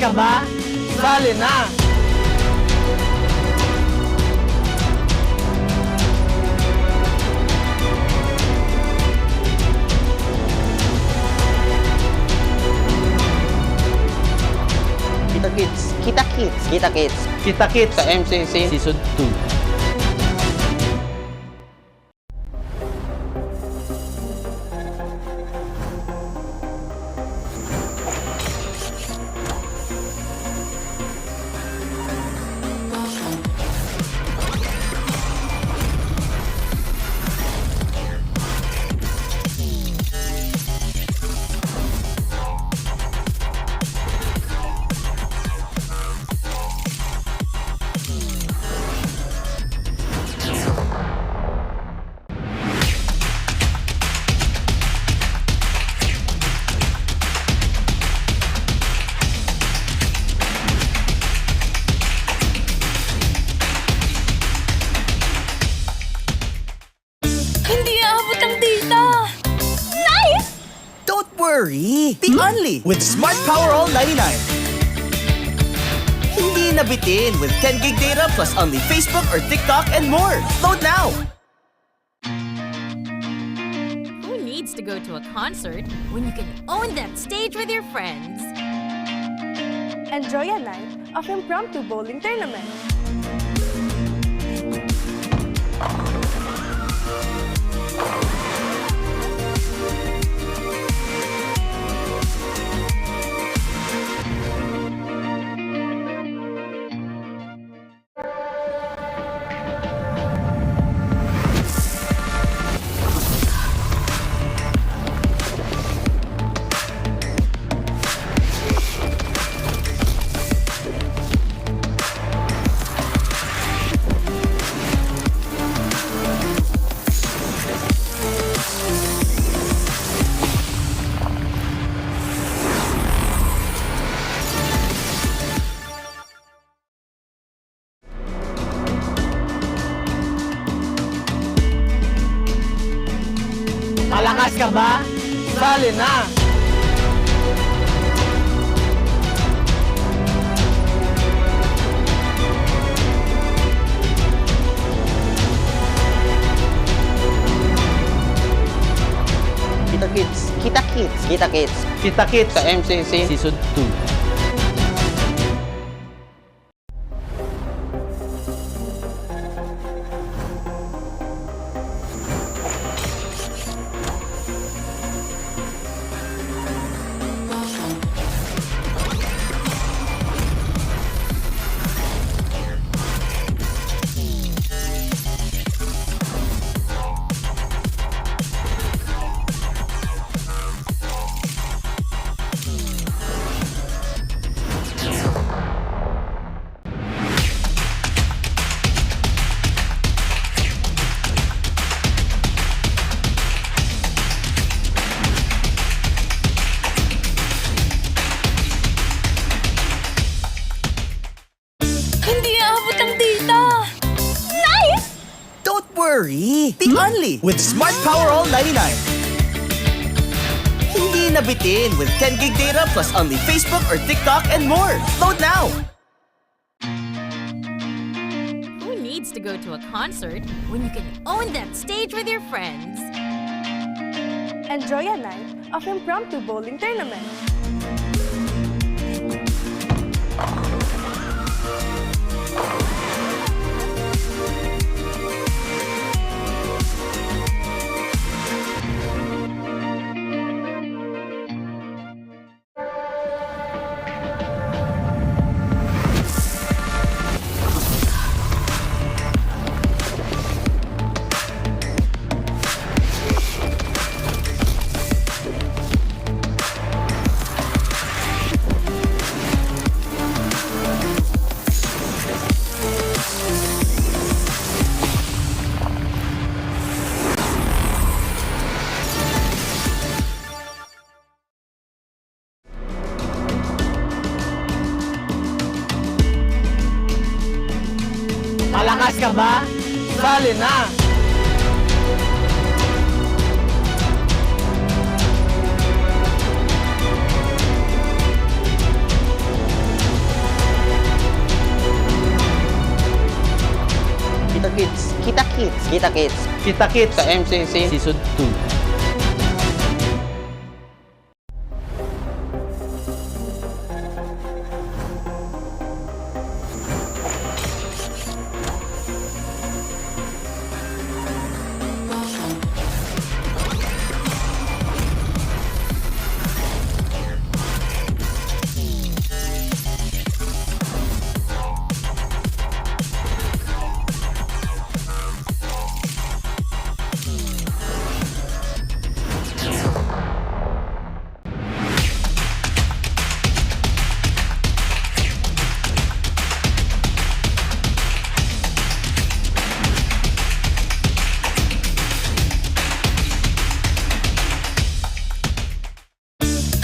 ka ba? Sali na! Kita Kids. Kita Kids. Kita Kids. Kita Kids Sa MCC Season 2. Hindi aabot ang data! Nice! Don't worry! The Only with Smart Power All 99. Hindi nabitin with 10 gig data plus only Facebook or TikTok and more. Load now! Who needs to go to a concert when you can own that stage with your friends? Enjoy a night of impromptu bowling tournament. Malakas ka ba? Sali na! Kita Kids. Kita Kids. Kita Kids. Kita Kids Sa MCC Season 2. Hindi aabot ang data! Nice! Don't worry! The Only with Smart Power All 99. Hindi nabitin with 10 gig data plus only Facebook or TikTok and more. Load now! Who needs to go to a concert when you can own that stage with your friends? Enjoy a night of impromptu bowling tournament. Malakas ka ba? Sali na! Kids. Kita Kids. Kita Kids. Kita Kits Sa MCC. Season 2.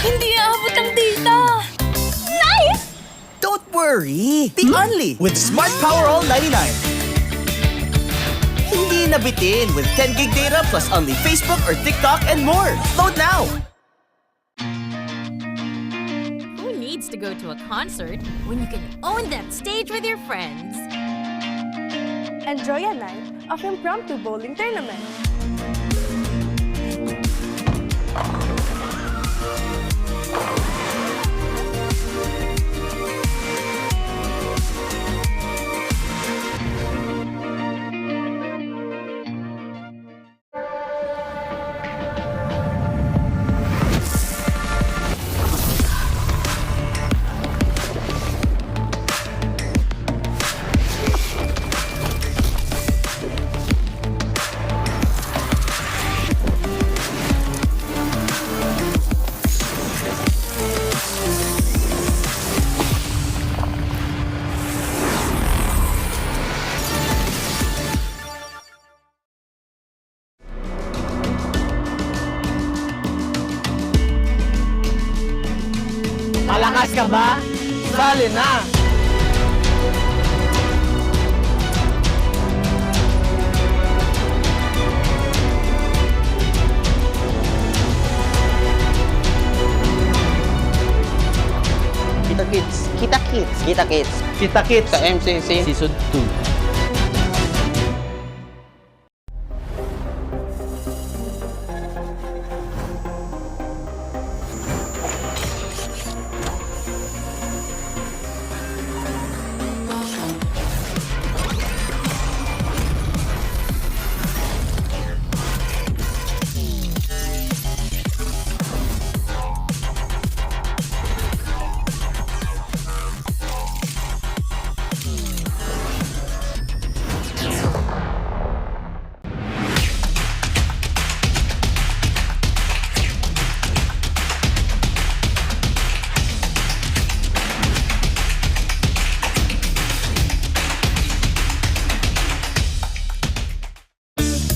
Hindi aabot ang data! Nice! Don't worry! The Only with Smart Power All 99. Hindi nabitin with 10 gig data plus only Facebook or TikTok and more. Load now! Who needs to go to a concert when you can own that stage with your friends? Enjoy a night of impromptu bowling tournament. Malakas ka ba? Sali na! Kita Kids. Kita Kids. Kita Kids. Kita Kits Sa MCC. Season 2.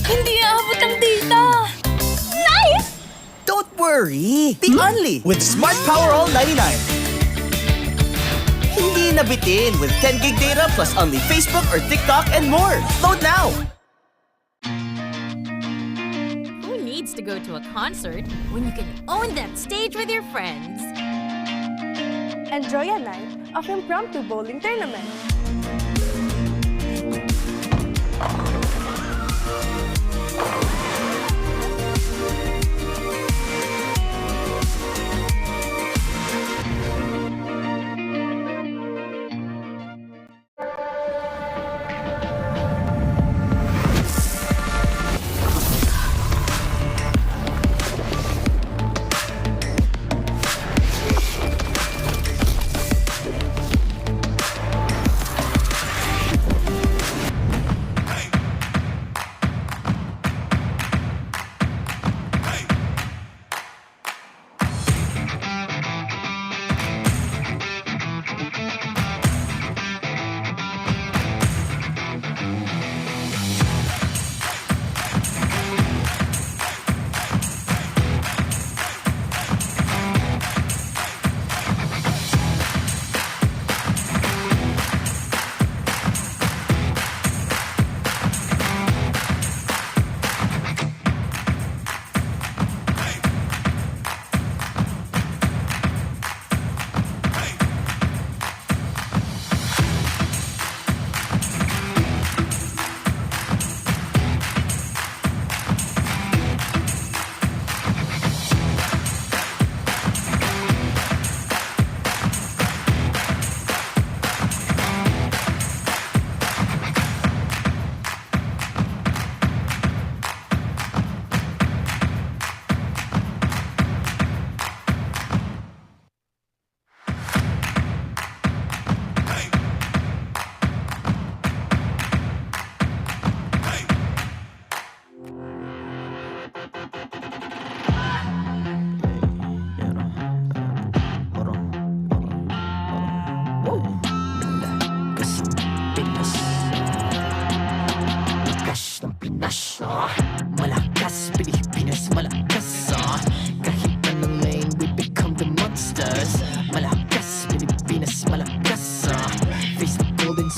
Hindi aabot ang data! Nice! Don't worry! The Only with Smart Power All 99. Hindi nabitin with 10 gig data plus only Facebook or TikTok and more. Load now! Who needs to go to a concert when you can own that stage with your friends? Enjoy a night of impromptu bowling tournament.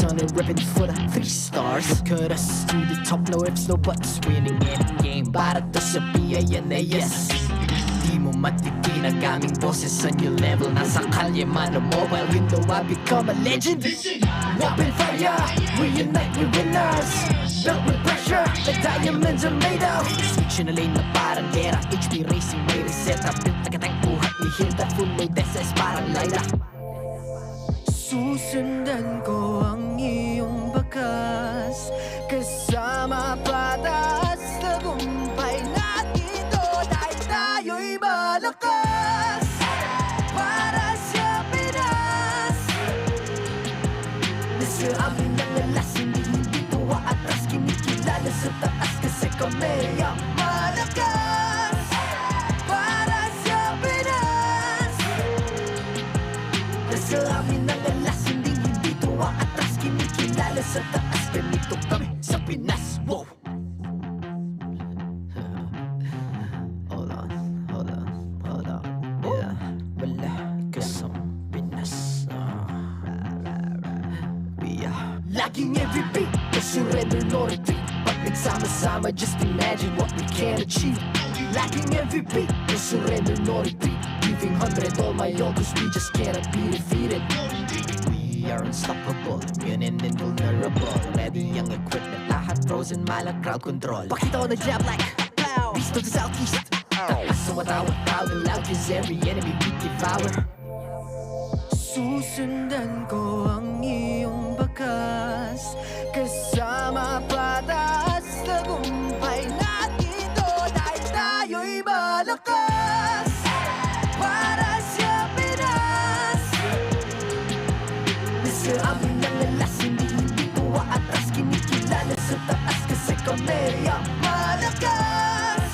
son and ripping for the 3 stars. Look at us to the top, no ifs, no buts, winning any game. Para to sa PINAS. Di mo matitin ang aming boses sa new level. Nasa kalye man o mobile, you know I become a legend. Open fire, we unite, we winners. Built with pressure, the diamonds are made of. Switch in a lane na parang gera, HP racing, may reset up. Built agad ang buhat, we hear that full load SS parang Lyra. Susundan ko ang iyong bakas, kasama patas, tagumpay natin to dahil tayo'y malakas. Para sa Pinas, nasa amin ang alas, hindi tuwa atras, kinikilala sa taas kasi kami ang malakas. Para sa Pinas, nasa amin ang alas, hindi tuwa atras, kinikilala sa taas, ganito kami sa Pinas. Wow! Hold on, yeah, wala kasang Pinas. We are laging every beat, no surrender, no retreat. Pag nagsama-sama, just imagine what we can achieve. Lacking every beat, no surrender, no retreat. Giving 100 all my all, cause we just cannot be defeated. We are unstoppable, immune and invulnerable. Ready ang equipment, lahat frozen, malang crowd control. Pakita ko na jab like pow, beast of the southeast. So matawag proud and loud, cause every enemy we devour. Susundan ko ang iyong bakas, kasama patas, tagumpay natin to dahil tayo'y malakas. Para sa Pinas, nasa amin ang alas, hindi tuwa atras, kinikilala sa taas kasi kami ang malakas.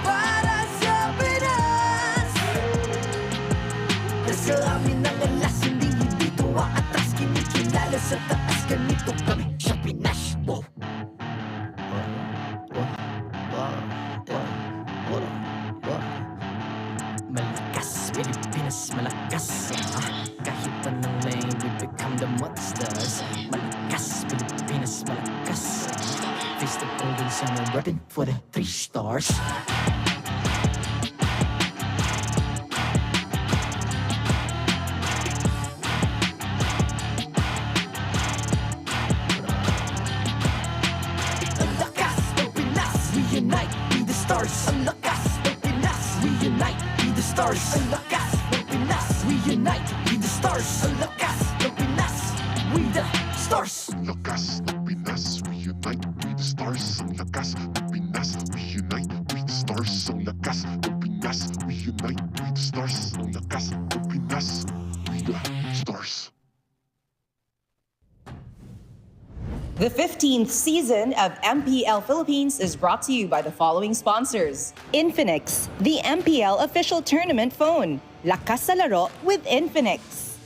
Para sa Pinas, nasa amin ang alas, hindi tuwa atras, kinikilala sa taas, ganito kami sa Pinas. Wow! Malakas, Pilipinas, malakas. Kahit anong lane, we become the monsters. Malakas, Pilipinas, malakas. Face the golden sun and repping for the 3 stars. Ang lakas ng Pinas, we unite, be the stars. Ang lakas ng Pinas, we unite, be the stars. Ang lakas ng Pinas, we unite, be the stars. Ang lakas ng Pinas, we the stars. Ang lakas ng Pinas, we unite, we the stars. Ang lakas ng Pinas, we unite, we the stars. Ang lakas ng Pinas, we unite, we the stars. Ang lakas ng Pinas, we the stars. The 15th season of MPL Philippines is brought to you by the following sponsors. Infinix, the MPL official tournament phone. Lakas sa laro with Infinix.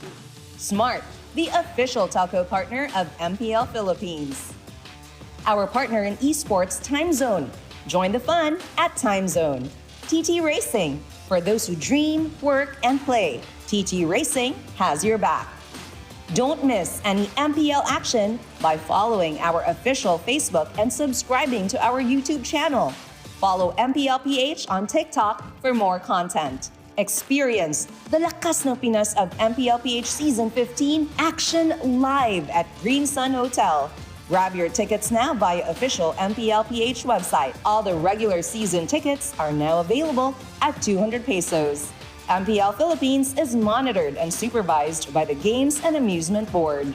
Smart, the official telco partner of MPL Philippines. Our partner in Esports, Time Zone. Join the fun at Time Zone. TT Racing, for those who dream, work, and play. TT Racing has your back. Don't miss any MPL action by following our official Facebook and subscribing to our YouTube channel. Follow MPLPH on TikTok for more content. Experience the Lakas ng Pinas of MPLPH Season 15 action live at Green Sun Hotel. Grab your tickets now via official MPLPH website. All the regular season tickets are now available at 200 pesos. MPL Philippines is monitored and supervised by the Games and Amusement Board.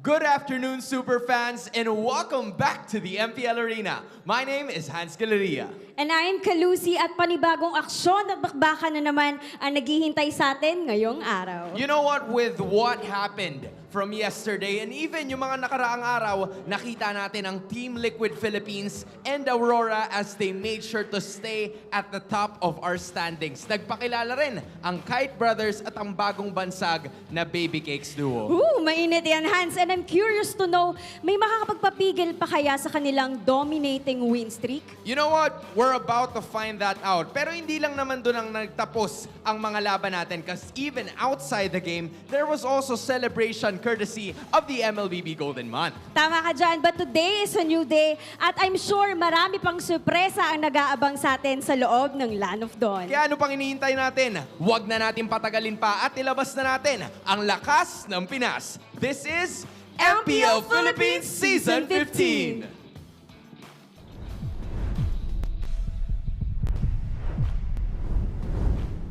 Good afternoon, super fans, and welcome back to the MPL Arena. My name is Hans Galeria. And I'm Kalusi at panibagong aksyon at bakbakan na naman ang naghihintay sa atin ngayong araw. You know what, with what happened from yesterday and even yung mga nakaraang araw, nakita natin ang Team Liquid Philippines and Aurora as they made sure to stay at the top of our standings. Nagpakilala rin ang Kite Brothers at ang bagong bansag na Baby Cakes Duo. Mainit yan, Hans. And I'm curious to know, may makakapagpapigil pa kaya sa kanilang dominating win streak? You know what? We're about to find that out. Pero hindi lang naman doon ang nagtapos ang mga laban natin because even outside the game, there was also celebration courtesy of the MLBB Golden Month. Tama ka dyan, but today is a new day at I'm sure marami pang sorpresa ang nag-aabang sa atin sa loob ng Land of Dawn. Kaya ano pang hinihintay natin? Huwag na natin patagalin pa at ilabas na natin ang lakas ng Pinas. This is MPL Philippines Season 15.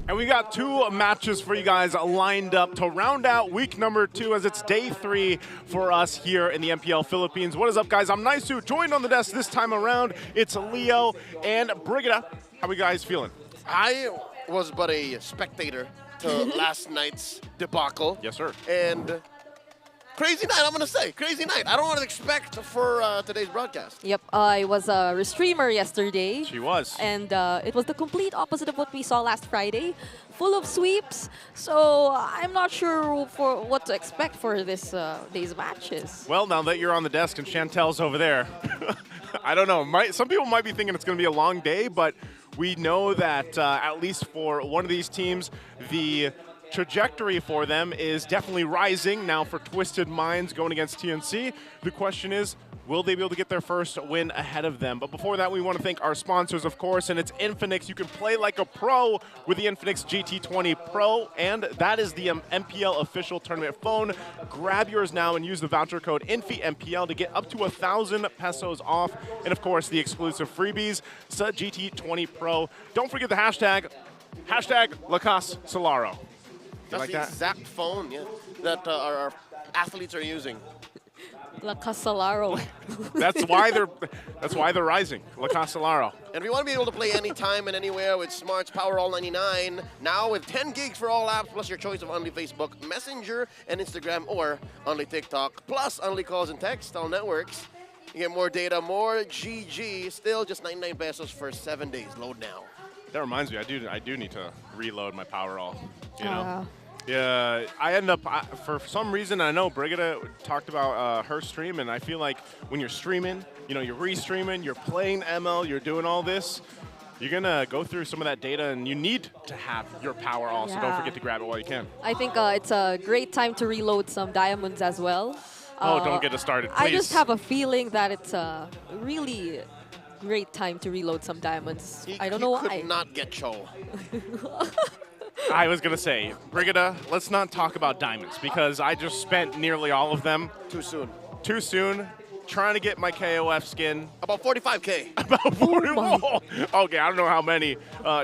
And we got two matches for you guys lined up to round out week number 2 as it's day 3 for us here in the MPL Philippines. What is up, guys? I'm Naisu, joined on the desk this time around. It's Leo and Brigida. How are you guys feeling? I was but a spectator to last night's debacle. Yes, sir. And crazy night, I'm going to say. Crazy night. I don't know what to expect for today's broadcast. Yep, I was a streamer yesterday. She was. And it was the complete opposite of what we saw last Friday. Full of sweeps. So I'm not sure for what to expect for this day's matches. Well, now that you're on the desk and Chantel's over there, I don't know. Some people might be thinking it's going to be a long day, but we know that at least for one of these teams, the trajectory for them is definitely rising now for Twisted Minds going against TNC. The question is, will they be able to get their first win ahead of them? But before that, we want to thank our sponsors, of course, and it's Infinix. You can play like a pro with the Infinix GT20 Pro, and that is the MPL official tournament phone. Grab yours now and use the voucher code INFIMPL to get up to 1,000 pesos off, and of course, the exclusive freebies, sa GT20 Pro. Don't forget the hashtag Lakas Solaro. That's like the that? exact phone that our athletes are using. La Casalaro. That's why they're rising. La Casalaro. And we want to be able to play anytime and anywhere with Smart's Powerall 99. Now with 10 gigs for all apps, plus your choice of only Facebook, Messenger, and Instagram, or only TikTok, plus only calls and text, all networks. You get more data, more GG, still just 99 pesos for 7 days. Load now. That reminds me, I do need to reload my Powerall. You know. Yeah, I end up, for some reason, I know Brigida talked about her stream, and I feel like when you're streaming, you know, you're re-streaming, you're playing ML, you're doing all this, you're going to go through some of that data, and you need to have your Powerall, so don't forget to grab it while you can. I think it's a great time to reload some diamonds as well. Oh, don't get us started, please. I just have a feeling that it's a really great time to reload some diamonds. I don't know why. He could not get Cho. I was going to say, Brigida, let's not talk about diamonds because I just spent nearly all of them. Too soon. Too soon. Trying to get my KOF skin. About 45K. About 40. Okay, I don't know how many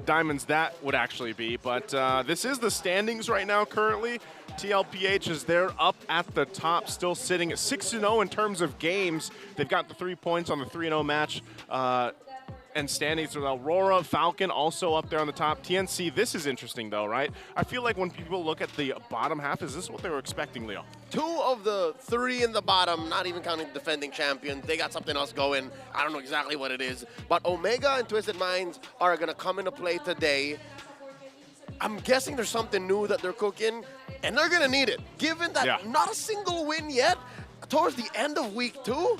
diamonds that would actually be, but this is the standings right now currently. TLPH is there up at the top, still sitting at 6-0 in terms of games. They've got the 3 points on the 3-0 match. And standings with Aurora, Falcon also up there on the top. TNC, this is interesting though, right? I feel like when people look at the bottom half, is this what they were expecting, Leo? 2 of the 3 in the bottom, not even counting the defending champion, they got something else going. I don't know exactly what it is. But Omega and Twisted Minds are going to come into play today. I'm guessing there's something new that they're cooking, and they're going to need it. Given that not a single win yet, towards the end of week 2,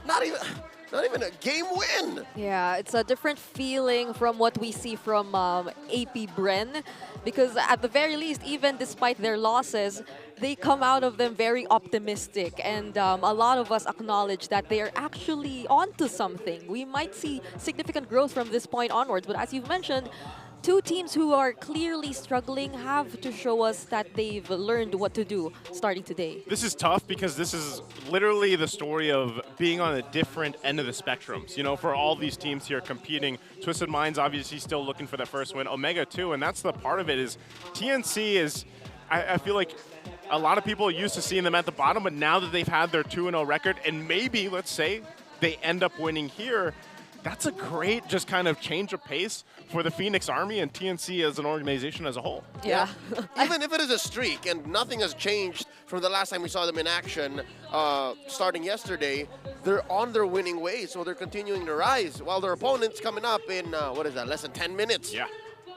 not even a game win. Yeah, it's a different feeling from what we see from AP Bren, because at the very least, even despite their losses, they come out of them very optimistic, and a lot of us acknowledge that they are actually onto something. We might see significant growth from this point onwards, but as you've mentioned, 2 teams who are clearly struggling have to show us that they've learned what to do starting today. This is tough because this is literally the story of being on a different end of the spectrums. You know, for all these teams here competing, Twisted Minds obviously still looking for their first win, Omega too, and that's the part of it is TNC is, I feel like a lot of people are used to seeing them at the bottom, but now that they've had their 2-0 record, and maybe, let's say, they end up winning here, that's a great just kind of change of pace for the Phoenix Army and TNC as an organization as a whole. Yeah. Even if it is a streak and nothing has changed from the last time we saw them in action starting yesterday, they're on their winning way, so they're continuing to rise, while their opponents coming up in, less than 10 minutes. Yeah.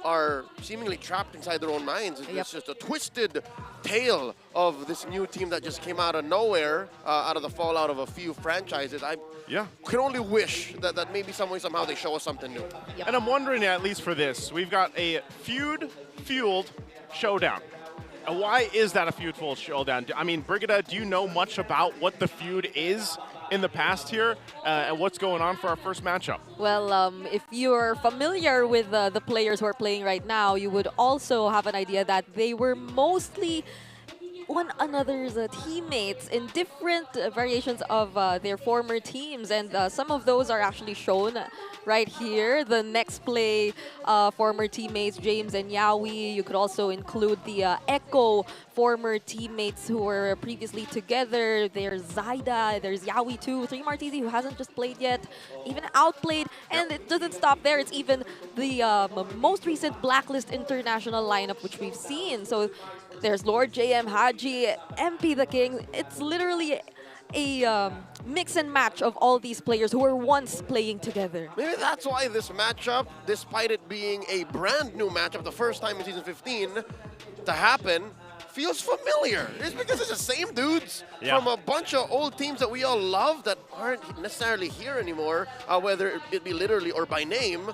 Are seemingly trapped inside their own minds. It's just a twisted tale of this new team that just came out of nowhere, out of the fallout of a few franchises. I can only wish that maybe some way, somehow they show us something new. And I'm wondering, at least for this, we've got a feud-fueled showdown. Why is that a feud-fueled showdown? I mean, Brigida, do you know much about what the feud is in the past here and what's going on for our first matchup? Well, if you're familiar with the players who are playing right now, you would also have an idea that they were mostly one another's teammates in different variations of their former teams, and some of those are actually shown right here. The next play, former teammates James and Yawi. You could also include the Echo former teammates who were previously together. There's Zaida, there's Yawi too, 3 Martizi who hasn't just played yet, even outplayed, and it doesn't stop there. It's even the most recent Blacklist International lineup which we've seen. So there's Lord JM Haji, MP the King. It's literally a mix and match of all these players who were once playing together. Maybe that's why this matchup, despite it being a brand new matchup, the first time in Season 15 to happen, feels familiar. It's because it's the same dudes from a bunch of old teams that we all love that aren't necessarily here anymore, whether it be literally or by name.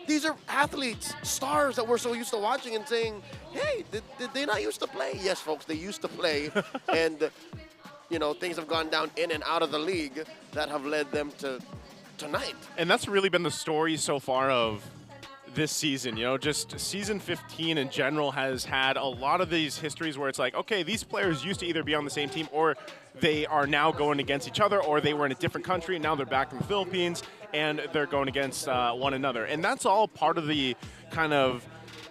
These are athletes, stars that we're so used to watching and saying, hey, did they not used to play? Yes, folks, they used to play. And, you know, things have gone down in and out of the league that have led them to tonight. And that's really been the story so far of this season. You know, just season 15 in general has had a lot of these histories where it's like, okay, these players used to either be on the same team or they are now going against each other, or they were in a different country and now they're back in the Philippines and they're going against one another. And that's all part of the kind of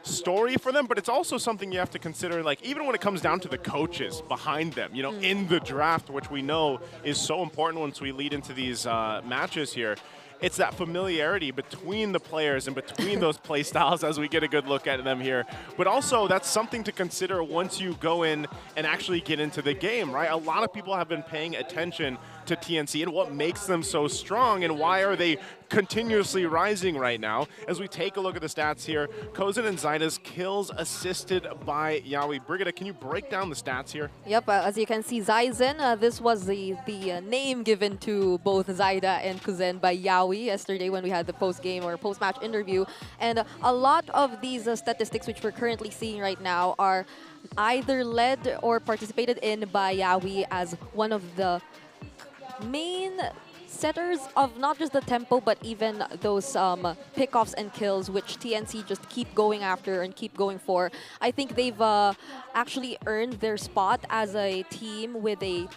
story for them, but it's also something you have to consider, like, even when it comes down to the coaches behind them, you know, in the draft, which we know is so important once we lead into these matches here. It's that familiarity between the players and between those play styles as we get a good look at them here. But also, that's something to consider once you go in and actually get into the game, right? A lot of people have been paying attention to TNC and what makes them so strong and why are they continuously rising right now. As we take a look at the stats here, Kozin and Zaida's kills assisted by Yawi. Brigida, can you break down the stats here? Yep, as you can see, Zaizen, this was the name given to both Zaida and Kuzen by Yawi yesterday when we had the post-game or post-match interview. And a lot of these statistics which we're currently seeing right now are either led or participated in by Yawi as one of the main setters of not just the tempo, but even those pickoffs and kills, which TNC just keep going after and keep going for. I think they've actually earned their spot as a team with a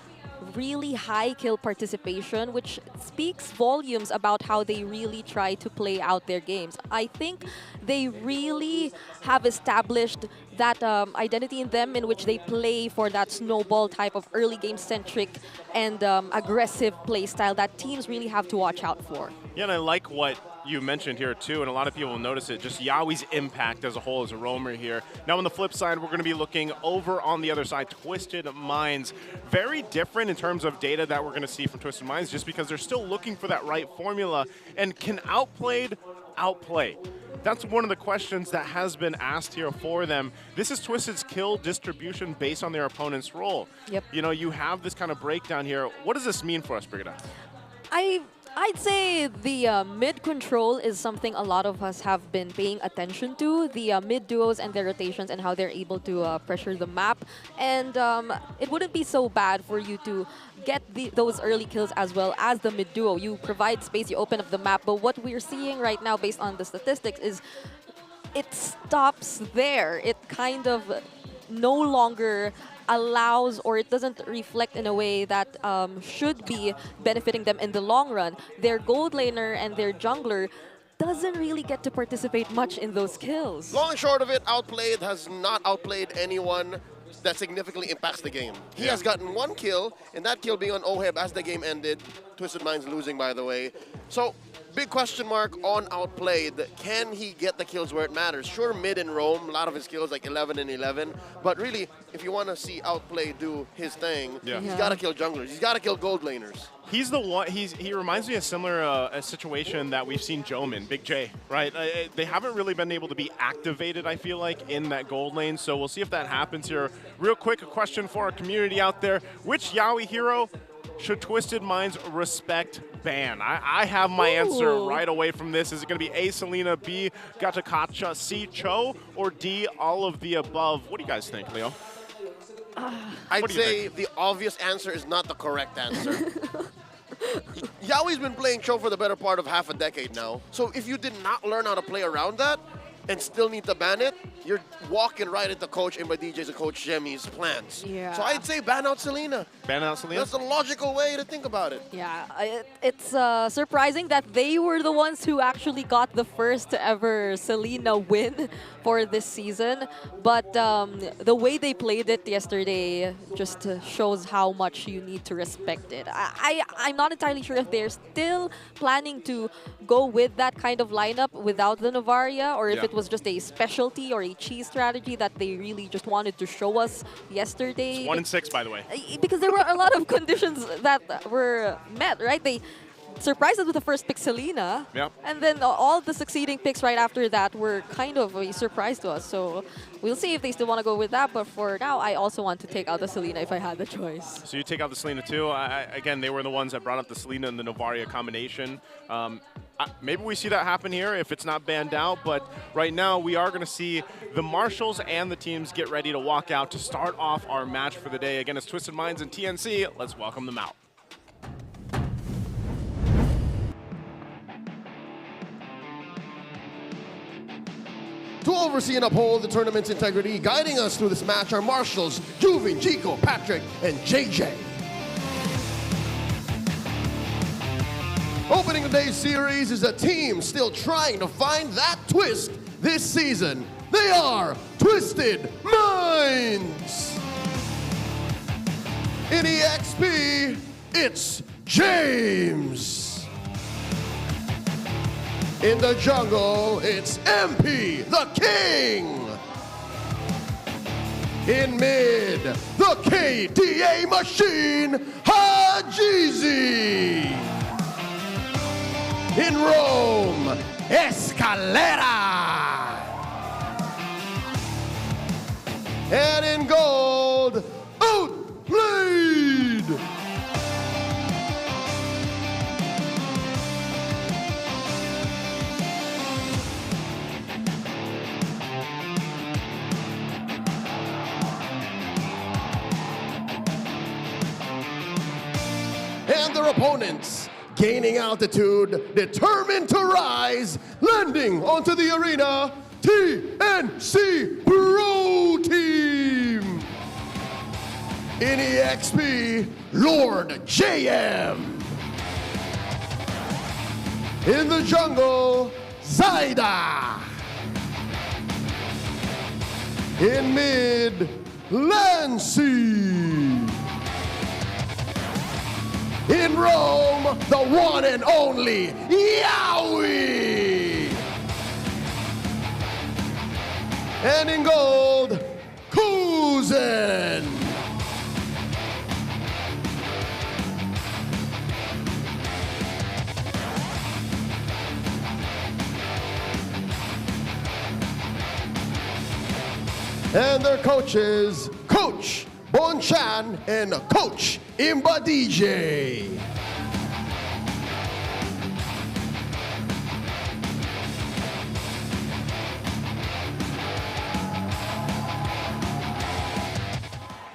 really high kill participation, which speaks volumes about how they really try to play out their games. I think they really have established that identity in them in which they play for that snowball type of early game centric and aggressive play style that teams really have to watch out for. Yeah, and I like what you mentioned here too, and a lot of people will notice it, just Yawi's impact as a whole as a roamer here. Now on the flip side, we're going to be looking over on the other side, Twisted Minds. Very different in terms of data that we're going to see from Twisted Minds, just because they're still looking for that right formula, and can Outplayed outplay? That's one of the questions that has been asked here for them. This is Twisted's kill distribution based on their opponent's role. Yep. You know, you have this kind of breakdown here. What does this mean for us, Brigida? I'd say the mid control is something a lot of us have been paying attention to. The mid duos and their rotations and how they're able to pressure the map. And it wouldn't be so bad for you to get those early kills as well as the mid duo. You provide space, you open up the map. But what we're seeing right now based on the statistics is it stops there. It kind of no longer allows, or it doesn't reflect in a way that should be benefiting them in the long run. Their gold laner and their jungler doesn't really get to participate much in those kills. Long and short of it, Outplayed has not outplayed anyone that significantly impacts the game. He has gotten 1 kill, and that kill being on Oheb as the game ended. Twisted Minds losing, by the way. So, big question mark on Outplayed. Can he get the kills where it matters? Sure, mid and roam, a lot of his kills like 11 and 11. But really, if you want to see Outplayed do his thing, he's got to kill junglers. He's got to kill gold laners. He's the one. He reminds me of a similar a situation that we've seen Jome in, Big J, right? They haven't really been able to be activated, I feel like, in that gold lane. So we'll see if that happens here. Real quick, a question for our community out there: which Yawi hero should Twisted Minds respect ban? I have my answer right away from this. Is it going to be A, Selena, B, Gatakacha, C, Cho, or D, all of the above? What do you guys think, Leo? I'd say the obvious answer is not the correct answer. Yawi's been playing Cho for the better part of half a decade now. So if you did not learn how to play around that and still need to ban it, you're walking right into Coach Imba DJ's and Coach Jemmy's plans. Yeah. So I'd say ban out Selena. Ban out Selena? That's the logical way to think about it. Yeah, it's surprising that they were the ones who actually got the first ever Selena win for this season. But the way they played it yesterday just shows how much you need to respect it. I'm not entirely sure if they're still planning to go with that kind of lineup without the Novaria, or if it was just a specialty or a cheese strategy that they really just wanted to show us yesterday. It's 1 and 6, by the way. Because there were a lot of conditions that were met, right? They surprised us with the first pick, Selena. Yep. And then all the succeeding picks right after that were kind of a surprise to us. So we'll see if they still want to go with that. But for now, I also want to take out the Selena if I had the choice. So you take out the Selena too. Again, they were the ones that brought up the Selena and the Novaria combination. Maybe we see that happen here if it's not banned out. But right now, we are going to see the Marshals and the teams get ready to walk out to start off our match for the day. Again, it's Twisted Minds and TNC. Let's welcome them out. To oversee and uphold the tournament's integrity, guiding us through this match are Marshals, Juvie, Jico, Patrick, and JJ. Opening today's series is a team still trying to find that twist this season. They are Twisted Minds. In EXP, it's James. In the jungle, it's MP, the King. In mid, the KDA machine, Hajizi. In Rome, Escalera. And in gold, Outplayed. And their opponents, gaining altitude, determined to rise, landing onto the arena, TNC Pro Team. In EXP, Lord JM. In the jungle, Zaida. In mid, Lancy. In Rome, the one and only Yawi. And in gold, Kuzen. And their coaches, Coach Bonchan and Coach Imba DJ.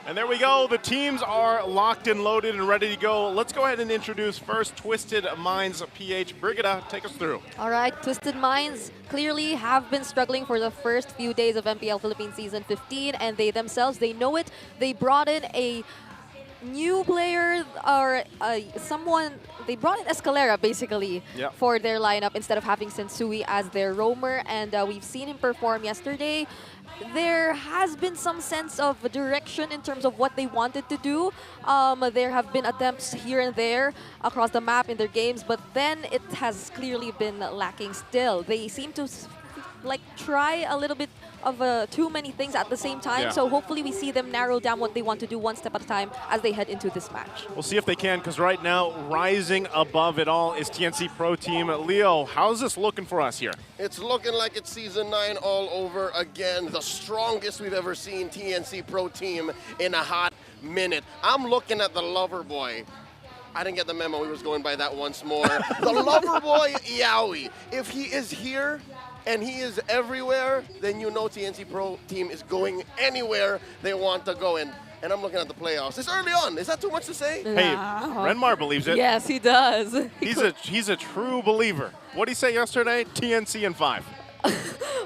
And there we go. The teams are locked and loaded and ready to go. Let's go ahead and introduce first Twisted Minds PH. Brigida, take us through. All right, Twisted Minds clearly have been struggling for the first few days of MPL Philippines Season 15, and they themselves, they know it. They brought in a new player or someone, they brought in Escalera basically for their lineup instead of having Sensui as their roamer, and we've seen him perform yesterday. There has been some sense of direction in terms of what they wanted to do. There have been attempts here and there across the map in their games, but then it has clearly been lacking still. They seem to like try a little bit of too many things at the same time. So hopefully we see them narrow down what they want to do one step at a time as they head into this match. We'll see if they can, because right now, rising above it all is TNC Pro Team. Leo, how's this looking for us here? It's looking like it's Season 9 all over again. The strongest we've ever seen TNC Pro Team in a hot minute. I'm looking at the lover boy. I didn't get the memo. We was going by that once more. The lover boy, Yawi. If he is here, and he is everywhere, then you know TNC Pro Team is going anywhere they want to go. And I'm looking at the playoffs. It's early on. Is that too much to say? Hey, Renmar believes it. Yes, he does. He's a true believer. What did he say yesterday? TNC in 5.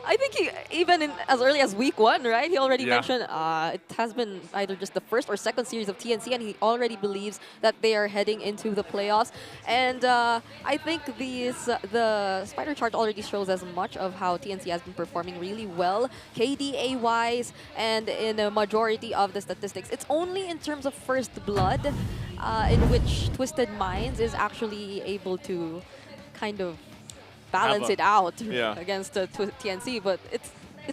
I think he, even in as early as week 1, right? He already mentioned it has been either just the first or second series of TNC, and he already believes that they are heading into the playoffs. And I think the spider chart already shows as much of how TNC has been performing really well, KDA-wise, and in a majority of the statistics. It's only in terms of first blood in which Twisted Minds is actually able to kind of balance it out against TNC, but it's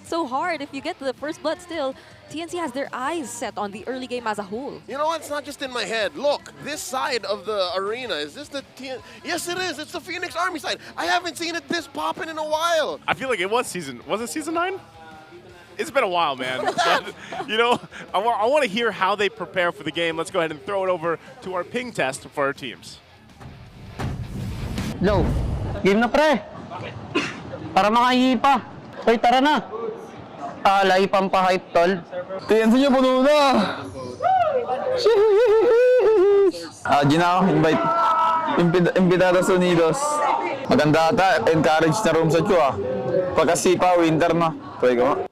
so hard. If you get the first blood still, TNC has their eyes set on the early game as a whole. You know what? It's not just in my head. Look, this side of the arena, is this the Yes, it is. It's the Phoenix Army side. I haven't seen it this popping in a while. I feel like it was Season 9? It's been a while, man. But, you know, I want to hear how they prepare for the game. Let's go ahead and throw it over to our ping test for our teams. Low, game na pre. Para makahipa. Hoy, tara na. Alay, pampahype, tol. TNC nyo, puno na. Gina ako, invite. Invitados Unidos. Maganda ata, encourage na room sa Chua. Pagkasipa, winter na. Tuloy ko.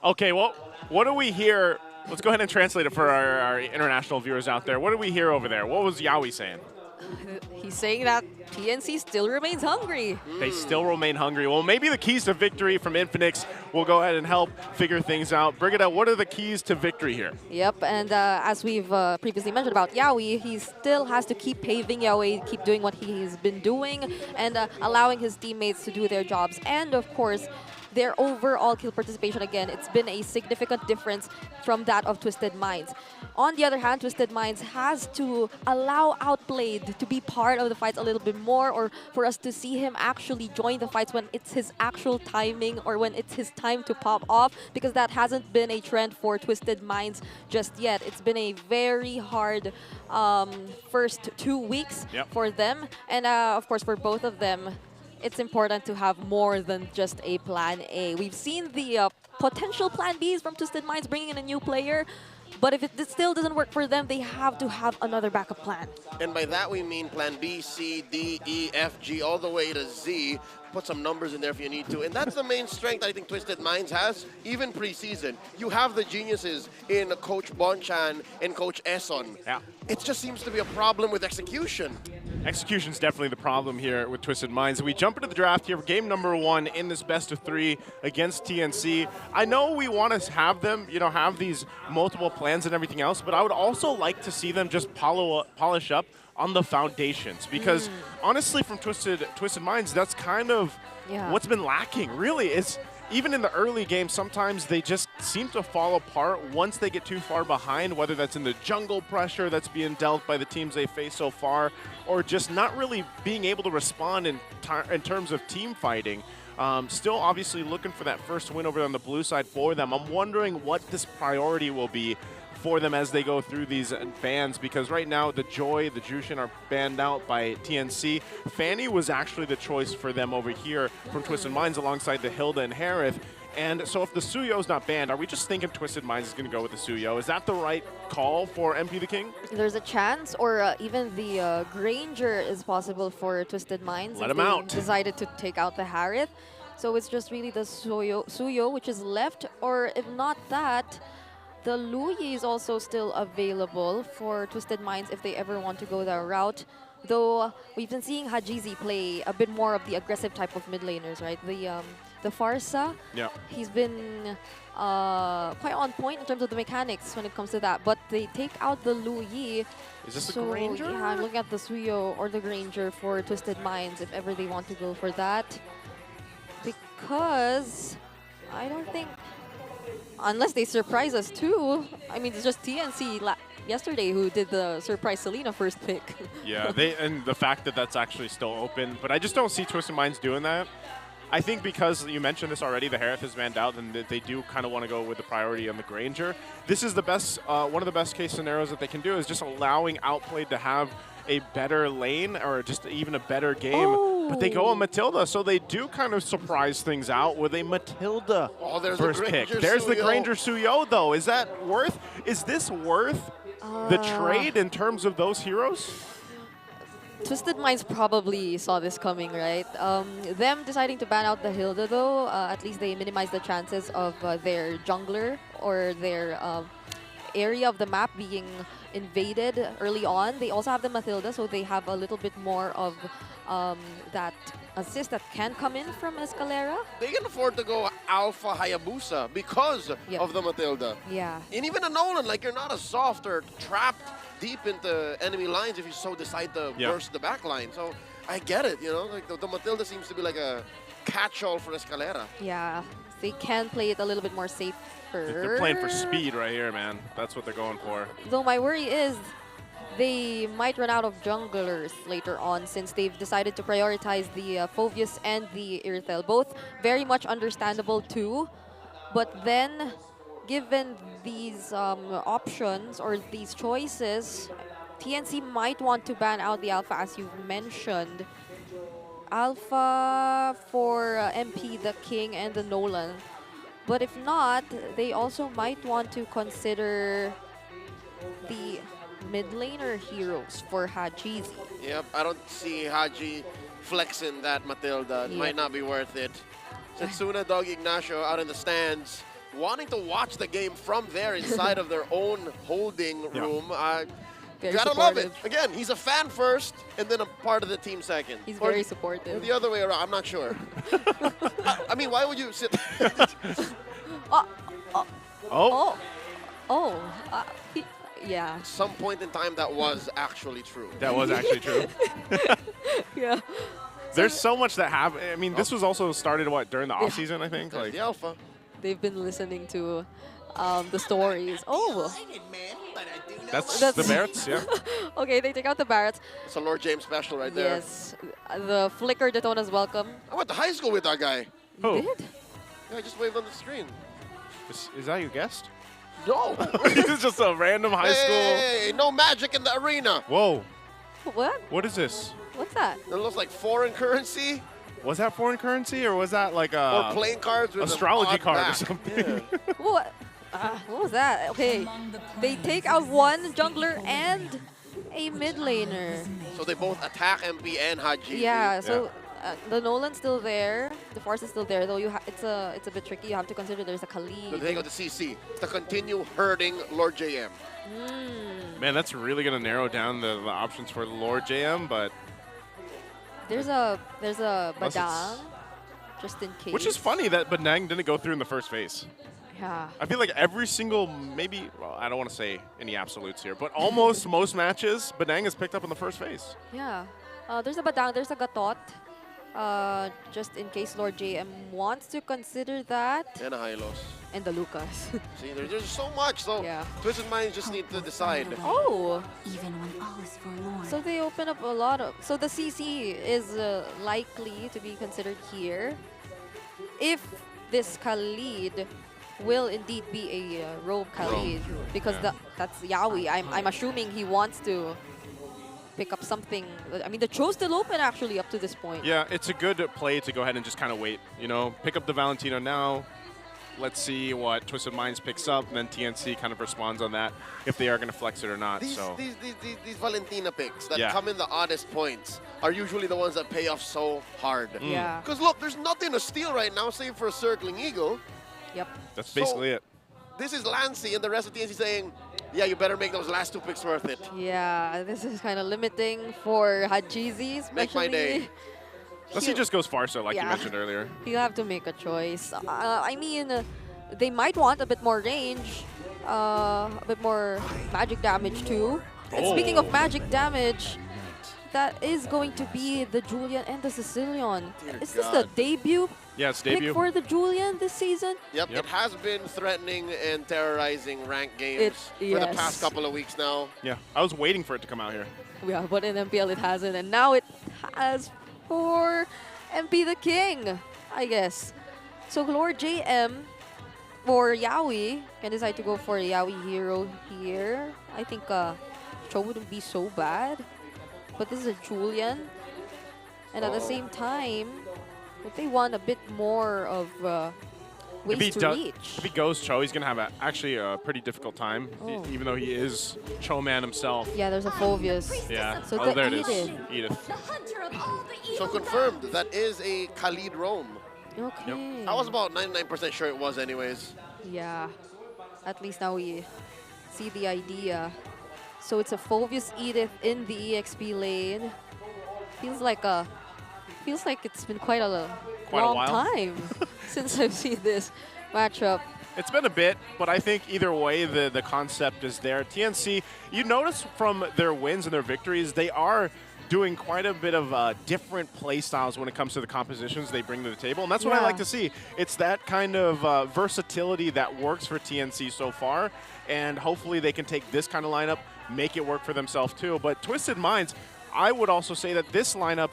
Okay, well, what do we hear? Let's go ahead and translate it for our international viewers out there. What do we hear over there? What was Yawi saying? He's saying that TNC still remains hungry. They still remain hungry. Well, maybe the keys to victory from Infinix will go ahead and help figure things out. Brigida, what are the keys to victory here? Yep, and as we've previously mentioned about Yawi, he still has to keep paving Yawi, keep doing what he's been doing, and allowing his teammates to do their jobs. And of course, their overall kill participation, again, it's been a significant difference from that of Twisted Minds. On the other hand, Twisted Minds has to allow Outplayed to be part of the fights a little bit more, or for us to see him actually join the fights when it's his actual timing or when it's his time to pop off, because that hasn't been a trend for Twisted Minds just yet. It's been a very hard first 2 weeks for them, and of course for both of them, it's important to have more than just a plan A. We've seen the potential plan Bs from Twisted Minds bringing in a new player, but if it still doesn't work for them, they have to have another backup plan. And by that we mean plan B, C, D, E, F, G, all the way to Z. Put some numbers in there if you need to. And that's the main strength I think Twisted Minds has, even preseason. You have the geniuses in Coach Bonchan and Coach Esson. Yeah. It just seems to be a problem with execution. Execution's definitely the problem here with Twisted Minds. We jump into the draft here for game number 1 in this best of 3 against TNC. I know we want to have them, you know, have these multiple plans and everything else, but I would also like to see them just polish up on the foundations, because honestly, from Twisted Minds, that's kind of what's been lacking. Really, it's even in the early game, sometimes they just seem to fall apart once they get too far behind, whether that's in the jungle pressure that's being dealt by the teams they face so far, or just not really being able to respond in terms of team fighting. Still obviously looking for that first win over on the blue side for them. I'm wondering what this priority will be for them as they go through these bans, because right now the Joy, the Jushin are banned out by TNC. Fanny was actually the choice for them over here from Twisted Minds alongside the Hilda and Harith. And so if the Suyo's not banned, are we just thinking Twisted Minds is going to go with the Suyo? Is that the right call for MP the King? There's a chance, or even the Granger is possible for Twisted Minds. Let him out. Decided to take out the Harith. So it's just really the Suyo which is left, or if not that, The Luyi is also still available for Twisted Minds if they ever want to go that route. Though we've been seeing Hajizi play a bit more of the aggressive type of mid laners, right? The Farsa, he's been quite on point in terms of the mechanics when it comes to that. But they take out the Luyi. Is this the Granger? Yeah, I'm looking at the Suyo or the Granger for Twisted Minds if ever they want to go for that. Because I don't think, unless they surprise us too. I mean, it's just TNC yesterday who did the surprise Selena first pick. Yeah, and the fact that that's actually still open, but I just don't see Twisted Minds doing that. I think because you mentioned this already, the Harith is manned out, and they do kind of want to go with the priority on the Granger. This is the best, one of the best case scenarios that they can do is just allowing Outplayed to have a better lane or just even a better game. But they go on Matilda, so they do kind of surprise things out with a Matilda first pick. There's the Granger Suyo, though. Is this worth the trade in terms of those heroes? Twisted Minds probably saw this coming, right? Them deciding to ban out the Hilda, though, at least they minimize the chances of their jungler or their area of the map being invaded early on. They also have the Matilda, so they have a little bit more of that assist that can come in from Escalera. They can afford to go Alpha Hayabusa because of the Matilda. Yeah. And even a Nolan, like you're not as soft or trapped deep into enemy lines if you so decide to burst the back line. So I get it, you know, like the Matilda seems to be like a catch-all for Escalera. Yeah, they can play it a little bit more safer. They're playing for speed right here, man. That's what they're going for. Though my worry is they might run out of junglers later on since they've decided to prioritize the Phoveus and the Irithel. Both very much understandable too. But then, given these options or these choices, TNC might want to ban out the Alpha, as you've mentioned. Alpha for MP, the King, and the Nolan. But if not, they also might want to consider the mid laner heroes for Hajizi. Yep, I don't see Haji flexing that Matilda. It might not be worth it. Setsuna, Dog Ignacio out in the stands, wanting to watch the game from there inside of their own holding room. You gotta love it. Again, he's a fan first and then a part of the team second. He's very supportive. Or the other way around, I'm not sure. I mean, why would you sit? Yeah. At some point in time, that was actually true. That was actually true. Yeah. There's so much that happened. I mean, this was also started, during the offseason, I think? Like the Alpha. They've been listening to the stories. That's the Barretts, yeah. Okay, they take out the Barretts. It's a Lord James special right there. Yes. The Flicker Daytona's welcome. I went to high school with that guy. Who? Did? Yeah, I just waved on the screen. Is that your guest? No. It's just a random high school. Hey, no magic in the arena. Whoa. What? What is this? What's that? It looks like foreign currency. Was that foreign currency or was that like a... Or playing cards with astrology an odd card back. or something? Yeah. What? What was that? Okay. They take out one jungler and a mid laner. So they both attack MP and Haji. Yeah, so the Nolan's still there. The Force is still there, though it's a bit tricky. You have to consider there's a Khalid. So they go to CC to continue hurting Lord JM. Man, that's really going to narrow down the options for Lord JM, but... There's a Badang, just in case. Which is funny that Badang didn't go through in the first phase. Yeah. I feel like every single, well, I don't want to say any absolutes here, but almost most matches, Badang is picked up in the first phase. Yeah. There's a Badang, there's a Gatot, just in case Lord JM wants to consider that. And a Hylos. And the Lucas. See, there's so much, so Twisted Minds just need to decide. Oh! Even when all is forlorn. So they open up a lot of... So the CC is likely to be considered here. If this Khalid will indeed be a rogue Khalid, because that's Yawi. I'm assuming he wants to pick up something. I mean, the show's still open actually up to this point. Yeah, it's a good play to go ahead and just kind of wait. You know, pick up the Valentino now. Let's see what Twisted Minds picks up, and then TNC kind of responds on that if they are going to flex it or not. These Valentina picks that Yeah. come in the oddest points are usually the ones that pay off so hard. Yeah. Because look, there's nothing to steal right now save for a Circling Eagle. Yep. That's basically it. this is Lancey and the rest of TNC saying, yeah, you better make those last 2 picks worth it. Yeah, this is kind of limiting for Hajizi, especially. Make my day. Unless he just goes Farsa, like you Yeah. mentioned earlier. He'll have to make a choice. I mean, they might want a bit more range, a bit more magic damage too. And speaking of magic damage, that is going to be the Julian and the Sicilian. Is this the debut? Yeah, it's pick debut. for the Julian this season? Yep, it has been threatening and terrorizing ranked games for the past couple of weeks now. Yeah, I was waiting for it to come out here. Yeah, but in MPL it hasn't, and now it has for MP the King, I guess. So Lord JM for Yawi can decide to go for a Yawi hero here. I think Cho wouldn't be so bad, but this is a Julian, and at the same time, if they want a bit more of ways to reach. If he goes Cho, he's going to have actually a pretty difficult time, even though he is Cho man himself. Yeah, there's a Phobius. Yeah. So Oh, there it Edith. is. Edith. So confirmed, that is a Khalid roam. Okay. I was about 99% sure it was anyways. Yeah, at least now we see the idea. So it's a Phobius Edith in the EXP lane. Feels like it's been quite a long while. time since I've seen this matchup. It's been a bit, but I think either way, the concept is there. TNC, you notice from their wins and their victories, they are doing quite a bit of different play styles when it comes to the compositions they bring to the table, and that's what I like to see. It's that kind of versatility that works for TNC so far, and hopefully they can take this kind of lineup, make it work for themselves too. But Twisted Minds, I would also say that this lineup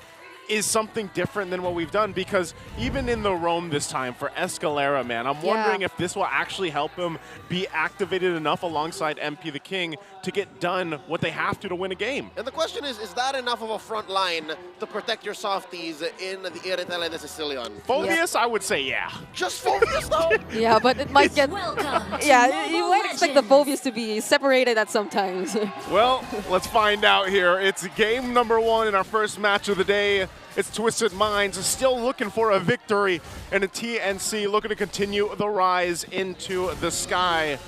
is something different than what we've done, because even in the roam this time for Escalera, man, I'm wondering if this will actually help him be activated enough alongside MP the King to get done what they have to win a game. And the question is that enough of a front line to protect your softies in the Iritel and the Sicilian? Phobius, I would say yeah. Just Phobius though? Yeah, but it might get... Yeah, you might expect the Phobius to be separated at some times. Well, let's find out here. It's game number 1 in our first match of the day. It's Twisted Minds still looking for a victory, and a TNC looking to continue the rise into the sky.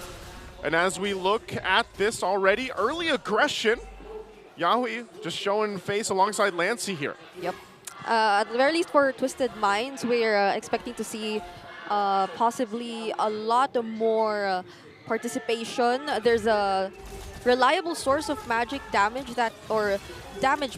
And as we look at this already, early aggression, Yawi just showing face alongside Lancey here. Yep. At the very least for Twisted Minds, we're expecting to see possibly a lot more participation. There's a reliable source of magic damage or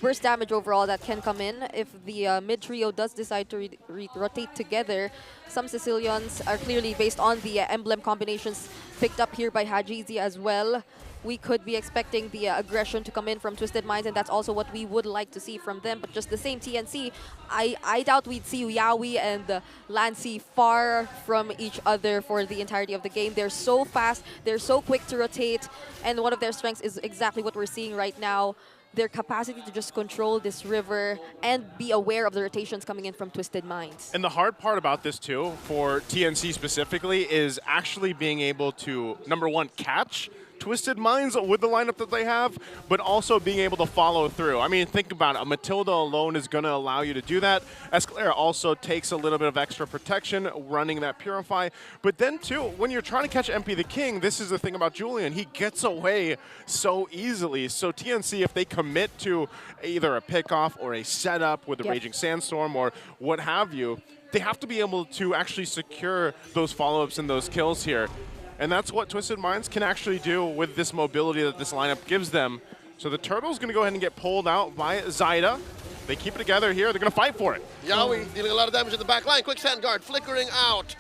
burst damage overall that can come in if the mid trio does decide to rotate together. Some Sicilians are clearly based on the emblem combinations picked up here by Hajizi as well. We could be expecting the aggression to come in from Twisted Minds, and that's also what we would like to see from them. But just the same TNC, I doubt we'd see Yawi and Lancey far from each other for the entirety of the game. They're so fast, they're so quick to rotate, and one of their strengths is exactly what we're seeing right now. Their capacity to just control this river and be aware of the rotations coming in from Twisted Minds. And the hard part about this too, for TNC specifically, is actually being able to, number 1, catch Twisted Minds with the lineup that they have, but also being able to follow through. I mean, think about it. A Matilda alone is going to allow you to do that. Escalera also takes a little bit of extra protection running that Purify. But then, too, when you're trying to catch MP the King, this is the thing about Julian. He gets away so easily. So TNC, if they commit to either a pickoff or a setup with a Raging Sandstorm or what have you, they have to be able to actually secure those follow-ups and those kills here. And that's what Twisted Minds can actually do with this mobility that this lineup gives them. So the Turtle's going to go ahead and get pulled out by Zaida. They keep it together here. They're going to fight for it. Yawi dealing a lot of damage in the back line. Quick sand guard flickering out.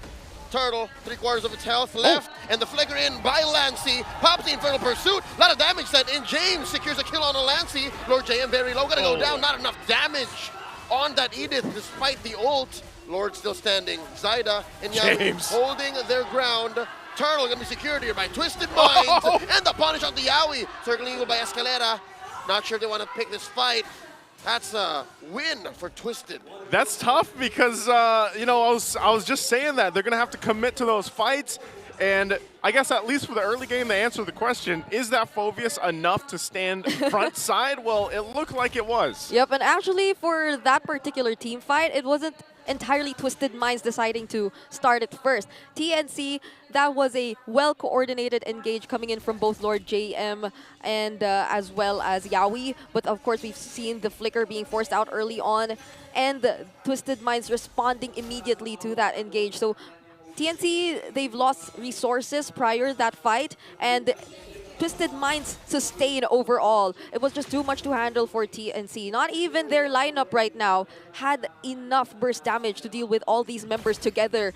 Turtle, 3/4 of its health left. And the flicker in by Lancey. Pops the Infernal Pursuit. A lot of damage sent in. James secures a kill on a Lancey. Lord JM very low. Gonna go down. Not enough damage on that Edith despite the ult. Lord still standing. Zaida and Yawi holding their ground. Turtle gonna be secured here by Twisted Minds, and the punish on the Yawi. Circling Eagle by Escalera. Not sure if they want to pick this fight. That's a win for Twisted. That's tough because, you know, I was just saying that. They're going to have to commit to those fights. And I guess at least for the early game, they answer the question, is that Phobius enough to stand front side? Well, it looked like it was. Yep, and actually for that particular team fight, it wasn't entirely Twisted Minds deciding to start it first. TNC, that was a well-coordinated engage coming in from both Lord JM and as well as Yawi. But of course, we've seen the flicker being forced out early on, and Twisted Minds responding immediately to that engage. So TNC, they've lost resources prior to that fight, and Twisted Minds sustained overall. It was just too much to handle for TNC. Not even their lineup right now had enough burst damage to deal with all these members together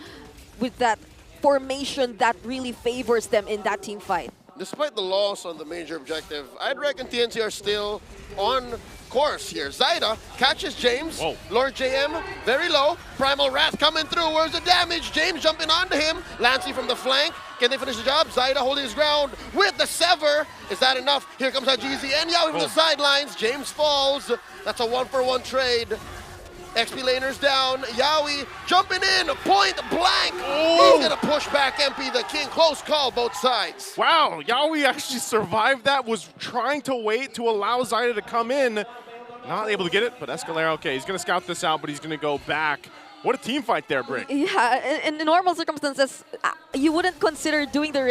with that formation that really favors them in that team fight. Despite the loss on the major objective, I'd reckon TNC are still on course here. Zaida catches James. Whoa. Lord JM, very low. Primal Wrath coming through. Where's the damage? James jumping onto him. Lancey from the flank. Can they finish the job? Zaida holding his ground with the sever. Is that enough? Here comes Hajizi and Yawi from the sidelines. James falls. That's a 1-for-1 trade. XP laners down. Yawi jumping in, point blank. Oh. He's gonna push back MP the King. Close call, both sides. Wow, Yawi actually survived that, was trying to wait to allow Zaida to come in. Not able to get it, but Escalera, okay, he's gonna scout this out, but he's gonna go back. What a team fight there, Brick. Yeah, in normal circumstances, you wouldn't consider doing the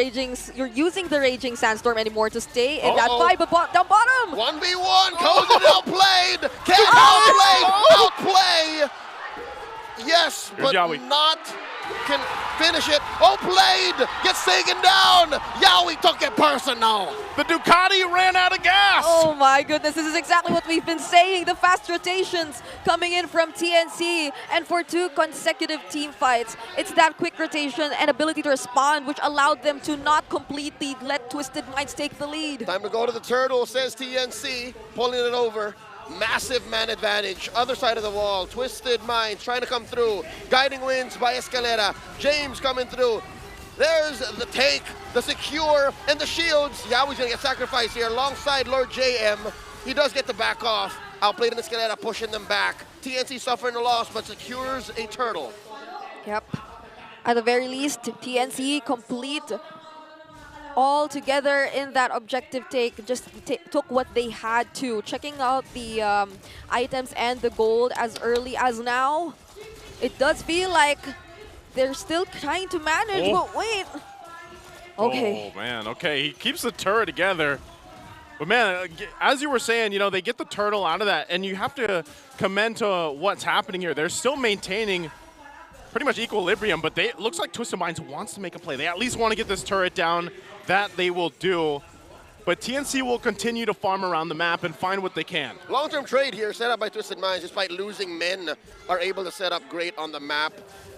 You're using the Raging Sandstorm anymore to stay in that fight, but down bottom! 1v1, Cozen outplayed! Can't outplay! Yes, Here's but Yawi. not can finish it. Outplayed! Gets taken down! Yawi took it personal! The Ducati ran out of gas! Oh my goodness, this is exactly what we've been saying. The fast rotations coming in from TNC, and for 2 consecutive team fights, it's that quick rotation and ability to respond which allowed them to not completely let Twisted Minds take the lead. Time to go to the turtle, says TNC, pulling it over. Massive man advantage, other side of the wall. Twisted Minds trying to come through. Guiding wins by Escalera. James coming through. There's the take, the secure, and the shields. Yawi's gonna get sacrificed here alongside Lord JM. He does get the back off. Outplayed in Escalera, pushing them back. TNC suffering a loss, but secures a turtle. Yep. At the very least, TNC complete all together in that objective take, just took what they had to. Checking out the items and the gold as early as now, it does feel like they're still trying to manage, but wait. Okay. Oh, man, okay, he keeps the turret together. But man, as you were saying, you know, they get the turtle out of that, and you have to commend to what's happening here. They're still maintaining pretty much equilibrium, but it looks like Twisted Minds wants to make a play. They at least want to get this turret down. That they will do. But TNC will continue to farm around the map and find what they can. Long-term trade here set up by Twisted Minds, despite losing men, are able to set up great on the map.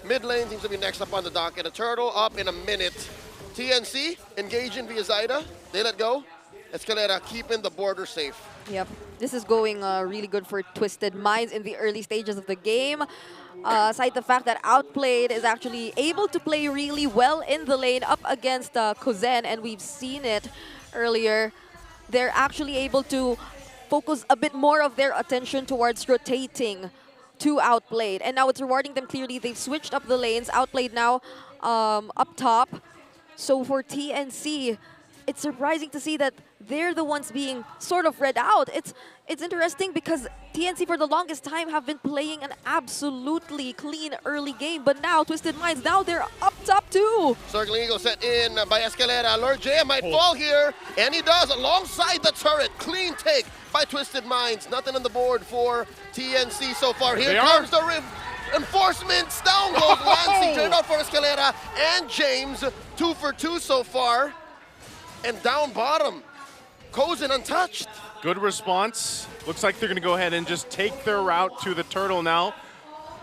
Mid lane seems to be next up on the docket. A turtle up in a minute. TNC engaging via Zaida. They let go. Escalera keeping the border safe. Yep, this is going really good for Twisted Minds in the early stages of the game. Aside the fact that Outplayed is actually able to play really well in the lane up against Kozen, and we've seen it earlier. They're actually able to focus a bit more of their attention towards rotating to Outplayed. And now it's rewarding them clearly. They've switched up the lanes. Outplayed now up top. So for TNC, it's surprising to see that they're the ones being sort of read out. It's interesting because TNC for the longest time have been playing an absolutely clean early game, but now Twisted Minds, now they're up top too. Circling Eagle set in by Escalera. Lord JM might fall here, and he does alongside the turret. Clean take by Twisted Minds. Nothing on the board for TNC so far. Here comes the reinforcements. Down goes Lancey. Turned out for Escalera and James. 2 for 2 so far. And down bottom, Kozen untouched. Good response. Looks like they're going to go ahead and just take their route to the turtle now.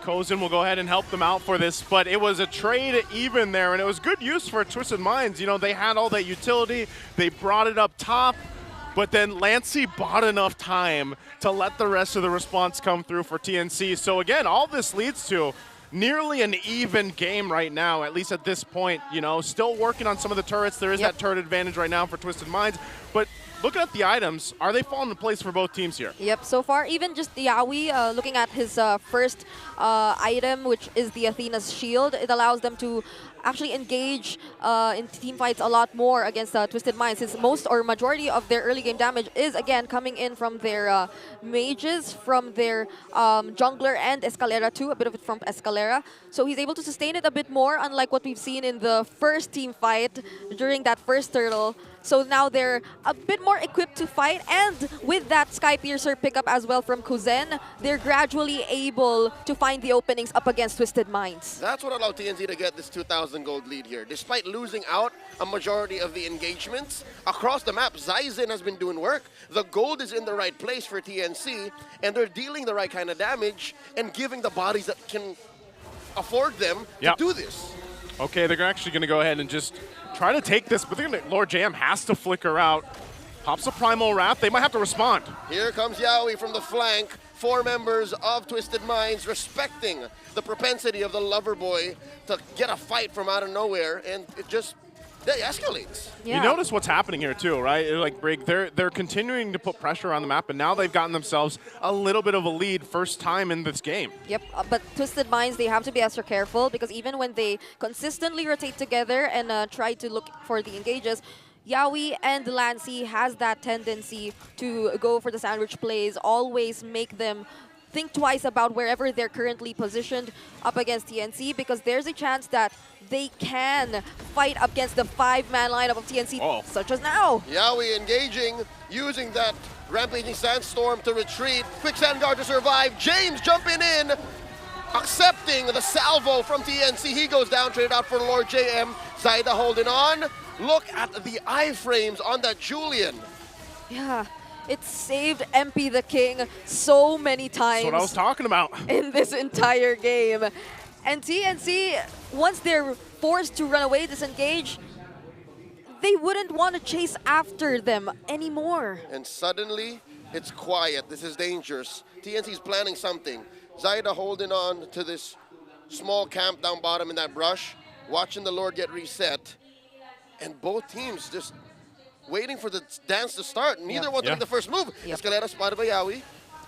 Kozen will go ahead and help them out for this, but it was a trade even there, and it was good use for Twisted Minds. You know, they had all that utility. They brought it up top, but then Lancey bought enough time to let the rest of the response come through for TNC. So again, all this leads to nearly an even game right now, at least at this point. You know, still working on some of the turrets. There is that turret advantage right now for Twisted Minds, but looking at the items, are they falling into place for both teams here? Yep, so far, even just Yawi, looking at his first item, which is the Athena's Shield, it allows them to actually engage in team fights a lot more against Twisted Minds, since most or majority of their early game damage is again coming in from their mages, from their jungler and Escalera too, a bit of it from Escalera. So he's able to sustain it a bit more, unlike what we've seen in the first team fight during that first turtle. So now they're a bit more equipped to fight, and with that Sky Piercer pickup as well from Kuzen, they're gradually able to find the openings up against Twisted Minds. That's what allowed TNC to get this 2,000 gold lead here. Despite losing out a majority of the engagements, across the map, Zaizen has been doing work. The gold is in the right place for TNC, and they're dealing the right kind of damage and giving the bodies that can afford them to do this. Okay, they're actually going to go ahead and just try to take this, but Lord JM has to flicker out. Pops a Primal Wrath. They might have to respond. Here comes Yawi from the flank. 4 members of Twisted Minds respecting the propensity of the lover boy to get a fight from out of nowhere, and it just escalates. You notice what's happening here too, right? Like Brig, they're continuing to put pressure on the map, and now they've gotten themselves a little bit of a lead first time in this game. Yep, but Twisted Minds, they have to be extra careful, because even when they consistently rotate together and try to look for the engages, Yawi and Lancy has that tendency to go for the sandwich plays, always make them think twice about wherever they're currently positioned up against TNC, because there's a chance that they can fight against the 5-man lineup of TNC, such as now. Yawi engaging, using that Rampaging Sandstorm to retreat. Quicksand Guard to survive. James jumping in, accepting the salvo from TNC. He goes down, traded out for Lord JM. Zaida holding on. Look at the iframes on that Julian. Yeah. It saved MP the King so many times. That's what I was talking about. In this entire game. And TNC, once they're forced to run away, disengage, they wouldn't want to chase after them anymore. And suddenly, it's quiet. This is dangerous. TNC's planning something. Zaida holding on to this small camp down bottom in that brush, watching the Lord get reset. And both teams just waiting for the dance to start. Neither want to make the first move. Escalera spotted by Yawi.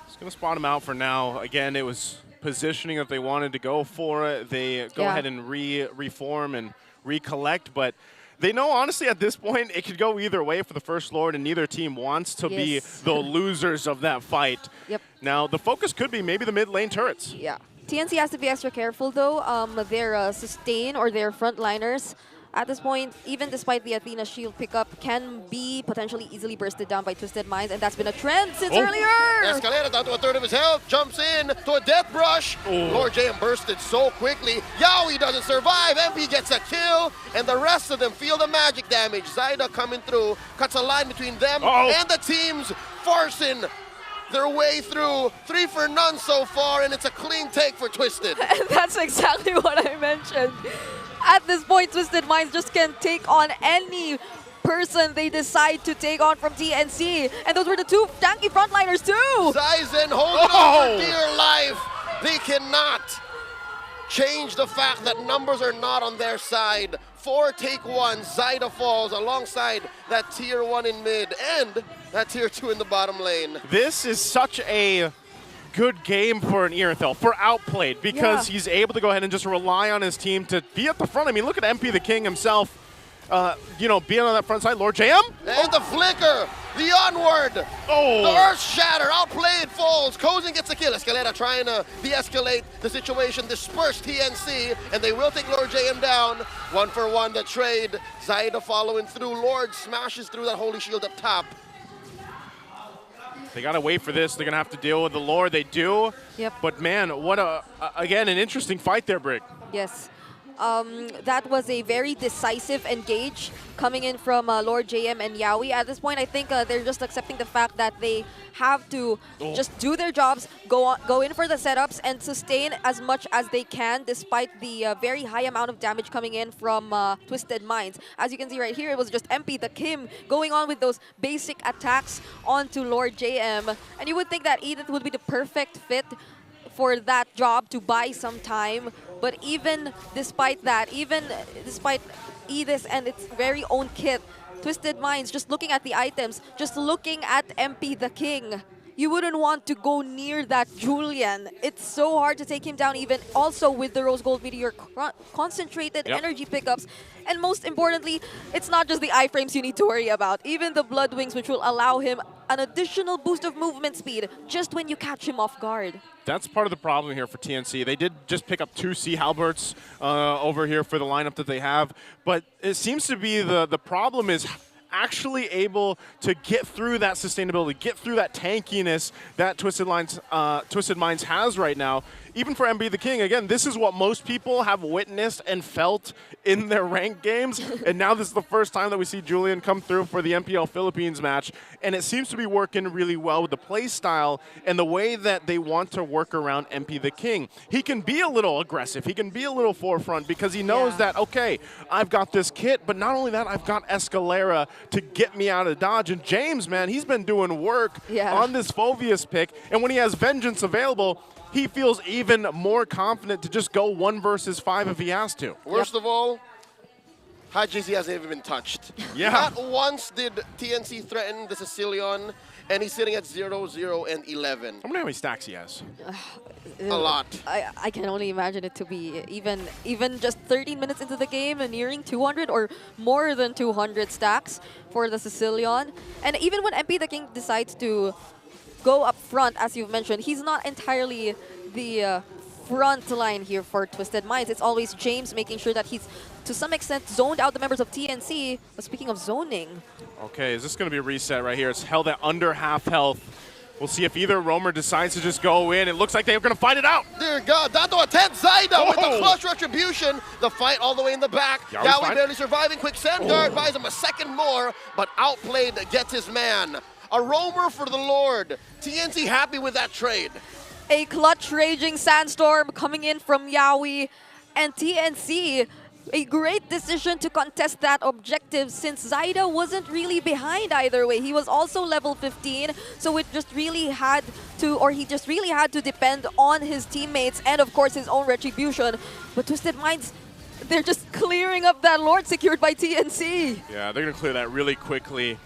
Just going to spot him out for now. Again, it was positioning that they wanted to go for it. They go ahead and reform and recollect, but they know, honestly, at this point, it could go either way for the First Lord, and neither team wants to be the losers of that fight. Now, the focus could be maybe the mid lane turrets. Yeah. TNC has to be extra careful, though. Their sustain or their frontliners, at this point, even despite the Athena shield pickup, can be potentially easily bursted down by Twisted Minds, and that's been a trend since earlier! Escalera down to a third of his health, jumps in to a death brush. Lord JM bursted so quickly. Yawi doesn't survive, MP gets a kill, and the rest of them feel the magic damage. Zaida coming through, cuts a line between them and the teams, forcing their way through. 3 for none so far, and it's a clean take for Twisted. And that's exactly what I mentioned. At this point, Twisted Minds just can take on any person they decide to take on from TNC. And those were the 2 tanky frontliners too! Zaizen holding on for dear life. They cannot change the fact that numbers are not on their side. 4 take 1, Zaida falls alongside that tier 1 in mid and that tier 2 in the bottom lane. This is such a good game for an Irithyll, for Outplayed, because he's able to go ahead and just rely on his team to be at the front. I mean, look at MP the King himself, you know, being on that front side. Lord JM? And the flicker, the onward, the Earth Shatter, Outplayed falls. Kozin gets a kill. Escalera trying to de-escalate the situation, disperse TNC, and they will take Lord JM down. 1 for 1, the trade. Zaida following through. Lord smashes through that Holy Shield up top. They got to wait for this. They're going to have to deal with the Lord. They do. But man, what again, an interesting fight there, Brig. Yes. That was a very decisive engage coming in from Lord JM and Yawi. At this point, I think they're just accepting the fact that they have to just do their jobs, go in for the setups, and sustain as much as they can despite the very high amount of damage coming in from Twisted Minds. As you can see right here, it was just MP the Kim going on with those basic attacks onto Lord JM. And you would think that Edith would be the perfect fit for that job to buy some time. But even despite that, even despite Edith and its very own kit, Twisted Minds, just looking at the items, just looking at MP the King, you wouldn't want to go near that Julian. It's so hard to take him down, even also with the Rose Gold Meteor concentrated energy pickups. And most importantly, it's not just the iframes you need to worry about. Even the Blood Wings, which will allow him an additional boost of movement speed just when you catch him off guard. That's part of the problem here for TNC. They did just pick up 2 Sea Halberts over here for the lineup that they have, but it seems to be the problem is actually able to get through that sustainability, get through that tankiness that Twisted Minds has right now. Even for MB the King, again, this is what most people have witnessed and felt in their ranked games, and now this is the first time that we see Julian come through for the MPL Philippines match, and it seems to be working really well with the play style and the way that they want to work around MP the King. He can be a little aggressive, he can be a little forefront because he knows that, okay, I've got this kit, but not only that, I've got Escalera to get me out of dodge, and James, man, he's been doing work on this Phoveus pick, and when he has Vengeance available, he feels even more confident to just go 1 versus 5 if he has to. Worst of all, Hajizi hasn't even been touched. Yeah. Not once did TNC threaten the Sicilian, and he's sitting at 0, 0, and 11. I wonder how many stacks he has. A lot. I can only imagine it to be even just 13 minutes into the game and nearing 200 or more than 200 stacks for the Sicilian. And even when MP the King decides to go up front, as you've mentioned, he's not entirely the front line here for Twisted Minds. It's always James making sure that he's, to some extent, zoned out the members of TNC. But speaking of zoning. Okay, is this going to be a reset right here? It's held at under half health. We'll see if either Roamer decides to just go in. It looks like they're going to fight it out. Dear God, Dato attempts Zaida with the clutch retribution. The fight all the way in the back. Yawi barely surviving. Quick send guard buys him a second more, but outplayed gets his man. A roamer for the Lord. TNC happy with that trade. A clutch raging sandstorm coming in from Yawi, and TNC, a great decision to contest that objective since Zaida wasn't really behind either way. He was also level 15, so it just really had to, or he just really had to depend on his teammates and of course his own retribution. But Twisted Minds, they're just clearing up that Lord secured by TNC. Yeah, they're going to clear that really quickly.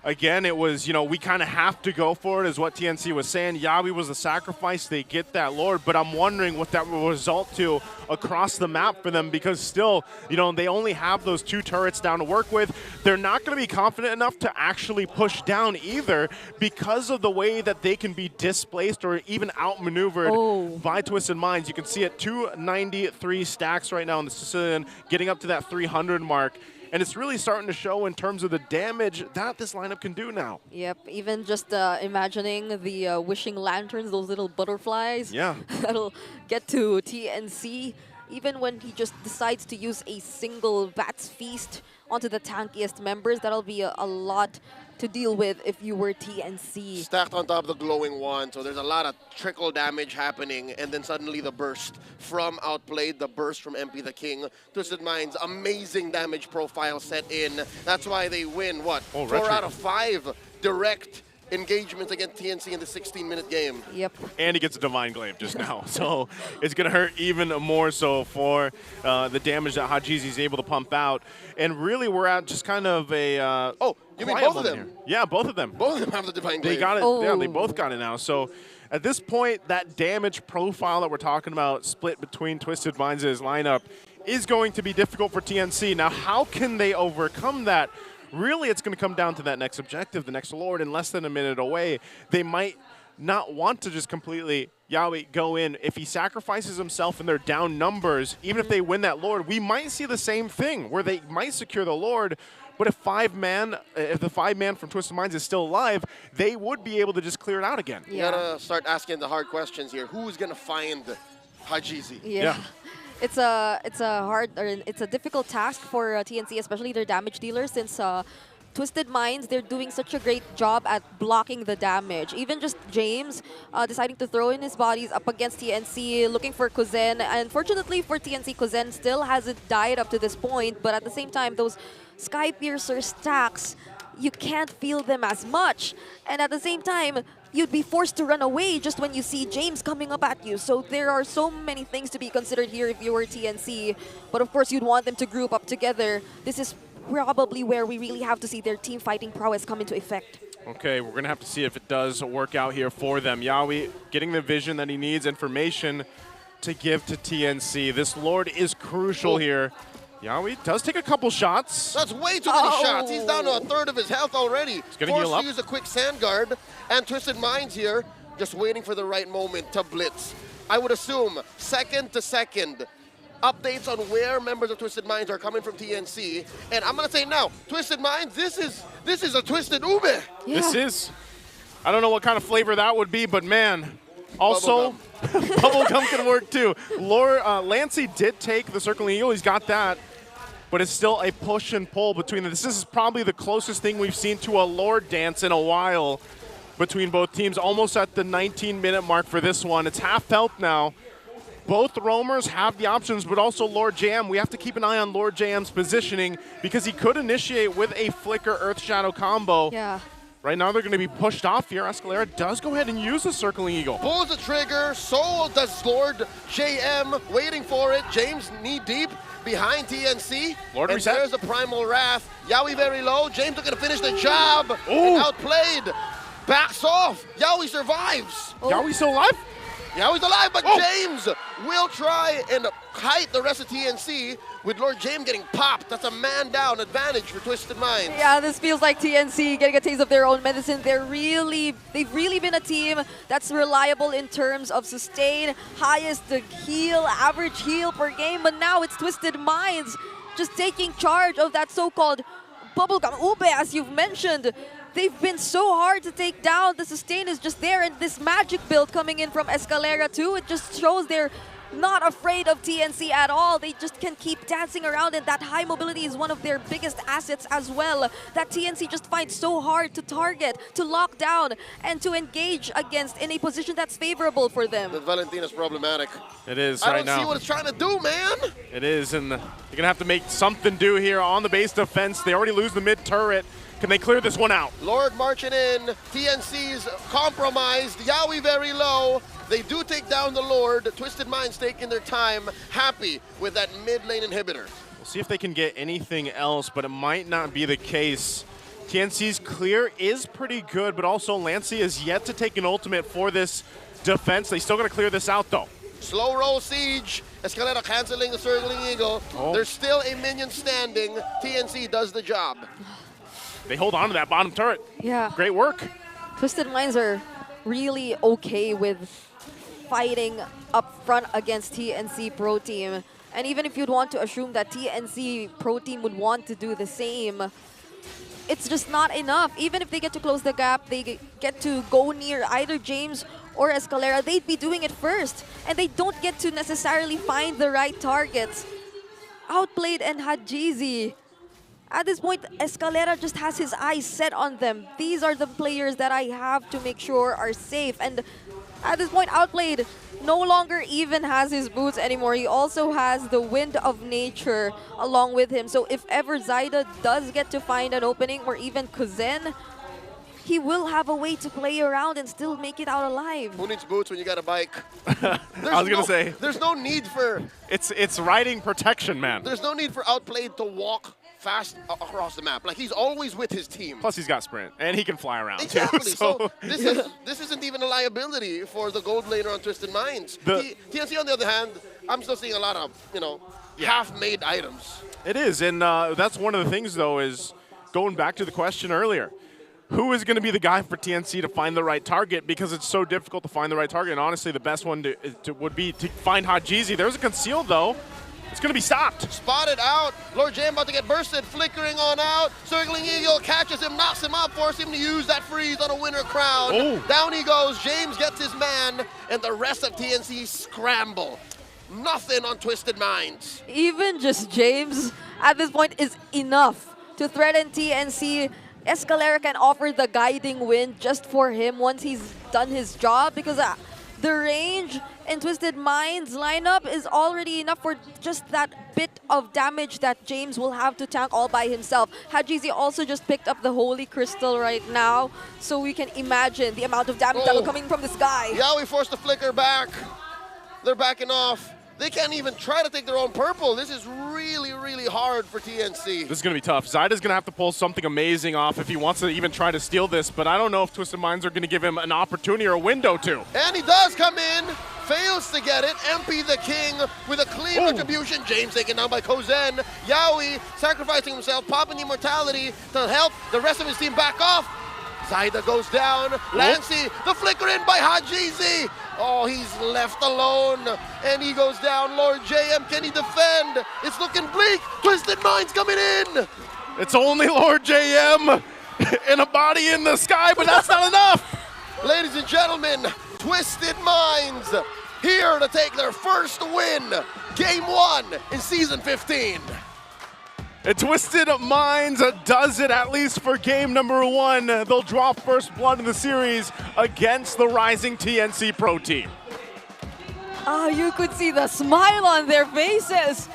Again, it was, we kind of have to go for it, is what TNC was saying. Yawi was the sacrifice. They get that Lord, but I'm wondering what that will result to across the map for them because still, they only have those 2 turrets down to work with. They're not going to be confident enough to actually push down either because of the way that they can be displaced or even outmaneuvered by Twisted Minds. You can see at 293 stacks right now in the Sicilian, getting up to that 300 mark. And it's really starting to show in terms of the damage that this lineup can do now. Yep, even just imagining the wishing lanterns, those little butterflies. Yeah. That'll get to TNC. Even when he just decides to use a single Bat's Feast onto the tankiest members, that'll be a lot to deal with if you were TNC. Stacked on top of the glowing wand, so there's a lot of trickle damage happening, and then suddenly the burst from Outplayed, the burst from MP the King. Twisted Minds, amazing damage profile set in. That's why they win, what, 4 out of 5 direct engagements against TNC in the 16-minute game. Yep. And he gets a Divine Glaive just now. So it's going to hurt even more so for the damage that Hajizi's able to pump out. And really, we're at just kind of a... you mean both of them? Here. Yeah, both of them. Both of them have the Divine Glaive. They got it. Yeah, they both got it now. So at this point, that damage profile that we're talking about split between Twisted Minds' lineup is going to be difficult for TNC. Now, how can they overcome that? Really, it's going to come down to that next objective, the next Lord, in less than a minute away. They might not want to just completely, Yawi, go in. If he sacrifices himself and they're down numbers, even if they win that Lord, we might see the same thing, where they might secure the Lord, but if the 5-man from Twisted Minds is still alive, they would be able to just clear it out again. You gotta start asking the hard questions here. Who's gonna find Hajizi? Yeah. It's a difficult task for TNC, especially their damage dealers, since Twisted Minds, they're doing such a great job at blocking the damage. Even just James deciding to throw in his bodies up against TNC, looking for Kuzen. Unfortunately for TNC, Kuzen still hasn't died up to this point, but at the same time, those Sky Piercer stacks, you can't feel them as much. And at the same time, you'd be forced to run away just when you see James coming up at you. So there are so many things to be considered here if you were TNC. But of course, you'd want them to group up together. This is probably where we really have to see their team fighting prowess come into effect. Okay, we're going to have to see if it does work out here for them. Yawi getting the vision that he needs, information to give to TNC. This Lord is crucial here. Yawi does take a couple shots. That's way too many shots. He's down to a third of his health already. He's going to heal Forced up. to use a quick sand guard, and Twisted Minds here just waiting for the right moment to blitz. I would assume second to second updates on where members of Twisted Minds are coming from TNC. And I'm going to say now, Twisted Minds, this is a Twisted Ube. Yeah. This is. I don't know what kind of flavor that would be, but man. Also, bubblegum can work too. Lancey did take the circling eagle. He's got that. But it's still a push and pull between them. This is probably the closest thing we've seen to a Lord dance in a while between both teams. Almost at the 19-minute mark for this one. It's half health now. Both roamers have the options, but also Lord JM. We have to keep an eye on Lord JM's positioning because he could initiate with a Flicker Earth Shadow combo. Yeah. Right now they're going to be pushed off here. Escalera does go ahead and use the Circling Eagle. Pulls the trigger, so does Lord JM, waiting for it. James knee deep behind TNC. Lord and reset. there's the Primal Wrath. Yawi very low. James looking to finish the job. Ooh. And outplayed. Backs off. Yawi survives. Yawi still alive? Yawi's alive, but James will try and kite the rest of TNC with Lord James getting popped. That's a man down advantage for Twisted Minds. Yeah, this feels like TNC getting a taste of their own medicine. They've really been a team that's reliable in terms of sustain, highest heal, average heal per game, but now it's Twisted Minds just taking charge of that so-called bubblegum ube, as you've mentioned. They've been so hard to take down. The sustain is just there, and this magic build coming in from Escalera too, it just shows they're not afraid of TNC at all. They just can keep dancing around, and that high mobility is one of their biggest assets as well. That TNC just finds so hard to target, to lock down, and to engage against in a position that's favorable for them. The Valentina's problematic. It is I right don't now. see what it's trying to do, man. It is, and you're going to have to make something do here on the base defense. They already lose the mid turret. Can they clear this one out? Lord marching in. TNC's compromised. Yawi very low. They do take down the Lord. Twisted Minds taking their time. Happy with that mid lane inhibitor. We'll see if they can get anything else, but it might not be the case. TNC's clear is pretty good, but also Lancey is yet to take an ultimate for this defense. They still got to clear this out, though. Slow roll siege. Escalera canceling the circling eagle. There's still a minion standing. TNC does the job. They hold on to that bottom turret. Yeah. Great work. Twisted Minds are really okay with fighting up front against TNC Pro Team. And even if you'd want to assume that TNC Pro Team would want to do the same, it's just not enough. Even if they get to close the gap, they get to go near either James or Escalera, they'd be doing it first. And they don't get to necessarily find the right targets. Outplayed and Hajizi. At this point, Escalera just has his eyes set on them. These are the players that I have to make sure are safe. And at this point, Outplayed no longer even has his boots anymore. He also has the Wind of Nature along with him. So if ever Zaida does get to find an opening, or even Kuzen, he will have a way to play around and still make it out alive. Who needs boots when you got a bike? I was going to say. There's no need for... It's riding protection, man. There's no need for Outplayed to walk fast across the map. Like, he's always with his team. Plus, he's got sprint, and he can fly around, exactly. too. So this isn't even a liability for the gold laner on Twisted Minds. TNC, on the other hand, I'm still seeing a lot of, half-made items. It is, and that's one of the things, though, is going back to the question earlier. Who is going to be the guy for TNC to find the right target? Because it's so difficult to find the right target, and honestly, the best one would be to find Hajizi. There's a concealed, though. It's going to be stopped. Spotted out. Lord Jam about to get bursted, flickering on out. Circling Eagle catches him, knocks him up, forces him to use that freeze on a winner crown. Oh. Down he goes. James gets his man, and the rest of TNC scramble. Nothing on Twisted Minds. Even just James at this point is enough to threaten TNC. Escalera can offer the guiding wind just for him once he's done his job, because the range in Twisted Minds lineup is already enough for just that bit of damage that James will have to tank all by himself. Hajizi also just picked up the Holy Crystal right now, so we can imagine the amount of damage that will come in from this guy. Yawi forced the flicker back. They're backing off. They can't even try to take their own purple. This is really really hard for TNC. This is going to be tough. Zyda's going to have to pull something amazing off if he wants to even try to steal this, but I don't know if Twisted Minds are going to give him an opportunity or a window to. And he does come in, fails to get it. MP the King with a clean retribution. James taken down by Kozen. Yawi sacrificing himself, popping the immortality to help the rest of his team back off. Zyda goes down. Lancy, the flicker in by Hajizi. Oh, he's left alone, and he goes down. Lord JM, can he defend? It's looking bleak. Twisted Minds coming in. It's only Lord JM and a body in the sky, but that's not enough. Ladies and gentlemen, Twisted Minds here to take their first win. Game 1 in Season 15. And Twisted Minds does it, at least for game number 1. They'll draw first blood in the series against the rising TNC Pro team. Oh, you could see the smile on their faces.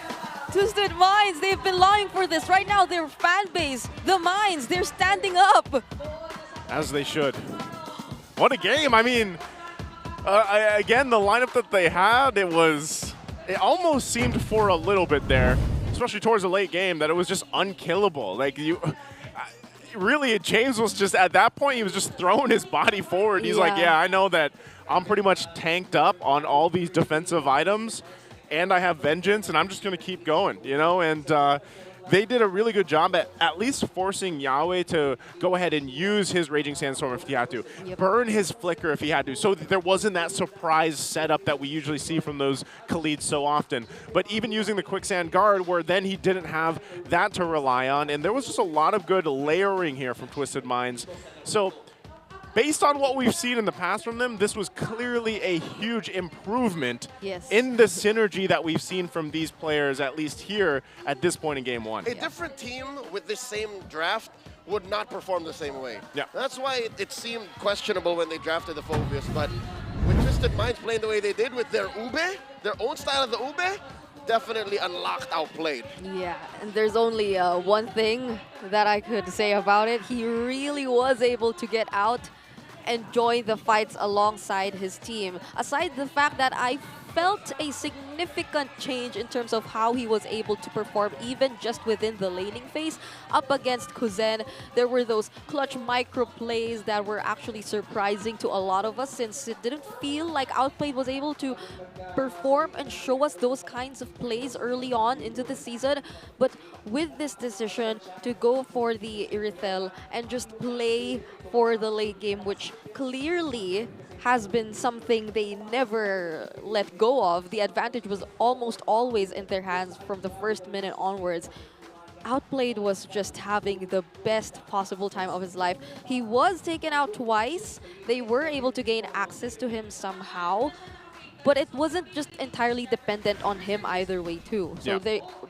Twisted Minds, they've been longing for this. Right now, their fan base, the Minds, they're standing up. As they should. What a game. I mean, again, the lineup that they had, it almost seemed for a little bit there, especially towards the late game, that it was just unkillable. Like, really, James was just, at that point, he was just throwing his body forward. He's like, yeah, I know that I'm pretty much tanked up on all these defensive items, and I have vengeance, and I'm just going to keep going, you know? And they did a really good job at least forcing Yawi to go ahead and use his Raging Sandstorm if he had to, burn his Flicker if he had to, so that there wasn't that surprise setup that we usually see from those Khalids so often. But even using the Quicksand Guard, where then he didn't have that to rely on, and there was just a lot of good layering here from Twisted Minds. So based on what we've seen in the past from them, this was clearly a huge improvement in the synergy that we've seen from these players, at least here at this point in Game 1. A different team with this same draft would not perform the same way. Yeah. That's why it seemed questionable when they drafted the Phobius, but with Twisted Minds playing the way they did with their Ube, their own style of the Ube, definitely unlocked, outplayed. Yeah, and there's only one thing that I could say about it. He really was able to get out and join the fights alongside his team. Aside the fact that I felt a significant change in terms of how he was able to perform even just within the laning phase up against Kuzen. There were those clutch micro plays that were actually surprising to a lot of us, since it didn't feel like Outplayed was able to perform and show us those kinds of plays early on into the season. But with this decision to go for the Irithel and just play for the late game, which clearly has been something they never let go of. The advantage was almost always in their hands from the first minute onwards. Outplayed was just having the best possible time of his life. He was taken out twice. They were able to gain access to him somehow, but it wasn't just entirely dependent on him either way too. So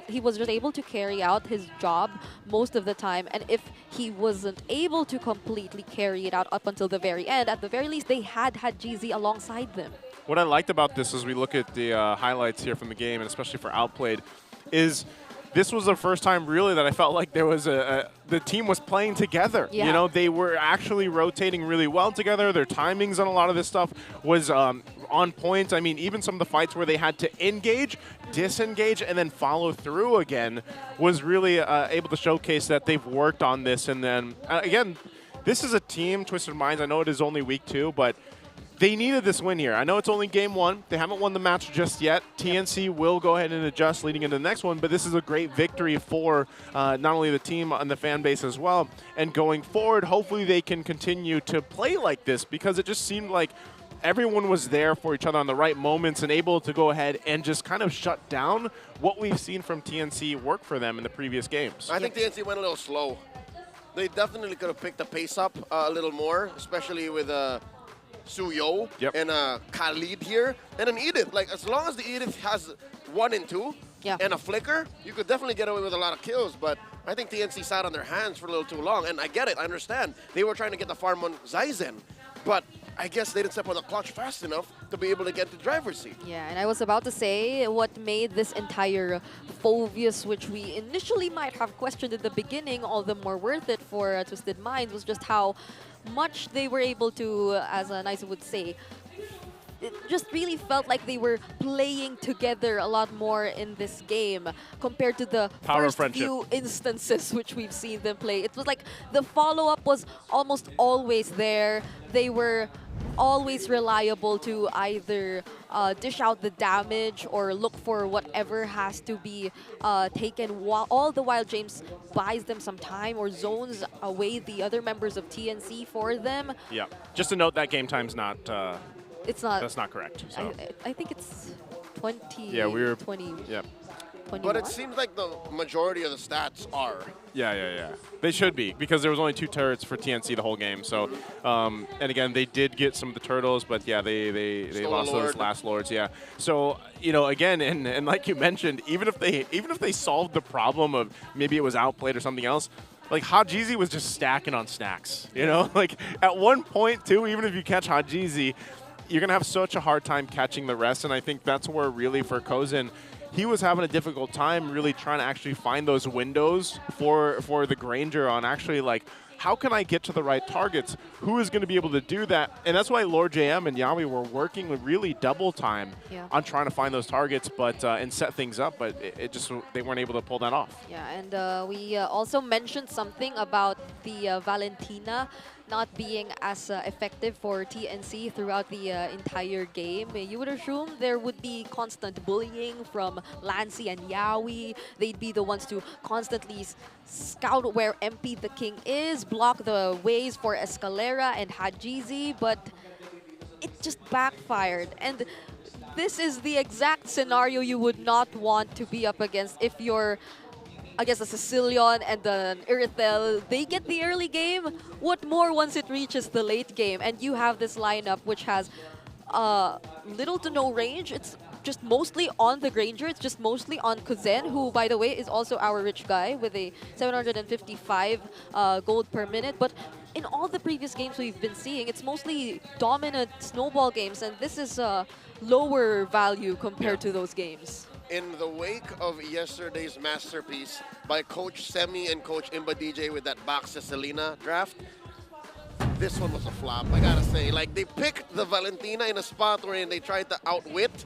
he was just able to carry out his job most of the time, and if he wasn't able to completely carry it out up until the very end, at the very least they had Hajizi alongside them. What I liked about this as we look at the highlights here from the game, and especially for Outplayed, is this was the first time really that I felt like there was the team was playing together. Yeah. You know, they were actually rotating really well together. Their timings on a lot of this stuff was on point. I mean, even some of the fights where they had to engage, disengage, and then follow through again was really able to showcase that they've worked on this. And then, again, this is a team, Twisted Minds, I know it is only week 2, but they needed this win here. I know it's only game 1. They haven't won the match just yet. TNC will go ahead and adjust leading into the next one, but this is a great victory for not only the team and the fan base as well. And going forward, hopefully they can continue to play like this, because it just seemed like everyone was there for each other on the right moments and able to go ahead and just kind of shut down what we've seen from TNC work for them in the previous games. I think TNC went a little slow. They definitely could have picked the pace up a little more, especially with Suyo and Khalid here, and an Edith. Like, as long as the Edith has 1 and 2 and a Flicker, you could definitely get away with a lot of kills. But I think TNC sat on their hands for a little too long, and I get it, I understand. They were trying to get the farm on Zaizen, but I guess they didn't step on the clutch fast enough to be able to get the driver's seat. Yeah, and I was about to say what made this entire Phobius, which we initially might have questioned at the beginning, all the more worth it for Twisted Minds, was just how much they were able to, as Nisa would say, it just really felt like they were playing together a lot more in this game compared to the Power of first friendship. few instances which we've seen them play. It was like the follow-up was almost always there. They were always reliable to either dish out the damage or look for whatever has to be taken, all the while James buys them some time or zones away the other members of TNC for them. Yeah. Just to note that game time's not. It's not. That's not correct. So. I think it's 20. Yeah, we were. 20. Yeah. 21? But it seems like the majority of the stats are. Yeah. They should be, because there was only 2 turrets for TNC the whole game. So, and again, they did get some of the turtles, but yeah, they lost those last lords. Yeah. So, you know, again, and like you mentioned, even if they solved the problem of maybe it was outplayed or something else, like Hajizi was just stacking on stacks. You know, like at one point too, even if you catch Hajizi, you're gonna have such a hard time catching the rest. And I think that's where really for Kozin, he was having a difficult time really trying to actually find those windows for the Granger on actually like, how can I get to the right targets? Who is going to be able to do that? And that's why Lord JM and Yawi were working with really double time on trying to find those targets, but and set things up. But it just, they weren't able to pull that off. Yeah, and we also mentioned something about the Valentina not being as effective for TNC throughout the entire game. You would assume there would be constant bullying from Lancy and Yawi. They'd be the ones to constantly scout where MP the King is, block the ways for Escalera and Hajizi, but it just backfired. And this is the exact scenario you would not want to be up against if you're against a Sicilian and an Irithel. They get the early game. What more once it reaches the late game? And you have this lineup which has little to no range. It's just mostly on the Granger. It's just mostly on Kuzen, who, by the way, is also our rich guy with a 755 gold per minute. But in all the previous games we've been seeing, it's mostly dominant snowball games, and this is lower value compared to those games. In the wake of yesterday's masterpiece by Coach Semi and Coach Imba DJ with that Boxa Selena draft, this one was a flop, I gotta say. Like, they picked the Valentina in a spot where they tried to outwit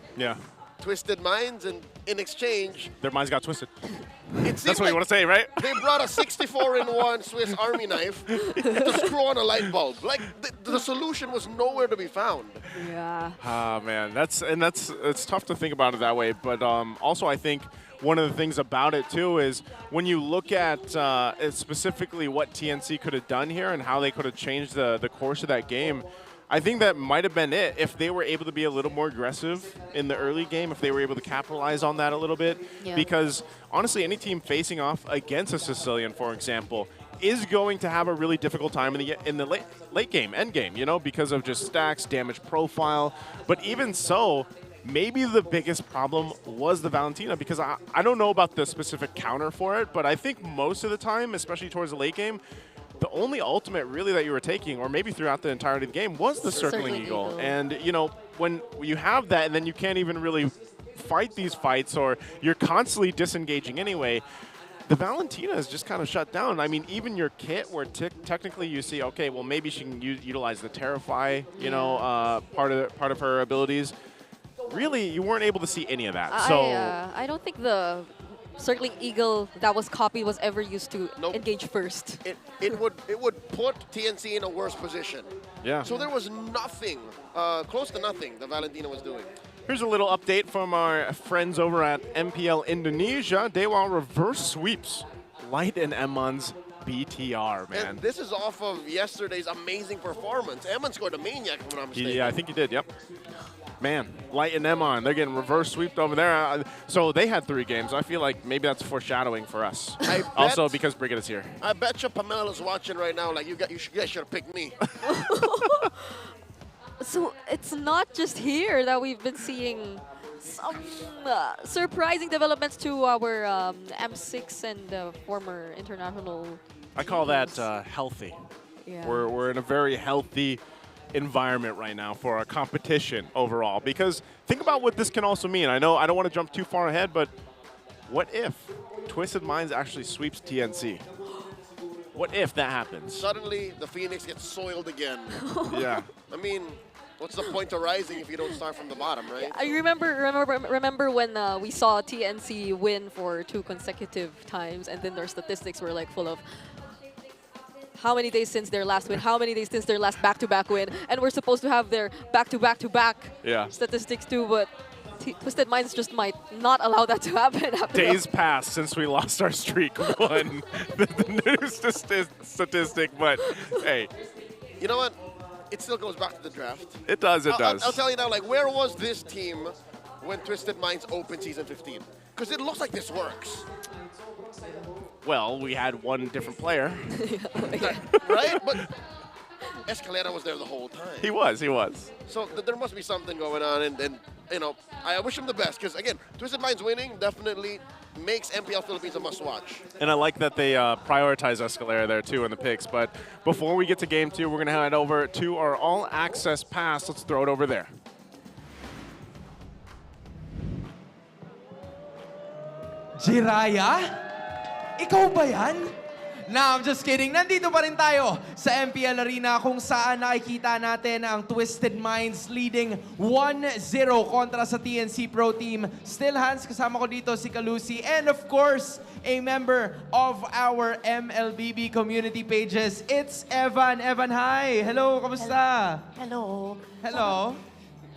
Twisted Minds, and in exchange, their minds got twisted. That's what you want to say, right? They brought a 64-in-1 Swiss Army knife to screw on a light bulb. Like, the solution was nowhere to be found. Yeah. Ah, man, it's tough to think about it that way. But also, I think one of the things about it too is when you look at specifically what TNC could have done here and how they could have changed the course of that game. I think that might have been it if they were able to be a little more aggressive in the early game, if they were able to capitalize on that a little bit. Yeah. Because honestly, any team facing off against a Sicilian, for example, is going to have a really difficult time in the late game, end game, you know, because of just stacks, damage profile. But even so, maybe the biggest problem was the Valentina, because I don't know about the specific counter for it, but I think most of the time, especially towards the late game, the only ultimate really that you were taking, or maybe throughout the entirety of the game, was the Circling Eagle. And, you know, when you have that and then you can't even really fight these fights, or you're constantly disengaging anyway, the Valentina is just kind of shut down. I mean, even your kit where technically you see, okay, well, maybe she can utilize the Terrify, you know, part of her abilities. Really, you weren't able to see any of that. I don't think the Circling Eagle that was copied was ever used to engage first. It would put TNC in a worse position. Yeah. So there was nothing, close to nothing, the Valentina was doing. Here's a little update from our friends over at MPL Indonesia. Dewa reverse sweeps Light and Emon's BTR, man. And this is off of yesterday's amazing performance. Emon scored a maniac, if I'm not mistaken. Yeah, I think he did, yep. Man, Light and Emon, they're getting reverse sweeped over there. So they had 3 games. I feel like maybe that's foreshadowing for us. Also because Brigid is here. I bet you Pamela's watching right now, like, you guys should have picked me. So it's not just here that we've been seeing some surprising developments to our M6 and former international. I call that healthy. Yeah. We're in a very healthy environment right now for our competition overall. Because think about what this can also mean. I know I don't want to jump too far ahead, but what if Twisted Minds actually sweeps TNC? What if that happens? Suddenly, the Phoenix gets soiled again. Yeah. I mean, What's the point of rising if you don't start from the bottom, right? I remember when we saw TNC win for 2 consecutive times, and then their statistics were like full of how many days since their last win, how many days since their last back-to-back win, and we're supposed to have their back-to-back-to-back statistics too, but Twisted Minds just might not allow that to happen. Days passed since we lost our streak one. the new statistic, but hey. You know what? It still goes back to the draft. It does, it does. I'll tell you now, like, where was this team when Twisted Minds opened Season 15? Because it looks like this works. Well, we had one different player. Right? But Escalera was there the whole time. He was. So there must be something going on, and you know, I wish him the best, because again, Twisted Minds winning definitely makes MPL Philippines a must-watch. And I like that they prioritize Escalera there too in the picks. But before we get to game 2, we're going to head over to our all-access pass. Let's throw it over there. Jiraya? Ikaw ba yan? Nah, I'm just kidding. Nandito pa rin tayo sa MPL Arena kung saan nakikita natin ang Twisted Minds leading 1-0 kontra sa TNC Pro Team. Still hands, kasama ko dito si Kalusi, and of course, a member of our MLBB community pages. It's Evan. Evan, hi! Hello, kamusta? Hello. Hello.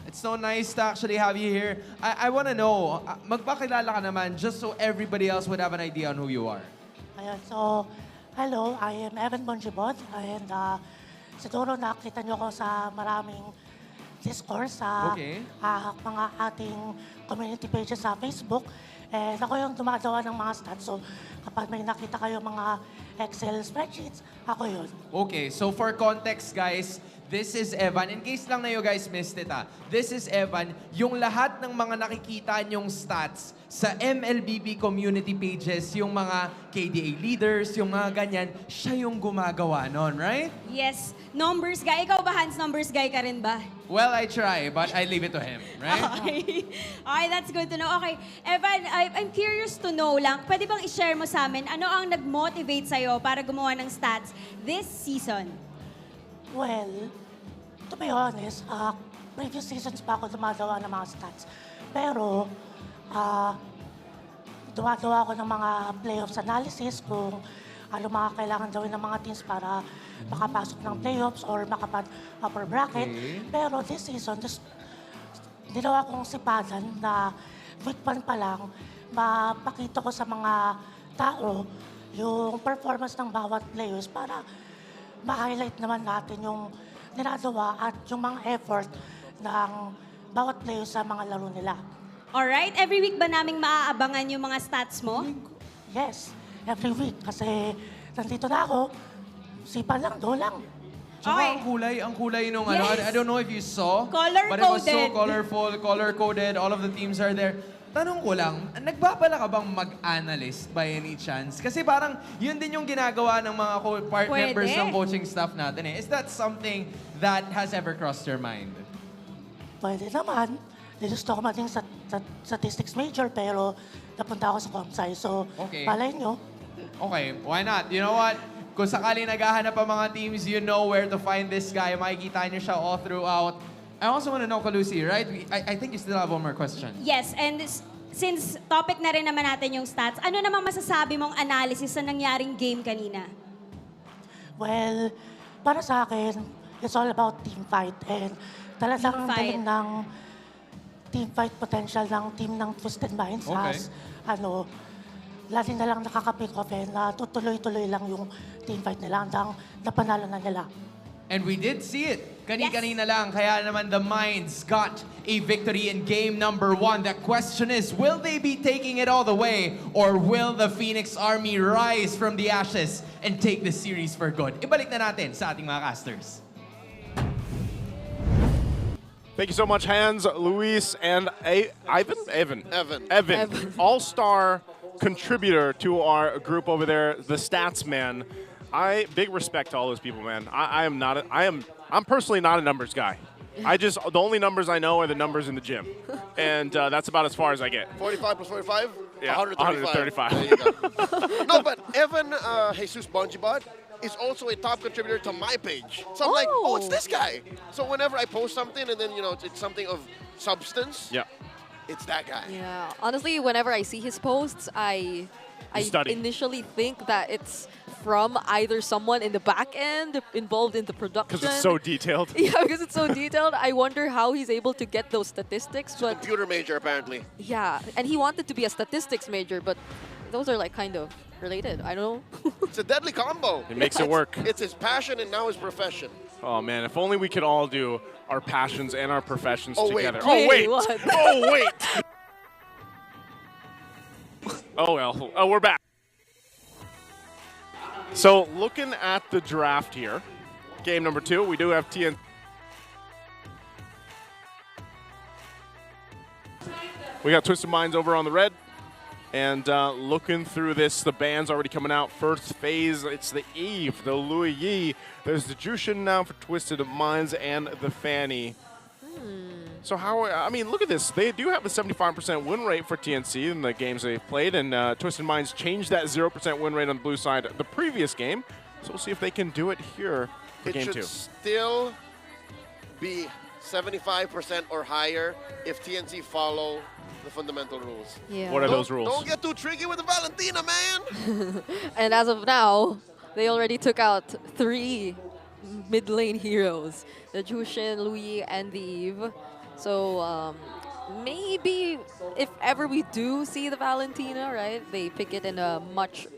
It's so nice to actually have you here. I want to know, magpakilala ka naman just so everybody else would have an idea on who you are. Ayan, so, hello, I am Evan Bonjibot, and siguro nakita niyo ko sa maraming discourse sa mga ating community pages sa Facebook. And ako yung dumagawa ng mga stats. So, kapag may nakita kayo mga Excel spreadsheets, ako yun. Okay, so for context, guys, this is Evan. In case lang na you guys missed it, this is Evan. Yung lahat ng mga nakikita nyong stats sa MLBB community pages, yung mga KDA leaders, yung mga ganyan, siya yung gumagawa nun, right? Yes. Numbers guy. Ikaw ba, Hans? Numbers guy ka rin ba? Well, I try, but I leave it to him, right? Okay. Okay, that's good to know. Okay, Evan, I'm curious to know lang, pwede bang i-share mo sa amin, ano ang nag-motivate sa'yo para gumawa ng stats this season? Well, to be honest, previous seasons pa ako dumagawa ng mga stats. Pero, dumagawa ako ng mga playoffs analysis kung ano mga kailangan gawin ng mga teams para makapasok ng playoffs or makapag-upper bracket. Pero this season, ginawa kong sipagan na week 1 pa lang, mapakita ko sa mga tao yung performance ng bawat players para ma-highlight naman natin yung ginagawa at yung mga effort ng bawat players sa mga laro nila. Alright, every week ba naming maaabangan yung mga stats mo? Yes, every week. Kasi nandito na ako, sipa lang, do lang. Tsaka ang kulay nung ano, I don't know if you saw. Color-coded. But it was so colorful, color-coded, all of the teams are there. Tanong ko lang, nagbabala ka bang mag-analyst by any chance? Kasi parang yun din yung ginagawa ng mga part members ng coaching staff natin eh. Is that something that has ever crossed your mind? Pwede naman. Gusto ko maging statistics major pero napunta ako sa ComSci. So, palay nyo. Okay, why not? You know what? Kung sakali naghahanap ang mga teams, you know where to find this guy. Makikita niyo siya all throughout. I also want to know, Kalusi, right? I think you still have one more question. Yes, and since topic na rin naman natin yung stats, ano namang masasabi mong analysis sa nangyaring game kanina? Well, para sa akin, it's all about team fight. And talagang galing ng team fight potential ng team ng Twisted Minds as, lagi na lang nakaka-pick off na tutuloy-tuloy lang yung team fight nila hanggang napanalo na nila. And we did see it. Kani-kanina lang, kaya naman the Minds got a victory in game number 1. The question is, will they be taking it all the way or will the Phoenix Army rise from the ashes and take the series for good? Ibalik na natin sa ating mga casters. Thank you so much, Hans, Luis, and Evan. All-star contributor to our group over there, the Stats Man. Big respect to all those people, man. I'm personally not a numbers guy. The only numbers I know are the numbers in the gym. And that's about as far as I get. 45 plus 45? Yeah, 135. 135. There you go. No, but Evan Jesus Bonjibot is also a top contributor to my page. So I'm like, oh, it's this guy. So whenever I post something and then, you know, it's something of substance, yeah, it's that guy. Yeah, honestly, whenever I see his posts, I study. initially think that it's from either someone in the back end involved in the production. Because it's so detailed. Yeah, because it's so detailed. I wonder how he's able to get those statistics. He's a computer major, apparently. Yeah, and he wanted to be a statistics major, but those are like kind of related. I don't know. It's a deadly combo. It makes it work. It's his passion and now his profession. Oh man, if only we could all do our passions and our professions Oh, wait. together. Wait, Oh wait! what? Oh wait! Oh well, oh, we're back. So looking at the draft here, game number 2, we do have TN. We got Twisted Minds over on the red. And looking through this, the band's already coming out. First phase, it's the Eve, the Louis Yi. There's the Jushin now for Twisted Minds and the Fanny. So I mean, look at this. They do have a 75% win rate for TNC in the games they've played, and Twisted Minds changed that 0% win rate on the blue side the previous game. So we'll see if they can do it here for game 2. It should still be 75% or higher if TNC follow the fundamental rules. Yeah. What are those rules? Don't get too tricky with the Valentina, man! And as of now, they already took out 3 mid lane heroes, the Jushin, Louis, and the Eve. So maybe if ever we do see the Valentina, right, they pick it in a much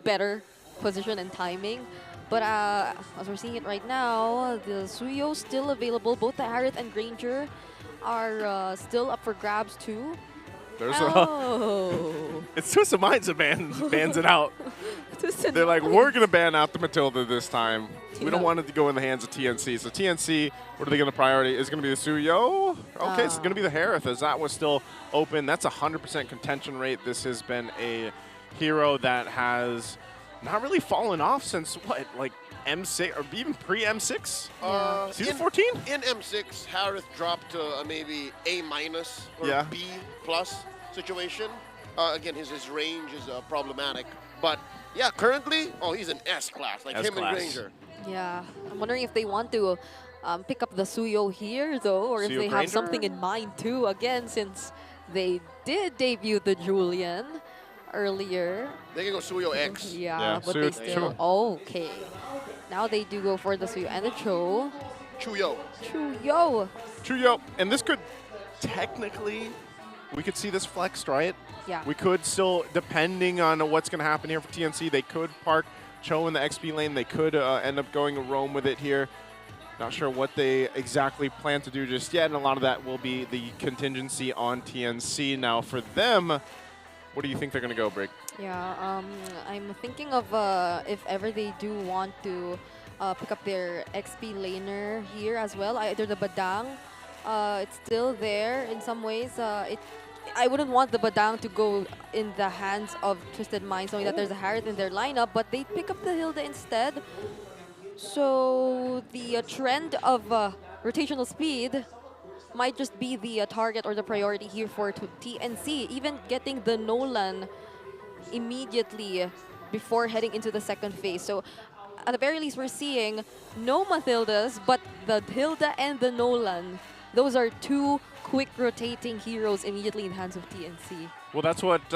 better position and timing. But as we're seeing it right now, the Suyo still available. Both the Harith and Granger are still up for grabs too. There's It's Twisted Minds that bans it out. They're like, we're going to ban out the Matilda this time. We don't want it to go in the hands of TNC. So TNC, what are they going to priority? Is going to be the Suyo? Okay, it's going to be the Harith, as that was still open. That's a 100% contention rate. This has been a hero that has not really fallen off since, what, like M6, or even pre-M6? Season 14? In M6, Harith dropped to maybe A- or B+ situation. Again, his range is problematic. But yeah, currently, he's an S-class, like him and Granger. Yeah, I'm wondering if they want to pick up the Suyo here, though, or if Suyo they Granger? have something in mind, too, again, since they did debut the Julian earlier. They can go Suyo X. Yeah, but they still... Okay. Now they do go for the Suyo and the Cho. Chuyo. Chuyo. And this could technically, we could see this flexed, right? Yeah. We could still, depending on what's going to happen here for TNC, they could park Cho in the XP lane. They could end up going roam with it here. Not sure what they exactly plan to do just yet, and a lot of that will be the contingency on TNC. Now for them, what do you think they're going to go, Brig? Yeah, I'm thinking of if ever they do want to pick up their XP laner here as well, either the Badang. It's still there in some ways. I wouldn't want the Badang to go in the hands of Twisted Minds, knowing that there's a Harith in their lineup, but they pick up the Hilda instead. So the trend of rotational speed might just be the target or the priority here for TNC. Even getting the Nolan immediately before heading into the second phase. So at the very least, we're seeing no Mathildas, but the Hilda and the Nolan. Those are 2 quick rotating heroes immediately in the hands of TNC. Well, that's what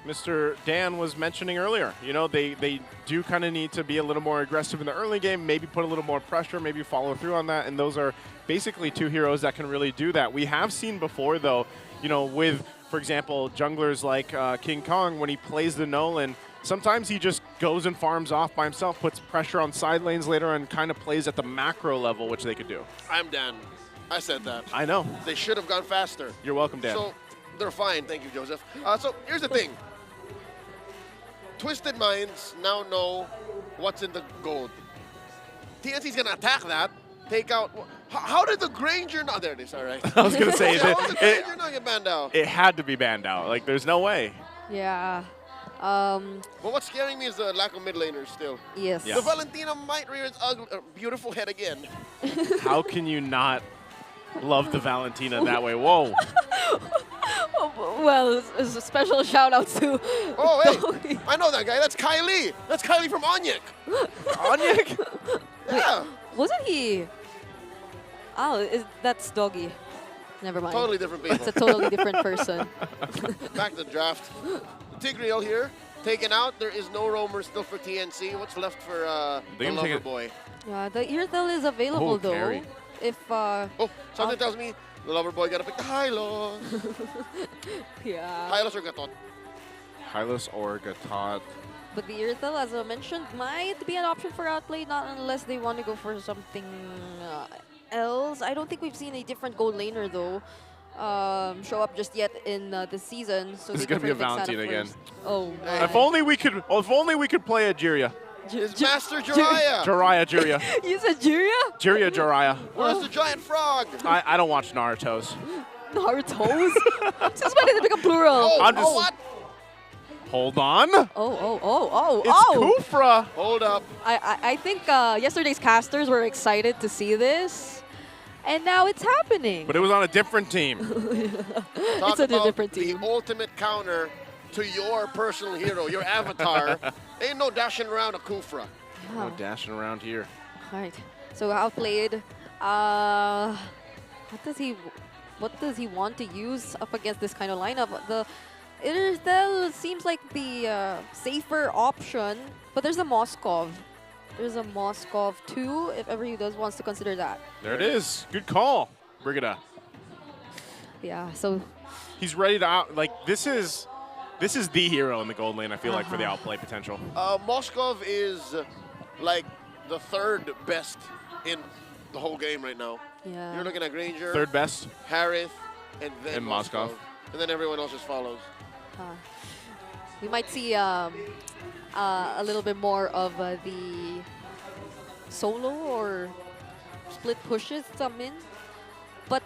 Mr. Dan was mentioning earlier. You know, they do kind of need to be a little more aggressive in the early game, maybe put a little more pressure, maybe follow through on that, and those are basically 2 heroes that can really do that. We have seen before, though, you know, with, for example, junglers like King Kong, when he plays the Nolan, sometimes he just goes and farms off by himself, puts pressure on side lanes later, and kind of plays at the macro level, which they could do. I'm Dan. I said that. I know. They should have gone faster. You're welcome, Dan. So they're fine. Thank you, Joseph. So here's the thing. Twisted Minds now know what's in the gold. TNC's going to attack that, take out... How did the Granger not... There it is, all right. I was going to say, how did the Granger not get banned out? It had to be banned out. Like, there's no way. Yeah. But what's scaring me is the lack of mid laners still. Yes. Yeah. The Valentina might rear its ugly, beautiful head again. How can you not love the Valentina that way? Whoa. Well, it's a special shout out to. Oh, hey, I know that guy. That's Kylie. That's Kylie from Onyek. Onyek? Yeah. Wasn't he? Oh, that's Doggy. Never mind. Totally different people. It's a totally different person. Back to the draft. Tigreal here, taken out. There is no roamer still for TNC. What's left for the lover boy? Yeah, the Earthel is available though. Carry. If something tells me the lover boy gotta pick the Hylos. Yeah. Hylos or Gatot? Hylos or Gatot. But the Earthel, as I mentioned, might be an option for outplay, not unless they want to go for something else. I don't think we've seen a different gold laner though show up just yet in this season. So This is gonna be a Valentine again. Oh. If only we could play a Jiraiya. It's Master Jiraiya. Jiraiya. You said Jiraiya? Jiraiya. Where's the giant frog? I don't watch Naruto's. Naruto's? Since when did it become plural? I'm just. What? Hold on. It's Kufra. Hold up. I think yesterday's casters were excited to see this, and now it's happening. But it was on a different team. Talk a about different team. The ultimate counter to your personal hero, your avatar. Ain't no dashing around a Kufra. No dashing around here. All right. So outplayed. What does he want to use up against this kind of lineup? The Earthel seems like the safer option, but there's a Moskov. There's a Moskov too, if ever he wants to consider that. There it is. Good call, Brigida. Yeah, so he's ready to out. Like this is the hero in the gold lane. I feel like for the outplay potential. Moskov is like the third best in the whole game right now. Yeah. You're looking at Granger, Third best. Harith, and then And Moskov. And then everyone else just follows. We might see a little bit more of the solo or split pushes come in, but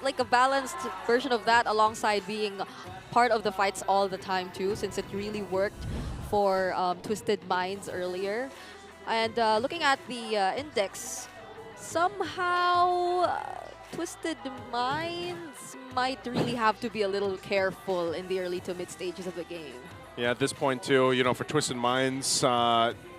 like a balanced version of that alongside being part of the fights all the time too, since it really worked for Twisted Minds earlier. And looking at the index, somehow Twisted Minds might really have to be a little careful in the early to mid stages of the game. Yeah, at this point too, you know, for Twisted Minds,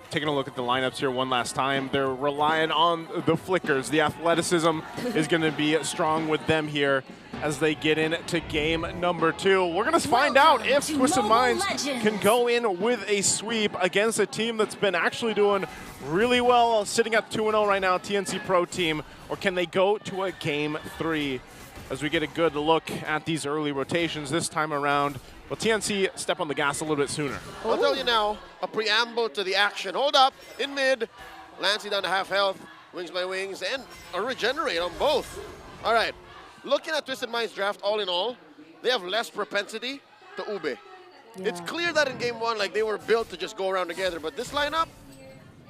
taking a look at the lineups here one last time, they're relying on the flickers. The athleticism is going to be strong with them here as they get into game number 2. We're going to find out if Twisted Minds can go in with a sweep against a team that's been actually doing really well, sitting at 2-0 right now, TNC Pro team, or can they go to a game 3 as we get a good look at these early rotations this time around. Will TNC step on the gas a little bit sooner? I'll tell you now, a preamble to the action. Hold up, in mid, Lancey down to half health, wings by wings, and a regenerate on both. All right, looking at Twisted Minds draft, all in all, they have less propensity to Ube. Yeah. It's clear that in game 1, like they were built to just go around together, but this lineup,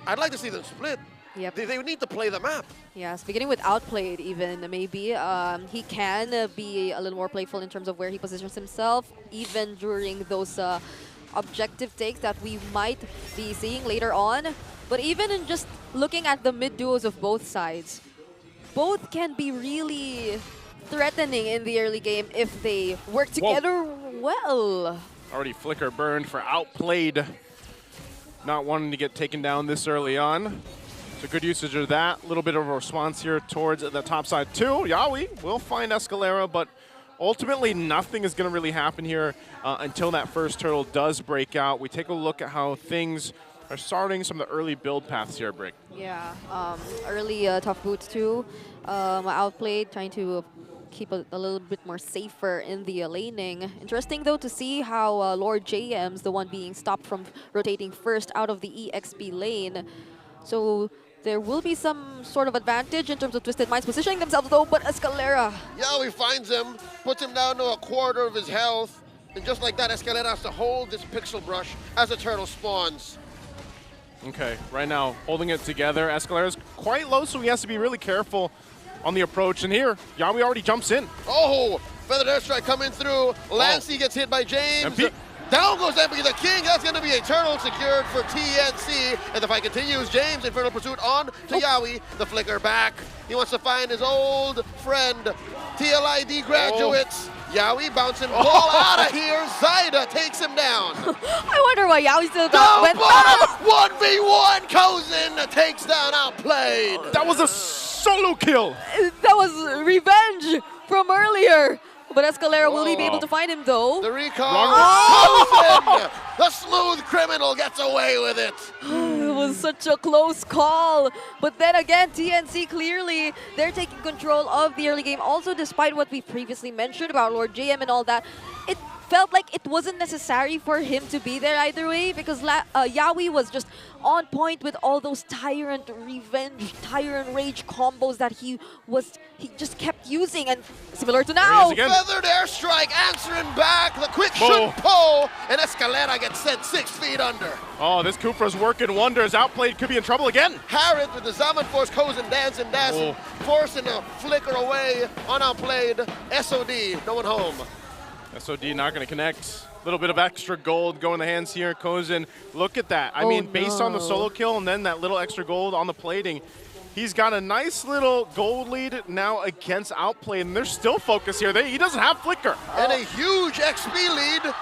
I'd like to see them split. Yep. They need to play the map. Yes, beginning with outplayed even, maybe. He can be a little more playful in terms of where he positions himself, even during those objective takes that we might be seeing later on. But even in just looking at the mid duos of both sides, both can be really threatening in the early game if they work together well. Already flicker burned for outplayed. Not wanting to get taken down this early on. So good usage of that. A little bit of a response here towards the top side too. Yawi will find Escalera, but ultimately nothing is going to really happen here until that first turtle does break out. We take a look at how things are starting, some of the early build paths here, Brick. Yeah, early tough boots too. Outplayed, trying to keep a little bit more safer in the laning. Interesting though to see how Lord JM's the one being stopped from rotating first out of the EXP lane. So there will be some sort of advantage in terms of Twisted Minds positioning themselves though, but Escalera. Yawi finds him, puts him down to a quarter of his health, and just like that, Escalera has to hold this pixel brush as the turtle spawns. Okay, right now, holding it together. Escalera's quite low, so he has to be really careful on the approach. And here, Yawi already jumps in. Oh, feathered airstrike coming through. Lancey gets hit by James. Down goes MP the King. That's going to be a turtle secured for TNC. And the fight continues. James, Infernal Pursuit on to Yawi. The flicker back. He wants to find his old friend. TLID graduates. Yawi bouncing ball out of here. Zaida takes him down. I wonder why Yawi still went bottom. 1v1. Kozin takes down Outplayed. That was a solo kill. That was revenge from earlier. But Escalera will be able to find him though. The recall. Kozin, the smooth criminal, gets away with it. It was such a close call. But then again, TNC clearly, they're taking control of the early game. Also, despite what we previously mentioned about Lord JM and all that, it felt like it wasn't necessary for him to be there either way because Yawi was just on point with all those Tyrant Revenge, Tyrant Rage combos that he just kept using, and similar to now. Feathered airstrike answering back, the quick shoot pull, and Escalera gets sent 6 feet under. Oh, this Kufra's working wonders. Outplayed could be in trouble again. Harrod with the Zaman Force, Kozin dancing, forcing a flicker away on Outplayed. SOD, no one home. SOD not going to connect. A little bit of extra gold going in the hands here. Kozin, look at that. I mean, based on the solo kill and then that little extra gold on the plating, he's got a nice little gold lead now against Outplayed, and they're still focused here. He doesn't have flicker. And a huge XP lead.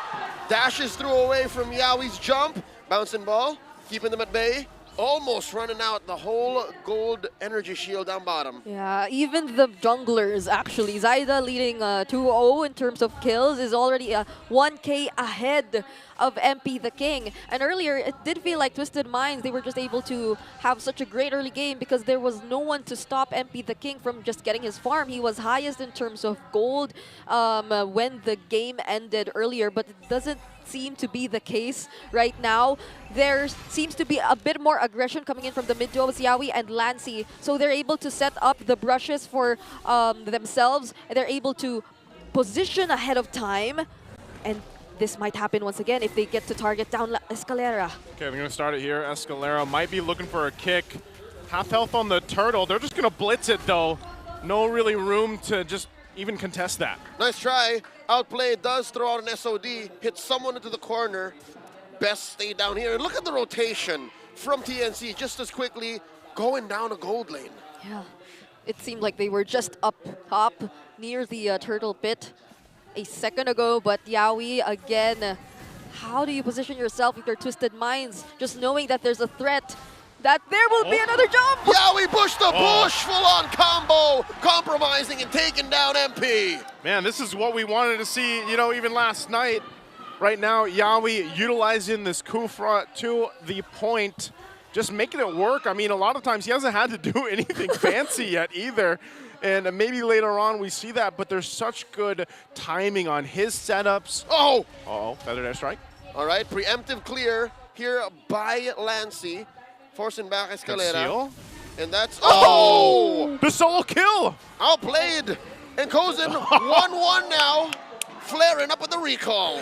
Dashes through away from Yawi's jump. Bouncing ball, keeping them at bay. Almost running out the whole gold energy shield down bottom. Yeah, even the junglers actually. Zaida leading 2-0 in terms of kills is already 1K ahead of MP the King. And earlier, it did feel like Twisted Minds, they were just able to have such a great early game because there was no one to stop MP the King from just getting his farm. He was highest in terms of gold when the game ended earlier, but it doesn't seem to be the case right now. There seems to be a bit more aggression coming in from the mid duos, Yawi and Lancy, so they're able to set up the brushes for themselves, and they're able to position ahead of time, and this might happen once again if they get to target down Escalera. Okay, we're going to start it here. Escalera might be looking for a kick. Half health on the turtle. They're just going to blitz it though. No really room to just even contest that. Nice try. Outplayed does throw out an SOD, hits someone into the corner. Best stay down here. And look at the rotation from TNC just as quickly going down a gold lane. Yeah, it seemed like they were just up top near the turtle pit a second ago, but Yawi again, how do you position yourself with your Twisted Minds? Just knowing that there's a threat, that there will be another jump! Yawi push the push, full-on combo, compromising and taking down MP. Man, this is what we wanted to see, you know, even last night. Right now, Yawi utilizing this Kufra to the point, just making it work. I mean, a lot of times he hasn't had to do anything fancy yet either. And maybe later on we see that, but there's such good timing on his setups. Oh! Uh-oh, feathered airstrike. All right, preemptive clear here by Lancy, forcing back Escalera. And that's, oh! The solo kill! Outplayed. And Kozin 1-1 now, flaring up with the recall.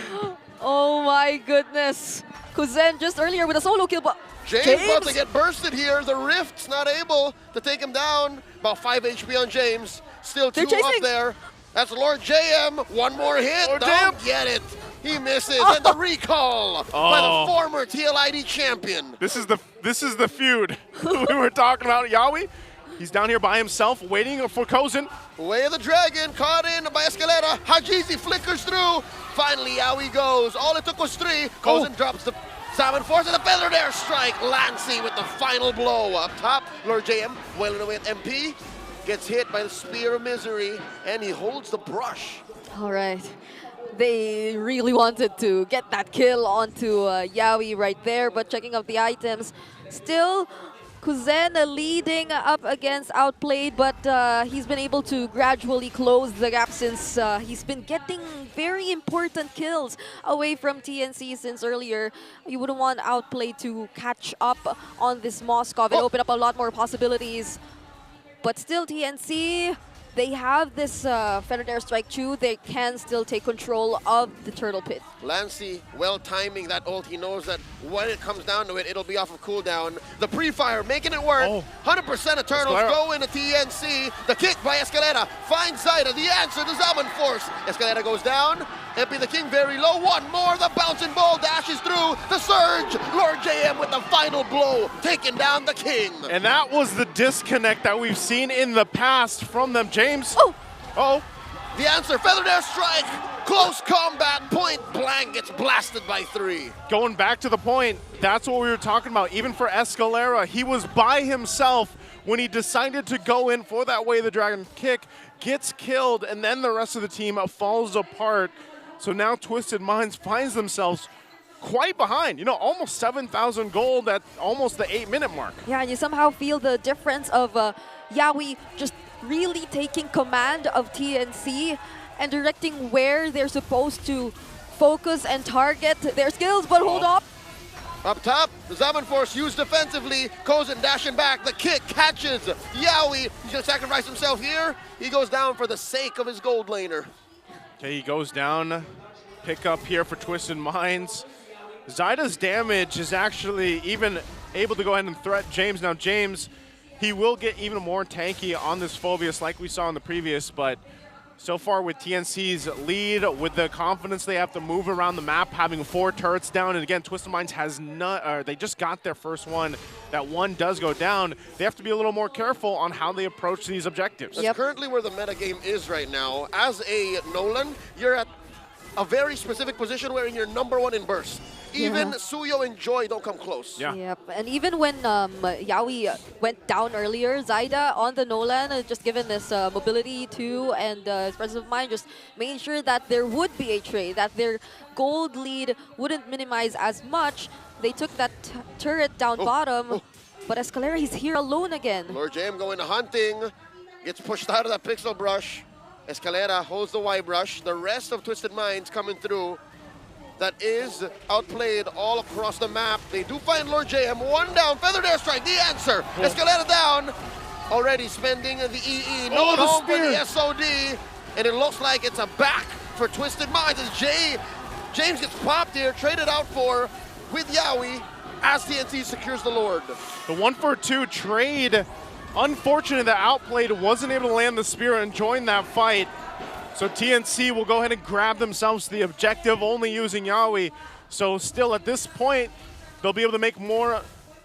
Oh my goodness. Kuzen just earlier with a solo kill, but James about to get bursted here. The Rift's not able to take him down. About 5 HP on James. Still 2 up there. That's Lord JM. One more hit. Don't get it. He misses. And the recall by the former TLID champion. This is the feud we were talking about. Yawi, he's down here by himself waiting for Kozin. Way of the Dragon, caught in by Escalera. Hajizi flickers through. Finally, Yawi goes. All it took was 3. Kozin drops the Salmon Force and the feathered airstrike. Lancy with the final blow. Up top, Lord JM wailing away at MP. Gets hit by the Spear of Misery, and he holds the brush. All right. They really wanted to get that kill onto Yawi right there, but checking out the items, still Kuzen leading up against Outplayed, but he's been able to gradually close the gap since he's been getting very important kills away from TNC since earlier. You wouldn't want Outplayed to catch up on this Moskov and open up a lot more possibilities. But still, TNC, they have this feathered airstrike too. They can still take control of the turtle pit. Lancy, well timing that ult. He knows that when it comes down to it, it'll be off of cooldown. The pre-fire making it work. 100% of turtles go into TNC. The kick by Escalera finds Zaida. The answer to Zaman Force. Escalera goes down. MP the King very low. One more. The bouncing ball dashes through. The surge. Lord JM with the final blow, taking down the King. And that was the disconnect that we've seen in the past from them. James. The answer, feathered air strike. Close combat, point blank, gets blasted by 3. Going back to the point, that's what we were talking about. Even for Escalera, he was by himself when he decided to go in for that Way of the Dragon kick, gets killed, and then the rest of the team falls apart. So now Twisted Minds finds themselves quite behind, almost 7,000 gold at almost the 8-minute mark. Yeah, and you somehow feel the difference of Yawi just really taking command of TNC and directing where they're supposed to focus and target their skills, but hold up. Up top, the Zaman Force used defensively. Kozin dashing back, the kick catches Yawi. He's gonna sacrifice himself here. He goes down for the sake of his gold laner. Okay, he goes down. Pick up here for Twisted Minds. Zyda's damage is actually even able to go ahead and threat James. Now James, he will get even more tanky on this Phobius like we saw in the previous, but so far with TNC's lead, with the confidence they have to move around the map, having 4 turrets down, and again, Twisted Minds has not, they just got their first one. That one does go down. They have to be a little more careful on how they approach these objectives. That's currently where the metagame is right now. As a Nolan, you're at a very specific position where you're #1 in burst. Even Suyo and Joy don't come close. Yeah. Yep, and even when Yawi went down earlier, Zyda on the Nolan, just given this mobility too and his presence of mind, just making sure that there would be a trade, that their gold lead wouldn't minimize as much. They took that turret down bottom, but Escalera, he's here alone again. Lord JM going to hunting, gets pushed out of that pixel brush. Escalera holds the Y brush. The rest of Twisted Minds coming through. That is outplayed all across the map. They do find Lord JM. 1 down, feathered airstrike, the answer. Escalera down. Already spending the EE. No home for the SOD. And it looks like it's a back for Twisted Minds as James gets popped here, traded out for with Yawi as TNC secures the Lord. The 1-for-2 trade. Unfortunate that Outplayed wasn't able to land the spear and join that fight. So TNC will go ahead and grab themselves the objective, only using Yawi. So still at this point, they'll be able to make more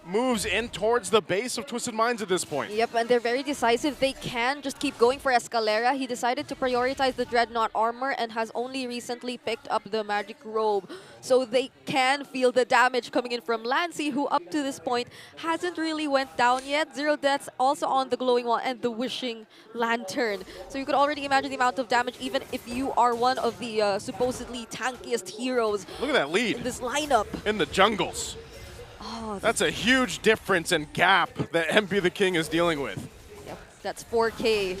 moves in towards the base of Twisted Minds at this point. Yep, and they're very decisive. They can just keep going for Escalera. He decided to prioritize the Dreadnought armor and has only recently picked up the Magic Robe. So they can feel the damage coming in from Lancy, who up to this point hasn't really went down yet. 0 deaths also on the Glowing Wall and the Wishing Lantern. So you could already imagine the amount of damage even if you are one of the supposedly tankiest heroes. Look at that lead in this lineup. in the jungles. Oh, that's a huge difference and gap that MP the King is dealing with. Yep, that's 4K.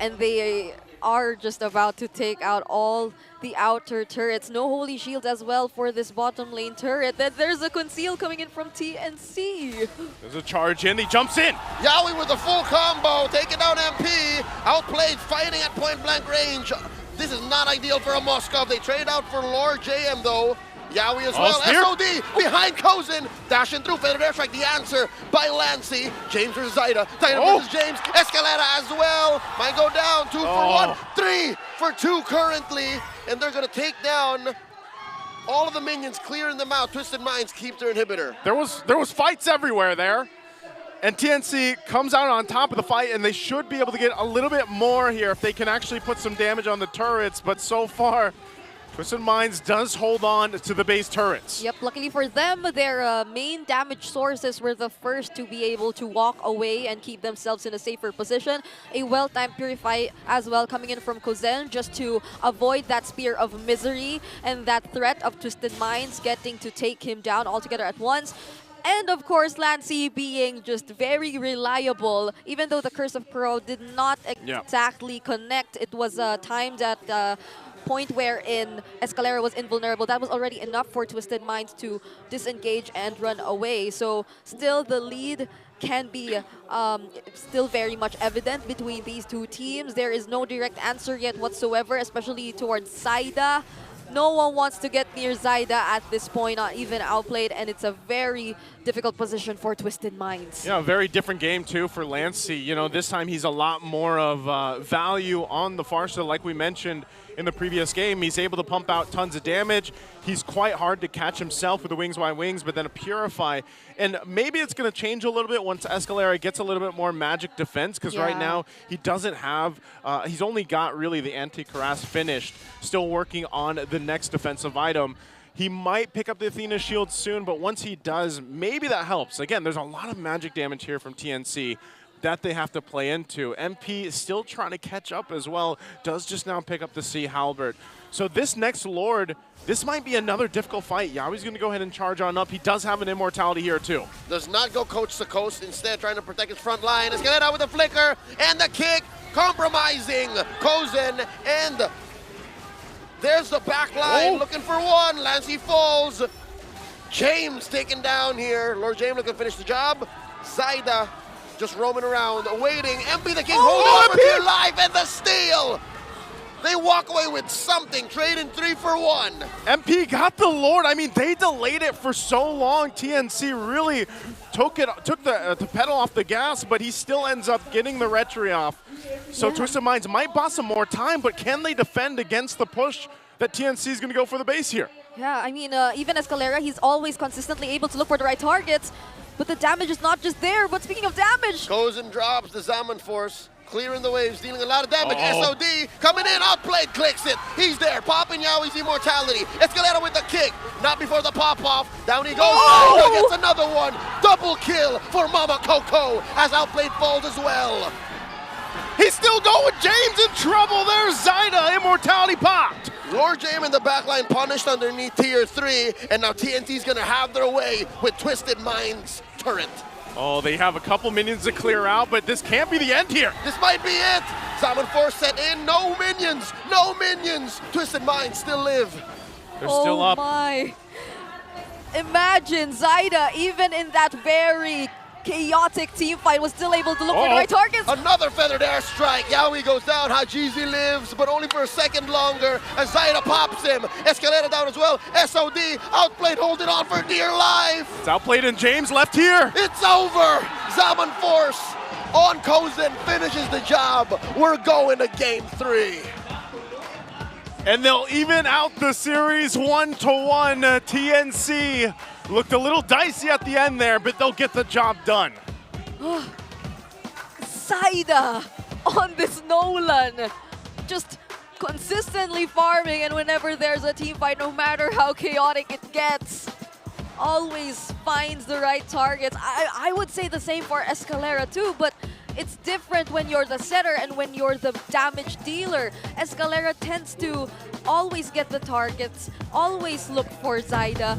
And they are just about to take out all the outer turrets. No Holy Shield as well for this bottom lane turret. Then there's a conceal coming in from TNC. There's a charge in, he jumps in. Yawi with the full combo, taking down MP. Outplayed, fighting at point blank range. This is not ideal for a Moskov. They trade out for Lord JM though. Yawi as well. SOD behind Kozin. Dashing through. Feathered airstrike. The answer by Lancy. James versus Zyda. Zyda versus James. Escalera as well. Might go down. 2 for 1. 3 for 2 currently. And they're going to take down all of the minions, clearing them out. Twisted Minds keep their inhibitor. There was fights everywhere there. And TNC comes out on top of the fight, and they should be able to get a little bit more here if they can actually put some damage on the turrets. But so far, Twisted Minds does hold on to the base turrets. Yep, luckily for them, their main damage sources were the first to be able to walk away and keep themselves in a safer position. A well-timed Purify as well coming in from Kozen just to avoid that Spear of Misery and that threat of Twisted Minds getting to take him down altogether at once. And of course, Lancy being just very reliable. Even though the Curse of Pro did not exactly connect, it was timed at point wherein Escalera was invulnerable. That was already enough for Twisted Minds to disengage and run away. So still the lead can be still very much evident between these two teams. There is no direct answer yet whatsoever, especially towards Zyda. No one wants to get near Zyda at this point, not even Outplayed, and it's a very difficult position for Twisted Minds. Yeah, a very different game too for Lancy. You know, this time he's a lot more of value on the far side, like we mentioned. In in the previous game. He's able to pump out tons of damage. He's quite hard to catch himself with the Wings Y Wings, but then a Purify. And maybe it's going to change a little bit once Escalera gets a little bit more magic defense, because right now he doesn't have, he's only got really the anti-Karas finished, still working on the next defensive item. He might pick up the Athena shield soon, but once he does, maybe that helps. Again, there's a lot of magic damage here from TNC that they have to play into. MP is still trying to catch up as well, does just now pick up the Sea Halberd. So this next Lord, this might be another difficult fight. Yawi's going to go ahead and charge on up. He does have an immortality here too. Does not go coast to coast, instead trying to protect his front line. Escalera with the flicker and the kick, compromising Kozen, and there's the back line, looking for one. Lancey falls. James taken down here. Lord James looking to finish the job. Zaida just roaming around, waiting. MP the King holding on for dear life, and the steal. They walk away with something, trading 3 for 1. MP got the Lord. I mean, they delayed it for so long. TNC really took the pedal off the gas, but he still ends up getting the retry off. So Twisted Minds might buy some more time, but can they defend against the push that TNC is going to go for the base here? Yeah, I mean, even Escalera, he's always consistently able to look for the right targets, but the damage is not just there. But speaking of damage, Kozen drops the Zaman Force, clearing the waves, dealing a lot of damage. SOD coming in, outplayed, clicks it. He's there, popping Yawi's immortality. Escalera with the kick, not before the pop-off. Down he goes, gets another one. Double kill for Mama Coco, as outplayed falls as well. He's still going. James in trouble. There's Zaida. Immortality popped. Lord James in the backline punished underneath tier 3, and now TNT's gonna have their way with Twisted Minds turret. Oh, they have a couple minions to clear out, but this can't be the end here. This might be it. Salmon Force set in. No minions. No minions. Twisted Minds still live. They're still up. Oh my. Imagine Zaida, even in that very chaotic team fight, was still able to look for the right targets. Another feathered airstrike. Yawi goes down. Hajizi lives, but only for a second longer as Zaida pops him. Escalera down as well. SOD outplayed, holding on for dear life. It's outplayed, and James left here. It's over. Zaman Force on Kozen finishes the job. We're going to game 3. And they'll even out the series 1-1. TNC looked a little dicey at the end there, but they'll get the job done. Zaida on this Nolan, just consistently farming, and whenever there's a team fight, no matter how chaotic it gets, always finds the right targets. I would say the same for Escalera too, but it's different when you're the setter and when you're the damage dealer. Escalera tends to always get the targets, always look for Zaida,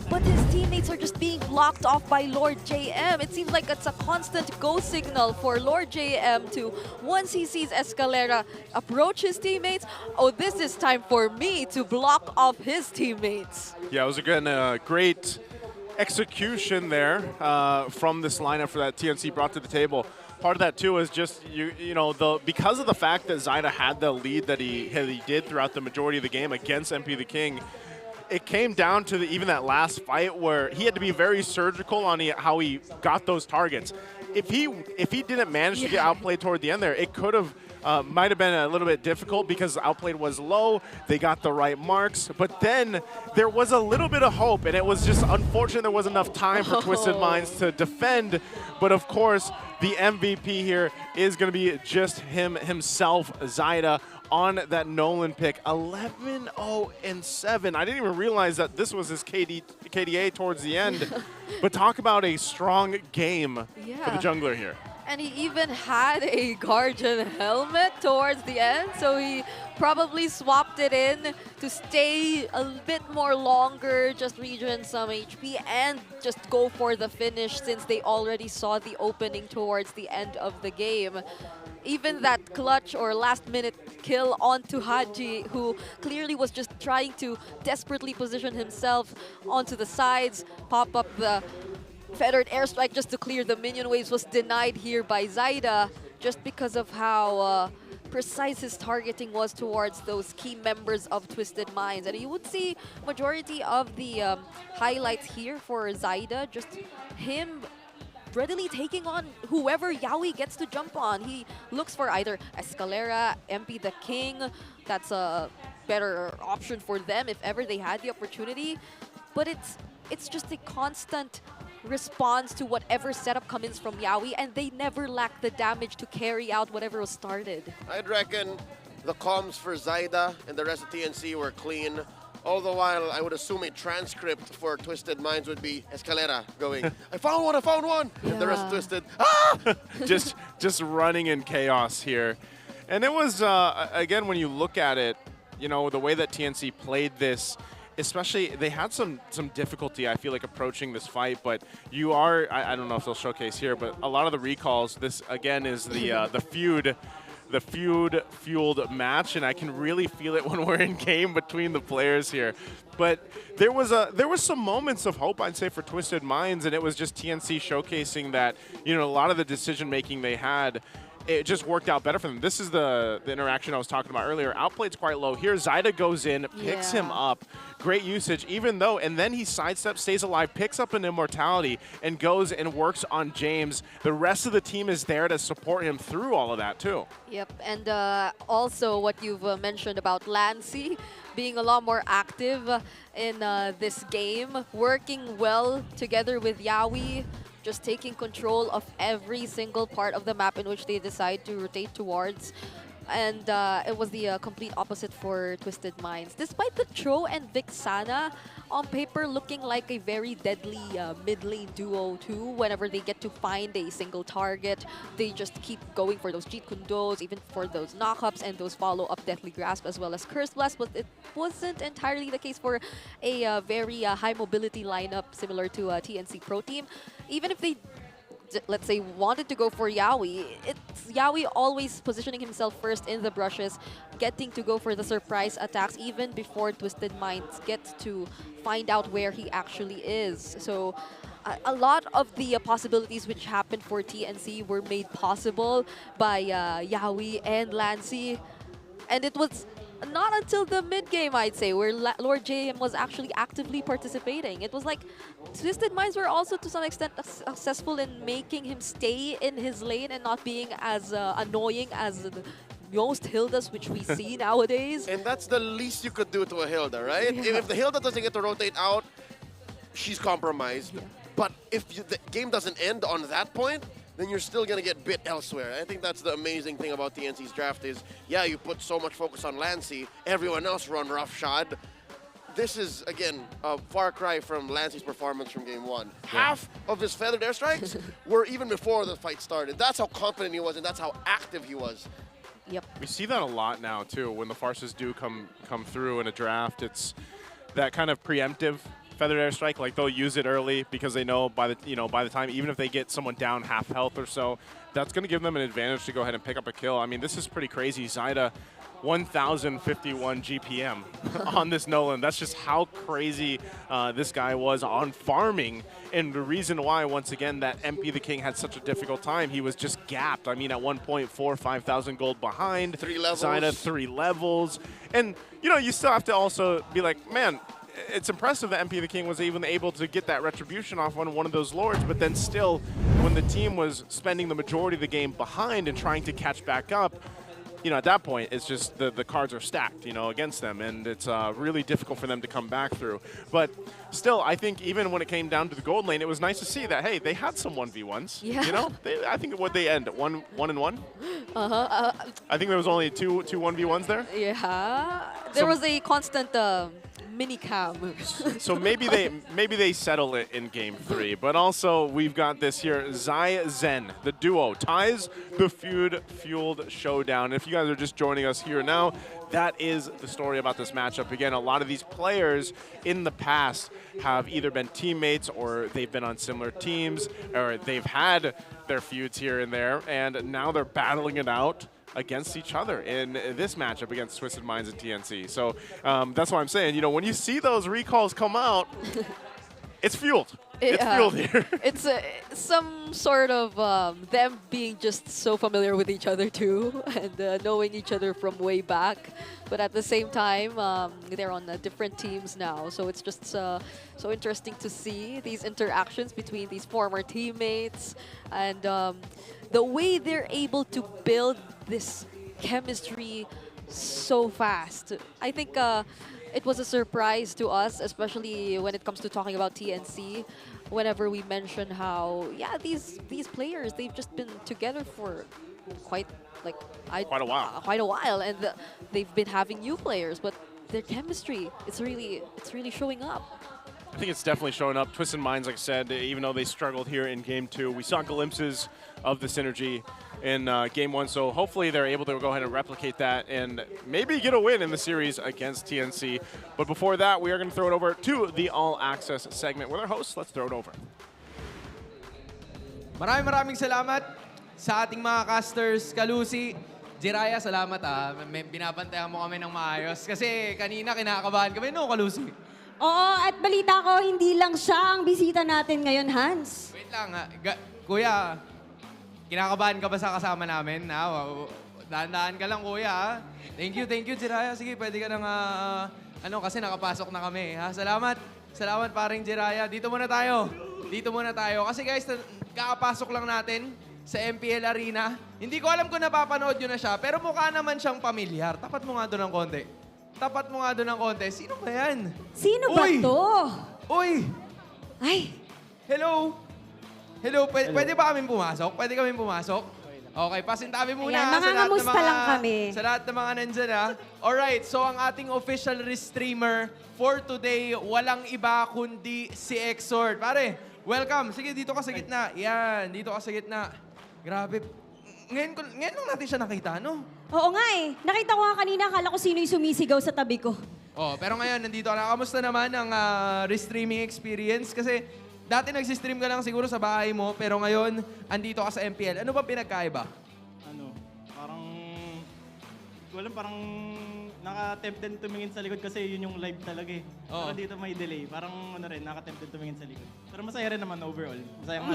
but his teammates are just being blocked off by Lord JM. It seems like it's a constant go signal for Lord JM to, once he sees Escalera approach his teammates, oh, this is time for me to block off his teammates. Yeah, it was again great execution there from this lineup for that TNC brought to the table. Part of that too is just because of the fact that Zaida had the lead that he did throughout the majority of the game against MP the King. It came down to even that last fight where he had to be very surgical on how he got those targets. If he didn't manage to get outplayed toward the end there, it could have might have been a little bit difficult because outplayed was low. They got the right marks, but then there was a little bit of hope, and it was just unfortunate there wasn't enough time for Twisted Minds to defend. But of course, the MVP here is going to be just himself, Zaida, on that Nolan pick. 11-0-7. I didn't even realize that this was his KDA towards the end. But talk about a strong game for the jungler here. And he even had a Guardian helmet towards the end, so he probably swapped it in to stay a bit more longer, just regen some HP, and just go for the finish since they already saw the opening towards the end of the game. Even that clutch or last-minute kill onto Haji, who clearly was just trying to desperately position himself onto the sides, pop up the feathered airstrike just to clear the minion waves, was denied here by Zaida just because of how precise his targeting was towards those key members of Twisted Minds. And you would see majority of the highlights here for Zaida, just him readily taking on whoever Yawi gets to jump on. He looks for either Escalera, MP the King. That's better option for them if ever they had the opportunity. But it's just a constant response to whatever setup comes from Yawi, and they never lack the damage to carry out whatever was started. I'd reckon the comms for Zaida and the rest of TNC were clean. All the while, I would assume a transcript for Twisted Minds would be Escalera going, I found one! And the rest of Twisted, ah! just running in chaos here. And it was, again, when you look at it, you know, the way that TNC played this, especially, they had some difficulty, I feel like, approaching this fight, but you are, I don't know if they'll showcase here, but a lot of the recalls, this, again, is the feud-fueled match, and I can really feel it when we're in game between the players here. But there was some moments of hope, I'd say, for Twisted Minds, and it was just TNC showcasing that, you know, a lot of the decision-making they had, it just worked out better for them. This is the interaction I was talking about earlier. Outplayed's quite low. Here, Zaida goes in, picks him up. Great usage, even though, and then he sidesteps, stays alive, picks up an immortality, and goes and works on James. The rest of the team is there to support him through all of that, too. Yep, and also what you've mentioned about Lancy being a lot more active in this game, working well together with Yawi, just taking control of every single part of the map in which they decide to rotate towards. And it was the complete opposite for Twisted Minds. Despite the Tro and Vixana on paper looking like a very deadly mid-lane duo too, whenever they get to find a single target, they just keep going for those Jeet Kundos, even for those knockups and those follow-up Deathly Grasp as well as Curse Blast, but it wasn't entirely the case for a very high mobility lineup similar to TNC Pro Team. Even if they, let's say, wanted to go for Yawi, it's Yawi always positioning himself first in the brushes, getting to go for the surprise attacks even before Twisted Minds get to find out where he actually is. So a lot of the possibilities which happened for TNC were made possible by Yawi and Lancy, and it was not until the mid-game, I'd say, where Lord JM was actually actively participating. It was like Twisted Minds were also to some extent successful in making him stay in his lane and not being as annoying as most Hildas which we see nowadays. And that's the least you could do to a Hilda, right? Yeah. If the Hilda doesn't get to rotate out, she's compromised. Yeah. But if the game doesn't end on that point, then you're still going to get bit elsewhere. I think that's the amazing thing about TNC's draft is, yeah, you put so much focus on Lancy, everyone else run roughshod. This is, again, a far cry from Lancy's performance from game one. Yeah. Half of his feathered airstrikes were even before the fight started. That's how confident he was, and that's how active he was. Yep. We see that a lot now, too. When the Farces do come through in a draft, it's that kind of preemptive feathered airstrike, like they'll use it early because they know by the time, even if they get someone down half health or so, that's going to give them an advantage to go ahead and pick up a kill. I mean, this is pretty crazy. Zaida, 1,051 GPM on this Nolan. That's just how crazy this guy was on farming. And the reason why, once again, that MP the King had such a difficult time, he was just gapped. I mean, at 5,000 gold behind. 3 levels. Zaida, 3 levels. And, you know, you still have to also be like, man, it's impressive that MP the King was even able to get that retribution off on one of those lords, but then still, when the team was spending the majority of the game behind and trying to catch back up, you know, at that point, it's just the cards are stacked, you know, against them, and it's really difficult for them to come back through. But still, I think even when it came down to the gold lane, it was nice to see that, hey, they had some 1v1s. Yeah. You know, I think what they end, 1-1? Uh-huh. I think there was only two 1v1s there. Yeah. There was a constant mini cam. So maybe they settle it in game 3. But also we've got this here, Zai Zen, the duo, ties the feud-fueled showdown. If you guys are just joining us here now, that is the story about this matchup. Again, a lot of these players in the past have either been teammates or they've been on similar teams or they've had their feuds here and there, and now they're battling it out against each other in this matchup against Twisted Minds and TNC. So that's why I'm saying, you know, when you see those recalls come out, it's fueled. It's fueled here. It's some sort of them being just so familiar with each other too, and knowing each other from way back. But at the same time, they're on different teams now. So it's just so interesting to see these interactions between these former teammates and the way they're able to build this chemistry so fast. I think it was a surprise to us, especially when it comes to talking about TNC. Whenever we mention how, yeah, these players, they've just been together for quite quite a while. Quite a while, and they've been having new players, but their chemistry, it's really showing up. I think it's definitely showing up. Twisted Minds, like I said, even though they struggled here in Game 2, we saw glimpses of the synergy in Game 1, so hopefully they're able to go ahead and replicate that and maybe get a win in the series against TNC. But before that, we are going to throw it over to the All Access segment with our hosts. Let's throw it over. Maraming salamat sa ating mga casters. Kalusi, Jiraya, salamat binabantayan mo kami ng maayos. Kasi kanina kinakabahan kami, no, Kalusi? Oo, at balita ko, hindi lang siya ang bisita natin ngayon, Hans. Wait lang, Kuya, kinakabahan ka ba sa kasama namin? Dahan-dahan ka lang, Kuya. Thank you, Jiraya. Sige, pwede ka nang, kasi nakapasok na kami. Ha? Salamat paring Jiraya. Dito muna tayo. Kasi guys, kakapasok lang natin sa MPL Arena. Hindi ko alam kung napapanood nyo na siya, pero mukha naman siyang pamilyar. Tapat mo nga doon ng konti. Sino ba yan? Sino ba to? Uy! Ay! Hello, pwede ba kaming pumasok? Okay, pasintabi muna. Ayan, mangangamusta lang kami. Sa lahat ng mga nandyan, ha? Alright, so ang ating official restreamer for today, walang iba kundi si Exort. Pare, welcome. Sige, dito ka sa gitna. Yan, dito ka sa gitna. Grabe. Ngayon lang natin siya nakita, no? Oo nga eh. Nakita ko nga kanina, akala ko sino yung sumisigaw sa tabi ko. Oh, pero ngayon, nandito ka na. Kamusta naman ang restreaming experience? Kasi dati nagsistream ka lang siguro sa bahay mo, pero ngayon, andito ka sa MPL. Ano ba pinagkaiba? Parang naka-tempt din tumingin sa likod kasi yun yung live talaga eh. Pero dito may delay. Parang naka-tempt din tumingin sa likod. Pero masaya rin naman overall. Masayang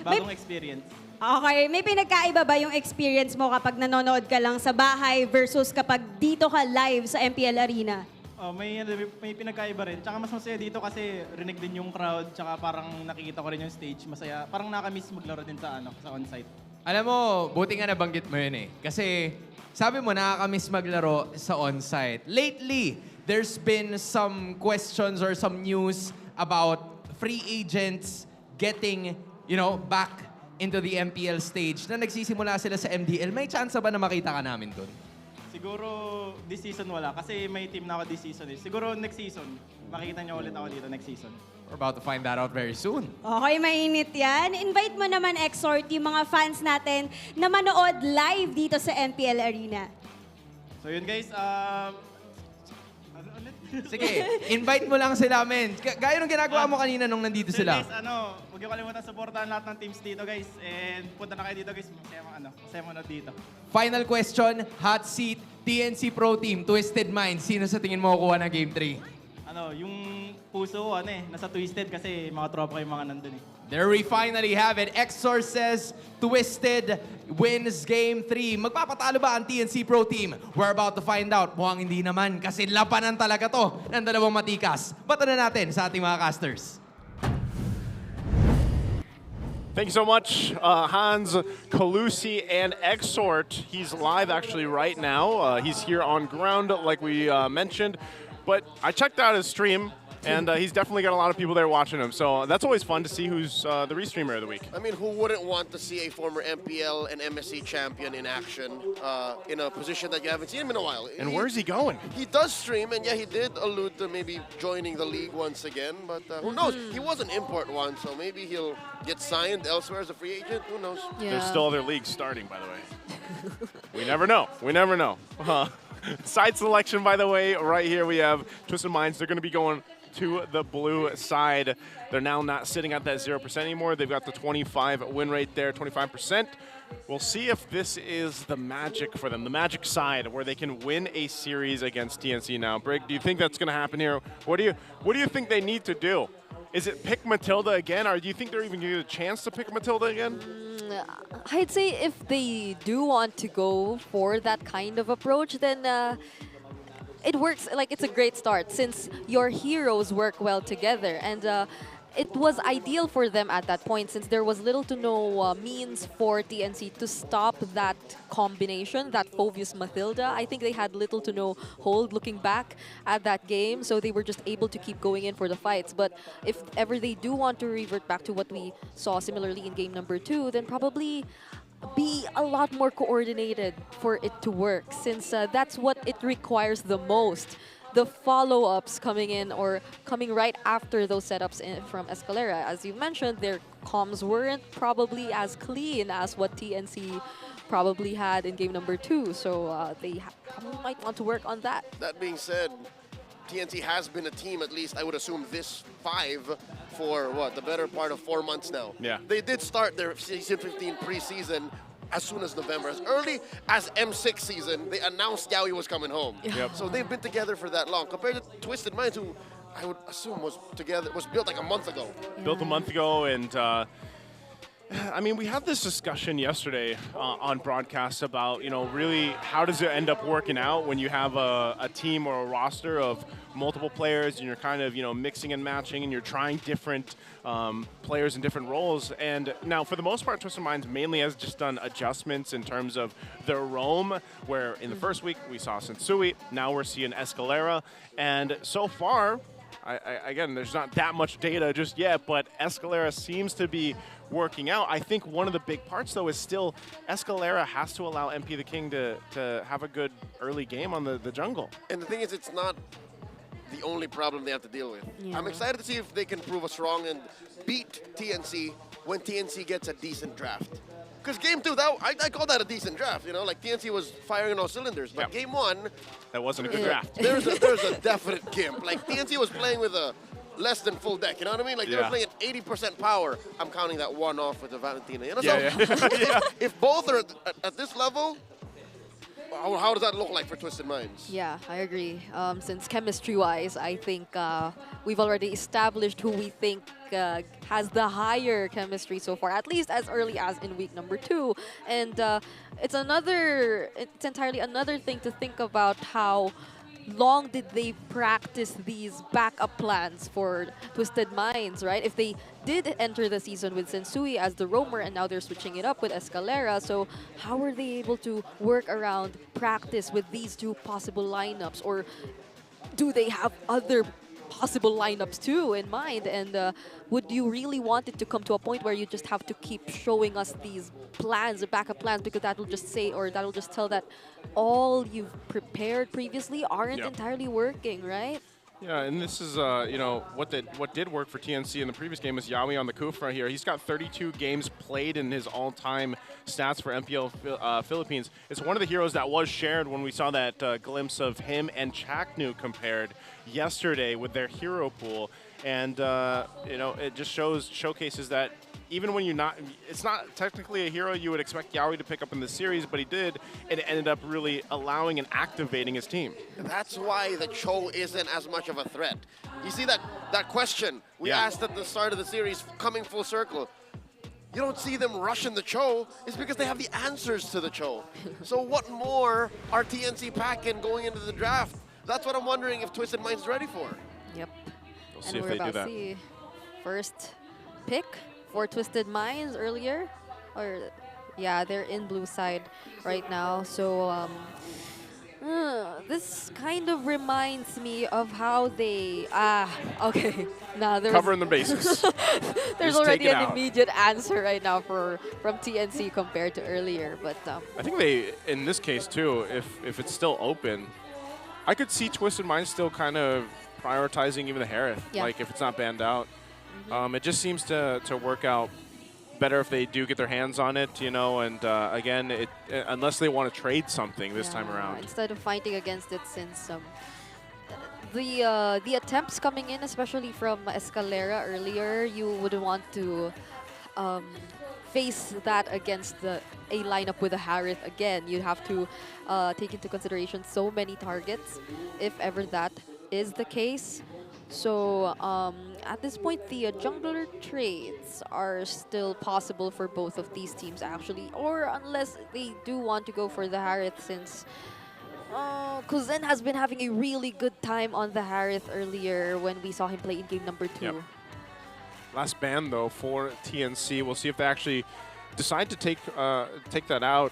bagong experience. Okay, may pinagkaiba ba yung experience mo kapag nanonood ka lang sa bahay versus kapag dito ka live sa MPL Arena? May pinagkaiba rin. Tsaka mas masaya dito kasi rinig din yung crowd. Tsaka parang nakikita ko rin yung stage. Masaya. Parang nakamiss maglaro din sa on-site. Alam mo, buti nga nabanggit mo yun eh. Kasi sabi mo, nakakamiss maglaro sa on-site. Lately, there's been some questions or some news about free agents getting, back into the MPL stage na nagsisimula sila sa MDL. May chance ba na makita ka namin doon? Siguro this season wala kasi may team na ako this season eh. Siguro next season, makikita niyo ulit ako dito next season. We're about to find that out very soon. Okay, mainit yan. Invite mo naman, Exort, yung mga fans natin na manood live dito sa MPL Arena. So yun guys, Sige, invite mo lang sila, men. Gaya nung ginagawa mo kanina nung nandito sila. Guys, huwag niyo kalimutan supportahan lahat ng teams dito guys. And punta na kayo dito guys, masaya mo na dito. Final question, hot seat, TNC Pro Team, Twisted Minds. Sino sa tingin mo kukuha ng Game 3? Yung puso ko, nasa Twisted kasi mga tropa yung mga nandun eh. There we finally have it. Exor says Twisted wins Game 3. Magpapatalo ba ang TNC Pro Team? We're about to find out. Mukhang hindi naman kasi labanan talaga to ng dalawang matikas. Bata na natin sa ating mga casters. Thank you so much, Hans, Kalusi, and Exort. He's live actually right now. He's here on ground like we mentioned. But I checked out his stream. And he's definitely got a lot of people there watching him. So that's always fun to see who's the restreamer of the week. I mean, who wouldn't want to see a former MPL and MSC champion in action in a position that you haven't seen him in a while? And where's he going? He does stream, and yeah, he did allude to maybe joining the league once again. But who knows? He was an import one, so maybe he'll get signed elsewhere as a free agent. Who knows? Yeah. There's still other leagues starting, by the way. We never know. Side selection, by the way, right here we have Twisted Minds. They're going to be going to the blue side. They're now not sitting at that 0% anymore. They've got the 25 win rate there, 25%. We'll see if this is the magic for them, the magic side where they can win a series against TNC now. Brig, do you think that's going to happen here? What do you think they need to do? Is it pick Matilda again, or do you think they're even going to get a chance to pick Matilda again? I'd say if they do want to go for that kind of approach, then it works, like it's a great start since your heroes work well together. And it was ideal for them at that point since there was little to no means for TNC to stop that combination, that Phovius Mathilda. I think they had little to no hold looking back at that game, so they were just able to keep going in for the fights. But if ever they do want to revert back to what we saw similarly in game number 2, then probably be a lot more coordinated for it to work since that's what it requires the most. The follow-ups coming in or coming right after those setups from Escalera. As you mentioned, their comms weren't probably as clean as what TNC probably had in game number 2. So they probably might want to work on that. That being said, TNC has been a team, at least I would assume this 5, for what, the better part of 4 months now. Yeah. They did start their season 15 preseason as soon as November. As early as M6 season, they announced Yawi was coming home. Yep. So they've been together for that long. Compared to Twisted Minds, who I would assume was built like a month ago. Built a month ago, and I mean, we had this discussion yesterday on broadcast about, really how does it end up working out when you have a team or a roster of multiple players and you're kind of, mixing and matching and you're trying different players in different roles. And now, for the most part, Twisted Minds mainly has just done adjustments in terms of their roam, where in the first week we saw Sensui, now we're seeing Escalera, and so far, again, there's not that much data just yet, but Escalera seems to be working out. I think one of the big parts, though, is still Escalera has to allow MP the King to have a good early game on the jungle. And the thing is, it's not the only problem they have to deal with. Yeah. I'm excited to see if they can prove us wrong and beat TNC when TNC gets a decent draft. Because game 2, I call that a decent draft. Like TNC was firing on all cylinders. But game 1, that wasn't a good draft. There's a definite gimp. Like TNC was playing with a less than full deck. You know what I mean? Like they were playing at 80% power. I'm counting that one off with the Valentina. If both are at this level, how does that look like for Twisted Minds? Yeah, I agree. Since chemistry-wise, I think we've already established who we think has the higher chemistry so far, at least as early as in week number 2. And it's entirely another thing to think about how long did they practice these backup plans for Twisted Minds, right? If they did enter the season with Sensui as the roamer and now they're switching it up with Escalera, so how were they able to work around practice with these 2 possible lineups? Or do they have other possible lineups too in mind? And would you really want it to come to a point where you just have to keep showing us these plans, the backup plans, because that will just say, or that will just tell that all you've prepared previously aren't entirely working, right? Yeah, and this is, what did work for TNC in the previous game was Yawi on the Kufra here. He's got 32 games played in his all-time stats for MPL Philippines. It's one of the heroes that was shared when we saw that glimpse of him and Chaknu compared yesterday with their hero pool. And, it just showcases that even when it's not technically a hero you would expect Yawi to pick up in the series, but he did, and it ended up really allowing and activating his team. That's why the Cho isn't as much of a threat. You see that question we asked at the start of the series, coming full circle. You don't see them rushing the Cho, it's because they have the answers to the Cho. So what more are TNC packing going into the draft? That's what I'm wondering if Twisted Minds is ready for. Yep. We'll see if they do that. See first pick for Twisted Minds earlier, or yeah, they're in blue side right now. So this kind of reminds me of how they okay. Now there's covering the bases. there's already an immediate answer right now from TNC compared to earlier, but I think they, in this case too, if it's still open, I could see Twisted Minds still kind of prioritizing even the Harith, like if it's not banned out. It just seems to work out better if they do get their hands on it, and again, unless they want to trade something this time around. Instead of fighting against it, since the attempts coming in, especially from Escalera earlier, you wouldn't want to face that against a lineup with a Harith again. You'd have to take into consideration so many targets, if ever that is the case. So at this point, the jungler trades are still possible for both of these teams, actually, or unless they do want to go for the Harith, since Kuzen has been having a really good time on the Harith earlier when we saw him play in game number 2. Yep. last ban though for TNC. We'll see if they actually decide to take that out.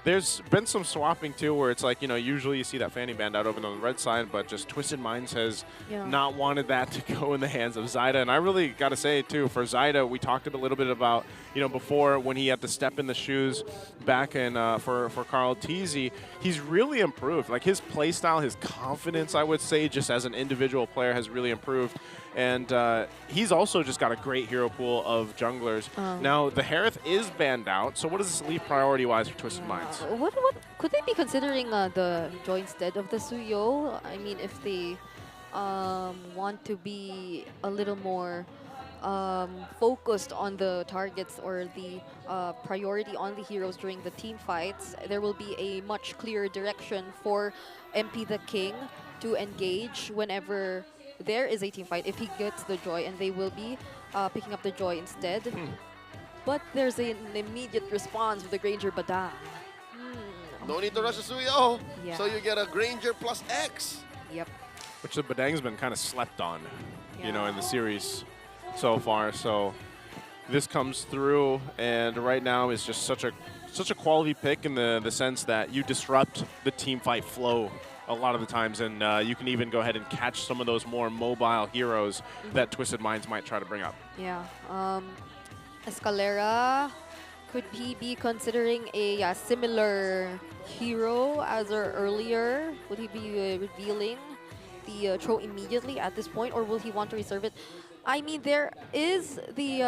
There's been some swapping too, where it's like, usually you see that Fanny band out over on the red side, but just Twisted Minds has not wanted that to go in the hands of Zyda. And I really got to say too, for Zyda, we talked a little bit about, before when he had to step in the shoes back in for Carl Teasy, he's really improved. Like his play style, his confidence, I would say, just as an individual player has really improved. And he's also just got a great hero pool of junglers. Now, the Harith is banned out, so what does this leave priority-wise for Twisted Minds? What could they be considering the Joy instead of the Suyo? I mean, if they want to be a little more focused on the targets or the priority on the heroes during the team fights, there will be a much clearer direction for MP the King to engage whenever there is a team fight if he gets the Joy, and they will be picking up the Joy instead. But there's an immediate response with the Granger Badang. No need to rush the Suyo. Yeah. So you get a Granger plus X. Yep. Which the Badang's been kind of slept on, in the series so far. So this comes through, and right now is just such a quality pick in the sense that you disrupt the team fight flow a lot of the times, and you can even go ahead and catch some of those more mobile heroes that Twisted Minds might try to bring up. Yeah. Escalera, could he be considering a similar hero as earlier? Would he be revealing the throw immediately at this point, or will he want to reserve it? I mean, there is the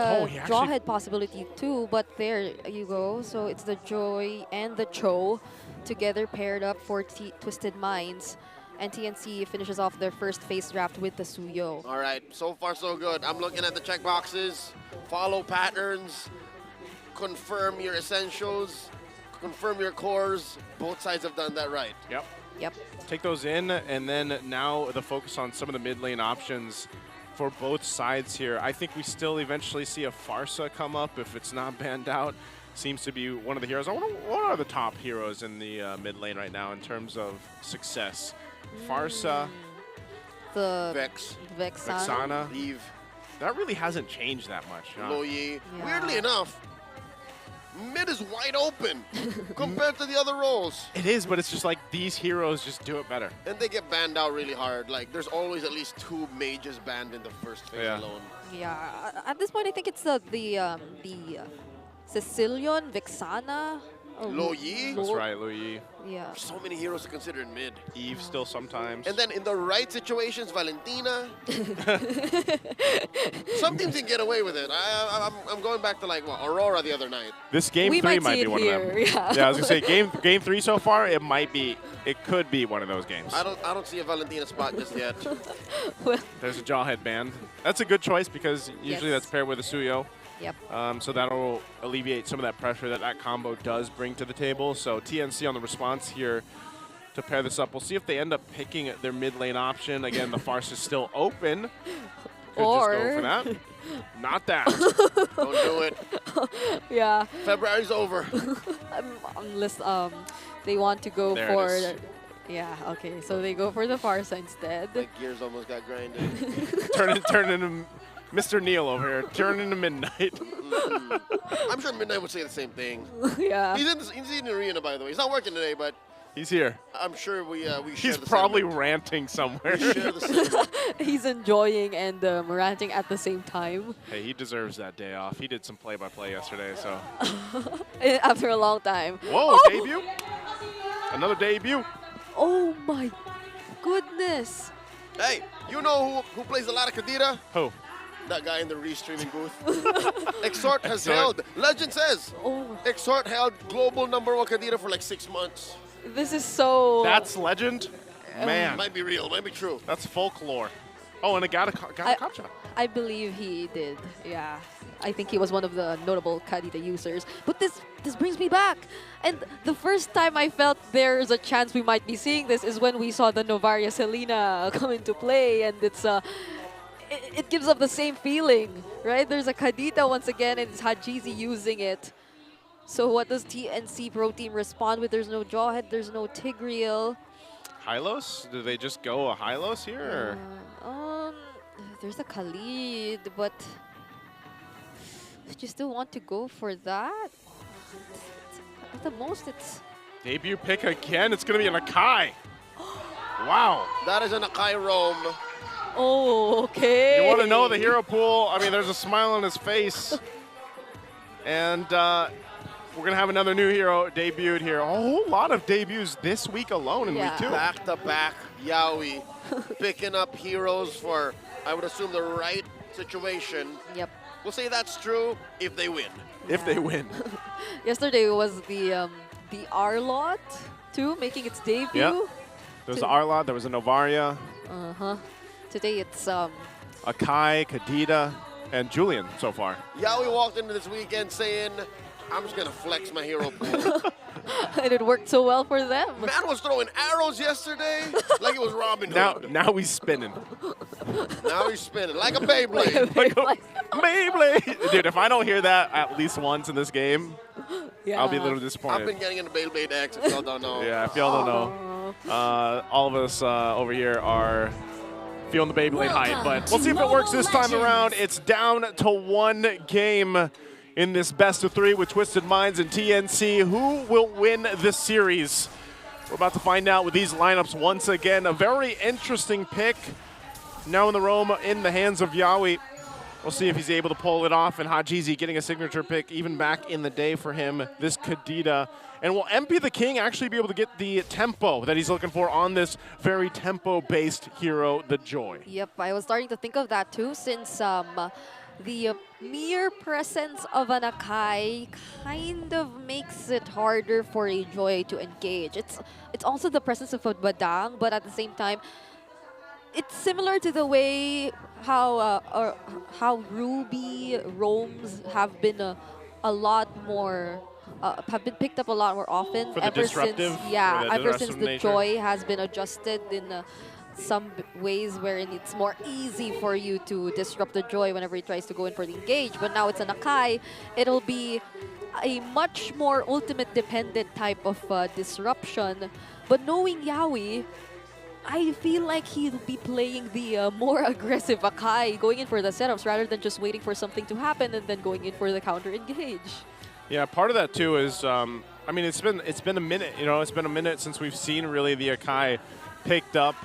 Jawhead possibility too, but there you go. So it's the Joy and the Cho together paired up for Twisted Minds. And TNC finishes off their first phase draft with the Suyo. All right, so far so good. I'm looking at the checkboxes, follow patterns, confirm your essentials, confirm your cores. Both sides have done that right. Yep. Take those in, and then now the focus on some of the mid lane options for both sides here. I think we still eventually see a Farsa come up if it's not banned out. Seems to be one of the heroes. What are the top heroes in the mid lane right now in terms of success? Farsa, the Vexana, Eve. That really hasn't changed that much. Loyi. Weirdly enough, mid is wide open compared to the other roles. It is, but it's just like these heroes just do it better. And they get banned out really hard. Like there's always at least 2 mages banned in the first phase alone. Yeah. At this point, I think it's the Sicilian, Vexana. Loyi? That's right, Loyi. Yeah. So many heroes to consider in mid. Eve still sometimes. And then in the right situations, Valentina. Some teams can get away with it. I'm going back to Aurora the other night. This game 3 might be one of them. Yeah, I was gonna say game 3 so far. It could be one of those games. I don't see a Valentina spot just yet. There's a Jawhead band. That's a good choice because usually that's paired with a Suyo. Yep. So that'll alleviate some of that pressure that combo does bring to the table. So TNC on the response here to pair this up. We'll see if they end up picking their mid lane option. Again, the Farce is still open. Could just go for that. Not that. Don't do it. Yeah. February's over. Unless they want to go there for... Yeah, okay. So they go for the Farsa instead. My gears almost got grinded. Turn into Mr. Neil over here. Turn into Midnight. I'm sure Midnight would say the same thing. Yeah. He's in the arena, by the way. He's not working today, but he's here. I'm sure we share He's the probably sentiment. ranting somewhere. We share the sentiment. He's enjoying and ranting at the same time. Hey, he deserves that day off. He did some play-by-play yesterday, so. After a long time. Whoa, debut? Another debut? Oh my goodness. Hey, you know who plays a lot of Kadira? Who? That guy in the restreaming booth. Exhort has held, legend says, Exhort held global #1 Kadira for like 6 months. This is so... That's legend? Man. Might be real, might be true. That's folklore. Oh, and it got a Kapcha. I believe he did, yeah. I think he was one of the notable Kadita users. But this brings me back. And the first time I felt there's a chance we might be seeing this is when we saw the Novaria Selena come into play, and it's it gives up the same feeling, right? There's a Kadita once again, and it's Hajizi using it. So what does TNC Pro Team respond with? There's no Jawhead, there's no Tigreal. Hylos? Do they just go a Hylos here? Or? There's a Khalid, but Did you still want to go for that? At the most, it's... Debut pick again. It's going to be an Akai. Wow. That is an Akai roam. Oh, okay. You want to know the hero pool? I mean, there's a smile on his face. And we're going to have another new hero debuted here. A whole lot of debuts this week alone in week 2. Back-to-back Yawi picking up heroes for, I would assume, the right situation. Yep. We'll say that's true if they win. If they win. Yesterday was the R-Lot too, making its debut. Yeah. There was the R-Lot, there was a Novaria. Uh-huh. Today it's Akai, Kadita, and Julian so far. Yawi walked into this weekend saying, I'm just going to flex my hero pool. and it worked so well for them. Man was throwing arrows yesterday like it was Robin Hood. Now he's spinning. Now he's spinning like a Beyblade. Beyblade! Dude, if I don't hear that at least once in this game, I'll be a little disappointed. I've been getting into Beyblade X, if y'all don't know. Yeah, if y'all don't know. All of us over here are feeling the Beyblade hype, but we'll see if it works this time around. It's down to 1 game in this best of 3 with Twisted Minds and TNC. Who will win this series? We're about to find out with these lineups once again. A very interesting pick. Now in the roam in the hands of Yawi. We'll see if he's able to pull it off, and Hajizi getting a signature pick even back in the day for him, this Kadita. And will MP the King actually be able to get the tempo that he's looking for on this very tempo-based hero, the Joy? Yep, I was starting to think of that too, since the mere presence of an Akai kind of makes it harder for a Joy to engage. It's also the presence of a Badang, but at the same time, it's similar to the way how Ruby roams have been a lot more have been picked up a lot more often For the disruptive, ever since the nature. Joy has been adjusted in some ways wherein it's more easy for you to disrupt the Joy whenever he tries to go in for the engage. But now it's an Akai, it'll be a much more ultimate dependent type of disruption. But knowing Yawi, I feel like he'll be playing the more aggressive Akai, going in for the setups rather than just waiting for something to happen and then going in for the counter engage. Yeah, part of that too is, I mean, it's been a minute. You know, it's been a minute since we've seen really the Akai picked up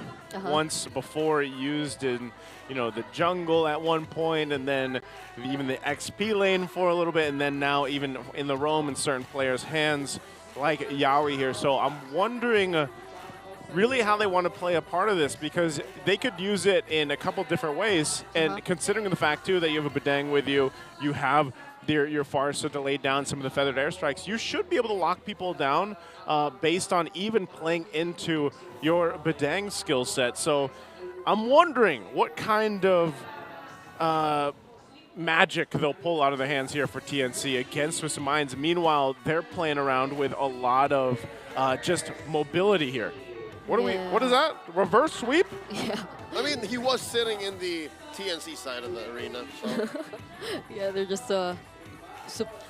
once before, used in, you know, the jungle at one point, and then even the XP lane for a little bit, and then now even in the roam in certain players' hands, like Yawi here. So I'm wondering really how they want to play a part of this, because they could use it in a couple different ways. And considering the fact too that you have a Badang with you, you have your Farsa to lay down some of the feathered airstrikes, you should be able to lock people down based on even playing into your Badang skill set. So I'm wondering what kind of magic they'll pull out of their hands here for TNC against Twisted Minds. Meanwhile, they're playing around with a lot of just mobility here. What is that? Reverse sweep? Yeah. I mean, he was sitting in the TNC side of the arena. So. Yeah, they're just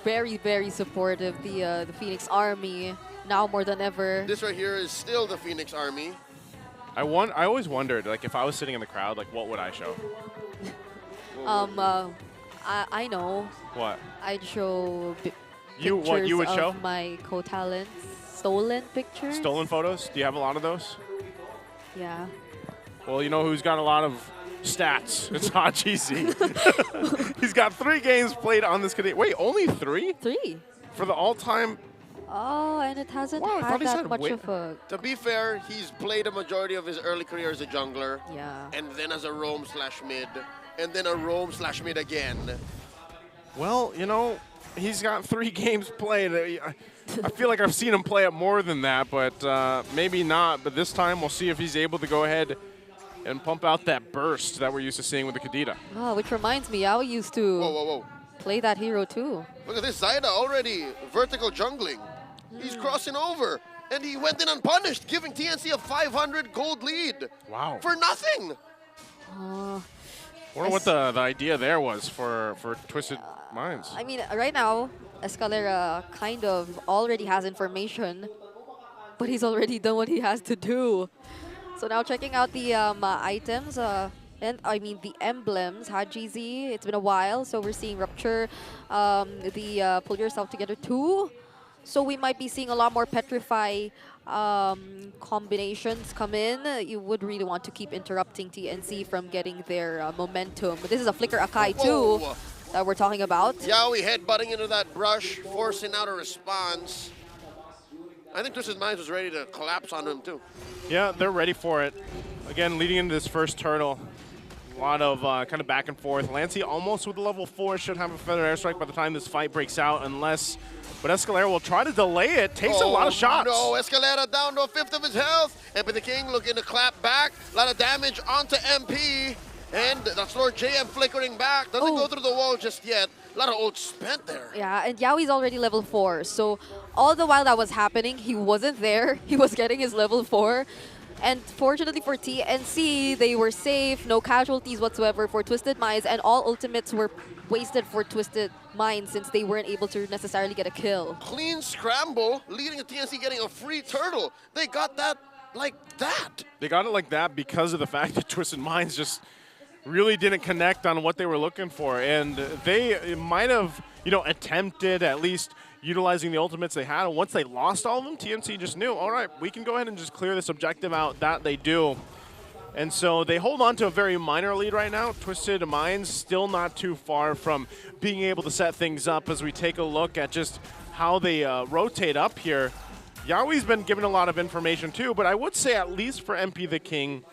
very, very supportive. The Phoenix Army, now more than ever. This right here is still the Phoenix Army. I always wondered, like, if I was sitting in the crowd, like, what would I show? I know. What? I'd show What you would pictures show? of my co-talents. Stolen pictures. Stolen photos? Do you have a lot of those? Yeah. Well, you know who's got a lot of stats? It's Hajizi. He's got 3 games played on this Canadian. Wait, only 3? 3. For the all-time. Oh, and it hasn't Wow, I thought had he that said much of a... To be fair, he's played a majority of his early career as a jungler. Yeah. And then as a roam/mid. And then a roam/mid again. Well, you know, he's got 3 games played. I feel like I've seen him play it more than that, but maybe not. But this time we'll see if he's able to go ahead and pump out that burst that we're used to seeing with the Kadita. Oh, which reminds me, Yawi used to play that hero too. Look at this, Zaida already vertical jungling. He's crossing over, and he went in unpunished, giving TNC a 500 gold lead. Wow. For nothing. I wonder what the idea there was for Twisted Minds. I mean, right now, Escalera kind of already has information, but he's already done what he has to do. So now checking out the items, And I mean the emblems, Hajizi, it's been a while, so we're seeing Rupture, Pull Yourself Together 2. So we might be seeing a lot more Petrify combinations come in. You would really want to keep interrupting TNC from getting their momentum. But this is a Flicker Akai too that we're talking about. Yawi headbutting into that brush, forcing out a response. I think Twisted Minds was ready to collapse on him too. Yeah, they're ready for it. Again, leading into this first turtle. A lot of kind of back and forth. Lancey almost with the level 4, should have a Feather Airstrike by the time this fight breaks out, unless... But Escalera will try to delay it. Takes a lot of shots. No, Escalera down to a fifth of his health. MP the King looking to clap back. A lot of damage onto MP. And that's Lord JM flickering back. Doesn't go through the wall just yet. A lot of ult spent there. Yeah, and Yawi's already level 4. So all the while that was happening, he wasn't there. He was getting his level 4. And fortunately for TNC, they were safe, no casualties whatsoever for Twisted Minds, and all ultimates were wasted for Twisted Minds since they weren't able to necessarily get a kill. Clean scramble, leading to TNC getting a free turtle. They got that like that. They got it like that because of the fact that Twisted Minds just really didn't connect on what they were looking for. And they might have, attempted at least utilizing the ultimates they had. And once they lost all of them, TNC just knew, all right, we can go ahead and just clear this objective out. That they do. And so they hold on to a very minor lead right now. Twisted Minds still not too far from being able to set things up as we take a look at just how they rotate up here. Yawi's been given a lot of information too, but I would say at least for MP the King,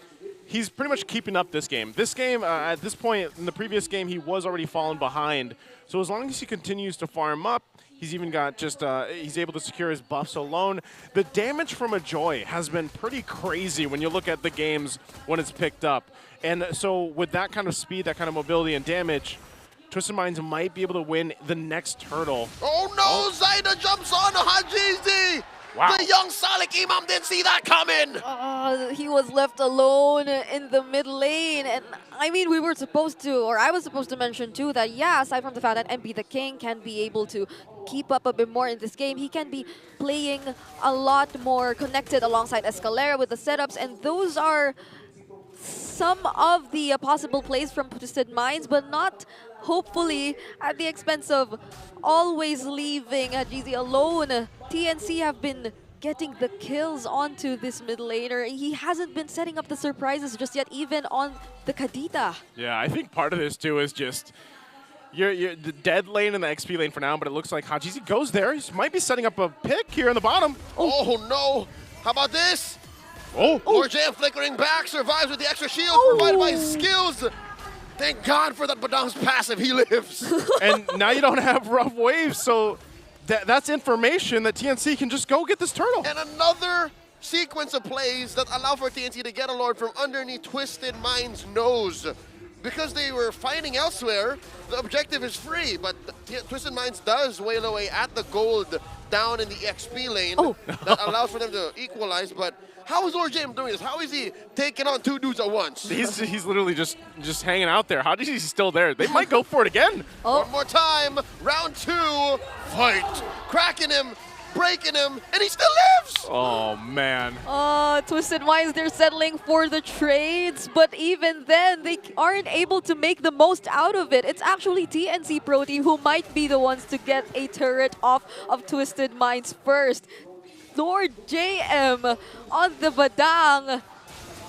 he's pretty much keeping up this game. This game, at this point, in the previous game, he was already fallen behind. So as long as he continues to farm up, he's even got just, he's able to secure his buffs alone. The damage from a Joy has been pretty crazy when you look at the games when it's picked up. And so with that kind of speed, that kind of mobility and damage, Twisted Minds might be able to win the next turtle. Oh no, Zaida jumps on Hajizi! Wow. The young Salik Imam didn't see that coming! He was left alone in the mid lane. And I mean, we were supposed to, or I was supposed to mention too, that yeah, aside from the fact that MP the King can be able to keep up a bit more in this game, he can be playing a lot more connected alongside Escalera with the setups. And those are some of the possible plays from Twisted Minds, but not hopefully at the expense of always leaving Hajizi alone. TNC have been getting the kills onto this mid laner. He hasn't been setting up the surprises just yet, even on the Kadita. Yeah, I think part of this too is just you're the dead lane and the XP lane for now, but it looks like Hajizi goes there. He might be setting up a pick here in the bottom. Oh no! How about this? Oh! Lord JM flickering back, survives with the extra shield provided by his skills. Thank God for that Badang's passive, he lives. And now you don't have rough waves, so that's information that TNC can just go get this turtle. And another sequence of plays that allow for TNC to get a Lord from underneath Twisted Mind's nose. Because they were fighting elsewhere, the objective is free, but Twisted Minds does wail away at the gold down in the XP lane. That allows for them to equalize, but how is Lord JM doing this? How is he taking on two dudes at once? He's literally just hanging out there. How is he still there? They might go for it again. One more time, round 2, fight. Cracking him, breaking him, and he still lives! Oh, man. Twisted Minds, they're settling for the trades, but even then, they aren't able to make the most out of it. It's actually TNC Pro Team who might be the ones to get a turret off of Twisted Minds first. Lord JM on the Badang.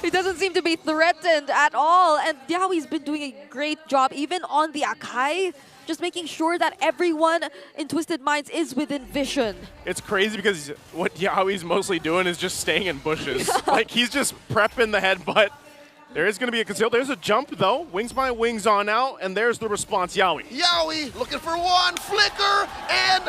He doesn't seem to be threatened at all, and Yawi's been doing a great job, even on the Akai, just making sure that everyone in Twisted Minds is within vision. It's crazy because what Yawi's mostly doing is just staying in bushes. Like, he's just prepping the headbutt. There is going to be a conceal. There's a jump, though. Wings by wings on out, and there's the response, Yawi. Yawi looking for one, flicker, and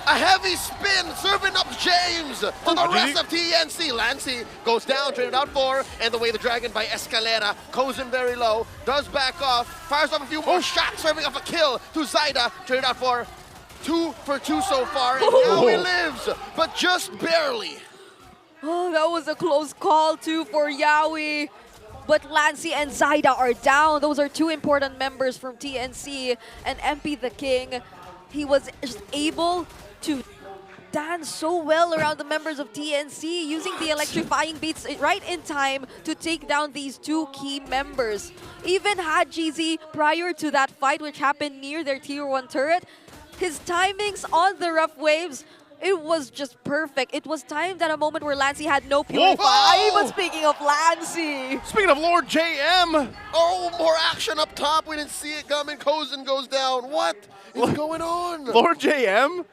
a heavy spin, serving up James to the rest of TNC. Lancey goes down, traded out 4, and the way the dragon by Escalera goes in very low, does back off, fires off a few more shots, serving up a kill to Zaida, traded out 4. 2 for 2 so far, and Yawi lives, but just barely. Oh, that was a close call too for Yawi. But Lancey and Zaida are down. Those are 2 important members from TNC. And MP the King, he was just able to dance so well around the members of TNC, using the electrifying beats right in time to take down these two key members. Even Hajizi, prior to that fight which happened near their Tier 1 turret, his timings on the rough waves, it was just perfect. It was timed at a moment where Lancey had no purify. But speaking of Lancey. Speaking of Lord JM. Oh, more action up top. We didn't see it coming. Kozen goes down. What is going on? Lord JM,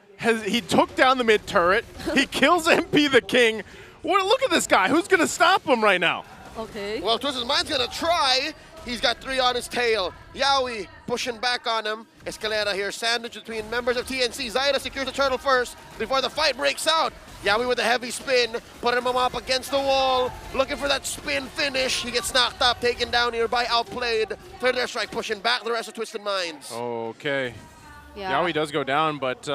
he took down the mid turret. He kills MP the King. Well, look at this guy. Who's going to stop him right now? Okay. Well, Twisted Mind's going to try. He's got 3 on his tail. Yawi pushing back on him. Escalera here, sandwich between members of TNC. Zaida secures the turtle first before the fight breaks out. Yawi with a heavy spin, putting him up against the wall, looking for that spin finish. He gets knocked up, taken down here by Outplayed. Third airstrike pushing back the rest of Twisted Minds. Okay. Yeah. Yawi does go down, but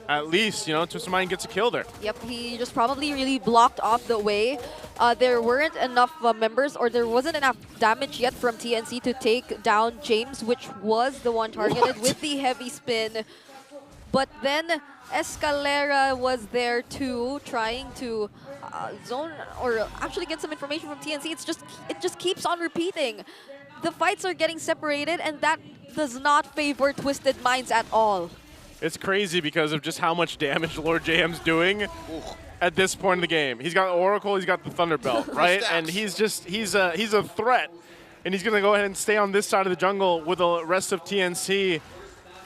at least, you know, Twisted Mind gets a kill there. Yep, he just probably really blocked off the way. There weren't enough members, or there wasn't enough damage yet from TNC to take down James, which was the one targeted with the heavy spin. But then Escalera was there too, trying to zone or actually get some information from TNC. It just keeps on repeating. The fights are getting separated, and that does not favor Twisted Minds at all. It's crazy because of just how much damage Lord JM's doing at this point in the game. He's got Oracle, he's got the Thunderbelt, right? And he's a threat. And he's gonna go ahead and stay on this side of the jungle with the rest of TNC.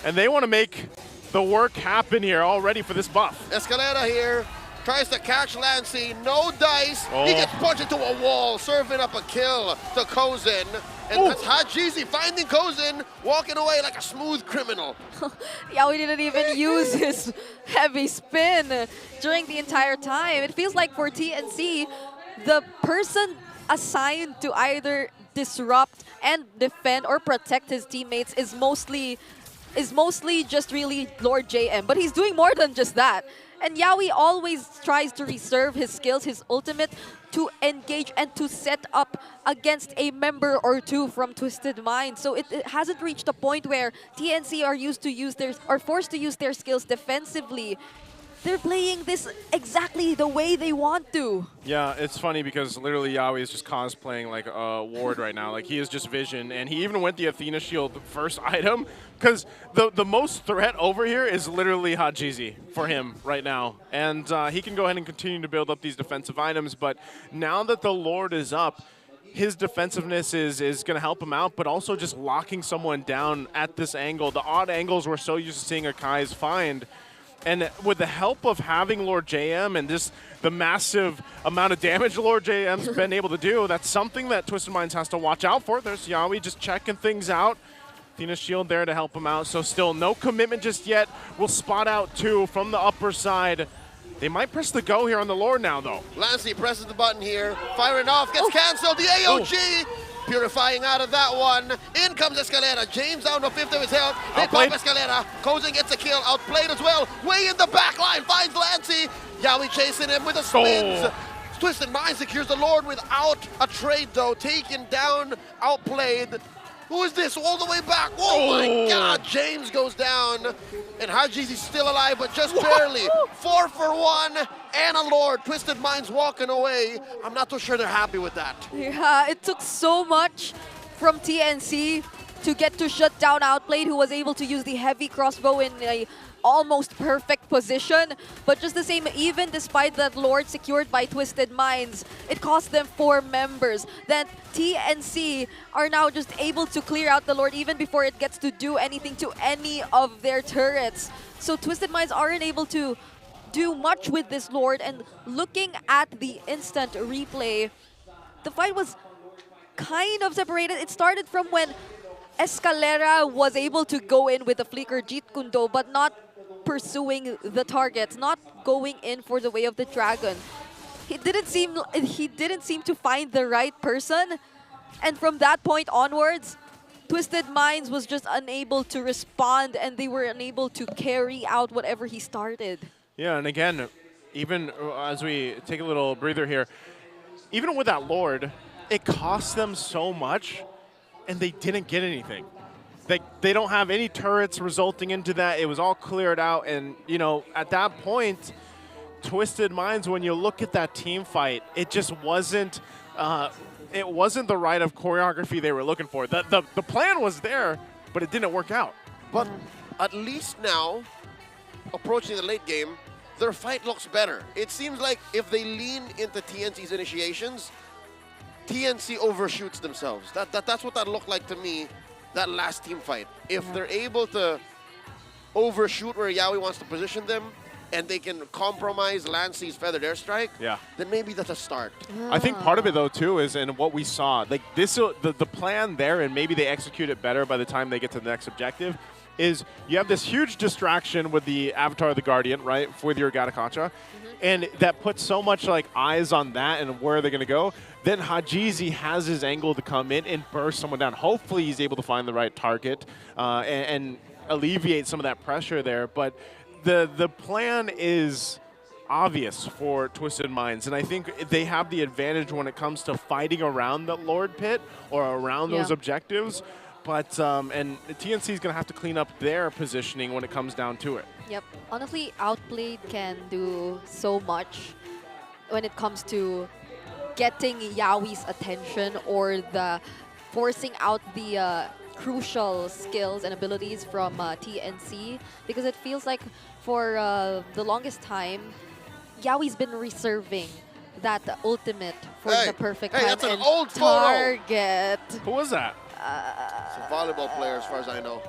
And they want to make the work happen here already for this buff. Escalera here tries to catch Lancey, no dice. He gets punched into a wall, serving up a kill to Kozen. And that's Hajizi finding Kozen, walking away like a smooth criminal. Yeah, we didn't even use his heavy spin during the entire time. It feels like for TNC, the person assigned to either disrupt and defend or protect his teammates is mostly just really Lord JM. But he's doing more than just that. And Yawi always tries to reserve his skills, his ultimate, to engage and to set up against a member or two from Twisted Mind. So it hasn't reached a point where TNC are forced to use their skills defensively. They're playing this exactly the way they want to. Yeah, it's funny because literally Yawi is just cosplaying like a ward right now. Like he is just Vision, and he even went the Athena Shield first item because the most threat over here is literally Hajizi for him right now. And he can go ahead and continue to build up these defensive items, but now that the Lord is up, his defensiveness is going to help him out, but also just locking someone down at this angle. The odd angles we're so used to seeing Akai's find. And with the help of having Lord JM and just the massive amount of damage Lord JM's been able to do, that's something that Twisted Minds has to watch out for. There's Yawi just checking things out. Athena's shield there to help him out. So still no commitment just yet. We'll spot out two from the upper side. They might press the go here on the Lord now, though. Lancey presses the button here, firing off, gets canceled. The AOG purifying out of that one. In comes Escalera. James down to 5th of his health. They pop Escalera. Kozen gets a kill. Outplayed as well. Way in the back line. Finds Lancey. Yawi chasing him with the spins. Twisted Mind secures the Lord without a trade, though. Taken down. Outplayed. Who is this? All the way back. Oh my God. James goes down. And Hajizi's still alive, but just barely. 4 for 1. And a Lord. Twisted Minds walking away. I'm not too sure they're happy with that. Yeah, it took so much from TNC to get to shut down Outplayed, who was able to use the heavy crossbow in a almost perfect position. But just the same, even despite that Lord secured by Twisted Minds, it cost them 4 members. Then TNC are now just able to clear out the Lord even before it gets to do anything to any of their turrets. So Twisted Minds aren't able to do much with this Lord. And looking at the instant replay, the fight was kind of separated. It started from when Escalera was able to go in with the flicker Jeet Kundo, but not pursuing the targets, not going in for the way of the dragon. He didn't seem to find the right person, and from that point onwards, Twisted Minds was just unable to respond, and they were unable to carry out whatever he started. Yeah, and again, even as we take a little breather here, even with that Lord, it cost them so much, and they didn't get anything. they don't have any turrets resulting into that. It was all cleared out, and you know, at that point, Twisted Minds, when you look at that team fight, it just wasn't the right of choreography they were looking for. The plan was there, but it didn't work out. But at least now, approaching the late game, their fight looks better. It seems like if they lean into TNC's initiations, TNC overshoots themselves. That's what that looked like to me, that last team fight. If they're able to overshoot where Yawi wants to position them, and they can compromise Lancy's feathered airstrike, then maybe that's a start. I think part of it, though, too, is in what we saw. Like this, the plan there, and maybe they execute it better by the time they get to the next objective, is you have this huge distraction with the Avatar of the Guardian, right, with your Gatakacha, and that puts so much like eyes on that and where they're going to go. Then Hajizi has his angle to come in and burst someone down. Hopefully he's able to find the right target and alleviate some of that pressure there. But the plan is obvious for Twisted Minds, and I think they have the advantage when it comes to fighting around the Lord Pit or around those objectives. But and TNC is going to have to clean up their positioning when it comes down to it. Yep. Honestly, Outplayed can do so much when it comes to getting Yawi's attention or the forcing out the crucial skills and abilities from TNC, because it feels like for the longest time, Yawi's been reserving that ultimate for the perfect time that's an and old target. Who was that? It's a volleyball player, as far as I know.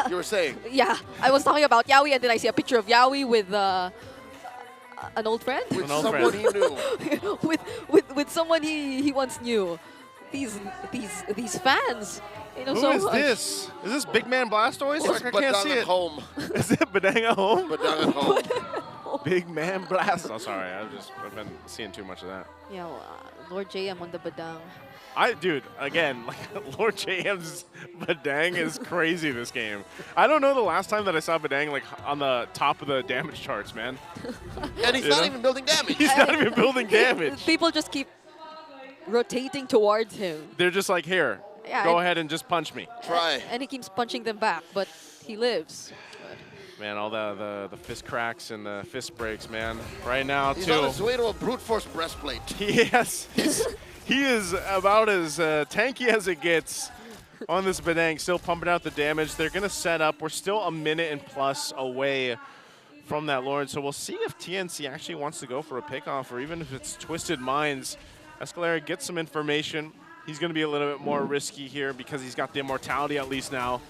You were saying? Yeah, I was talking about Yawi, and then I see a picture of Yawi with an old friend. With someone he knew. with someone he once knew. These fans. You know, Who is this? Is this Big Man Blastoise? I can't see it. Home. Is it Badang at home? Badang at home. Big Man Blast. Oh, sorry. I've been seeing too much of that. Yeah, Lord JM on the Badang. Dude, again, like Lord JM's Badang is crazy this game. I don't know the last time that I saw Badang like on the top of the damage charts, man. And he's not even building damage. He's not even building damage. People just keep rotating towards him. They're just like, here, go ahead and just punch me. Try. And he keeps punching them back, but he lives. Man, all the fist cracks and the fist breaks, man. Right now, He's too. on his way to a brute force breastplate. Yes. He is about as tanky as it gets on this Badang, still pumping out the damage. They're going to set up. We're still a minute and plus away from that Lord, so we'll see if TNC actually wants to go for a pickoff, or even if it's Twisted Minds. Escalera gets some information. He's going to be a little bit more risky here because he's got the immortality at least now.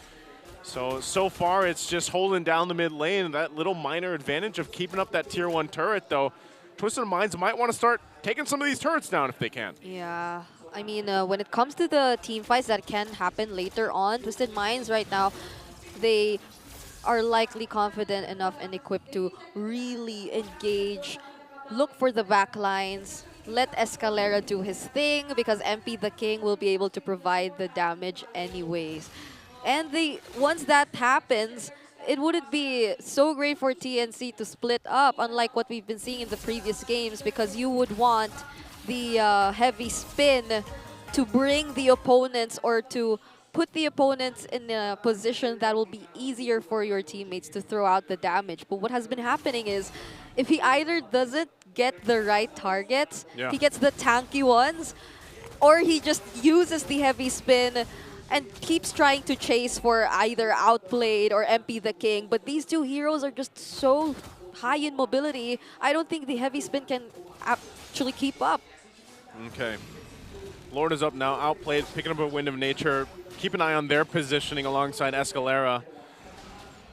So far, it's just holding down the mid lane. That little minor advantage of keeping up that tier 1 turret, though. Twisted Minds might want to start taking some of these turrets down if they can. Yeah, I mean, when it comes to the team fights that can happen later on, Twisted Minds right now, they are likely confident enough and equipped to really engage, look for the back lines, let Escalera do his thing, because MP the King will be able to provide the damage anyways. And once that happens, it wouldn't be so great for TNC to split up, unlike what we've been seeing in the previous games, because you would want the heavy spin to bring the opponents or to put the opponents in a position that will be easier for your teammates to throw out the damage. But what has been happening is, if he either doesn't get the right targets, he gets the tanky ones, or he just uses the heavy spin and keeps trying to chase for either Outplayed or MP the King. But these two heroes are just so high in mobility, I don't think the heavy spin can actually keep up. Okay. Lord is up now, Outplayed, picking up a Wind of Nature. Keep an eye on their positioning alongside Escalera.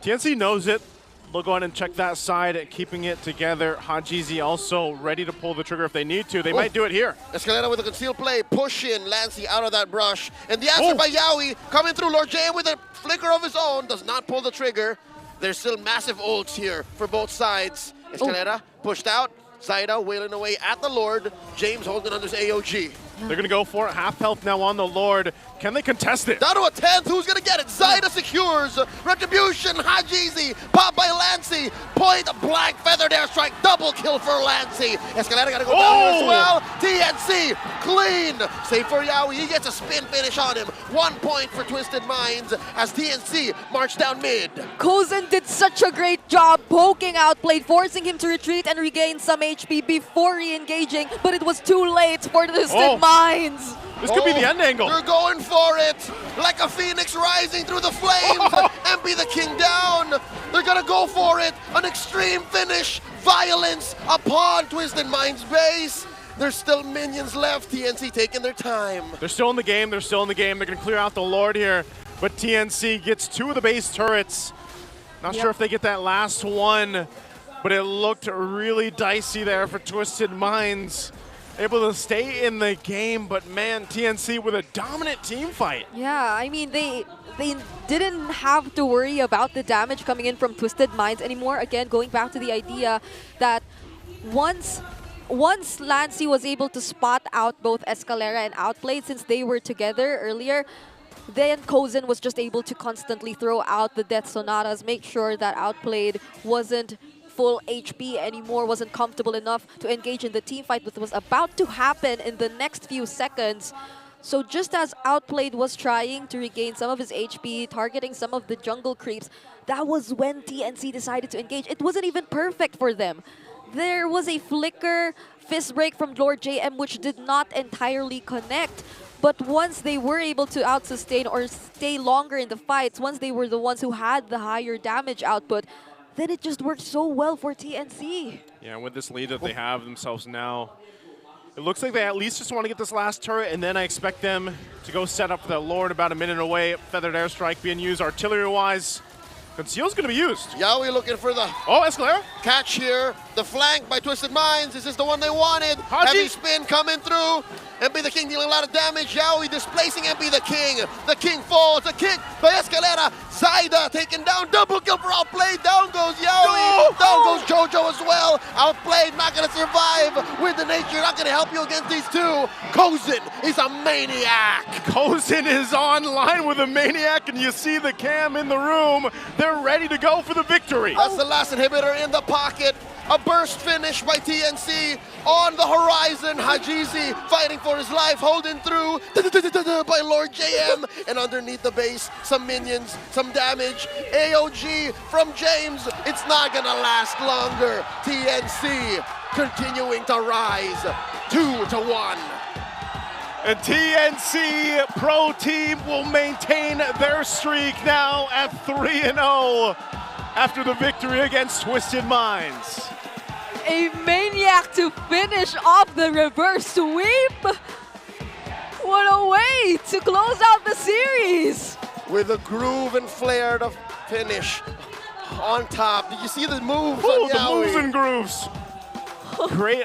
TNC knows it. They'll go ahead and check that side, keeping it together. Hajizi also ready to pull the trigger if they need to. They might do it here. Escalera with a concealed play, push in Lancy out of that brush. And the answer by Yawi, coming through. Lord J with a flicker of his own, does not pull the trigger. There's still massive ults here for both sides. Escalera pushed out. Zaida wailing away at the Lord. James holding on his AOG. They're going to go for it. Half health now on the Lord. Can they contest it? Down to a 10th. Who's going to get it? Zaida secures. Retribution. Hajizi. Pop by Lancy. Point blank. Feathered airstrike. Double kill for Lancy. Escalera got to go down here as well. TNC. Clean. Save for Yawi. He gets a spin finish on him. 1 point for Twisted Minds as TNC march down mid. Kozen did such a great job poking Outplayed, forcing him to retreat and regain some HP before re-engaging, but it was too late for the Twisted Minds. This could be the end angle. They're going for it. Like a phoenix rising through the flames. MP the King down. They're going to go for it. An extreme finish. Violence upon Twisted Minds base. There's still minions left. TNC taking their time. They're still in the game. They're still in the game. They're going to clear out the Lord here. But TNC gets 2 of the base turrets. Not sure if they get that last one. But it looked really dicey there for Twisted Minds. Able to stay in the game, but man, TNC with a dominant team fight. Yeah, I mean, they didn't have to worry about the damage coming in from Twisted Minds anymore. Again, going back to the idea that once Lancy was able to spot out both Escalera and Outplayed, since they were together earlier, then Kozen was just able to constantly throw out the Death Sonatas, make sure that Outplayed wasn't full HP anymore, wasn't comfortable enough to engage in the team fight, which was about to happen in the next few seconds. So just as Outplayed was trying to regain some of his HP, targeting some of the jungle creeps, that was when TNC decided to engage. It wasn't even perfect for them. There was a flicker fist break from Lord JM which did not entirely connect. But once they were able to out-sustain or stay longer in the fights, once they were the ones who had the higher damage output, then it just worked so well for TNC. Yeah, with this lead that they have themselves now, it looks like they at least just want to get this last turret, and then I expect them to go set up the Lord about a minute away. Feathered airstrike being used artillery-wise. Conceal's going to be used. Yawi looking for the Escalera catch here. The flank by Twisted Minds. Is this the one they wanted? Heavy spin coming through. MP the King dealing a lot of damage. Yawi displacing MP the King. The King falls. The kick by Escalera. Zaida taken down. Double kill for Outplayed. Down goes Yawi. Down goes Jojo as well. Outplayed not going to survive. With the nature not going to help you against these two. Kozen is a maniac. Kozen is online with a maniac, and you see the cam in the room. They're ready to go for the victory. That's the last inhibitor in the pocket. A burst finish by TNC on the horizon. Hajizi fighting for his life, holding through by Lord JM. And underneath the base, some minions, some damage. AOG from James. It's not gonna last longer. TNC continuing to rise 2-1. And TNC Pro Team will maintain their streak now at 3-0 after the victory against Twisted Minds. A maniac to finish off the reverse sweep. What a way to close out the series. With a groove and flair to finish on top. Did you see the moves? Oh, the moves and grooves. Great,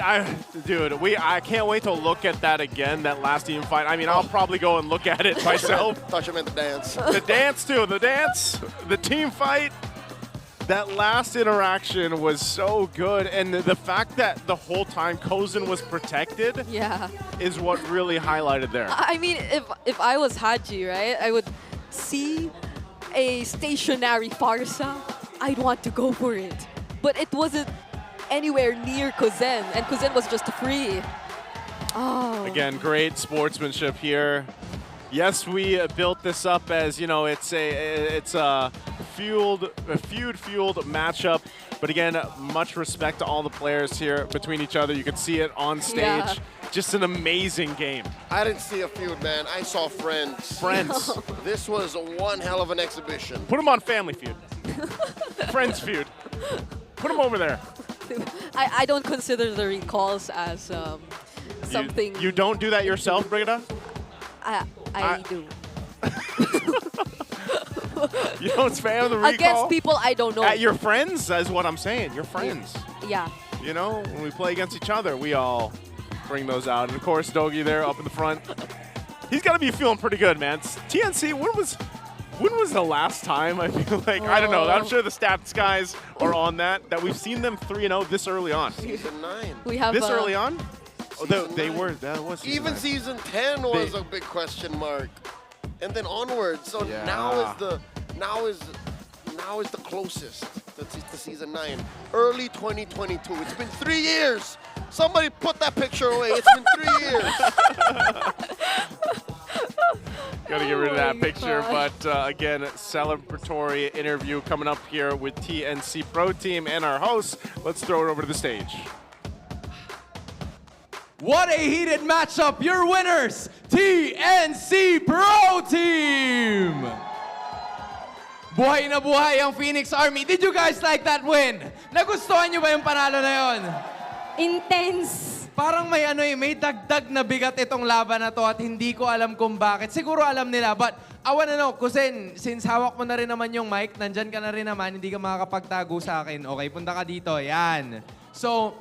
dude. I can't wait to look at that again. That last team fight. I mean, I'll probably go and look at it myself. Thought you meant the dance. The dance too. The dance. The team fight. That last interaction was so good, and the fact that the whole time Kozen was protected, is what really highlighted there. I mean, if I was Haji, right, I would see a stationary Farsa. I'd want to go for it, but it wasn't anywhere near Kozen, and Kozen was just free. Oh. Again, great sportsmanship here. Yes, we built this up as, you know, it's a feud-fueled matchup. But again, much respect to all the players here between each other. You could see it on stage. Yeah. Just an amazing game. I didn't see a feud, man. I saw friends. Friends. This was one hell of an exhibition. Put them on Family Feud. Friends Feud. Put them over there. I don't consider the recalls as something. You don't do that yourself, Brigida? I do. You don't spam the recall? Against people I don't know. At your friends, is what I'm saying. Your friends. Yeah. You know, when we play against each other, we all bring those out. And of course, Dogi there up in the front. He's got to be feeling pretty good, man. TNC, when was the last time, I feel like, I don't know, I'm sure the stats guys are on that we've seen them 3-0 this early on. Season 9. We have this early on? Season 9. That was season Even 9. season 10 was a big question mark, and then onwards. So now is the closest to season 9. Early 2022. It's been 3 years. Somebody put that picture away. It's been 3 years. Gotta get rid of that picture, but again, celebratory interview coming up here with TNC Pro Team and our hosts. Let's throw it over to the stage. What a heated matchup! Your winners, TNC Pro Team! Buhay na buhay ang Phoenix Army. Did you guys like that win? Nagustuhan nyo ba yung panalo na yon? Intense. Parang may dagdag na bigat itong laban na to at hindi ko alam kung bakit. Siguro alam nila, but I wanna know, Kusen, since hawak mo na rin naman yung mic, nandyan ka na rin naman, hindi ka makakapagtago sa akin. Okay, punta ka dito. Yan. So,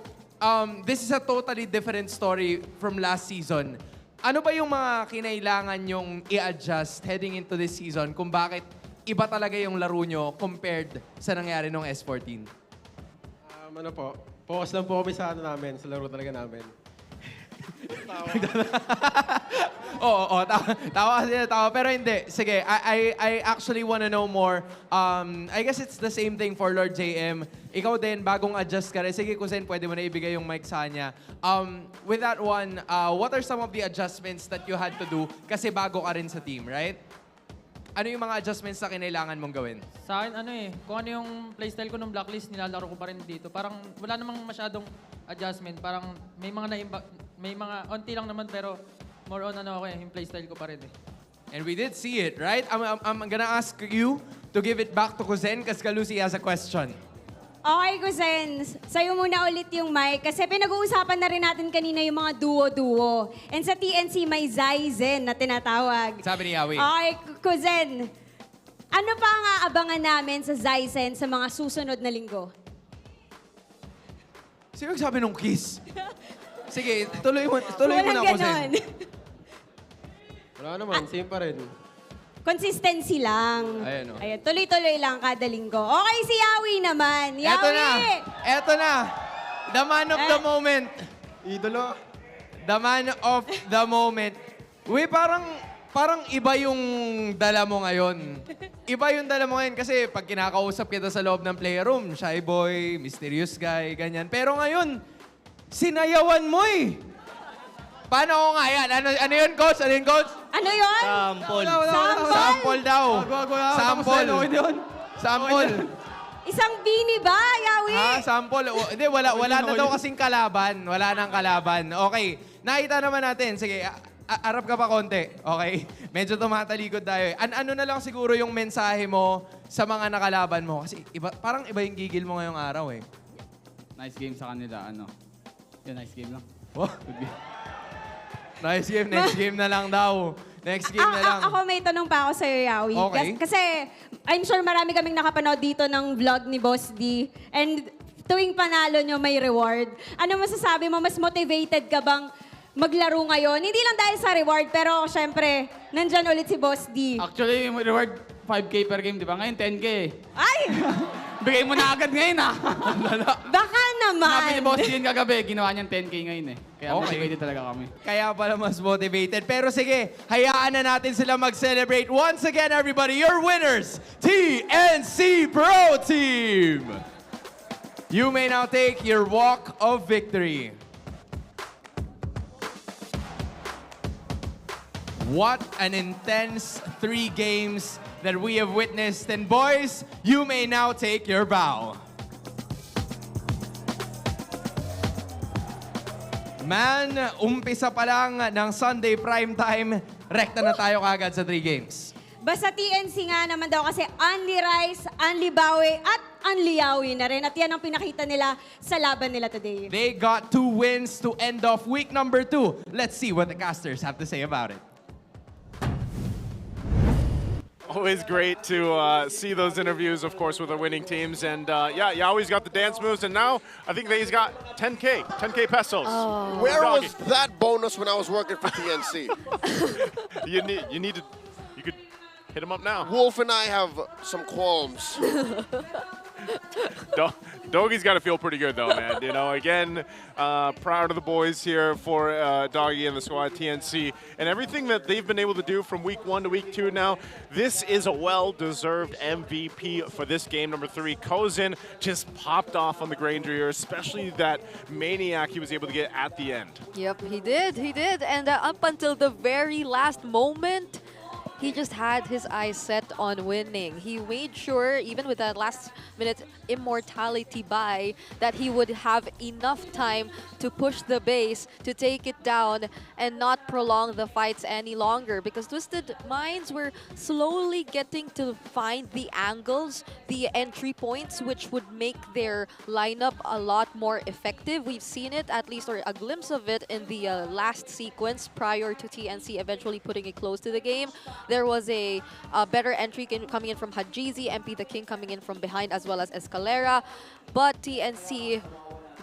this is a totally different story from last season. Ano ba yung mga kinailangan yung i-adjust heading into this season kung bakit iba talaga yung laro nyo compared sa nangyari nung S14? Ano po, focus lang po kami sa namin, sa laro talaga namin. Oo, tawa. Pero hindi. Sige, I actually wanna know more. I guess it's the same thing for Lord JM. Ikaw din, bagong adjust ka rin. Sige, Kusen, pwede mo na ibigay yung mic sa kanya. With that one, what are some of the adjustments that you had to do? Kasi bago ka rin sa team, right? Ano yung mga adjustments na kinailangan mong gawin? Sa akin, kung ano yung playstyle ko ng blacklist, nilalaro ko pa rin dito. Parang wala namang masyadong adjustment. Parang may mga onti lang naman, pero more on yung playstyle ko pa rin eh. And we did see it, right? I'm gonna ask you to give it back to Kusen kasi Kalusi has a question. Okay, Kusen. Sa'yo muna ulit yung mic kasi pinag-uusapan na rin natin kanina yung mga duo-duo. And sa TNC, may Zaizen na tinatawag. Sabi ni Yawi. Okay, Kusen. Ano pa ang aabangan namin sa Zaizen sa mga susunod na linggo? Sino sabi nung kiss? Sige, tuloy mo na, Kusen. Wala naman, same pa rin. Consistency lang. Ayan, oh. Ayan, tuloy-tuloy lang kada linggo. Okay, si Yawi naman. Yawi! Eto na. The man of the moment. Idolo. The man of the moment. Uy, parang iba yung dala mo ngayon. Iba yung dala mo ngayon kasi pag kinakausap kita sa loob ng playroom, shy boy, mysterious guy, ganyan. Pero ngayon, sinayawan mo eh. Paano ko nga yan? Ano yun, coach? Ano yun, coach? Ano yun? Sample. Sample? Sample daw. Sample. Sample. Isang bini ba, Yawi? Sample. Hindi, wala na daw kasing kalaban. Wala nang kalaban. Okay. Nakita naman natin. Sige, arap ka pa konti. Okay? Medyo tumatalikod tayo. Ano na lang siguro yung mensahe mo sa mga nakalaban mo? Kasi parang iba yung gigil mo ngayong araw eh. Nice game sa kanila, nice game lang. What? Nice game. Next game na lang daw. Next game na lang. Ako may tanong pa ako sa'yo, Yawi. Okay. Kasi I'm sure marami kaming nakapanood dito ng vlog ni Boss D. And tuwing panalo nyo, may reward. Ano masasabi mo? Mas motivated ka bang maglaro ngayon? Hindi lang dahil sa reward, pero syempre, nandyan ulit si Boss D. Actually, yung reward 5K per game, di ba? Ngayon, 10K. Ay! Bigay mo na agad ngayon, Baka naman. Sabi ni Boss Ian kagabi, ginawa niyang 10K ngayon eh. Kaya motivated talaga kami. Kaya pala mas motivated. Pero sige, hayaan na natin sila mag-celebrate. Once again, everybody, your winners, TNC Pro Team! You may now take your walk of victory. What an intense 3 games that we have witnessed. And boys, you may now take your bow. Man, umpisa pa lang ng Sunday primetime, rekta na tayo kagad sa 3 games. Basta TNC nga naman daw kasi Only Rice, Only Bawi, at Only Yawi na rin. At yan ang pinakita nila sa laban nila today. They got 2 wins to end off week number 2. Let's see what the casters have to say about it. Always great to see those interviews, of course, with our winning teams. And yeah, Yawi's got the dance moves, and now I think that he's got 10K pesos. Oh. Where was that bonus when I was working for TNC? You could hit him up now. Wolf and I have some qualms. Doggy's got to feel pretty good, though, man. You know, again, proud of the boys here for Doggy and the squad, TNC, and everything that they've been able to do from week 1 to week 2 now. This is a well-deserved MVP for this game, number 3. Kozin just popped off on the Granger, especially that maniac he was able to get at the end. Yep, he did. And up until the very last moment, he just had his eyes set on winning. He made sure, even with that last-minute immortality buy, that he would have enough time to push the base, to take it down, and not prolong the fights any longer. Because Twisted Minds were slowly getting to find the angles, the entry points, which would make their lineup a lot more effective. We've seen it, at least, or a glimpse of it, in the last sequence prior to TNC eventually putting it close to the game. There was a better entry coming in from Hajizi, MP the King coming in from behind, as well as Escalera. But TNC,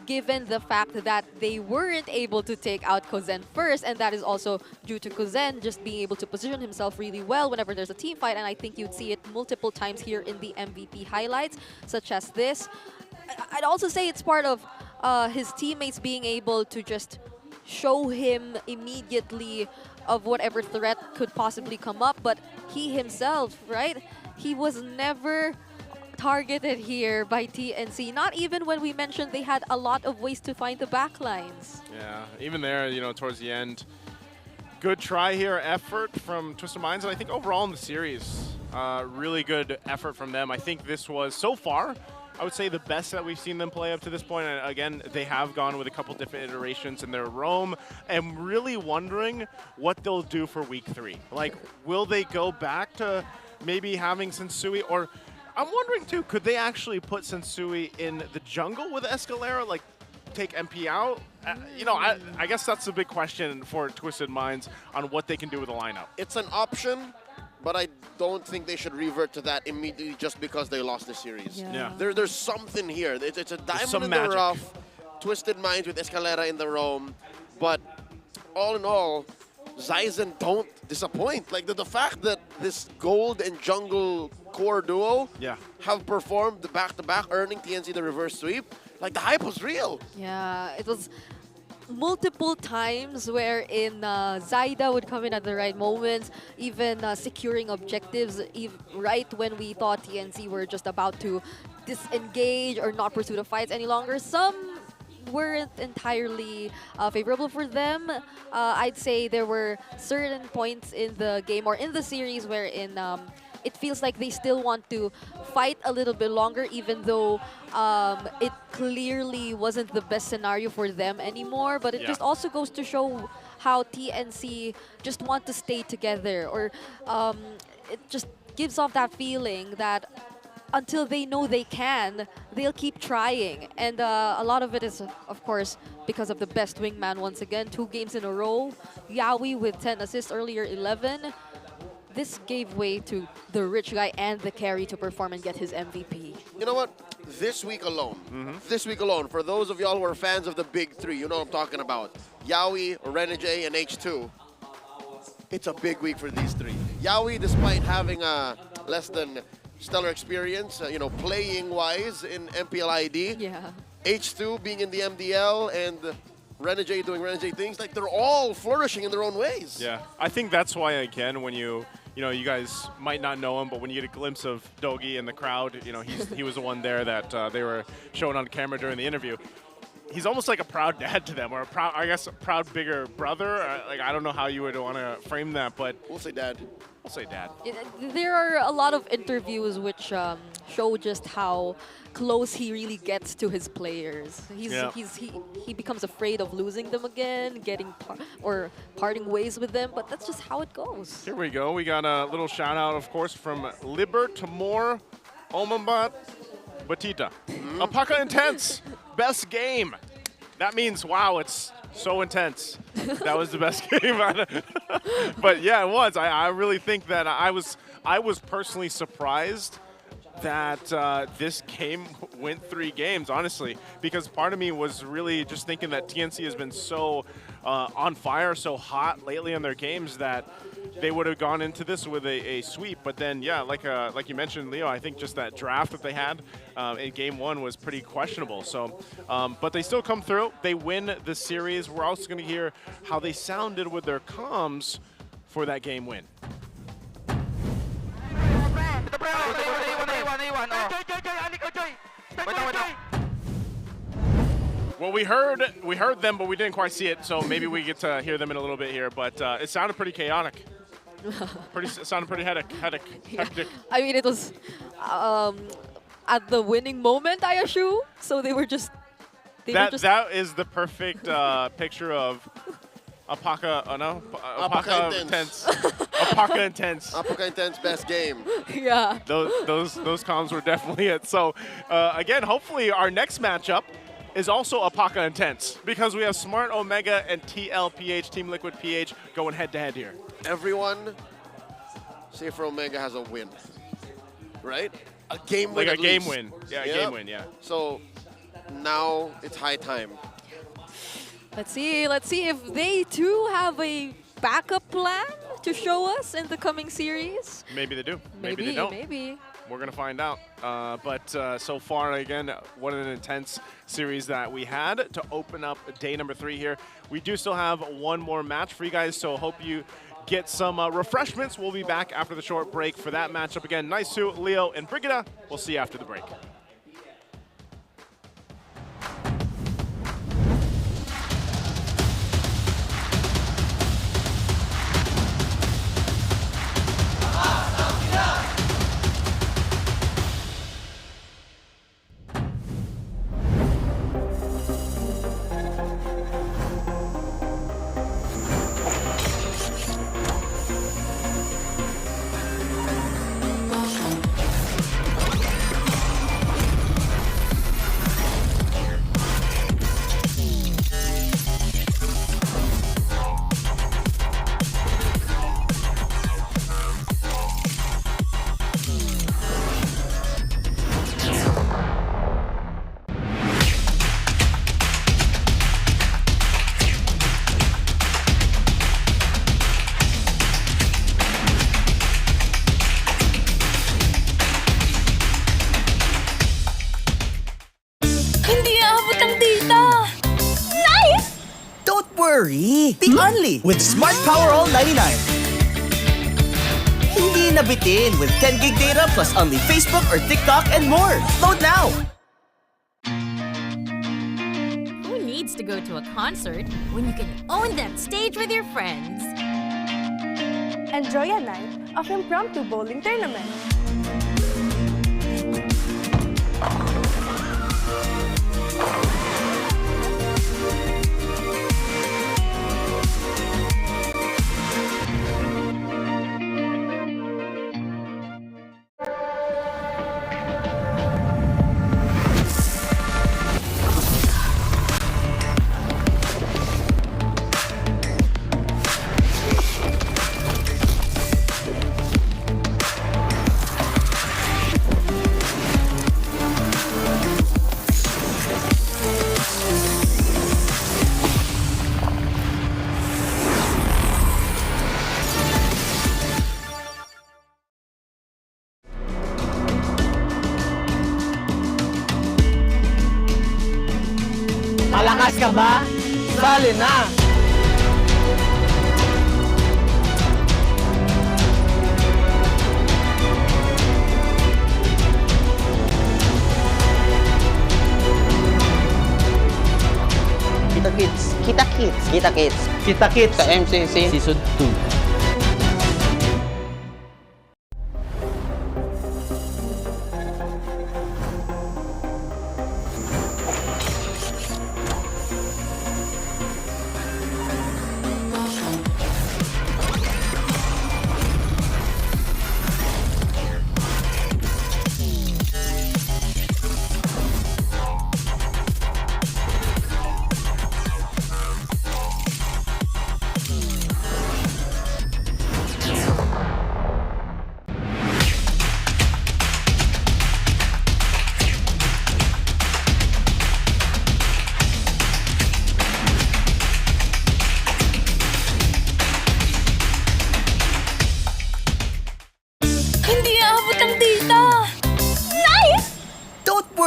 given the fact that they weren't able to take out Kozin first, and that is also due to Kozin just being able to position himself really well whenever there's a team fight, and I think you'd see it multiple times here in the MVP highlights, such as this. I'd also say it's part of his teammates being able to just show him immediately of whatever threat could possibly come up, but he himself, right? He was never targeted here by TNC, not even when we mentioned they had a lot of ways to find the backlines. Yeah, even there, you know, towards the end, good try here, effort from Twisted Minds, and I think overall in the series, really good effort from them. I think this was, so far, I would say the best that we've seen them play up to this point. And again, they have gone with a couple different iterations in their roam. I'm really wondering what they'll do for week 3. Like, will they go back to maybe having Sensui, or I'm wondering too, could they actually put Sensui in the jungle with Escalera, like take MP out? You know, I guess that's the big question for Twisted Minds on what they can do with the lineup. It's an option, but I don't think they should revert to that immediately just because they lost the series. Yeah. There's something here. It's a diamond in the rough. Twisted Minds with Escalera in the roam. But all in all, Zaizen don't disappoint. Like the fact that this gold and jungle core duo have performed the back-to-back, earning TNC the reverse sweep, like the hype was real. Yeah, it was multiple times wherein Zaida would come in at the right moments, even securing objectives right when we thought TNC were just about to disengage or not pursue the fights any longer. Some weren't entirely favorable for them. I'd say there were certain points in the game or in the series wherein it feels like they still want to fight a little bit longer, even though it clearly wasn't the best scenario for them anymore. But it just also goes to show how TNC just want to stay together, or it just gives off that feeling that until they know they can, they'll keep trying. And a lot of it is, of course, because of the best wingman once again. 2 games in a row. Yawi with 10 assists, earlier 11. This gave way to the rich guy and the carry to perform and get his MVP. You know what? This week alone, for those of y'all who are fans of the big 3, you know what I'm talking about. Yawi, Renegade, and H2. It's a big week for these 3. Yawi, despite having a less than stellar experience, you know, playing-wise in MPL ID. Yeah. H2 being in the MDL, and Renegade doing Renegade things. Like, they're all flourishing in their own ways. Yeah, I think that's why, again, when you know, you guys might not know him, but when you get a glimpse of Dogi in the crowd, you know, he was the one there that they were showing on camera during the interview. He's almost like a proud dad to them, or a proud bigger brother. Like, I don't know how you would want to frame that, but we'll say dad. We'll say dad. There are a lot of interviews which show just how close he really gets to his players. He becomes afraid of losing them again, parting ways with them, but that's just how it goes. Here we go. We got a little shout out, of course, from Liber Timor Omambat Batita. Apaka Intense, best game. That means, wow, it's so intense. That was the best game. But yeah, it was. I really think that I was personally surprised that this game went 3 games, honestly, because part of me was really just thinking that TNC has been so on fire, so hot lately in their games that they would have gone into this with a sweep. But then, yeah, like you mentioned, Leo, I think just that draft that they had in game 1 was pretty questionable. So, but they still come through. They win the series. We're also going to hear how they sounded with their comms for that game win. Well, we heard them, but we didn't quite see it. So maybe we get to hear them in a little bit here. But it sounded pretty chaotic. It sounded pretty hectic. I mean, it was at the winning moment, I assume. So they were just. That is the perfect picture of Apaka. Oh no, Apaka Intense. Apaka Intense. Apaka Intense best game. Yeah. Those comms were definitely it. So again, hopefully our next matchup is also Apaka Intense, because we have Smart Omega and TLPH, Team Liquid PH, going head-to-head here. Everyone, say for Omega has a win, right? A game win. Like a game least. win. Yeah, a game win, yeah. So now it's high time. Let's see if they too have a backup plan to show us in the coming series. Maybe they do. Maybe they don't. Maybe. We're going to find out. But so far, again, what an intense series that we had to open up day number 3 here. We do still have one more match for you guys, so hope you get some refreshments. We'll be back after the short break for that matchup. Again, Naisu, Leo, and Brigida. We'll see you after the break. Be only with Smart Power All 99. Hindi nabitin with 10 gig data plus only Facebook or TikTok and more. Load now! Who needs to go to a concert when you can own that stage with your friends? Enjoy a night of impromptu bowling tournament. Malakas ka ba? Sali na! Kita Kids. Kita Kids. Kita Kids. Kita Kids. Sa MCC Season 2.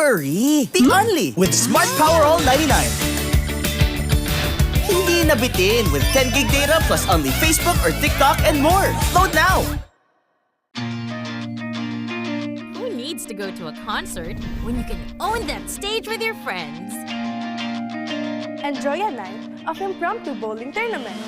worry! The only with Smart Power All 99. Hindi nabitin with 10 gig data plus only Facebook or TikTok and more. Load now! Who needs to go to a concert when you can own that stage with your friends? Enjoy a night of impromptu bowling tournament.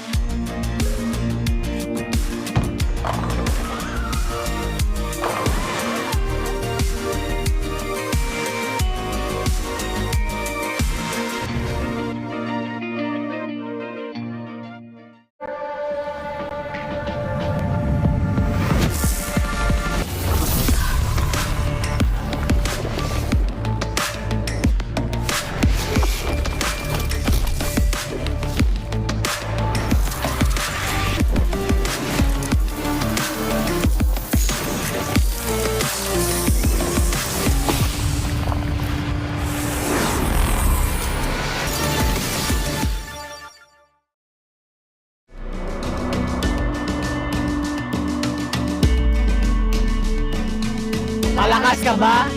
Malakas ka ba?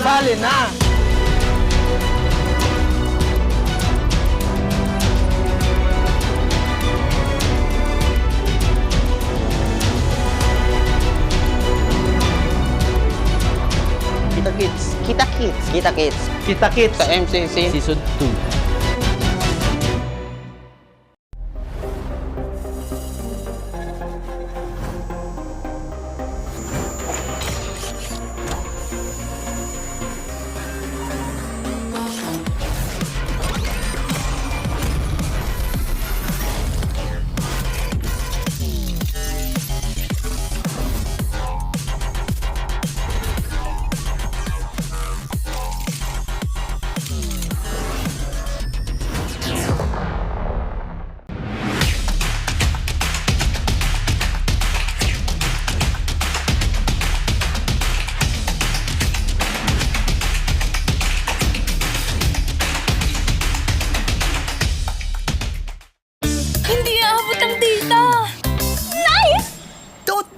Sali na! Kita Kids. Kita Kids. Kita Kids. Kita Kids. Sa MCC Season 2.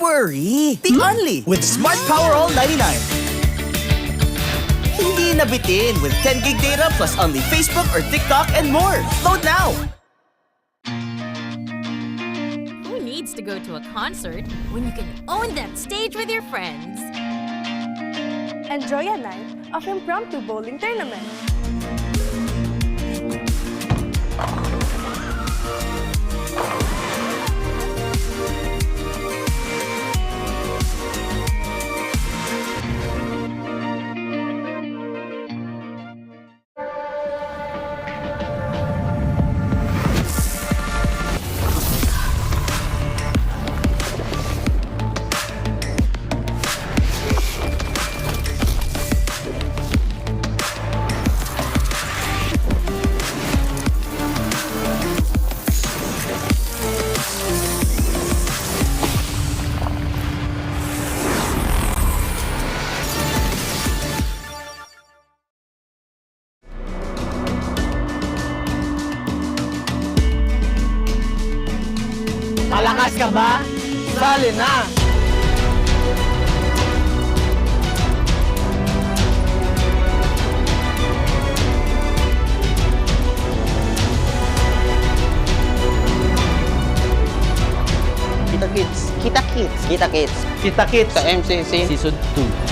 Worry! The only with Smart Power All 99. Hindi nabitin with 10 gig data plus only Facebook or TikTok and more. Load now! Who needs to go to a concert when you can own that stage with your friends? Enjoy a night of impromptu bowling tournament. Malakas ka ba? Sali na! Kita Kids. Kita Kids. Kita Kids. Kita Kids. Sa MCC Season 2.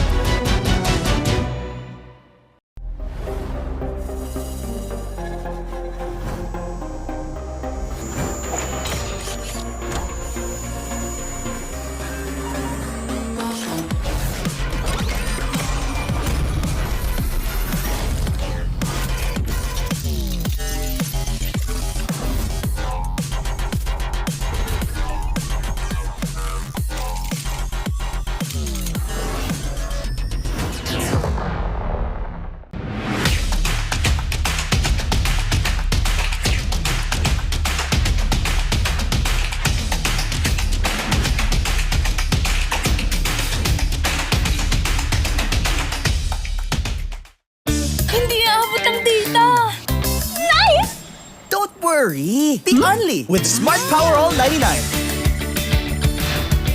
worry! The only with Smart Power All 99.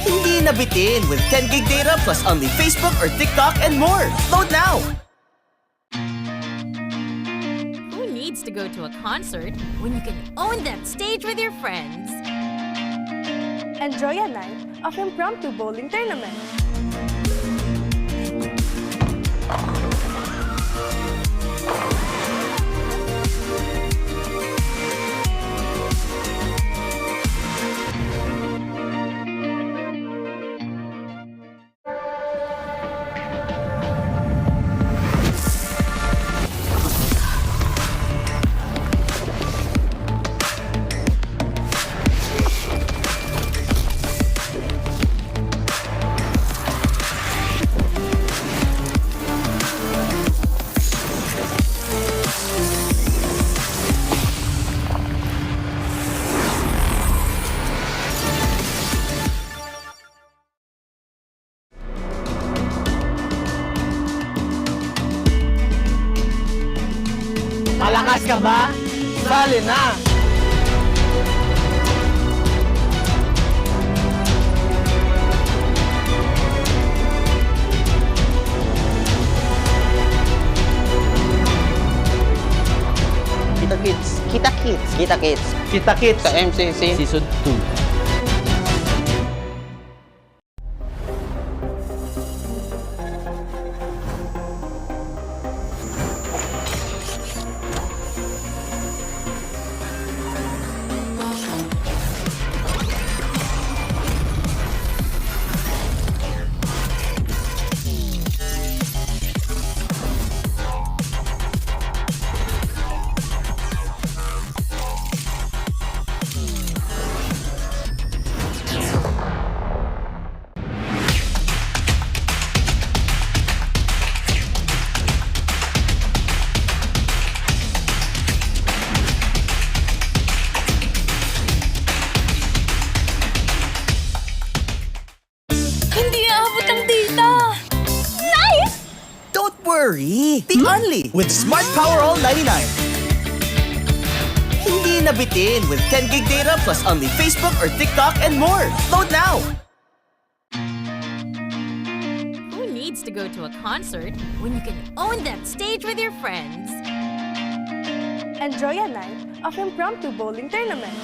Hindi nabitin with 10 gig data plus only Facebook or TikTok and more. Load now! go to a concert when you can own that stage with your friends? Enjoy a night of impromptu bowling tournament. Malakas ka ba? Sali na! Kita Kids. Kita Kids. Kita Kids. Kita Kids. Sa MCC. Season 2. Worry! The only with Smart Power All 99. Hindi nabitin with 10 gig data plus only Facebook or TikTok and more. Load now! Who needs to go to a concert when you can own that stage with your friends? Enjoy a night of impromptu bowling tournament.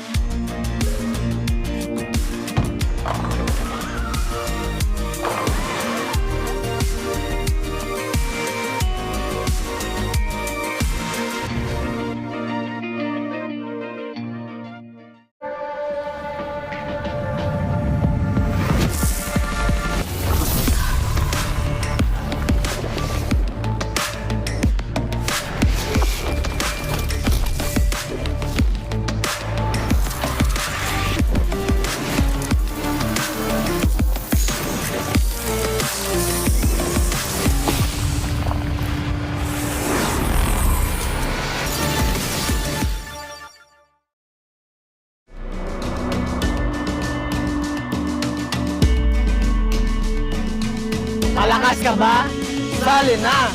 Malakas ka ba? Sali na!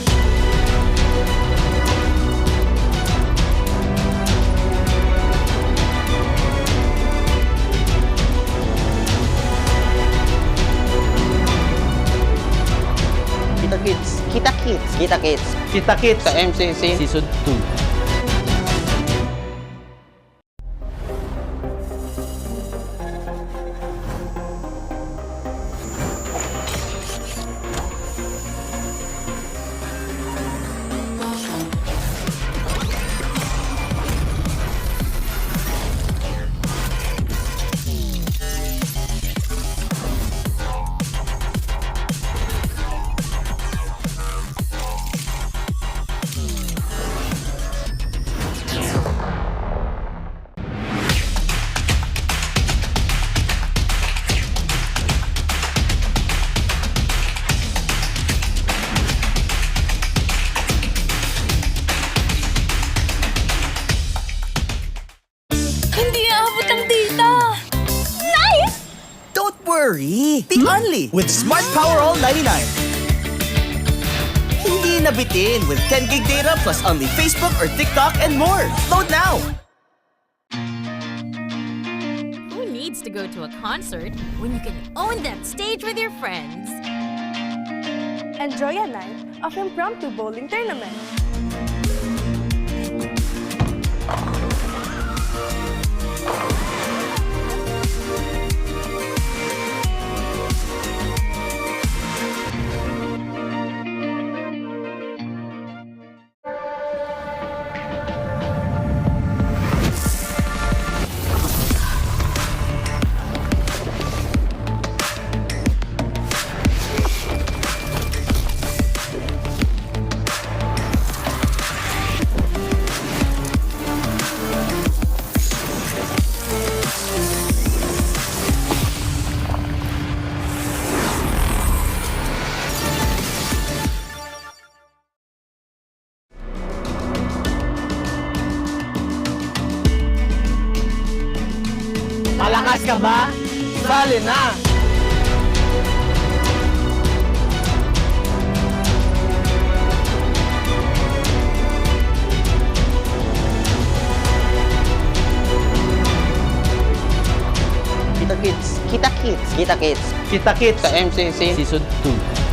Kita Kids. Kita Kids. Kita Kids. Kita Kids. Sa MCC. Season 2. Worry! The only with Smart Power All 99. Hindi nabitin with 10 gig data plus only Facebook or TikTok and more. Load now! Who needs to go to a concert when you can own that stage with your friends? Enjoy a night of impromptu bowling tournament. Malakas ka ba? Sali na! Kita Kids. Kita Kids. Kita Kids. Kita Kids. Sa MCC Season 2.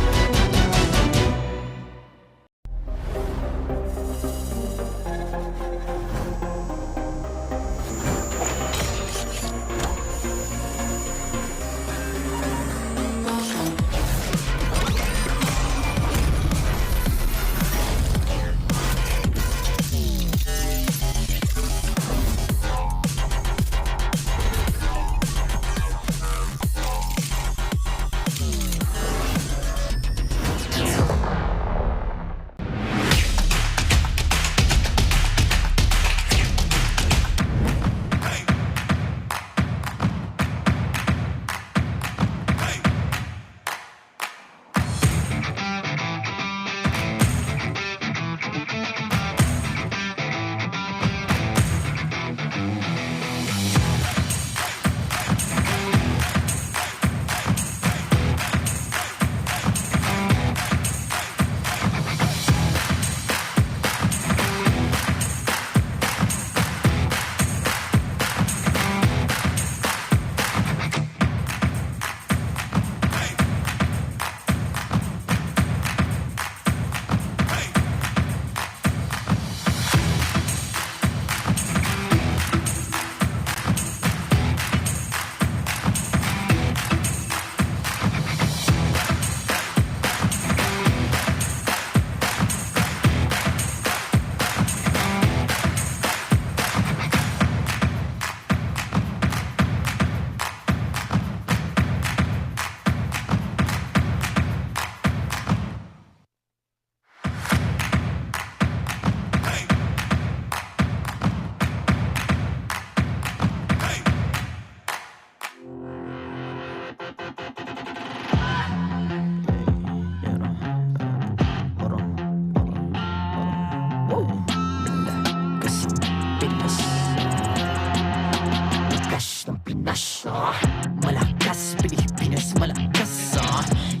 Malakas, Pilipinas, malakas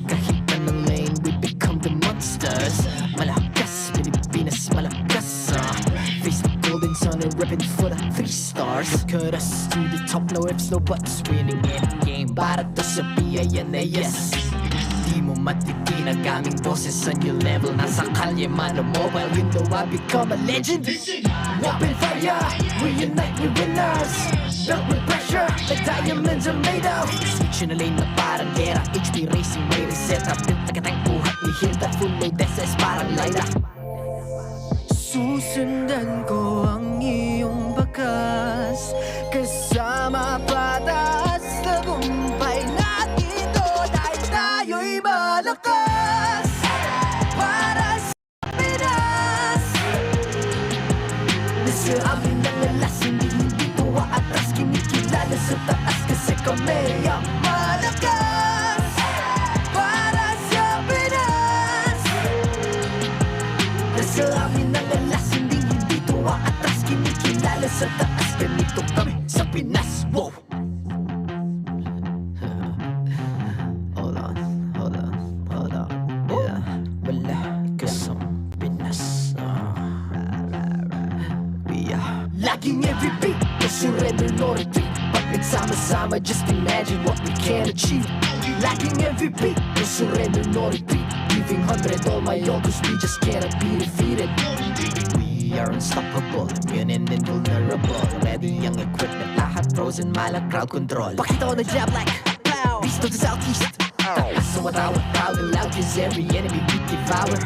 kahit anong lane, we become the monsters. Malakas, Pilipinas, malakas face the golden sun and repping for the 3 stars. Look at us to the top, no ifs, no buts, winning any game. Para to sa PINAS. Di mo matitinag aming boses sa new level. Nasa kalye man o mobile, you know I become a legend. Open fire, we unite, we winners. Built with pressure, like diamonds are made of. Switch na lane na parang gera, HP racing, may reset up. Built agad ang buhat ni Hilda, full load SS parang Laila. Susundan ko ang iyong bakas, kasama patas, tagumpay natin ito dahil tayo'y malakas. Para sa Pinas, nasa amin ang alas, hindi ko atras, kinikilala sa taas kasi kami ang malakas. Para sa Pinas, nasa amin ang alas, hindi ko atras, kinikilala sa taas, ganito kami sa Pinas. Wow! Hold on. Yeah, wala kasang Pinas. Laging MVP, no surrender, no retreat. Pag nagsama-sama, just imagine what we can achieve. Laging MVP, no surrender, no retreat. Giving 100 all my all, cause we just cannot be defeated. We are unstoppable, immune and invulnerable. Ready ang equipment, lahat frozen, malang crowd control. Pakita ko na jab like pow, east to the southeast. Taas sa watawat, proud and loud, cause every enemy we devour.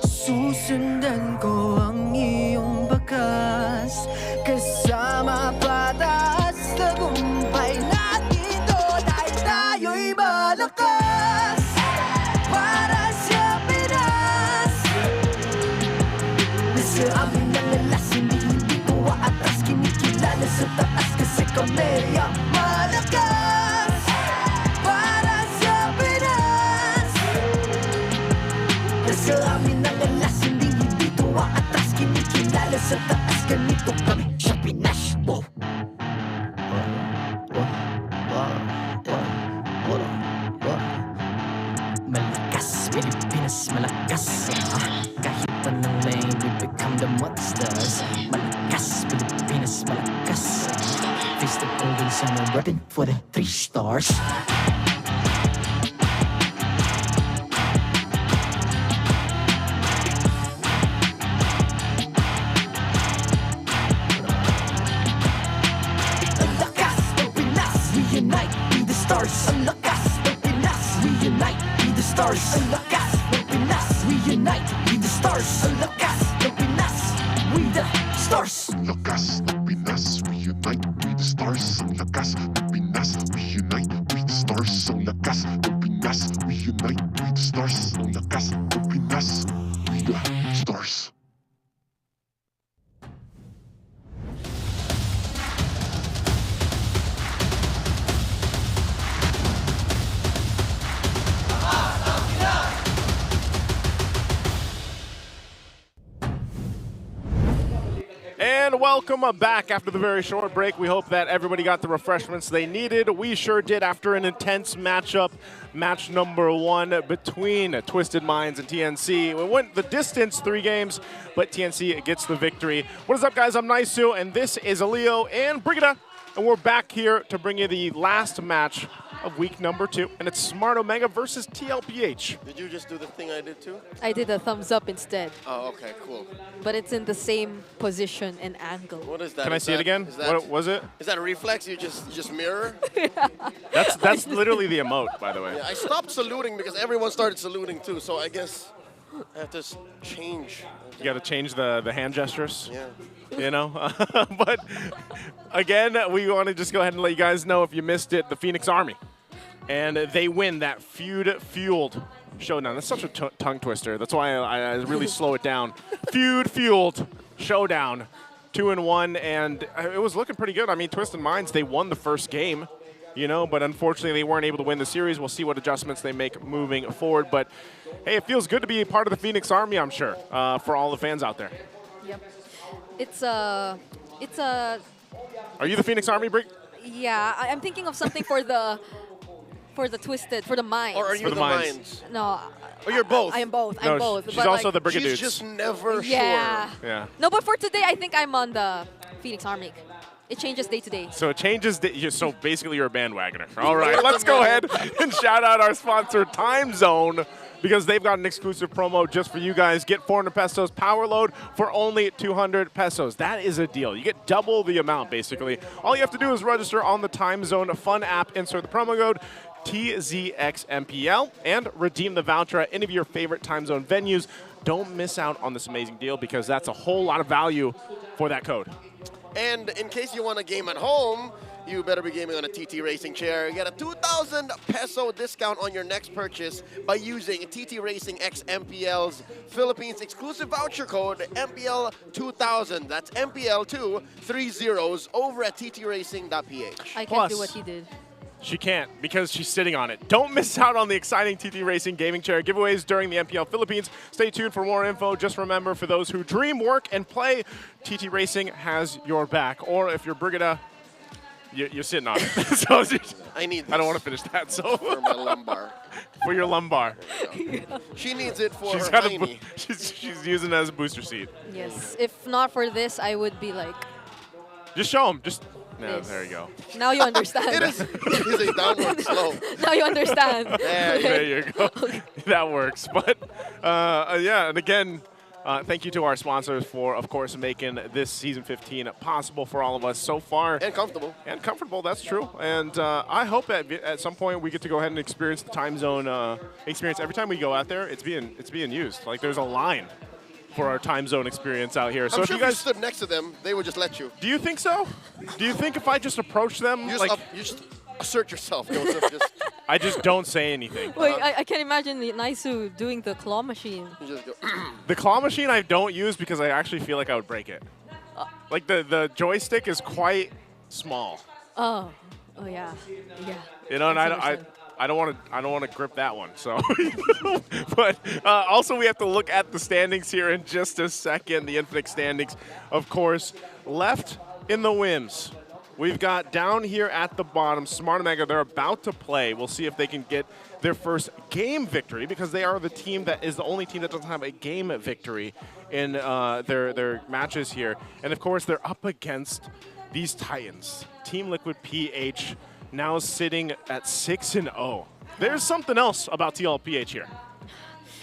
Susundan ko ang iyong bakas, kasama patas, tagumpay natin ito dahil tayo'y malakas. Para sa Pinas, nasa amin ang alas, hindi ko atras, kinikilala sa taas kasi kami ang malakas. Para sa Pinas, nasa amin ang alas, hindi ko atras, kinikilala sa taas, ganito kami sa Pinas. Wow! Pilipinas malakas. Kahit anong lane, we become the monsters. Malakas, Pilipinas malakas. Face the golden sun and repping for the 3 stars. Unite, be the stars. Ang lakas ng Pinas. We unite, be the stars. Ang lakas ng Pinas. We unite, be the stars. Ang lakas ng Pinas. We the stars. Ang lakas ng Pinas, we unite, we the stars. Ang lakas ng Pinas, we unite, we the stars. Ang lakas ng Pinas, we unite, we the stars. Ang lakas ng Pinas, we the stars. And welcome back after the very short break. We hope that everybody got the refreshments they needed. We sure did after an intense matchup. Match number 1 between Twisted Minds and TNC. We went the distance, 3 games, but TNC gets the victory. What is up, guys? I'm Naisu, and this is Alio and Brigida. And we're back here to bring you the last match of week number 2, and it's Smart Omega versus TLPH. Did you just do the thing I did too? I did a thumbs up instead. Oh, okay, cool. But it's in the same position and angle. What is that? Can I see it again? What was it? Is that a reflex? You just mirror? That's literally the emote, by the way. Yeah, I stopped saluting because everyone started saluting too, so I guess I have to change. You got to change the hand gestures. Yeah. You know? But again, we want to just go ahead and let you guys know, if you missed it, the Phoenix Army. And they win that feud-fueled showdown. That's such a tongue twister. That's why I really slow it down. Feud-fueled showdown. 2-1, and it was looking pretty good. I mean, Twisted Minds, they won the first game, you know, but unfortunately they weren't able to win the series. We'll see what adjustments they make moving forward. But, hey, it feels good to be a part of the Phoenix Army, I'm sure, for all the fans out there. Yep. It's a... Are you the Phoenix Army, Brick? Yeah, I'm thinking of something for the Twisted, for the Minds. Or are you the Minds? No. Or you're both? I am both. No, I'm both. she's but also like, the Brigadutes. She's just never yeah. sure. Yeah. No, but for today, I think I'm on the Phoenix Army. It changes day to day. So it changes, so basically you're a bandwagoner. All right, let's go ahead and shout out our sponsor, Time Zone, because they've got an exclusive promo just for you guys. Get 400 pesos power load for only 200 pesos. That is a deal. You get double the amount, basically. All you have to do is register on the Time Zone Fun app, insert the promo code TZXMPL, and redeem the voucher at any of your favorite Time Zone venues. Don't miss out on this amazing deal, because that's a whole lot of value for that code. And in case you want a game at home, you better be gaming on a TT Racing chair. You get a 2,000 peso discount on your next purchase by using TT Racing X MPL's Philippines exclusive voucher code MPL2000. That's MPL2 3 zeros over at ttracing.ph. I can't do what he did. She can't, because she's sitting on it. Don't miss out on the exciting TT Racing gaming chair giveaways during the MPL Philippines. Stay tuned for more info. Just remember, for those who dream, work, and play, TT Racing has your back. Or if you're Brigida, you're sitting on it. So I need this. I don't want to finish that. So for my lumbar. For your lumbar. She needs it for She's her got hiney. she's using it as a booster seat. Yes. If not for this, I would be like... Just show them. Just... No, Yes. there you go. Now you understand. It is a downward slope. Now you understand. There you go. That works. But yeah, and again, thank you to our sponsors for, of course, making this season 15 possible for all of us so far. And comfortable. And comfortable, that's true. And I hope at some point we get to go ahead and experience the time zone experience. Every time we go out there, it's being used. Like, there's a line for our time zone experience out here. So I'm if sure you guys if you stood next to them, they would just let you. Do you think so? Do you think if I just approach them, You like just assert yourself, Joseph. Just I just don't say anything? Wait, I can't imagine Naisu doing the claw machine. You just go. The claw machine I don't use because I actually feel like I would break it. Like the joystick is quite small. Oh yeah, yeah. You know, and I don't want to grip that one. So, but also we have to look at the standings here in just a second. The Infinix standings, of course, left in the wins. we've got down here at the bottom, Smart Omega, they're about to play. We'll see if they can get their first game victory because they are the team that is the only team that doesn't have a game victory in their matches here. And of course, they're up against these Titans. Team Liquid PH now sitting at 6-0. There's something else about TLPH here.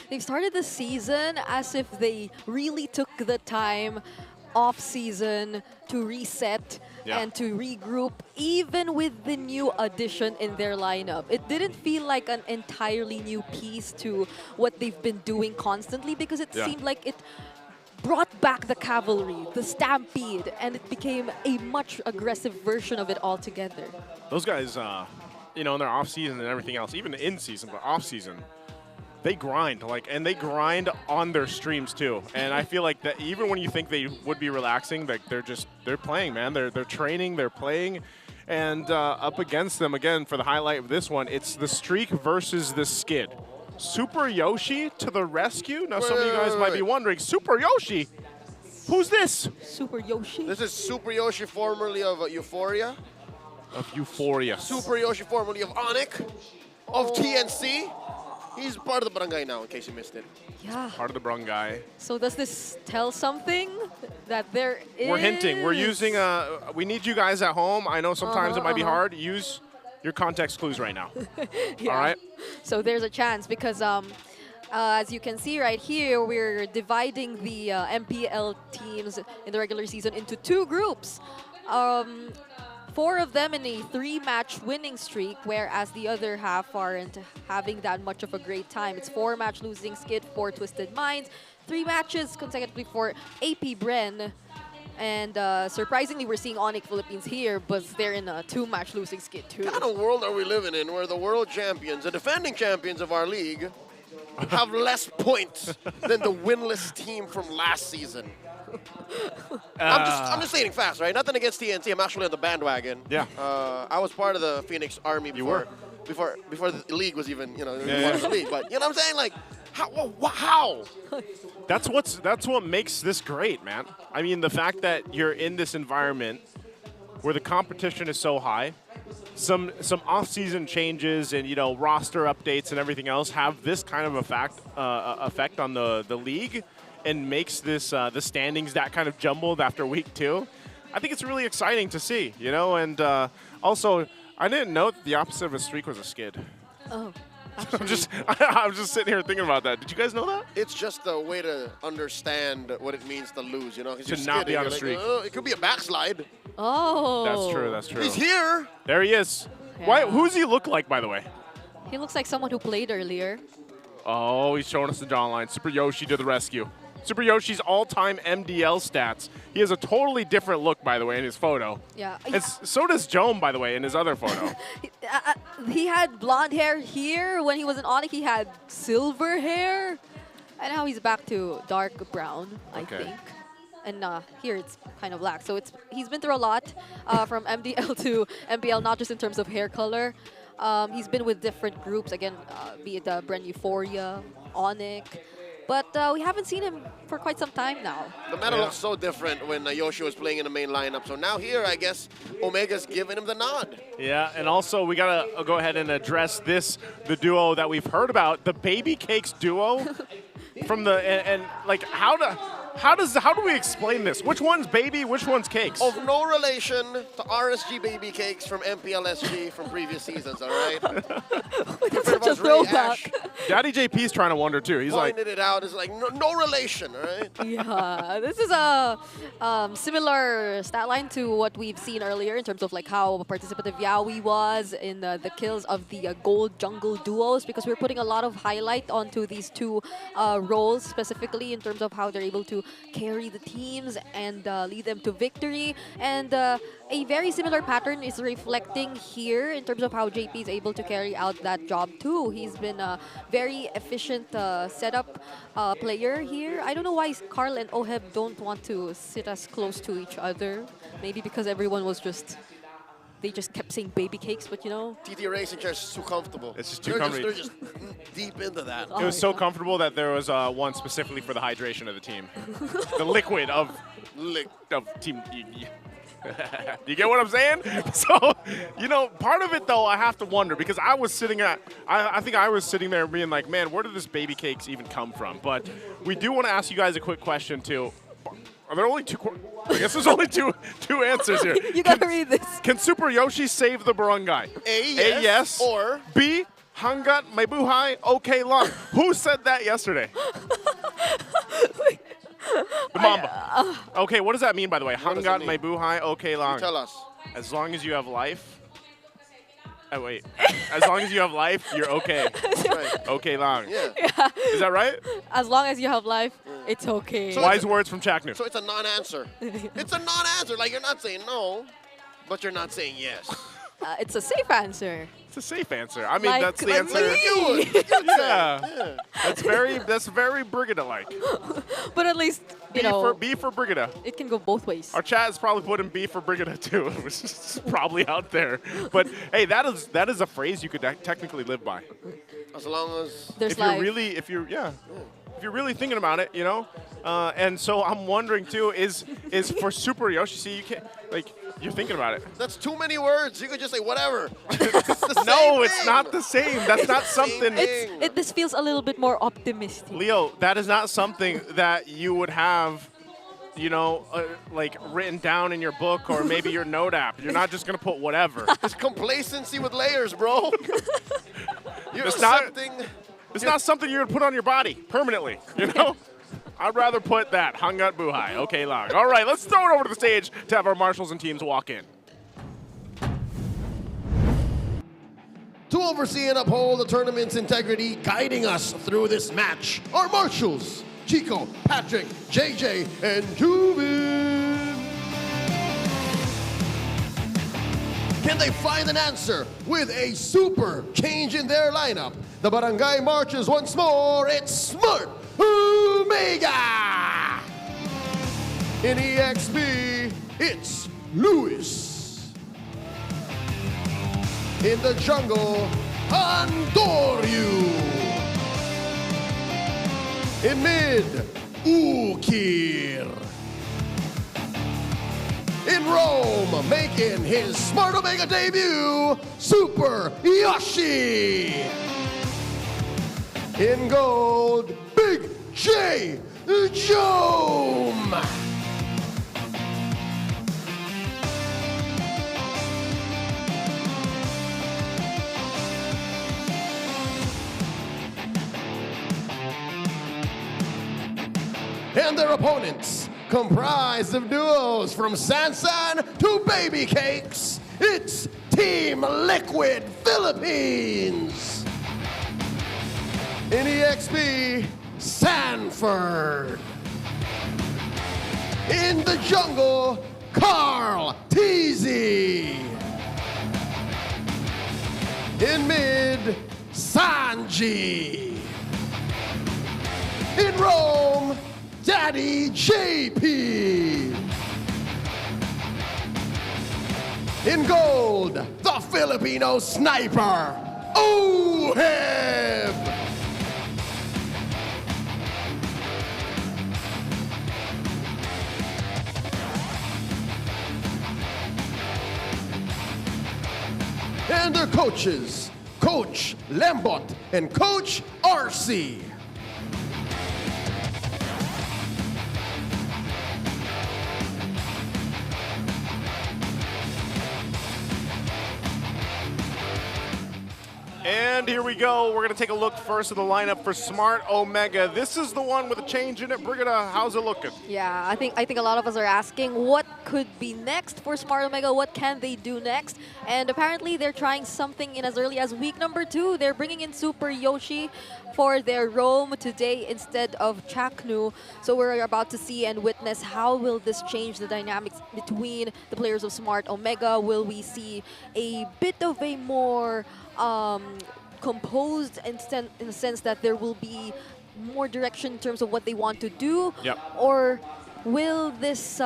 They've started the season as if they really took the time off season to reset and to regroup, even with the new addition in their lineup. It didn't feel like an entirely new piece to what they've been doing constantly because it seemed like it brought back the cavalry, the stampede, and it became a much aggressive version of it altogether. Those guys, you know, in their off season and everything else, even in season, but off season, they grind, and they grind on their streams too. And I feel like that even when you think they would be relaxing, like they're playing, man. They're training, they're playing, and up against them again for the highlight of this one, it's the streak versus the skid. Super Yoshi to the rescue. Now some of you guys might be wondering, Super Yoshi, who's this? Super Yoshi. This is Super Yoshi, formerly of Euphoria. Of Euphoria. Super Yoshi, formerly of Onyx, of TNC. He's part of the barangay now, in case you missed it. Yeah. Part of the barangay. So does this tell something that there is? We're hinting. We're using, we need you guys at home. I know sometimes it might be hard. Use your context clues right now. All right? So there's a chance because as you can see right here, we're dividing the MPL teams in the regular season into two groups. 4 of them in a 3-match winning streak, whereas the other half aren't having that much of a great time. It's 4-match losing skid for Twisted Minds, 3 matches consecutively for AP Bren, and surprisingly we're seeing Onyx Philippines here, but they're in a 2-match losing skid too. What kind of world are we living in where the world champions, the defending champions of our league, have less points than the winless team from last season? I'm just stating facts, right? Nothing against TNT. I'm actually on the bandwagon. Yeah. I was part of the Phoenix Army before the league was even, you know, part of the league. But you know what I'm saying? Like, how? That's what makes this great, man. I mean, the fact that you're in this environment where the competition is so high, some off-season changes and, you know, roster updates and everything else have this kind of effect on the league, and makes this the standings that kind of jumbled after week 2. I think it's really exciting to see, you know, and also I didn't know that the opposite of a streak was a skid. Oh, I'm just sitting here thinking about that. Did you guys know that? It's just a way to understand what it means to lose, you know? To not be on a streak. Like, it could be a backslide. Oh. That's true, that's true. He's here. There he is. Yeah. Why? Who's he look like, by the way? He looks like someone who played earlier. Oh, he's showing us the jawline. Super Yoshi to the rescue. Super Yoshi's all-time MDL stats. He has a totally different look, by the way, in his photo. Yeah. And so does Jome, by the way, in his other photo. He had blonde hair here. When he was in Onyx, he had silver hair. And now he's back to dark brown, I think. And here it's kind of black. So he's been through a lot from MDL to MPL, not just in terms of hair color. He's been with different groups, again, be it Bren Euphoria, Onyx. But we haven't seen him for quite some time now. The meta looks so different when Yoshi was playing in the main lineup. So now here, I guess, Omega's giving him the nod. Yeah, and also we got to go ahead and address the duo that we've heard about, the Baby Cakes duo. From the, and like, how do we explain this? Which one's baby, which one's cakes? Of no relation to RSG Baby Cakes from MPLSG from previous seasons, all right? That's such a throwback. Daddy JP's trying to wonder too. He's pointed it out. It's like, no relation, all right? Yeah, this is a similar stat line to what we've seen earlier in terms of like how participative Yawi was in the kills of the gold jungle duos, because we're putting a lot of highlight onto these two roles specifically in terms of how they're able to carry the teams and lead them to victory. And a very similar pattern is reflecting here in terms of how JP is able to carry out that job too. He's been a very efficient setup player here. I don't know why Carl and Oheb don't want to sit as close to each other. Maybe because everyone was they just kept saying baby cakes, but you know. TT Racing Chair is just too comfortable. It's just too comfortable. They're just deep into that. It was so comfortable that there was one specifically for the hydration of the team. The liquid of Team. You get what I'm saying? So, you know, part of it though, I have to wonder because I was sitting I think I was sitting there being like, man, where did this baby cakes even come from? But we do want to ask you guys a quick question too. Are there only two? I guess there's only two answers here. You gotta read this. Can Super Yoshi save the barangay? A, yes. Or B, hanggat may buhay, okay lang. Who said that yesterday? The Mamba. Okay, what does that mean, by the way? Hanggat may buhay, okay lang. Tell us. As long as you have life. Oh, wait. As long as you have life, you're okay. Right. Okay lang. Yeah. Is that right? As long as you have life, it's okay. So Wise words from Chaknu. So it's a non-answer. It's a non-answer. Like, you're not saying no, but you're not saying yes. It's a safe answer. It's a safe answer. I mean, Like- that's the like answer. me. Yeah. That's very Brigida-like. But at least, you know, B for Brigida. it can go both ways. Our chat is probably putting B for Brigida too, which is probably out there. But hey, that is a phrase you could technically live by. As long as There's if you're life. really, if you're really thinking about it, you know. And so I'm wondering too, is for Super Yoshi? See, you can't you're thinking about it. That's too many words. You could just say whatever. No, it's not the same. That's not something. This feels a little bit more optimistic. Leo, that is not something that you would have, you know, like written down in your book or maybe your note app. You're not just gonna put whatever. It's complacency with layers, bro. You're It's not- accepting. It's not something you're gonna put on your body permanently, you know? I'd rather put that Hanggat Buhay. Okay, lang. All right, let's throw it over to the stage to have our marshals and teams walk in. To oversee and uphold the tournament's integrity, guiding us through this match, our marshals, Chico, Patrick, JJ, and Jubin. Can they find an answer with a super change in their lineup? The barangay marches once more. It's Smart Omega. In EXP, it's Lewis. In the jungle, Andoryu. In mid, Ukir. In Rome, making his Smart Omega debut, Super Yoshi. In gold, Big J Jome. And their opponents, comprised of duos from Sansan to Baby Cakes, it's Team Liquid Philippines. In EXP, Sanford. In the jungle, Carl Teasy. In mid, Sanji. In Rome, Daddy JP. In gold, the Filipino sniper, Oheb. And their coaches, Coach Lembot and Coach RC. And here we go. We're going to take a look first at the lineup for Smart Omega. This is the one with a change in it. Brigida, how's it looking? Yeah, I think a lot of us are asking what could be next for Smart Omega. What can they do next? And apparently they're trying something in as early as week number 2. They're bringing in Super Yoshi for their Rome today instead of Chaknu. So we're about to see and witness how will this change the dynamics between the players of Smart Omega. Will we see a bit of a more composed in the sense that there will be more direction in terms of what they want to do? Yep. Or will this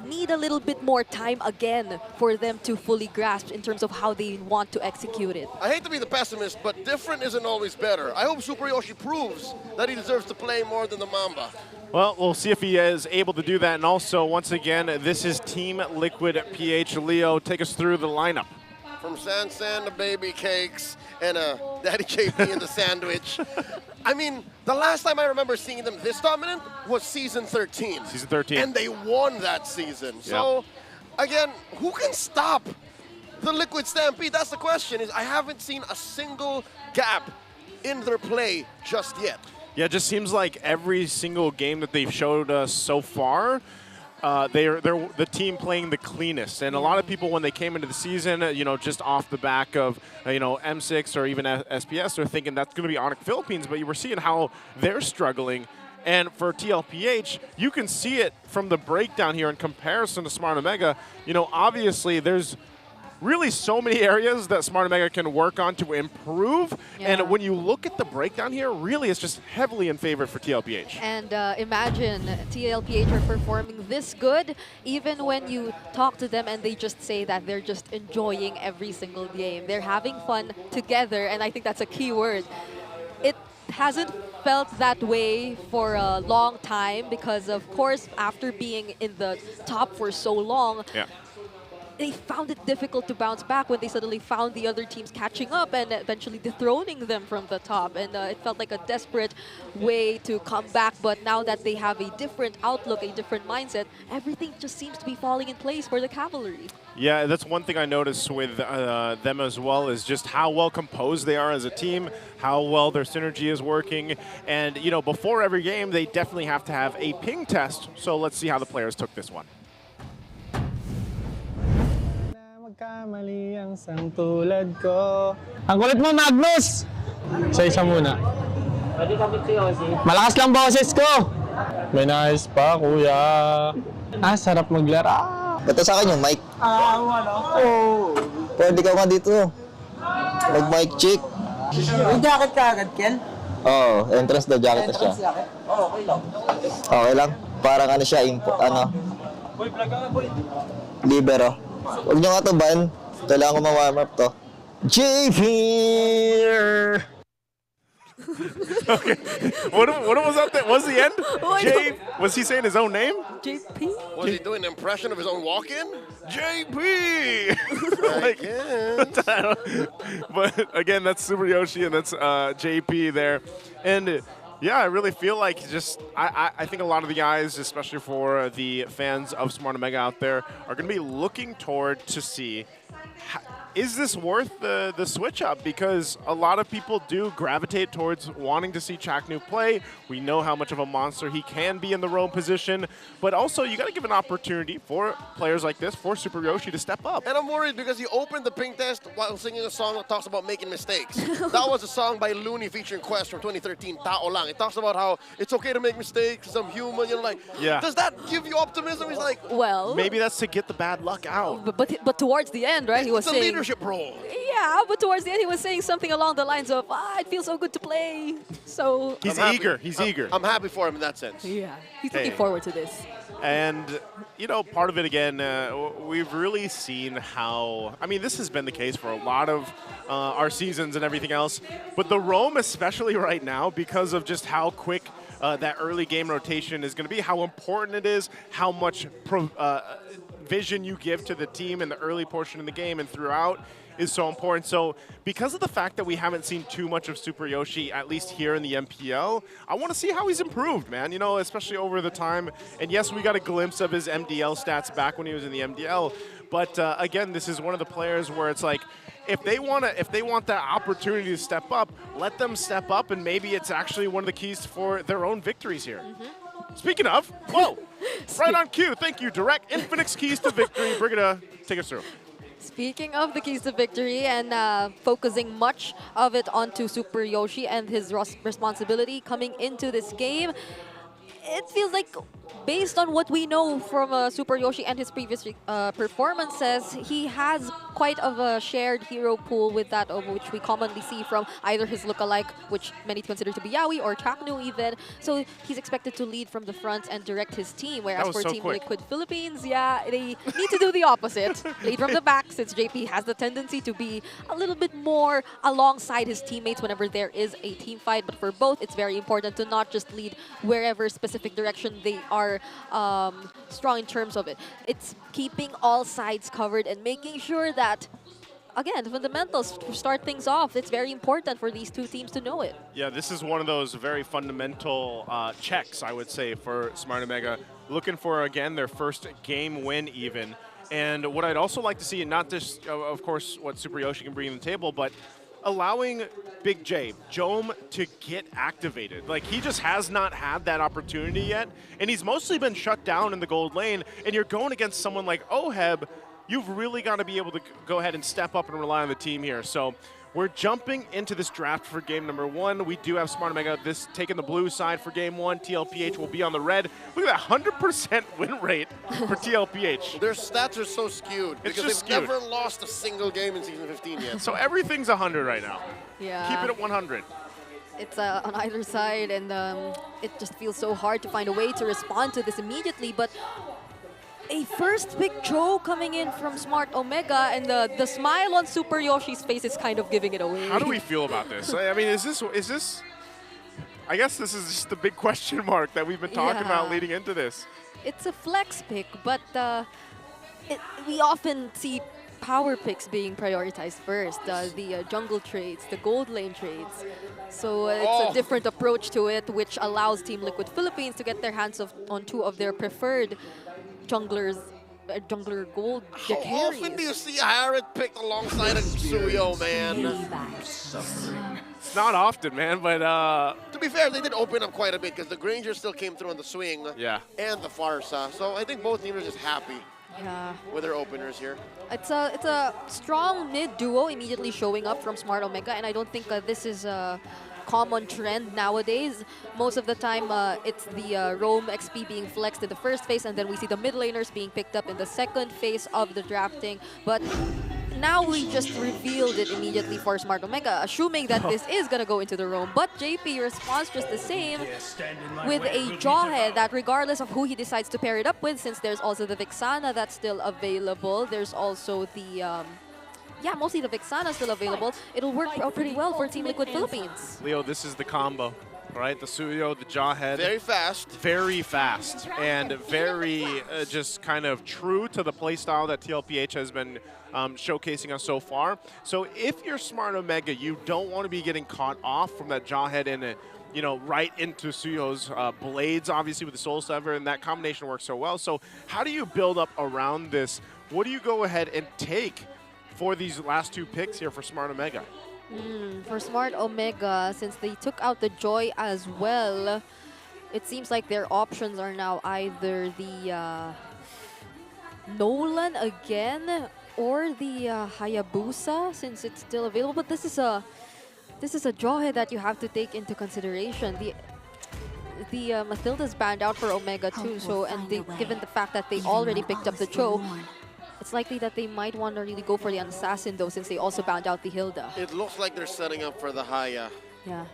need a little bit more time again for them to fully grasp in terms of how they want to execute it? I hate to be the pessimist, but different isn't always better. I hope Super Yoshi proves that he deserves to play more than the Mamba. Well, we'll see if he is able to do that. And also, once again, this is Team Liquid PH. Leo, take us through the lineup. From San to Baby Cakes and Daddy JP in the sandwich. I mean, the last time I remember seeing them this dominant was season 13. Season 13. And they won that season. So, again, who can stop the Liquid Stampede? That's the question. Is I haven't seen a single gap in their play just yet. Yeah, it just seems like every single game that they've showed us so far, they're the team playing the cleanest. And a lot of people, when they came into the season, just off the back of, M6 or even SPS, they're thinking that's going to be Onyx Philippines. But you were seeing how they're struggling. And for TLPH, you can see it from the breakdown here in comparison to Smart Omega. Obviously, there's really so many areas that Smart Omega can work on to improve. Yeah. And when you look at the breakdown here, really it's just heavily in favor for TLPH. And imagine TLPH are performing this good, even when you talk to them and they just say that they're just enjoying every single game. They're having fun together, and I think that's a key word. It hasn't felt that way for a long time because, of course, after being in the top for so long, they found it difficult to bounce back when they suddenly found the other teams catching up and eventually dethroning them from the top. And it felt like a desperate way to come back. But now that they have a different outlook, a different mindset, everything just seems to be falling in place for the Cavalry. Yeah, that's one thing I noticed with them as well, is just how well composed they are as a team, how well their synergy is working. And, before every game, they definitely have to have a ping test. So let's see how the players took this one. Magkamali ang sang tulad ko. Ang kulit mo, Magnus! Isa-isa muna. Malakas lang boses ko! May nais pa, kuya. Sarap maglaro. Ito sa akin yung mic. Pwede ka nga dito. Mag-mic check. May jacket ka agad, Ken? Oo, entrance daw jacket na siya. Okay lang. Okay lang. Parang siya, Boy, vlog ka nga, boy. libero. Huwag nyo nga ito, Ban. Kailangan ko ma-warm up to. JP! Okay. What was that? What's the end? Was he saying his own name? JP? Was he doing an impression of his own walk-in? JP! But again, that's Super Yoshi and that's JP there. And yeah, I really feel like I think a lot of the guys, especially for the fans of Smart Omega out there, are going to be looking toward to see, is this worth the switch up? Because a lot of people do gravitate towards wanting to see Chaknu play. We know how much of a monster he can be in the roam position, but also you got to give an opportunity for players like this, for Super Yoshi, to step up. And I'm worried because he opened the ping test while singing a song that talks about making mistakes. That was a song by Looney featuring Quest from 2013, Tao Lang. It talks about how it's okay to make mistakes, I'm human, does that give you optimism? He's like, well, maybe that's to get the bad luck out. But towards the end, right, he was saying, leadership role. Yeah, but towards the end he was saying something along the lines of, it feels so good to play. So he's eager. He's eager. I'm happy for him in that sense. Yeah, he's looking forward to this. And, part of it, again, we've really seen how, this has been the case for a lot of our seasons and everything else, but the roam, especially right now, because of just how quick that early game rotation is going to be, how important it is, how much vision you give to the team in the early portion of the game and throughout is so important. So because of the fact that we haven't seen too much of Super Yoshi, at least here in the MPL, I want to see how he's improved, man, especially over the time. And yes, we got a glimpse of his MDL stats back when he was in the MDL. But again, this is one of the players where it's like, if they want that opportunity to step up, let them step up, and maybe it's actually one of the keys for their own victories here. Speaking of, whoa, right on cue. Thank you, Direct Infinix keys to victory. Brigida, take us through. Speaking of the keys to victory and focusing much of it onto Super Yoshi and his responsibility coming into this game, it feels like based on what we know from Super Yoshi and his previous performances, he has quite of a shared hero pool with that of which we commonly see from either his lookalike, which many consider to be Yawi, or Taknu even. So he's expected to lead from the front and direct his team, whereas for Team Liquid Philippines, yeah, they need to do the opposite. Lead from the back, since JP has the tendency to be a little bit more alongside his teammates whenever there is a team fight. But for both, it's very important to not just lead wherever specific direction they are strong in terms of it. It's keeping all sides covered and making sure that, again, the fundamentals to start things off, it's very important for these two teams to know it. Yeah, this is one of those very fundamental checks, I would say, for Smart Omega. Looking for, again, their first game win even. And what I'd also like to see, and not just, of course, what Super Yoshi can bring to the table, but allowing Big J, Jome, to get activated. Like, he just has not had that opportunity yet, and he's mostly been shut down in the gold lane, and you're going against someone like Oheb. You've really got to be able to go ahead and step up and rely on the team here. So we're jumping into this draft for game number 1. We do have Smart Omega taking the blue side for game 1. TLPH will be on the red. Look at that 100% win rate for TLPH. Their stats are so skewed because they've never lost a single game in Season 15 yet. So everything's 100 right now. Yeah. Keep it at 100. It's on either side, and it just feels so hard to find a way to respond to this immediately. But a first pick Joe coming in from Smart Omega, and the smile on Super Yoshi's face is kind of giving it away. How do we feel about this? I mean, is this? I guess this is just the big question mark that we've been talking about leading into this. It's a flex pick, but we often see power picks being prioritized first, the jungle trades, the gold lane trades. So it's a different approach to it, which allows Team Liquid Philippines to get their hands on two of their preferred jungler gold How often do you see Harrod picked alongside a Suyo, man? It's not often, man, but to be fair, they did open up quite a bit because the Granger still came through on the swing, and the Farsa. So I think both teams are just happy with their openers here. It's a strong mid duo immediately showing up from Smart Omega, and I don't think this is a common trend nowadays. Most of the time, it's the roam XP being flexed in the first phase, and then we see the mid laners being picked up in the second phase of the drafting. But now we just revealed it immediately for Smart Omega, assuming that this is going to go into the roam. But JP responds just the same with a Jawhead that regardless of who he decides to pair it up with, since there's also the Vixana that's still available, there's also the mostly the Vixana still available. It'll work pretty well for Team Liquid Philippines. Leo, this is the combo, right? The Suyo, the Jawhead. Very fast. Very fast. And very just kind of true to the playstyle that TLPH has been showcasing us so far. So if you're Smart Omega, you don't want to be getting caught off from that Jawhead and right into Suyo's blades, obviously, with the Soul Sever, and that combination works so well. So how do you build up around this? What do you go ahead and take for these last two picks here for Smart Omega? For Smart Omega, since they took out the Joy as well, it seems like their options are now either the Nolan again or the Hayabusa, since it's still available. But this is a Jawhead that you have to take into consideration. The Mathilda's banned out for Omega too, so given the fact that they already picked up the Cho, it's likely that they might want to really go for the Assassin though, since they also banned out the Hilda. It looks like they're setting up for the Haya. Yeah.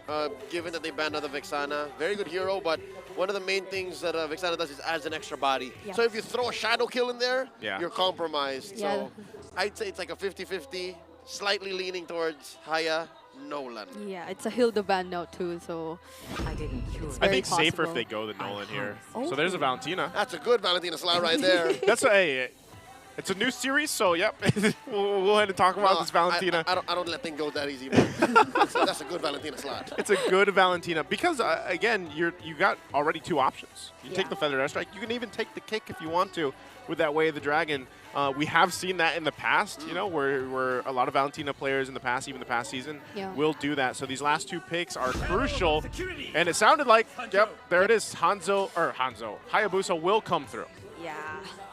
Given that they banned out the Vixana, very good hero, but one of the main things that Vixana does is adds an extra body. Yeah. So if you throw a Shadow Kill in there, Yeah. you're compromised. Yeah. So I'd say it's like a 50-50, slightly leaning towards Haya, Nolan. Yeah, it's a Hilda ban now too, so it's I very think safer possible. if they go the Nolan here. Oh. So there's a Valentina. That's a good Valentina slot right there. That's it's a new series, so yep. we'll go ahead and talk about this Valentina. I don't let things go that easy. So that's a good Valentina slot. It's a good Valentina because again, you got already two options. You take the Feather Airstrike. You can even take the kick if you want to with that Way of the Dragon. We have seen that in the past, where a lot of Valentina players in the past, even the past season, will do that. So these last two picks are crucial, and it sounded like, there it is, Hayabusa will come through. Yeah,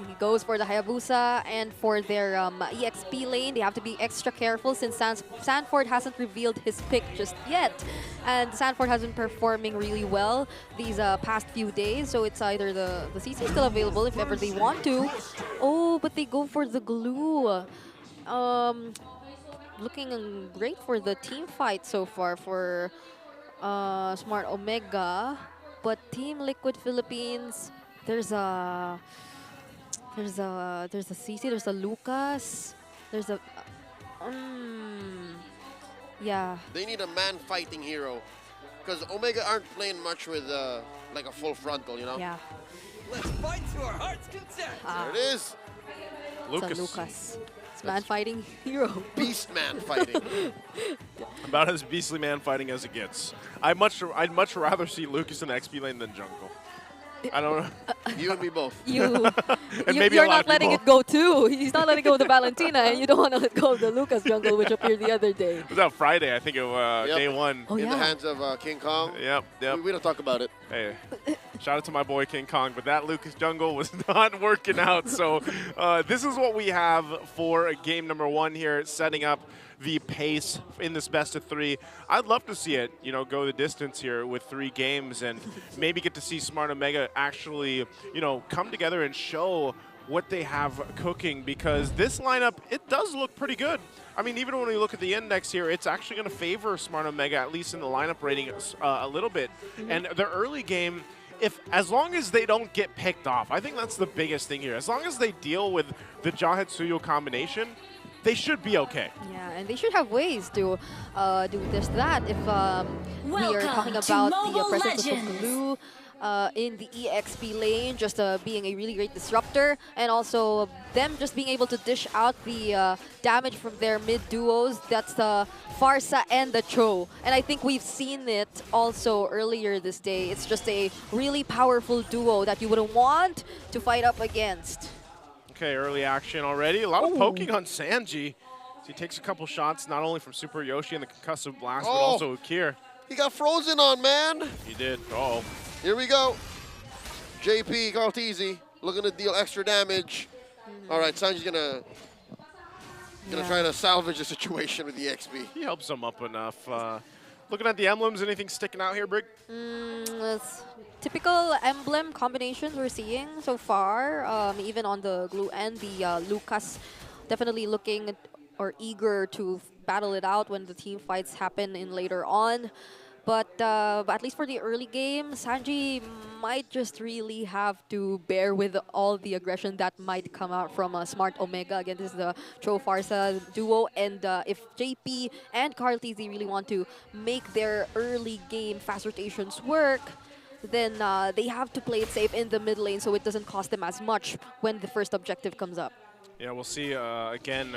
he goes for the Hayabusa, and for their EXP lane, they have to be extra careful since Sanford hasn't revealed his pick just yet. And Sanford has been performing really well these past few days, so it's either the CC is still available if ever they want to. Oh, but they go for the glue. Looking great for the team fight so far for Smart Omega, but Team Liquid Philippines, there's a CC, there's a Lucas, there's a yeah. They need a man-fighting hero, because Omega aren't playing much with like a full frontal, you know? Yeah. Let's fight to our heart's content. There it is. Lucas. It's a Lucas. It's man-fighting hero. Beast man fighting. About as beastly man fighting as it gets. I'd much rather see Lucas in the XP lane than jungle. I don't know. You and me both. You're a lot not of letting people. it go too. He's not letting go of the Valentina, and you don't want to let go of the Lucas jungle, which appeared the other day. It was out Friday, I think, of Yep. day one. Oh, in the yeah. hands of King Kong. Yep. We don't talk about it. Hey, shout out to my boy King Kong, but that Lucas jungle was not working out. So this is what we have for game number 1 here, setting up the pace in this best of 3. I'd love to see it, go the distance here with 3 games and maybe get to see Smart Omega actually, come together and show what they have cooking, because this lineup, it does look pretty good. I mean, even when we look at the index here, it's actually going to favor Smart Omega, at least in the lineup rating, a little bit. And the early game, as long as they don't get picked off, I think that's the biggest thing here. As long as they deal with the Jahit Suyo combination, they should be okay. Yeah, and they should have ways to do this, that. If we are talking about the presence of Glue in the EXP lane, just being a really great disruptor, and also them just being able to dish out the damage from their mid duos. That's the Farsa and the Cho. And I think we've seen it also earlier this day. It's just a really powerful duo that you wouldn't want to fight up against. Okay, early action already. A lot of poking on Sanji. So he takes a couple shots, not only from Super Yoshi and the concussive blast, but also Ukir. He got frozen on, man. He did. Uh-oh. Here we go. JP, Cartesi, looking to deal extra damage. All right, Sanji's gonna try to salvage the situation with the XP. He helps him up enough. Looking at the emblems, anything sticking out here, Brig? That's typical emblem combinations we're seeing so far, even on the Glue and the Lucas. Definitely looking or eager to battle it out when the team fights happen in later on. But at least for the early game, Sanji might just really have to bear with all the aggression that might come out from Smart Omega. Again, this is the Cho Farsa duo, and if JP and Cartesi really want to make their early game fast rotations work, then they have to play it safe in the mid lane so it doesn't cost them as much when the first objective comes up. Yeah, we'll see again.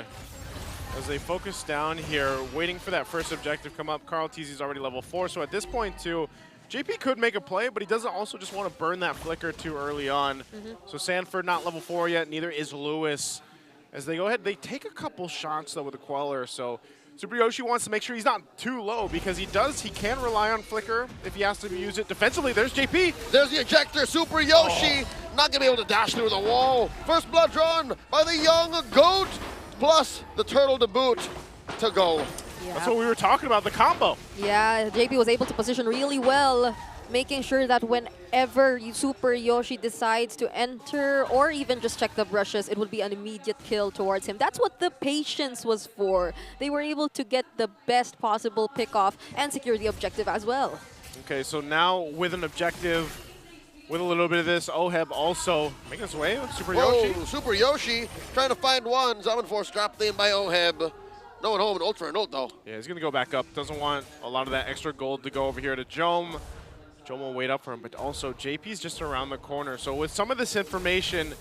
As they focus down here, waiting for that first objective come up. Cartesi's already level 4, so at this point too, JP could make a play, but he doesn't also just want to burn that flicker too early on. So Sanford not level 4 yet, neither is Lewis. As they go ahead, they take a couple shots though with the Queller, so Super Yoshi wants to make sure he's not too low, because he can rely on flicker if he has to use it defensively. There's JP. There's the ejector, Super Yoshi. Not gonna be able to dash through the wall. First blood drawn by the young goat, plus the turtle to boot to go. Yeah. That's what we were talking about, the combo. Yeah, JP was able to position really well, making sure that whenever Super Yoshi decides to enter or even just check the brushes, it would be an immediate kill towards him. That's what the patience was for. They were able to get the best possible pick off and secure the objective as well. Okay, so now with an objective, with a little bit of this, Oheb also making his way with Super Yoshi. Super Yoshi trying to find one. Zaman Force dropped in by Oheb. No one home in Ultra and Ult though. Yeah, he's gonna go back up. Doesn't want a lot of that extra gold to go over here to Jome. Jome will wait up for him, but also JP's just around the corner. So with some of this information,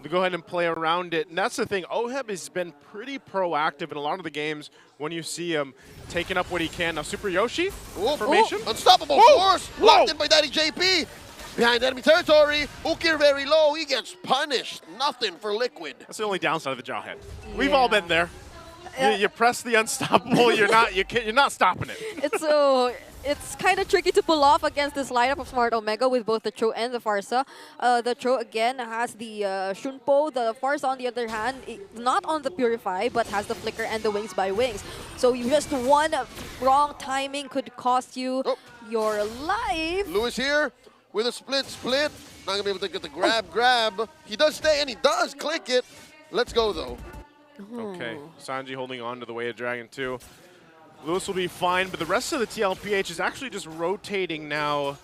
to go ahead and play around it. And that's the thing, Oheb has been pretty proactive in a lot of the games when you see him taking up what he can. Now Super Yoshi, formation. Unstoppable force, locked in by Daddy JP. Behind enemy territory, Ukir very low, he gets punished. Nothing for Liquid. That's the only downside of the Jawhead. We've all been there. You press the unstoppable, you're not stopping it. It's so it's kind of tricky to pull off against this lineup of Smart Omega with both the Cho and the Farsa. The Cho again has the Shunpo. The Farsa, on the other hand, not on the Purify, but has the Flicker and the Wings by Wings. So just one wrong timing could cost you your life. Lewis here with a split. Not going to be able to get the grab. He does stay, and he does click it. Let's go, though. Okay, Sanji holding on to the Way of Dragon too. Lewis will be fine, but the rest of the TLPH is actually just rotating now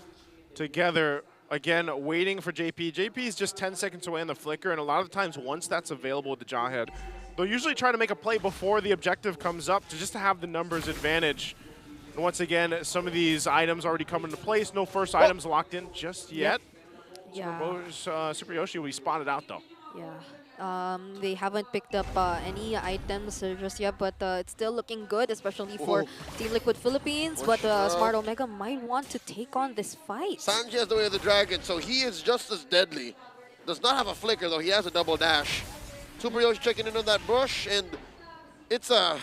together. Again, waiting for JP. JP is just 10 seconds away on the Flicker, and a lot of the times once that's available with the Jawhead, they'll usually try to make a play before the objective comes up to have the numbers advantage. And once again, some of these items already come into place. No first items locked in just yet. Yeah. Super Yoshi will be spotted out though. Yeah. They haven't picked up any items just yet, but it's still looking good, especially for Team Liquid Philippines. But Smart Omega might want to take on this fight. Sanji has the Way of the Dragon, so he is just as deadly. Does not have a Flicker, though. He has a double dash. Super Yoshi checking in on that bush, and it's a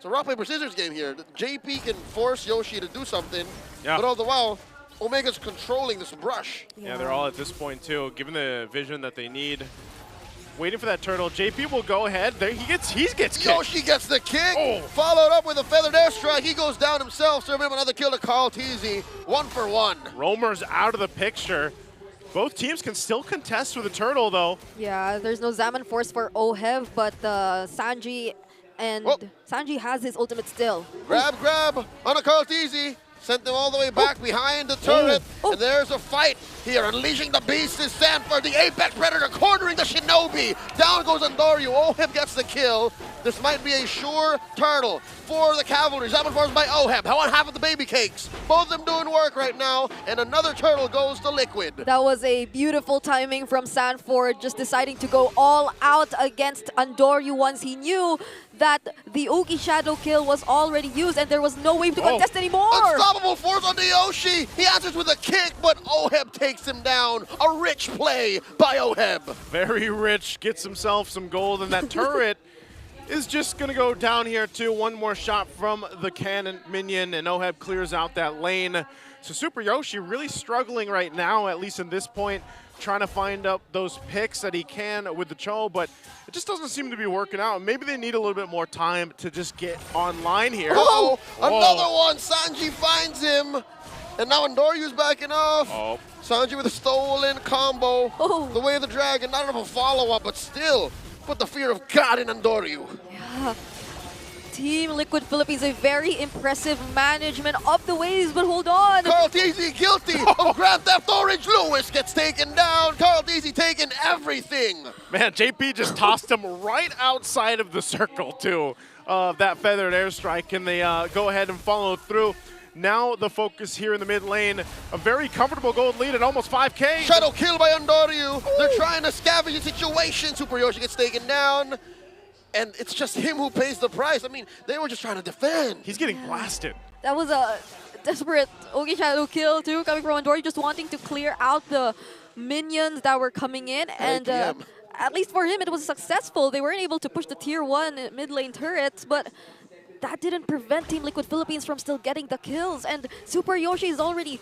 rock, paper, scissors game here. JP can force Yoshi to do something, but all the while, Omega's controlling this brush. Yeah, they're all at this point too, given the vision that they need. Waiting for that turtle. JP will go ahead. There he gets kicked. Yoshi gets the kick. Followed up with a feathered airstrike. He goes down himself, serving him another kill to Carl TZ. 1 for 1. Roamer's out of the picture. Both teams can still contest with the turtle though. Yeah, there's no Zaman Force for OHEV, but Sanji has his ultimate still. Grab on a Carl TZ. Sent them all the way back behind the turret. And there's a fight here. Unleashing the beast is Sanford, the Apex Predator, cornering the Shinobi. Down goes Andoryu. OHEB gets the kill. This might be a sure turtle for the Cavalry. Zaman Force by OHEB. How on half of the baby cakes. Both of them doing work right now. And another turtle goes to Liquid. That was a beautiful timing from Sanford, just deciding to go all out against Andoryu once he knew that the Oogie Shadow kill was already used and there was no way to contest anymore. Unstoppable force on the Yoshi. He answers with a kick, but OHEB takes him down. A rich play by OHEB. Very rich, gets himself some gold, and that turret is just going to go down here too. One more shot from the cannon minion, and OHEB clears out that lane. So Super Yoshi really struggling right now, at least in this point, trying to find up those picks that he can with the Cho, but it just doesn't seem to be working out. Maybe they need a little bit more time to just get online here. Another one. Sanji finds him. And now Andoryu's backing off. Sanji with a stolen combo. The Way of the Dragon. Not enough of a follow-up, but still put the fear of God in Andoryu. Yeah. Team Liquid Philippines, a very impressive management of the waves, but hold on. Carl TZ guilty of Grand Theft Orange. Lewis gets taken down. Carl TZ taking everything. Man, JP just tossed him right outside of the circle too of that feathered airstrike, and they go ahead and follow through. Now the focus here in the mid lane, a very comfortable gold lead at almost 5K. Shadow kill by Andoryu. They're trying to scavenge the situation. Super Yoshi gets taken down. And it's just him who pays the price. I mean, they were just trying to defend. He's getting blasted. That was a desperate Oogie Shadow kill too, coming from Andoryu, just wanting to clear out the minions that were coming in. And at least for him, it was successful. They weren't able to push the tier 1 mid lane turrets, but that didn't prevent Team Liquid Philippines from still getting the kills. And Super Yoshi has already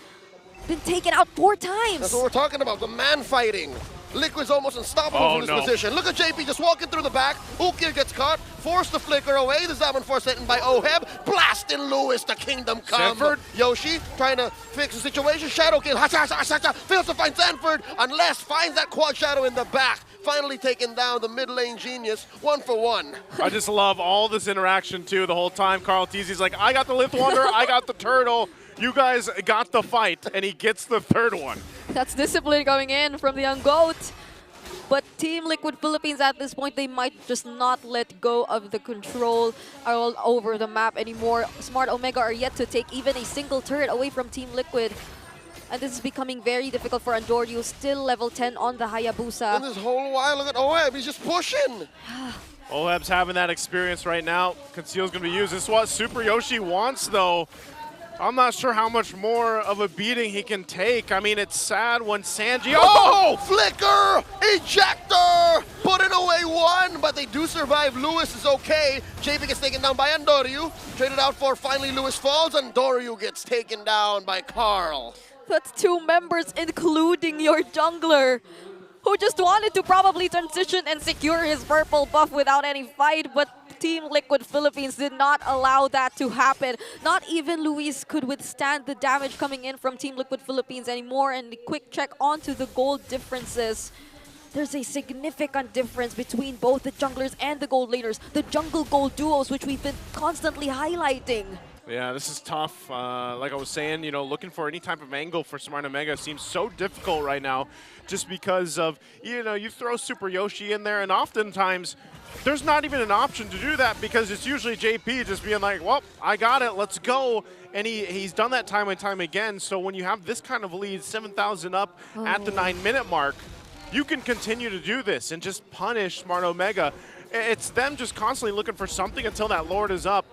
been taken out 4 times. That's what we're talking about, the man fighting. Liquid's almost unstoppable from this position. Look at JP just walking through the back. Ukir gets caught, forced to flicker away. The Zaman Force sent in by OHEB. Blasting Lewis, the kingdom come. Sanford. Yoshi trying to fix the situation. Shadow kill. Fails to find Sanford, unless finds that quad shadow in the back. Finally taking down the mid lane genius. 1 for 1. I just love all this interaction too the whole time. Carl TZ's like, I got the Lift Wanderer, I got the turtle. You guys got the fight, and he gets the 3rd one. That's discipline going in from the young GOAT. But Team Liquid Philippines at this point, they might just not let go of the control all over the map anymore. Smart Omega are yet to take even a single turret away from Team Liquid. And this is becoming very difficult for Andoryu, still level 10 on the Hayabusa. And this whole while, look at OHEB, he's just pushing. OHEB's having that experience right now. Conceal's going to be used. This is what Super Yoshi wants, though. I'm not sure how much more of a beating he can take. I mean, it's sad when Sanji... Oh! Flicker! Ejector! Putting away one, but they do survive. Lewis is okay. JP gets taken down by Andoryu. Traded out for finally Lewis falls. Andoryu gets taken down by Carl. That's 2 members, including your jungler, who just wanted to probably transition and secure his purple buff without any fight, but Team Liquid Philippines did not allow that to happen. Not even Luis could withstand the damage coming in from Team Liquid Philippines anymore, and the quick check onto the gold differences. There's a significant difference between both the junglers and the gold laners, the jungle gold duos, which we've been constantly highlighting. Yeah, this is tough. Like I was saying, you know, looking for any type of angle for Smart Omega seems so difficult right now just because of, you know, you throw Super Yoshi in there and oftentimes there's not even an option to do that because it's usually JP just being like, well, I got it, let's go. And he's done that time and time again. So when you have this kind of lead, 7,000 up at the 9-minute mark, you can continue to do this and just punish Smart Omega. It's them just constantly looking for something until that Lord is up.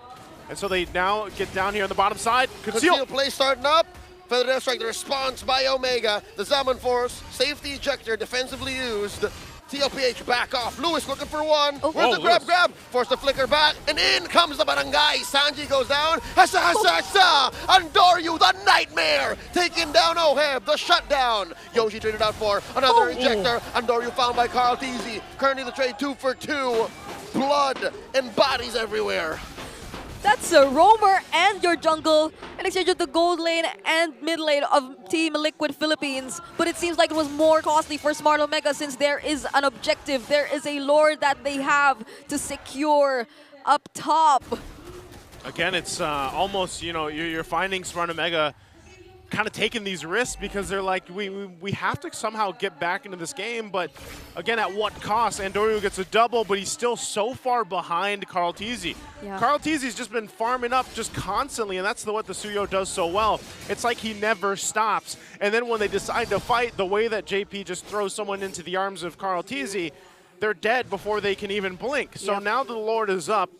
And so they now get down here on the bottom side. Conceal play starting up. Feather Death Strike, the response by Omega. The Zaman Force, safety ejector, defensively used. TLPH back off. Lewis looking for one. Where's the grab? Force the flicker back. And in comes the barangay. Sanji goes down. Hasa, hasa, hasa. Andoryu, the nightmare. Taking down Oheb, the shutdown. Yoshi traded out for another ejector. Andoryu found by Carl TZ. Currently the trade 2 for 2. Blood and bodies everywhere. That's a roamer and your jungle in exchange of the gold lane and mid lane of Team Liquid Philippines. But it seems like it was more costly for Smart Omega since there is an objective. There is a lord that they have to secure up top. Again, it's almost, you know, you're finding Smart Omega kind of taking these risks because they're like, we have to somehow get back into this game, but again, at what cost? Andoryu gets a double, but he's still so far behind Carl TZ. Yeah. Carl TZ's just been farming up just constantly, and that's what the Suyo does so well. It's like he never stops. And then when they decide to fight, the way that JP just throws someone into the arms of Carl TZ, they're dead before they can even blink. So now the Lord is up.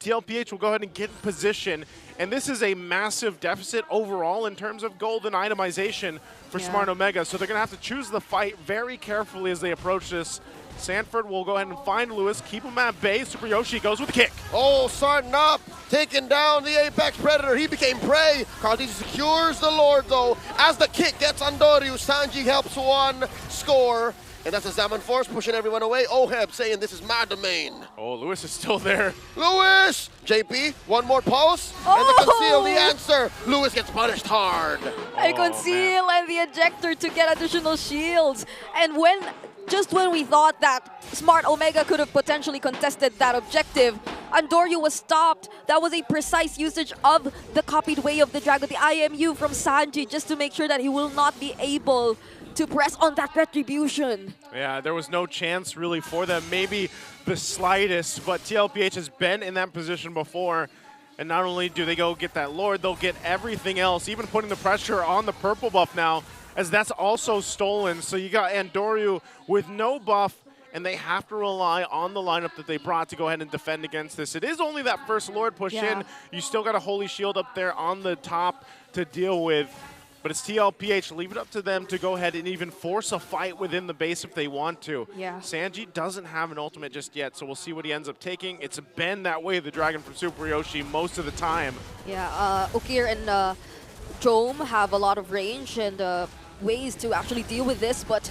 TLPH will go ahead and get in position. And this is a massive deficit overall in terms of gold and itemization for Smart Omega. So they're going to have to choose the fight very carefully as they approach this. Sanford will go ahead and find Lewis, keep him at bay. Super Yoshi goes with a kick. Oh, starting up, taking down the Apex Predator. He became prey. Carl TZ secures the Lord, though. As the kick gets Andoryu, Sanji helps one score. And that's a Zaman Force pushing everyone away. Oheb saying this is my domain. Oh, Lewis is still there. Lewis! JP, one more pulse. And the conceal, the answer. Lewis gets punished hard. And conceal and the ejector to get additional shields. And just when we thought that Smart Omega could have potentially contested that objective, Andoryu was stopped. That was a precise usage of the copied Way of the Dragon, the IMU from Sanji, just to make sure that he will not be able to press on that retribution. Yeah, there was no chance really for them, maybe the slightest, but TLPH has been in that position before. And not only do they go get that Lord, they'll get everything else, even putting the pressure on the purple buff now, as that's also stolen. So you got Andoryu with no buff, and they have to rely on the lineup that they brought to go ahead and defend against this. It is only that first Lord push in. You still got a Holy Shield up there on the top to deal with. But it's TLPH, leave it up to them to go ahead and even force a fight within the base if they want to. Yeah. Sanji doesn't have an ultimate just yet, so we'll see what he ends up taking. It's been that way, the Dragon from Super Yoshi, most of the time. Yeah, Okir and Jome have a lot of range and ways to actually deal with this, but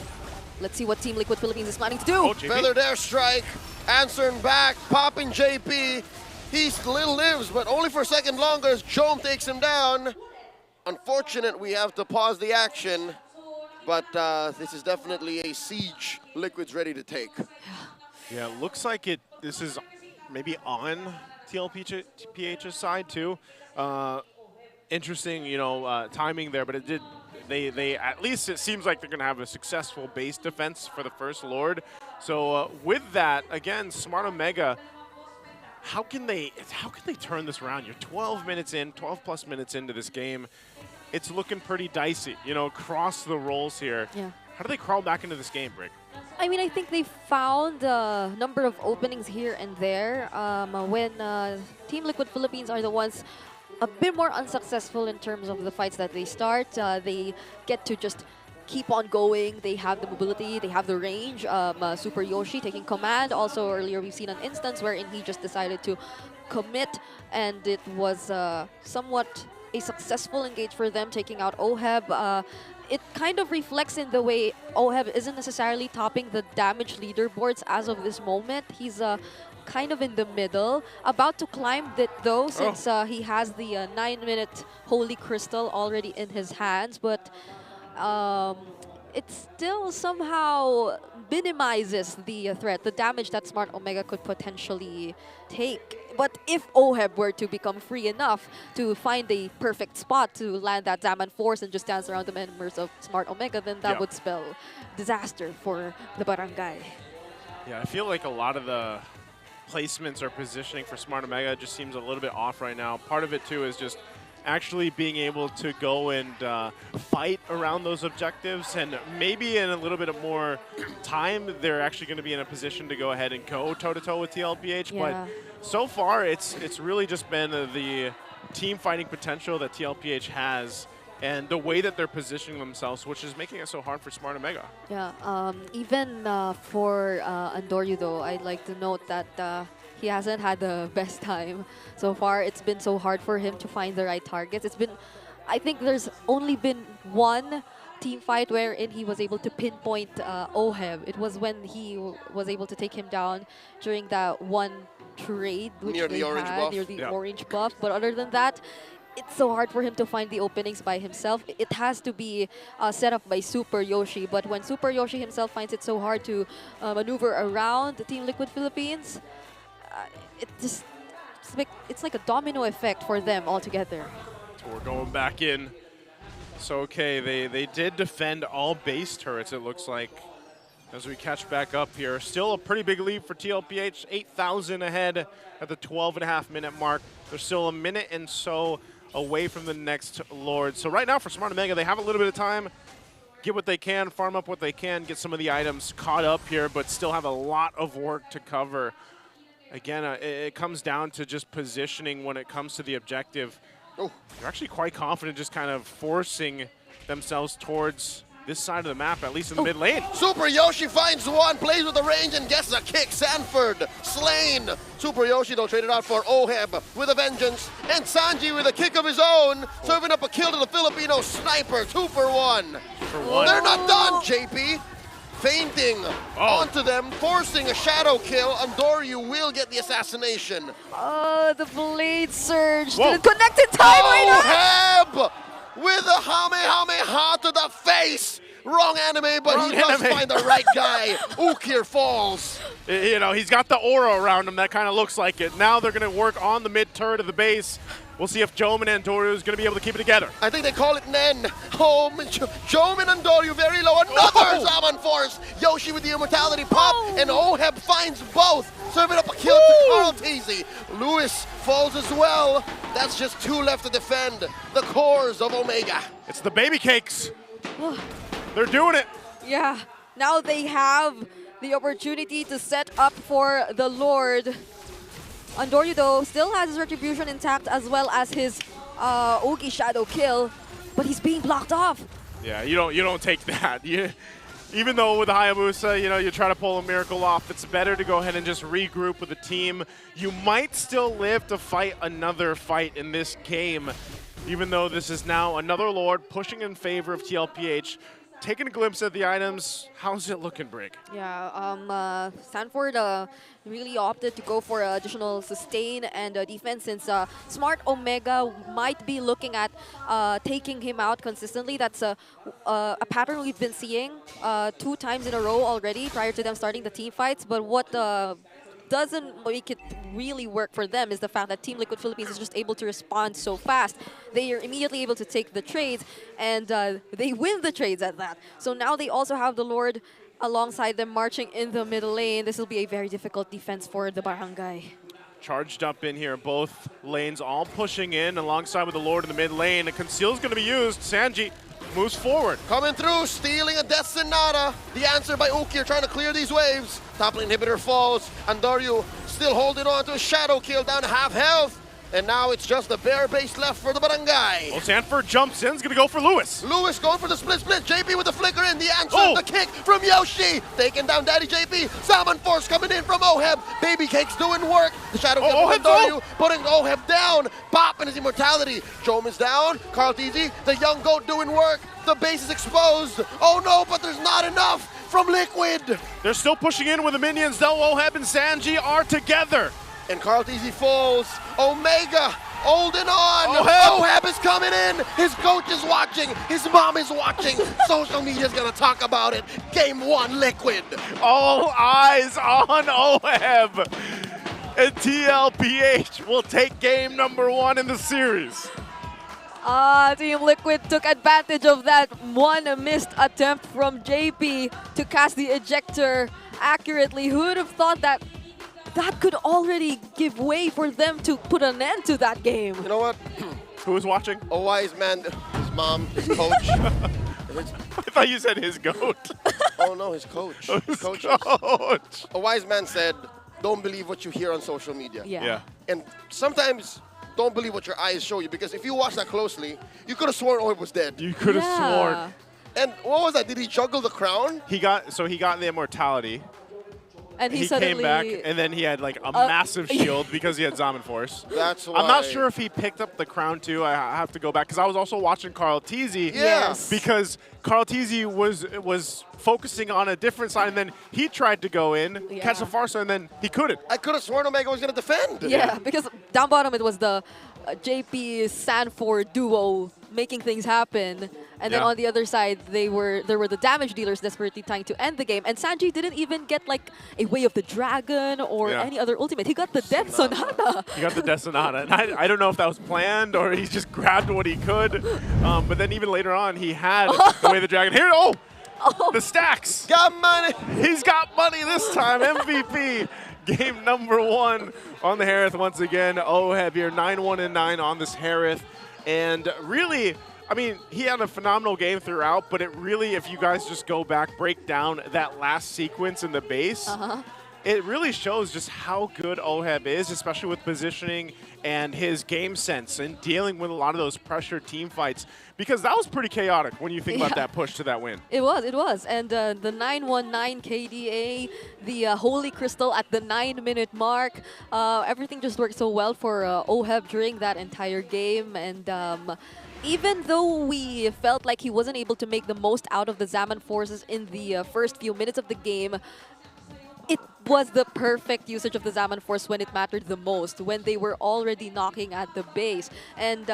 let's see what Team Liquid Philippines is planning to do. Oh, Feathered Airstrike, answering back, popping JP. He still lives, but only for a second longer as Jome takes him down. Unfortunate we have to pause the action, but this is definitely a siege Liquid's ready to take. Yeah, it looks like this is maybe on TLPH's side too. Interesting, you know, timing there, but it did. They at least it seems like they're going to have a successful base defense for the first Lord. So with that, again, Smart Omega. How can they turn this around? You're 12 plus minutes into this game. It's looking pretty dicey, you know, across the roles here. Yeah. How do they crawl back into this game, Brick? I mean, I think they found a number of openings here and there when Team Liquid Philippines are the ones a bit more unsuccessful in terms of the fights that they start. They get to just keep on going. They have the mobility, they have the range. Super Yoshi taking command. Also, earlier we've seen an instance wherein he just decided to commit, and it was somewhat a successful engage for them, taking out Oheb. It kind of reflects in the way Oheb isn't necessarily topping the damage leaderboards as of this moment. He's kind of in the middle, about to climb it though, since he has the 9-minute Holy Crystal already in his hands, but it still somehow minimizes the threat, the damage that Smart Omega could potentially take. But if Oheb were to become free enough to find a perfect spot to land that Zaman Force and just dance around the members of Smart Omega, then that would spell disaster for the Barangay. Yeah, I feel like a lot of the placements or positioning for Smart Omega just seems a little bit off right now. Part of it too is just actually being able to go and fight around those objectives, and maybe in a little bit of more time they're actually going to be in a position to go ahead and go toe-to-toe with TLPH. But so far it's really just been the team fighting potential that TLPH has and the way that they're positioning themselves, which is making it so hard for Smart Omega. Yeah, even for Andoryu though, I'd like to note that he hasn't had the best time so far. It's been so hard for him to find the right targets. It's been, I think there's only been one team fight wherein he was able to pinpoint Oheb. It was when he was able to take him down during that one trade which near they the orange had, buff. near the orange buff. But other than that, it's so hard for him to find the openings by himself. It has to be set up by Super Yoshi. But when Super Yoshi himself finds it so hard to maneuver around the Team Liquid Philippines, it's like a domino effect for them altogether. So we're going back in. So okay, they did defend all base turrets, it looks like, as we catch back up here. Still a pretty big lead for TLPH, 8,000 ahead at the 12.5-minute mark. They're still a minute and so away from the next Lord. So right now for Smart Omega, they have a little bit of time, get what they can, farm up what they can, get some of the items caught up here, but still have a lot of work to cover. Again, it comes down to just positioning when it comes to the objective. They're actually quite confident just kind of forcing themselves towards this side of the map, at least in the mid lane. Super Yoshi finds one, plays with the range, and gets a kick. Sanford slain. Super Yoshi, though, traded out for Oheb with a vengeance. And Sanji with a kick of his own, serving up a kill to the Filipino sniper. 2 for 1. They're not done, JP. Fainting onto them, forcing a shadow kill. Andoryu will get the assassination. The blade surge. Didn't connect in time. Oheb with a Kamehameha to the face. Wrong anime, but he does find the right guy. Ukir falls. You know, he's got the aura around him that kind of looks like it. Now they're going to work on the mid turret of the base. We'll see if Joman and Andoryu is going to be able to keep it together. I think they call it Nen. Oh, Joman and Andoryu very low. Another Zaman Force. Yoshi with the immortality pop, and Oheb finds both. Serving up a kill to Carl Teasy. Lewis falls as well. That's just 2 left to defend the cores of Omega. It's the baby cakes. They're doing it. Yeah, now they have the opportunity to set up for the Lord. Andoryu, though, still has his retribution intact as well as his Ogi Shadow kill, but he's being blocked off. Yeah, you don't take that. Even though with Hayabusa, you know, you try to pull a miracle off, it's better to go ahead and just regroup with the team. You might still live to fight another fight in this game, even though this is now another Lord pushing in favor of TLPH. Taking a glimpse at the items, how's it looking, Brig? Yeah, Sanford really opted to go for additional sustain and defense, since Smart Omega might be looking at taking him out consistently. That's a pattern we've been seeing 2 times in a row already prior to them starting the team fights. But what doesn't make it really work for them is the fact that Team Liquid Philippines is just able to respond so fast. They are immediately able to take the trades, and they win the trades at that. So now they also have the Lord alongside them marching in the middle lane. This will be a very difficult defense for the Barangay. Charged up in here, both lanes all pushing in alongside with the Lord in the mid lane. A conceal is going to be used. Sanji moves forward. Coming through, stealing a Death Sonata. The answer by Ukir, trying to clear these waves. Top lane inhibitor falls. Andoryu still holding on to a shadow kill, down to half health. And now it's just the bare base left for the Barangay. Well, Sanford jumps in, is gonna go for Lewis. Lewis going for the split. JP with the flicker in. The answer, Oh. the kick from Yoshi. Taking down Daddy JP. Salmon Force coming in from Oheb. Baby Cake's doing work. The Shadow Kill from Doryu putting Oheb down. Popping his immortality. Jome is down. Carl TZ, the young goat doing work. The base is exposed. Oh no, but there's not enough from Liquid. They're still pushing in with the minions, though. Oheb and Sanji are together. And Carl TZ falls. Omega holding on. Oheb is coming in. His coach is watching. His mom is watching. Social media's gonna talk about it. Game 1, Liquid. All eyes on Oheb. And TLPH will take game number 1 in the series. Team Liquid took advantage of that one missed attempt from JP to cast the ejector accurately. Who would have thought that that could already give way for them to put an end to that game? You know what? Who was watching? A wise man, his mom, his coach. I thought you said his goat. Oh no, his coach. His coach. A wise man said, don't believe what you hear on social media. Yeah. And sometimes don't believe what your eyes show you, because if you watch that closely, you could have sworn Oheb was dead. You could have sworn. And what was that? Did he juggle the crown? He got the immortality. And he came suddenly back, and then he had like a massive shield because he had Zaman Force. That's why. I'm not sure if he picked up the crown too. I have to go back because I was also watching Carl TZ. Yes. Because Carl TZ was focusing on a different side, and then he tried to go in, catch the Farsa, and then he couldn't. I could have sworn Omega was going to defend. Yeah, because down bottom it was the JP Sanford duo making things happen. And then on the other side, there were the damage dealers desperately trying to end the game. And Sanji didn't even get like a Way of the Dragon or any other ultimate. He got the Death Sonata. He got the Death Sonata. And I don't know if that was planned or he just grabbed what he could. But then even later on, he had the Way of the Dragon. Here, the stacks. Got money. He's got money this time. MVP. Game number 1 on the Harith once again. Oheb here, 9-1-9 on this Harith. And really, I mean, he had a phenomenal game throughout, but it really, if you guys just go back, break down that last sequence in the base, it really shows just how good Oheb is, especially with positioning and his game sense and dealing with a lot of those pressure team fights, because that was pretty chaotic when you think about that push to that win. It was. And the 919 KDA, the Holy Crystal at the 9-minute mark, everything just worked so well for Oheb during that entire game. And even though we felt like he wasn't able to make the most out of the Zaman forces in the first few minutes of the game, it was the perfect usage of the Zaman Force when it mattered the most, when they were already knocking at the base. And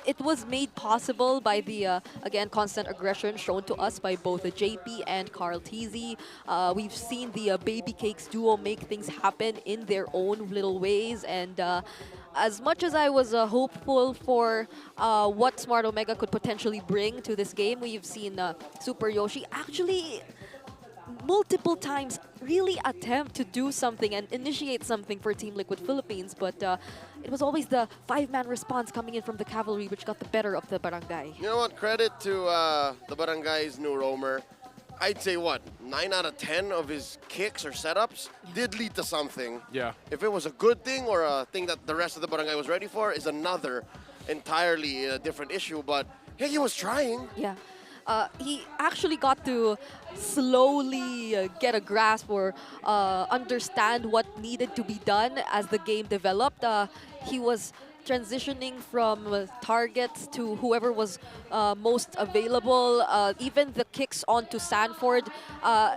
it was made possible by the, again, constant aggression shown to us by both the JP and Carl TZ. We've seen the Baby Cakes duo make things happen in their own little ways. And as much as I was hopeful for what Smart Omega could potentially bring to this game, we've seen Super Yoshi actually multiple times really attempt to do something and initiate something for Team Liquid Philippines, but it was always the 5-man response coming in from the cavalry which got the better of the Barangay. You know what? Credit to the Barangay's new roamer. I'd say, 9 out of 10 of his kicks or setups did lead to something. Yeah. If it was a good thing or a thing that the rest of the Barangay was ready for is another entirely different issue, but yeah, he was trying. Yeah. He actually got to slowly get a grasp or understand what needed to be done as the game developed. He was transitioning from targets to whoever was most available. Even the kicks onto Sanford,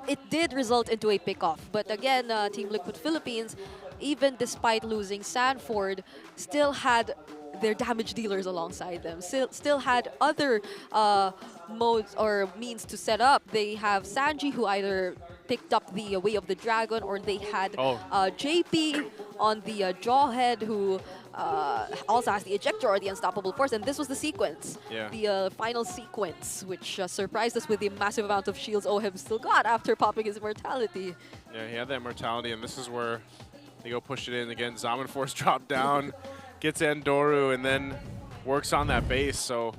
it did result into a pickoff. But again, Team Liquid Philippines, even despite losing Sanford, still had their damage dealers alongside them, still had other modes or means to set up. They have Sanji, who either picked up the Way of the Dragon, or they had JP on the Jawhead, who also has the Ejector or the Unstoppable Force, and this was the sequence, the final sequence, which surprised us with the massive amount of shields Oheb still got after popping his immortality. Yeah, he had that immortality, and this is where they go push it in again. Zaman Force dropped down, gets Endoru, and then works on that base. So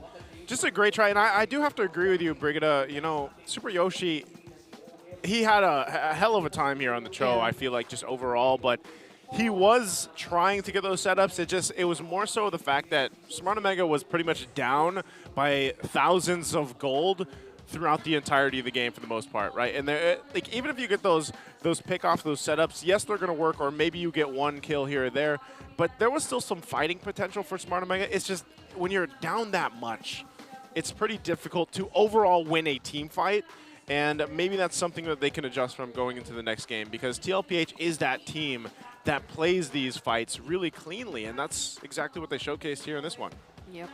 just a great try. And I do have to agree with you, Brigida. You know, Super Yoshi, he had a hell of a time here on the show, I feel like, just overall. But he was trying to get those setups. It was more so the fact that Smart Omega was pretty much down by thousands of gold throughout the entirety of the game for the most part, right? And like even if you get those pick-off, those setups, yes, they're going to work, or maybe you get one kill here or there, but there was still some fighting potential for Smart Omega. It's just when you're down that much, it's pretty difficult to overall win a team fight, and maybe that's something that they can adjust from going into the next game, because TLPH is that team that plays these fights really cleanly, and that's exactly what they showcased here in this one. Yep.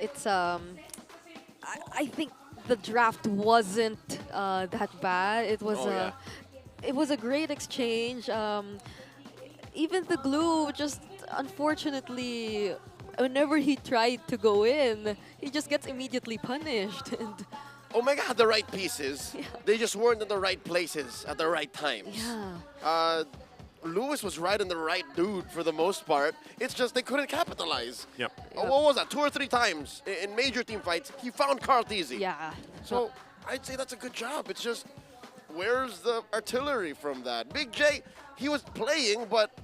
It's, I think the draft wasn't that bad. It was it was a great exchange. Even the glue, just unfortunately, whenever he tried to go in, he just gets immediately punished. And Omega had the right pieces. Yeah. They just weren't in the right places at the right times. Yeah. Lewis was right in the right dude for the most part. It's just they couldn't capitalize. Yep. What was that? 2 or 3 times in major team fights, he found Carl Teasy. Yeah. So I'd say that's a good job. It's just, where's the artillery from that? Big J, he was playing, but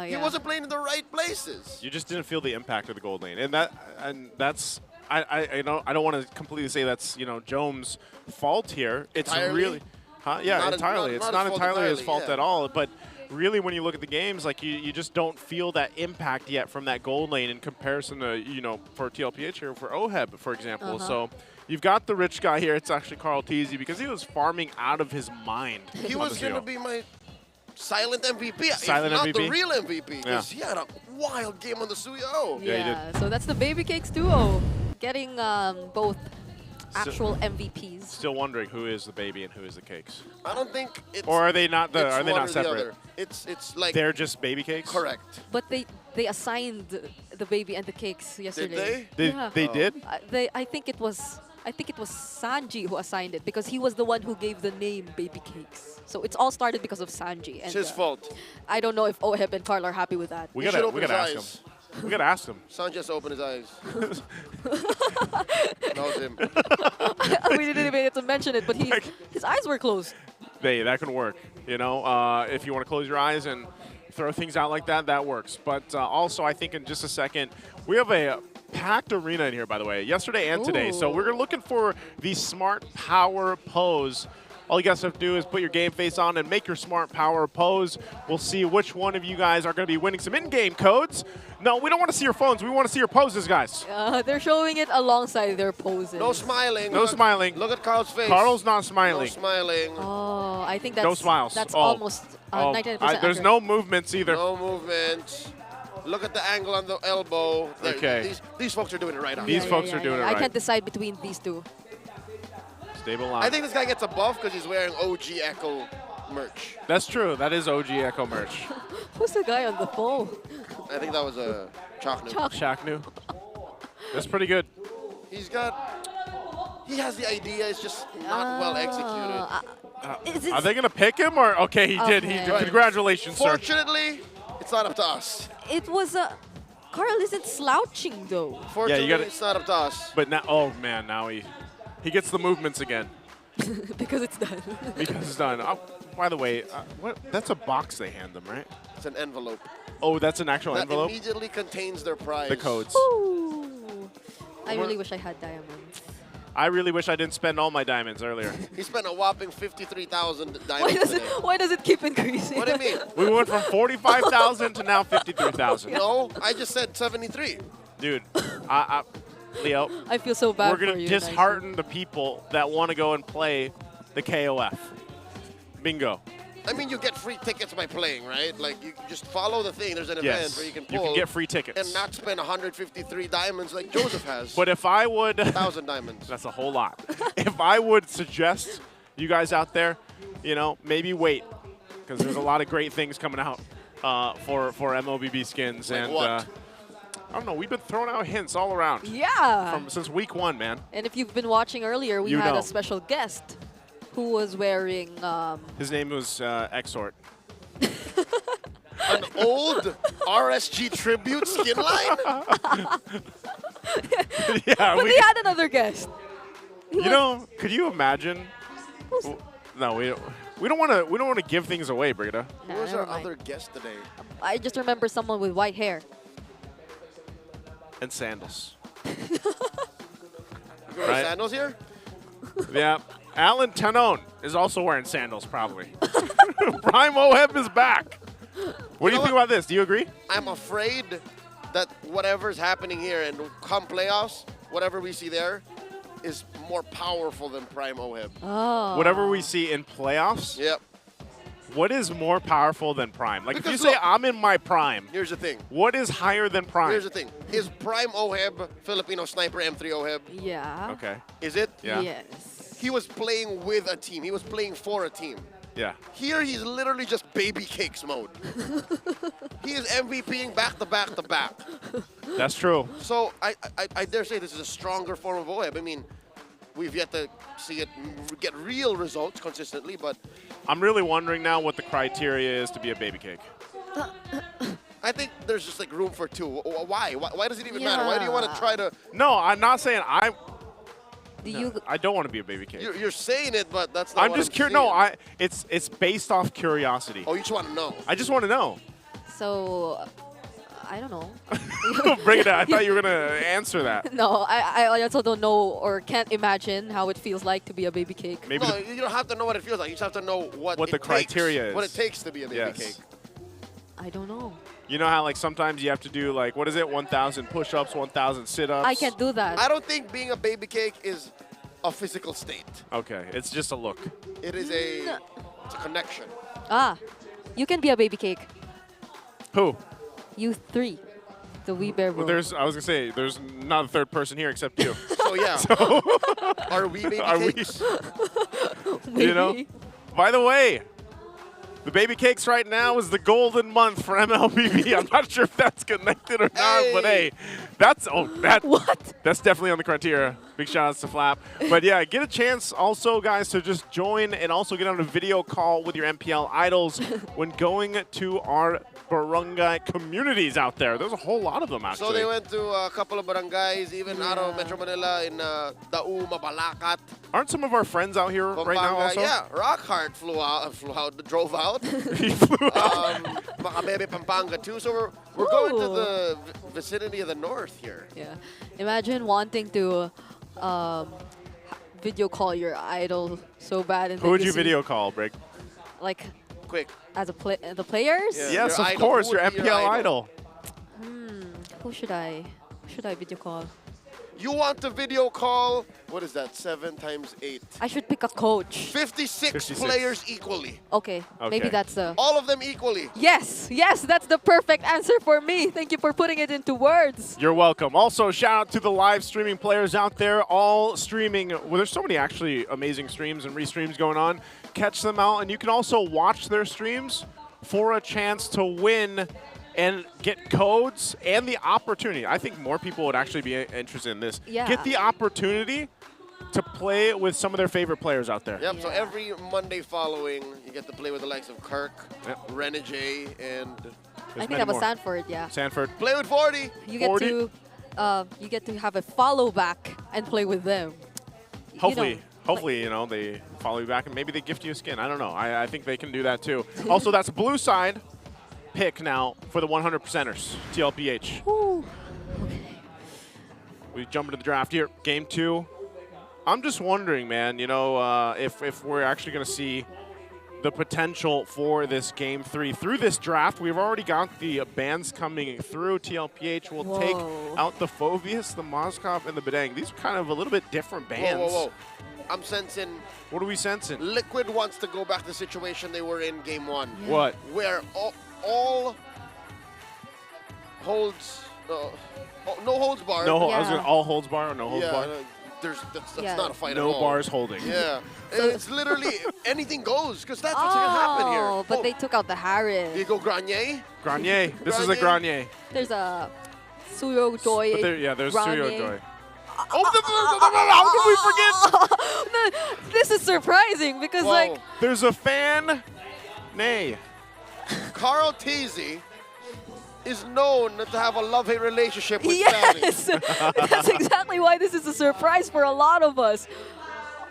he wasn't playing in the right places. You just didn't feel the impact of the gold lane, and that's I don't want to completely say that's Jome's fault here. It's Entirely? really, yeah, Not entirely. not It's his not fault entirely his entirely, fault yeah. at all, but. Really, when you look at the games, like you just don't feel that impact yet from that gold lane in comparison to, for TLPH here, for OHEB, for example. So you've got the rich guy here. It's actually Carl Teasy, because he was farming out of his mind. He was going to be my silent MVP, Silent if not MVP? the real MVP, because Yeah. he had a wild game on the Suyo. Yeah, so that's the Baby Cakes duo, getting both actual MVPs. Still wondering who is the baby and who is the cakes. I don't think it's... Or are they not? it's Are they one not or the separate? other. It's like... They're just baby cakes. Correct. But they assigned the baby and the cakes yesterday. They? Yeah. They did? I think it was Sanji who assigned it, because he was the one who gave the name Baby Cakes. So it's all started because of Sanji. It's his fault. I don't know if OHEB and Carl are happy with that. We gotta ask him. We gotta ask him. Sanji just opened his eyes. That was him. We didn't even get to mention it, but his eyes were closed. Hey, that can work. If you want to close your eyes and throw things out like that, that works. But also, I think in just a second, we have a packed arena in here, by the way, yesterday and today. So we're looking for the Smart Power pose. All you guys have to do is put your game face on and make your Smart Power pose. We'll see which one of you guys are going to be winning some in-game codes. No, we don't want to see your phones. We want to see your poses, guys. They're showing it alongside their poses. No smiling. No smiling. Look at Carl's face. Carl's not smiling. No smiling. Oh, I think that's no smiles. That's Oh. almost 99% There's accurate. no movements either. No movement. Look at the angle on the elbow. Okay. These folks are doing it right on. These folks are doing it right. I can't decide between these two. Stable line. I think this guy gets a buff because he's wearing OG Echo merch. That's true. That is OG Echo merch. Who's the guy on the phone? I think that was a Chaknu. Shaknu. That's pretty good. He has the idea. It's just not well executed. Are they going to pick him? Or okay, he did. He did. Congratulations, sir. Fortunately, it's not up to us. It was a... Carl isn't slouching, though. Fortunately, it's not up to us. But now, oh man, now he gets the movements again. Because it's done. Because it's done. Oh, by the way, what? That's a box they hand them, right? It's an envelope. Oh, that's an actual that envelope? immediately contains their prize. The codes. Ooh. I really wish I had diamonds. I really wish I didn't spend all my diamonds earlier. He spent a whopping 53,000 diamonds. Why does it keep increasing? What do you mean? We went from 45,000 to now 53,000. No, I just said 73. Dude, Leo, I feel so bad we're going for to you, dishearten the people that want to go and play the KOF. Bingo. I mean, you get free tickets by playing, right? Like, you just follow the thing. There's an event Yes, where you can you pull. can get free tickets. And not spend 153 diamonds like Joseph has. But if I would... 1,000 diamonds. That's a whole lot. If I would suggest you guys out there, maybe wait. Because there's a lot of great things coming out for MLBB skins. Like and what? I don't know. We've been throwing out hints all around. Yeah. Since week 1, man. And if you've been watching earlier, we had a special guest who was wearing... His name was Exort. An old RSG tribute skin line? Yeah, but we had another guest. Could you imagine? No, we don't. We don't want to give things away, Brita. Who was our other guest today? I just remember someone with white hair. And sandals. You got sandals here? Yeah. Alan Tanon is also wearing sandals, probably. Prime Oheb is back. What do you think about this? Do you agree? I'm afraid that whatever's happening here and come playoffs, whatever we see there is more powerful than Prime Oheb. Oh. Whatever we see in playoffs? Yep. What is more powerful than Prime? Like, Because if you say look, I'm in my prime, here's the thing. What is higher than Prime? Here's the thing. Is Prime Oheb Filipino Sniper M3 Oheb? Yeah. Okay. Is it? Yeah. Yes. He was playing with a team. He was playing for a team. Yeah. Here, he's literally just baby cakes mode. He is MVPing back to back to back. That's true. So I dare say this is a stronger form of Oheb. I mean, we've yet to see it get real results consistently, but I'm really wondering now what the criteria is to be a baby cake. I think there's just like room for two. Why? Why does it even matter? Why do you want to try to? No, I'm not saying I don't want to be a baby cake. You're saying it, but that's not. I'm just curious. No, it's based off curiosity. Oh, you just want to know. I just want to know. So, I don't know. Bring it out. I thought you were going to answer that. No, I also don't know or can't imagine how it feels like to be a baby cake. Maybe no, you don't have to know what it feels like. You just have to know what the criteria is. What it takes to be a baby cake. I don't know. You know how like sometimes you have to do like, what is it, 1,000 push-ups, 1,000 sit-ups? I can't do that. I don't think being a baby cake is a physical state. Okay, it's just a look. It is it's a connection. Ah, you can be a baby cake. Who? You three. The wee bear Well, room. I was going to say, there's not a third person here except you. So yeah, are we baby cakes? You know? By the way, the baby cakes right now is the golden month for MLBB. I'm not sure if that's connected or not, but hey, that's definitely on the criteria. Big shout outs to Flap. But yeah, get a chance also, guys, to just join and also get on a video call with your MPL idols when going to our barangay communities out there. There's a whole lot of them, actually. So they went to a couple of barangays, even out of Metro Manila in Dau, Mabalacat. Aren't some of our friends out here right now also? Yeah, Rockhart drove out. He flew out. Makabebe, Pampanga too. So we're going to the vicinity of the north here. Yeah. Imagine wanting to video call your idol so bad. And Who would you video call, Brig? Like, quick. As the players? Yeah, yes, of course, your MPL idol. Who should I video call? You want to video call, what is that, 7 times 8? I should pick a coach. 56 players equally. Okay, maybe that's the... All of them equally. Yes, that's the perfect answer for me. Thank you for putting it into words. You're welcome. Also, shout out to the live streaming players out there, all streaming. Well, there's so many actually amazing streams and restreams going on. Catch them out, and you can also watch their streams for a chance to win and get codes and the opportunity. I think more people would actually be interested in this. Yeah. Get the opportunity to play with some of their favorite players out there. Yep, so every Monday following, you get to play with the likes of Kirk, Renegade, and... I think that was Sanford, yeah. Sanford. Play with 40. You get to have a follow back and play with them. Hopefully. Hopefully, you know, they follow you back and maybe they gift you a skin. I don't know. I think they can do that too. Also, that's a blue side pick now for the 100%ers, TLPH. Ooh. We jump into the draft here. Game 2. I'm just wondering, man, you know, if we're actually going to see the potential for this Game 3 through this draft. We've already got the bans coming through. TLPH will take out the Phobius, the Moskov, and the Bedang. These are kind of a little bit different bans. Whoa. I'm sensing... What are we sensing? Liquid wants to go back to the situation they were in Game 1. Yeah. What? Where all holds... no holds barred. No, I was going to all holds bar or no holds bar? That's not a fight at all. No bars holding. Yeah. It's literally anything goes, because that's what's going to happen here. Oh, but they took out the Harris. Do you go Grenier? Grenier. This is a Grenier. There's a Suyo Joy. There's Suyo Joy. How did we forget? This is surprising because, like... There's a fan. Nay. Carl Teasy is known to have a love-hate relationship with Fanny. Yes! That's exactly why this is a surprise for a lot of us.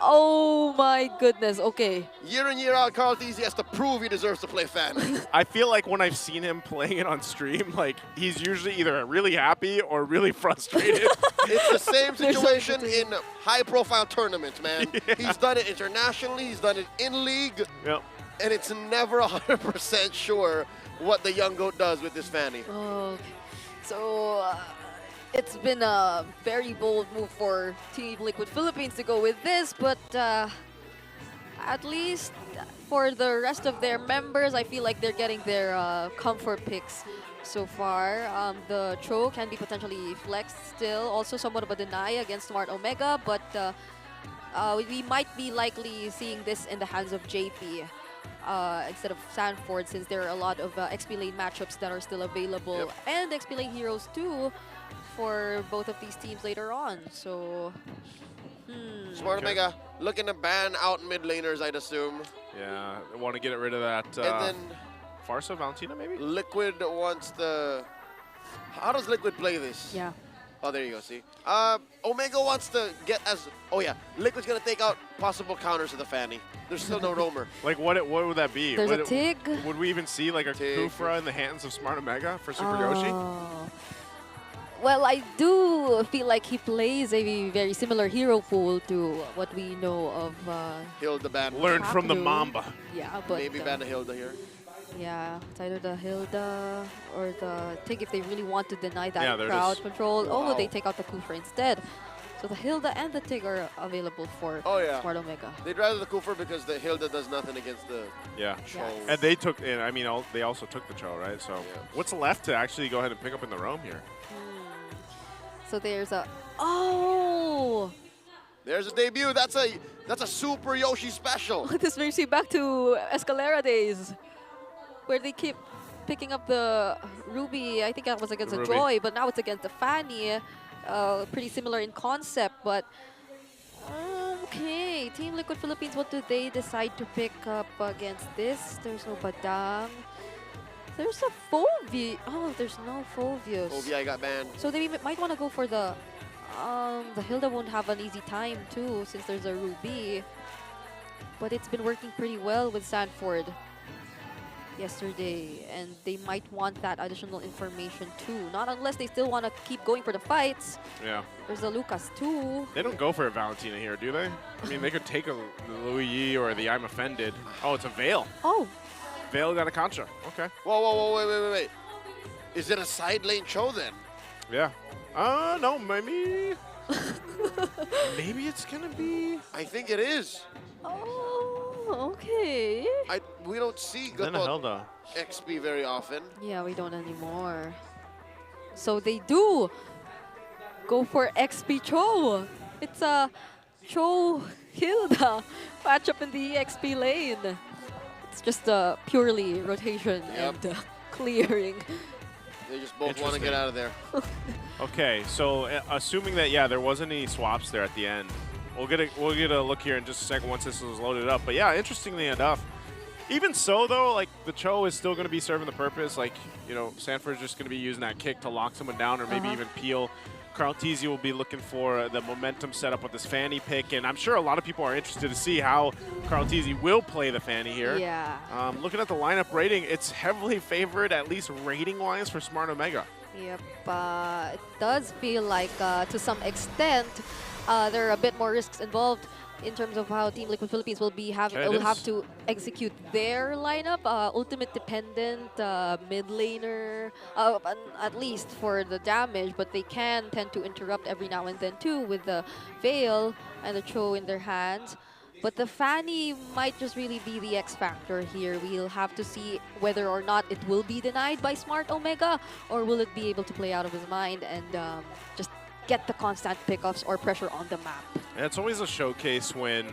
Oh my goodness, okay. Year in, year out, Carl TZ has to prove he deserves to play Fanny. I feel like when I've seen him playing it on stream, like he's usually either really happy or really frustrated. It's the same situation in high-profile tournaments, man. Yeah. He's done it internationally, he's done it in league, and it's never 100% sure what the young goat does with this Fanny. Okay. So, it's been a very bold move for Team Liquid Philippines to go with this, but at least for the rest of their members, I feel like they're getting their comfort picks so far. The Tro can be potentially flexed still. Also somewhat of a deny against Smart Omega, but we might be likely seeing this in the hands of JP instead of Sanford, since there are a lot of XP lane matchups that are still available, and XP lane heroes too for both of these teams later on. So, Smart Omega looking to ban out mid laners, I'd assume. Yeah, I want to get rid of that. And then Farsa, Valentina, maybe? Liquid wants the... How does Liquid play this? Yeah. Oh, there you go, see? Omega wants to get as... Oh, yeah. Liquid's going to take out possible counters to the Fanny. There's still no roamer. Like, what would that be? There's a Tig. Would we even see, like, a Kufra in the hands of Smart Omega for Super Yoshi? Well, I do feel like he plays a very similar hero pool to what we know of Hilda ban. Learn from the Mamba. Yeah, but... Maybe ban a Hilda here. Yeah, it's either the Hilda or the Tig if they really want to deny that they're crowd just- control. Oh, Wow. they take out the Kufra instead. So the Hilda and the Tig are available for Smart Omega. They'd rather the Kufra because the Hilda does nothing against the... Yeah. Cho. And they took, and I mean, they also took the Cho, right? So what's left to actually go ahead and pick up in the roam here? So there's a... Oh! There's a debut. That's a Super Yoshi special. This brings me back to Escalera days, where they keep picking up the Ruby. I think that was against the Ruby. Joy, but now it's against the Fanny. Pretty similar in concept, but okay. Team Liquid Philippines, what do they decide to pick up against this? There's no Badang. There's a Phovi. Oh, there's no Phovius. Ovi got banned. So they might want to go for the Hilda won't have an easy time too, since there's a Ruby. But it's been working pretty well with Sanford yesterday, and they might want that additional information too. Not unless they still want to keep going for the fights. Yeah. There's a Lucas too. They don't go for a Valentina here, do they? I mean, they could take a Louis Yi or the I'm Offended. Oh, it's a Veil. Oh. Veil got a Contra. Okay. Whoa, wait. Is it a side lane Cho then? Yeah. No, maybe... maybe it's going to be... I think it is. Oh, okay. We don't see Then a Hilda. XP very often. Yeah, we don't anymore. So they do go for XP Cho. It's a Cho Hilda matchup in the XP lane. It's just purely rotation and clearing. They just both want to get out of there. Okay, so assuming that, yeah, there wasn't any swaps there at the end, we'll get a look here in just a second once this is loaded up. But yeah, interestingly enough, even so though, like the Cho is still going to be serving the purpose. Like, you know, Sanford's just going to be using that kick to lock someone down or maybe even peel. Carl TZ will be looking for the momentum setup with this Fanny pick, and I'm sure a lot of people are interested to see how Carl TZ will play the Fanny here. Yeah. Looking at the lineup rating, it's heavily favored, at least rating-wise, for Smart Omega. Yep, it does feel like to some extent there are a bit more risks involved in terms of how Team Liquid Philippines will have to execute their lineup. Ultimate dependent, mid laner, at least for the damage, but they can tend to interrupt every now and then too with the Veil and the Cho in their hands. But the Fanny might just really be the X factor here. We'll have to see whether or not it will be denied by Smart Omega, or will it be able to play out of his mind and just get the constant pickoffs or pressure on the map. And it's always a showcase when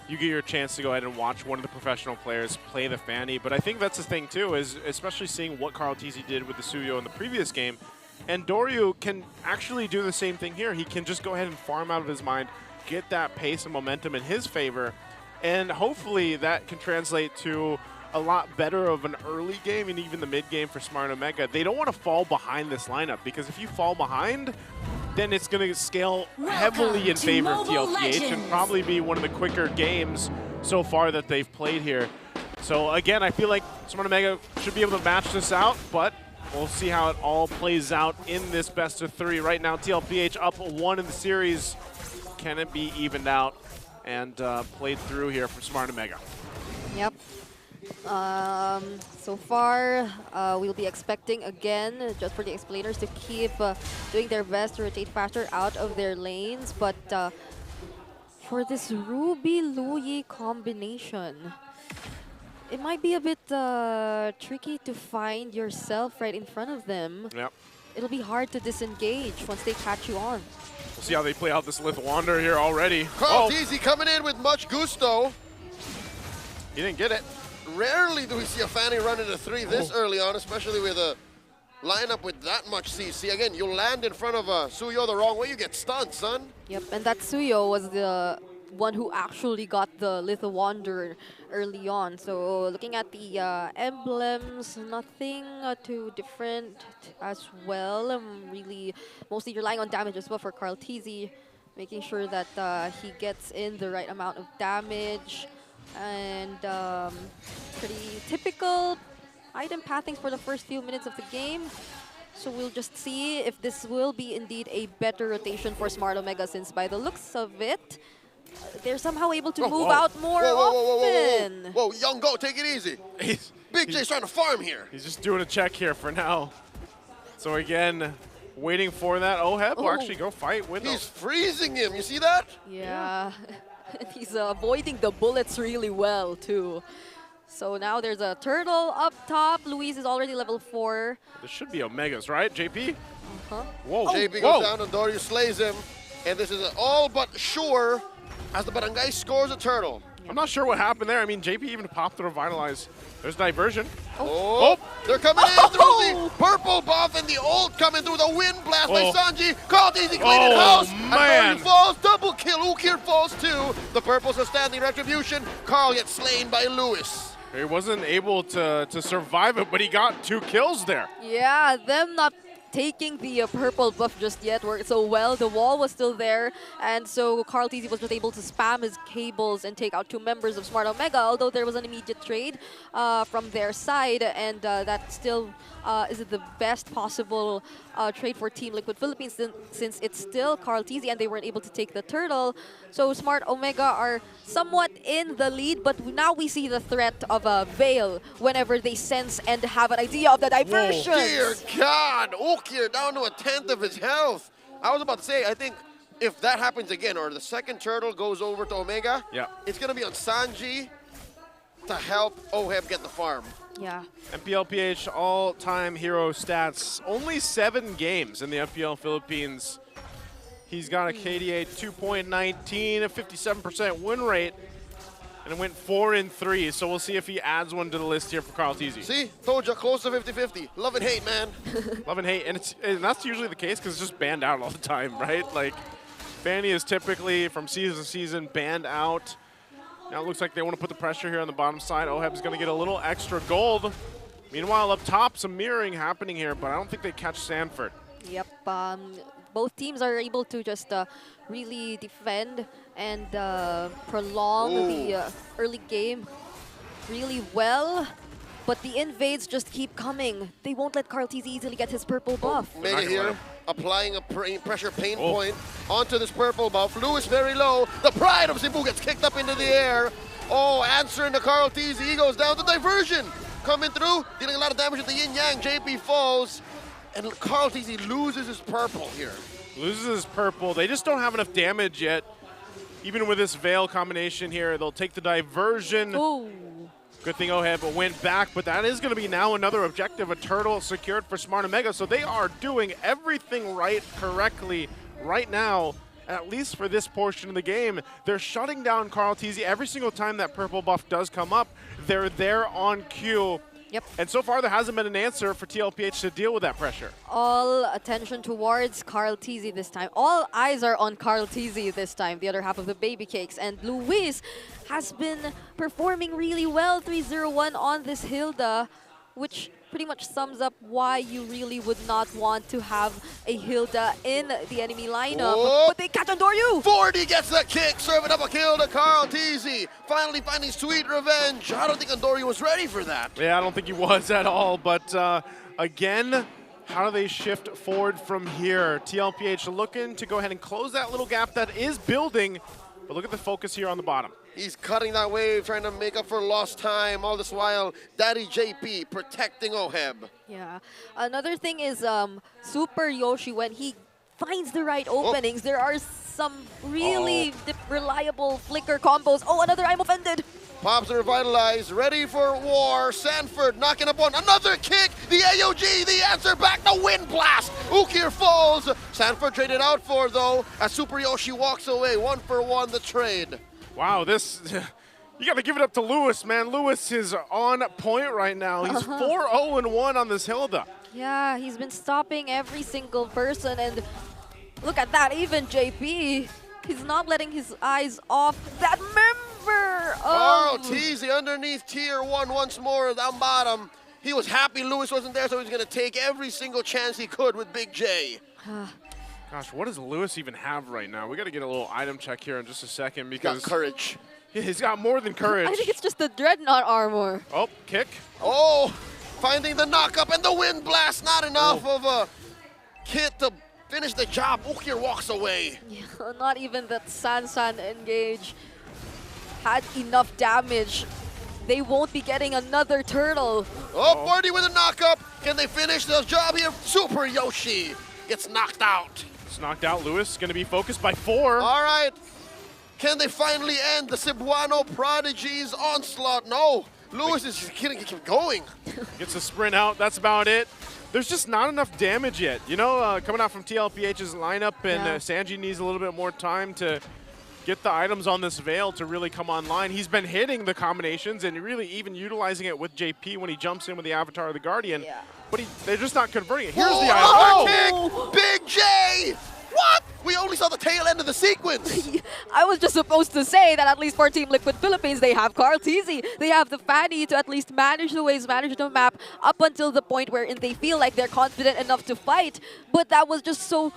you get your chance to go ahead and watch one of the professional players play the Fanny. But I think that's the thing too, is especially seeing what Carl TZ did with the Suyo in the previous game. And Doryu can actually do the same thing here. He can just go ahead and farm out of his mind, get that pace and momentum in his favor, and hopefully that can translate to a lot better of an early game and even the mid game for Smart Omega. They don't want to fall behind this lineup, because if you fall behind, then it's going to scale heavily in to favor of Mobile TLPH and Legends. probably be one of the quicker games so far that they've played here. So again, I feel like Smart Omega should be able to match this out, but we'll see how it all plays out in this best of 3. Right now, TLPH up 1 in the series. Can it be evened out and played through here for Smart Omega? Yep. So far, we'll be expecting again, just for the explainers, to keep doing their best to rotate faster out of their lanes. But for this Ruby Louie combination, it might be a bit tricky to find yourself right in front of them. Yep. It'll be hard to disengage once they catch you on. We'll see how they play out this Lith Wander here already. Carl Teasy coming in with much gusto. He didn't get it. Rarely do we see a Fanny run into 3 this early on, especially with a lineup with that much CC. Again, you land in front of Suyo the wrong way, you get stunned, son. Yep, and that Suyo was the one who actually got the Little Wander early on. So looking at the emblems, nothing too different as well. Really mostly relying on damage as well for Carl Teasy, making sure that he gets in the right amount of damage. And pretty typical item pathings for the first few minutes of the game. So we'll just see if this will be indeed a better rotation for Smart Omega, since by the looks of it, they're somehow able to move out more often. Whoa, Young Go, take it easy. Big J's trying to farm here. He's just doing a check here for now. So again, waiting for that. Oheb will actually go fight with him. He's freezing him, you see that? Yeah. He's avoiding the bullets really well, too. So now there's a turtle up top. Luis is already level 4. This should be Omegas, right, JP? Uh-huh. Whoa. JP goes down and Dorius slays him. And this is all but sure as the Barangay scores a turtle. I'm not sure what happened there. I mean, JP even popped the Revitalize. There's diversion. Oh, they're coming in through the purple buff and the ult coming through the wind blast by Sanji. Called easy, cleaning house. Man. And falls, double kill. Ukir falls too. The purples are standing retribution. Carl gets slain by Lewis. He wasn't able to survive it, but he got 2 kills there. Yeah, them not taking the purple buff just yet worked so well. The wall was still there, and so Carl Teasy was just able to spam his cables and take out 2 members of Smart Omega, although there was an immediate trade from their side, and that still is the best possible trade for Team Liquid Philippines, since it's still Carl Teasy and they weren't able to take the turtle. So Smart Omega are somewhat in the lead, but now we see the threat of a Veil whenever they sense and have an idea of the diversion. Dear God, Ukir down to 1/10 of his health. I was about to say, I think if that happens again, or the second turtle goes over to Omega, it's going to be on Sanji to help Oheb get the farm. Yeah. MPLPH all-time hero stats. Only 7 games in the MPL Philippines. He's got a KDA 2.19, a 57% win rate, and it went 4-3. So we'll see if he adds one to the list here for Carl Teasy. See, told you, close to 50-50. Love and hate, man. Love and hate, and that's usually the case because it's just banned out all the time, right? Like, Fanny is typically from season to season banned out. Now it looks like they want to put the pressure here on the bottom side. Oheb's going to get a little extra gold. Meanwhile, up top, some mirroring happening here, but I don't think they catch Sanford. Yep. Both teams are able to just really defend and prolong the early game really well. But the invades just keep coming. They won't let Carl Teasy easily get his purple buff. Mega here, applying a pressure pain point onto this purple buff. Lewis very low. The pride of Cebu gets kicked up into the air. Oh, answering to Carl Teasy. He goes down. The diversion coming through, dealing a lot of damage at the yin-yang. JP falls, and Carl Teasy loses his purple here. Loses his purple. They just don't have enough damage yet. Even with this Veil combination here, they'll take the diversion. Ooh. Good thing Oheb went back, but that is going to be now another objective, a turtle secured for Smart Omega. So they are doing everything correctly right now, at least for this portion of the game. They're shutting down Carl Teasy every single time that purple buff does come up. They're there on cue. Yep. And so far, there hasn't been an answer for TLPH to deal with that pressure. All attention towards Carl Teasy this time. All eyes are on Carl Teasy this time, the other half of the Baby Cakes. And Luis has been performing really well, 3-0-1 on this Hilda. which pretty much sums up why you really would not want to have a Hilda in the enemy lineup. Oh. But they catch on Doryu! 40 gets the kick, serving up a kill to Carl Teasy. Finally finding sweet revenge. I don't think Andori was ready for that. Yeah, I don't think he was at all, but again, how do they shift forward from here? TLPH looking to go ahead and close that little gap that is building, but look at the focus here on the bottom. He's cutting that wave, trying to make up for lost time. All this while, Daddy JP protecting Oheb. Yeah. Another thing is Super Yoshi, when he finds the right openings, there are some really reliable flicker combos. Oh, another I'm offended. Pops revitalized, ready for war. Sanford knocking up on another kick. The AOG, the answer back, the wind blast. Ukir falls. Sanford traded out for, though, as Super Yoshi walks away. 1-for-1 the trade. Wow, this, you got to give it up to Lewis, man. Lewis is on point right now. He's 4-0-1 on this Hilda. Yeah, he's been stopping every single person, and look at that, even JP, he's not letting his eyes off that member. Carl Teasy underneath tier 1 once more down bottom. He was happy Lewis wasn't there, so he's going to take every single chance he could with Big J. Gosh, what does Lewis even have right now? We got to get a little item check here in just a second because he's got courage. He's got more than courage. I think it's just the Dreadnought armor. Oh, kick. Oh, finding the knock-up and the wind blast. Not enough of a kit to finish the job. Ukir walks away. Yeah, not even that Sansan engage had enough damage. They won't be getting another turtle. Oh, 40 with a knock-up. Can they finish the job here? Super Yoshi gets knocked out. It's knocked out. Lewis going to be focused by 4. All right. Can they finally end the Cebuano Prodigy's onslaught? No. Lewis is just kidding. He keep going. Gets a sprint out. That's about it. There's just not enough damage yet. You know, coming out from TLPH's lineup, and Sanji needs a little bit more time to get the items on this Veil to really come online. He's been hitting the combinations and really even utilizing it with JP when he jumps in with the Avatar of the Guardian. Yeah. But they're just not converting it. Here's the item. Kick! Big J! What? We only saw the tail end of the sequence. I was just supposed to say that at least for Team Liquid Philippines, they have Carl Teasy. They have the Fanny to at least manage the waves, manage the map up until the point where they feel like they're confident enough to fight. But that was just so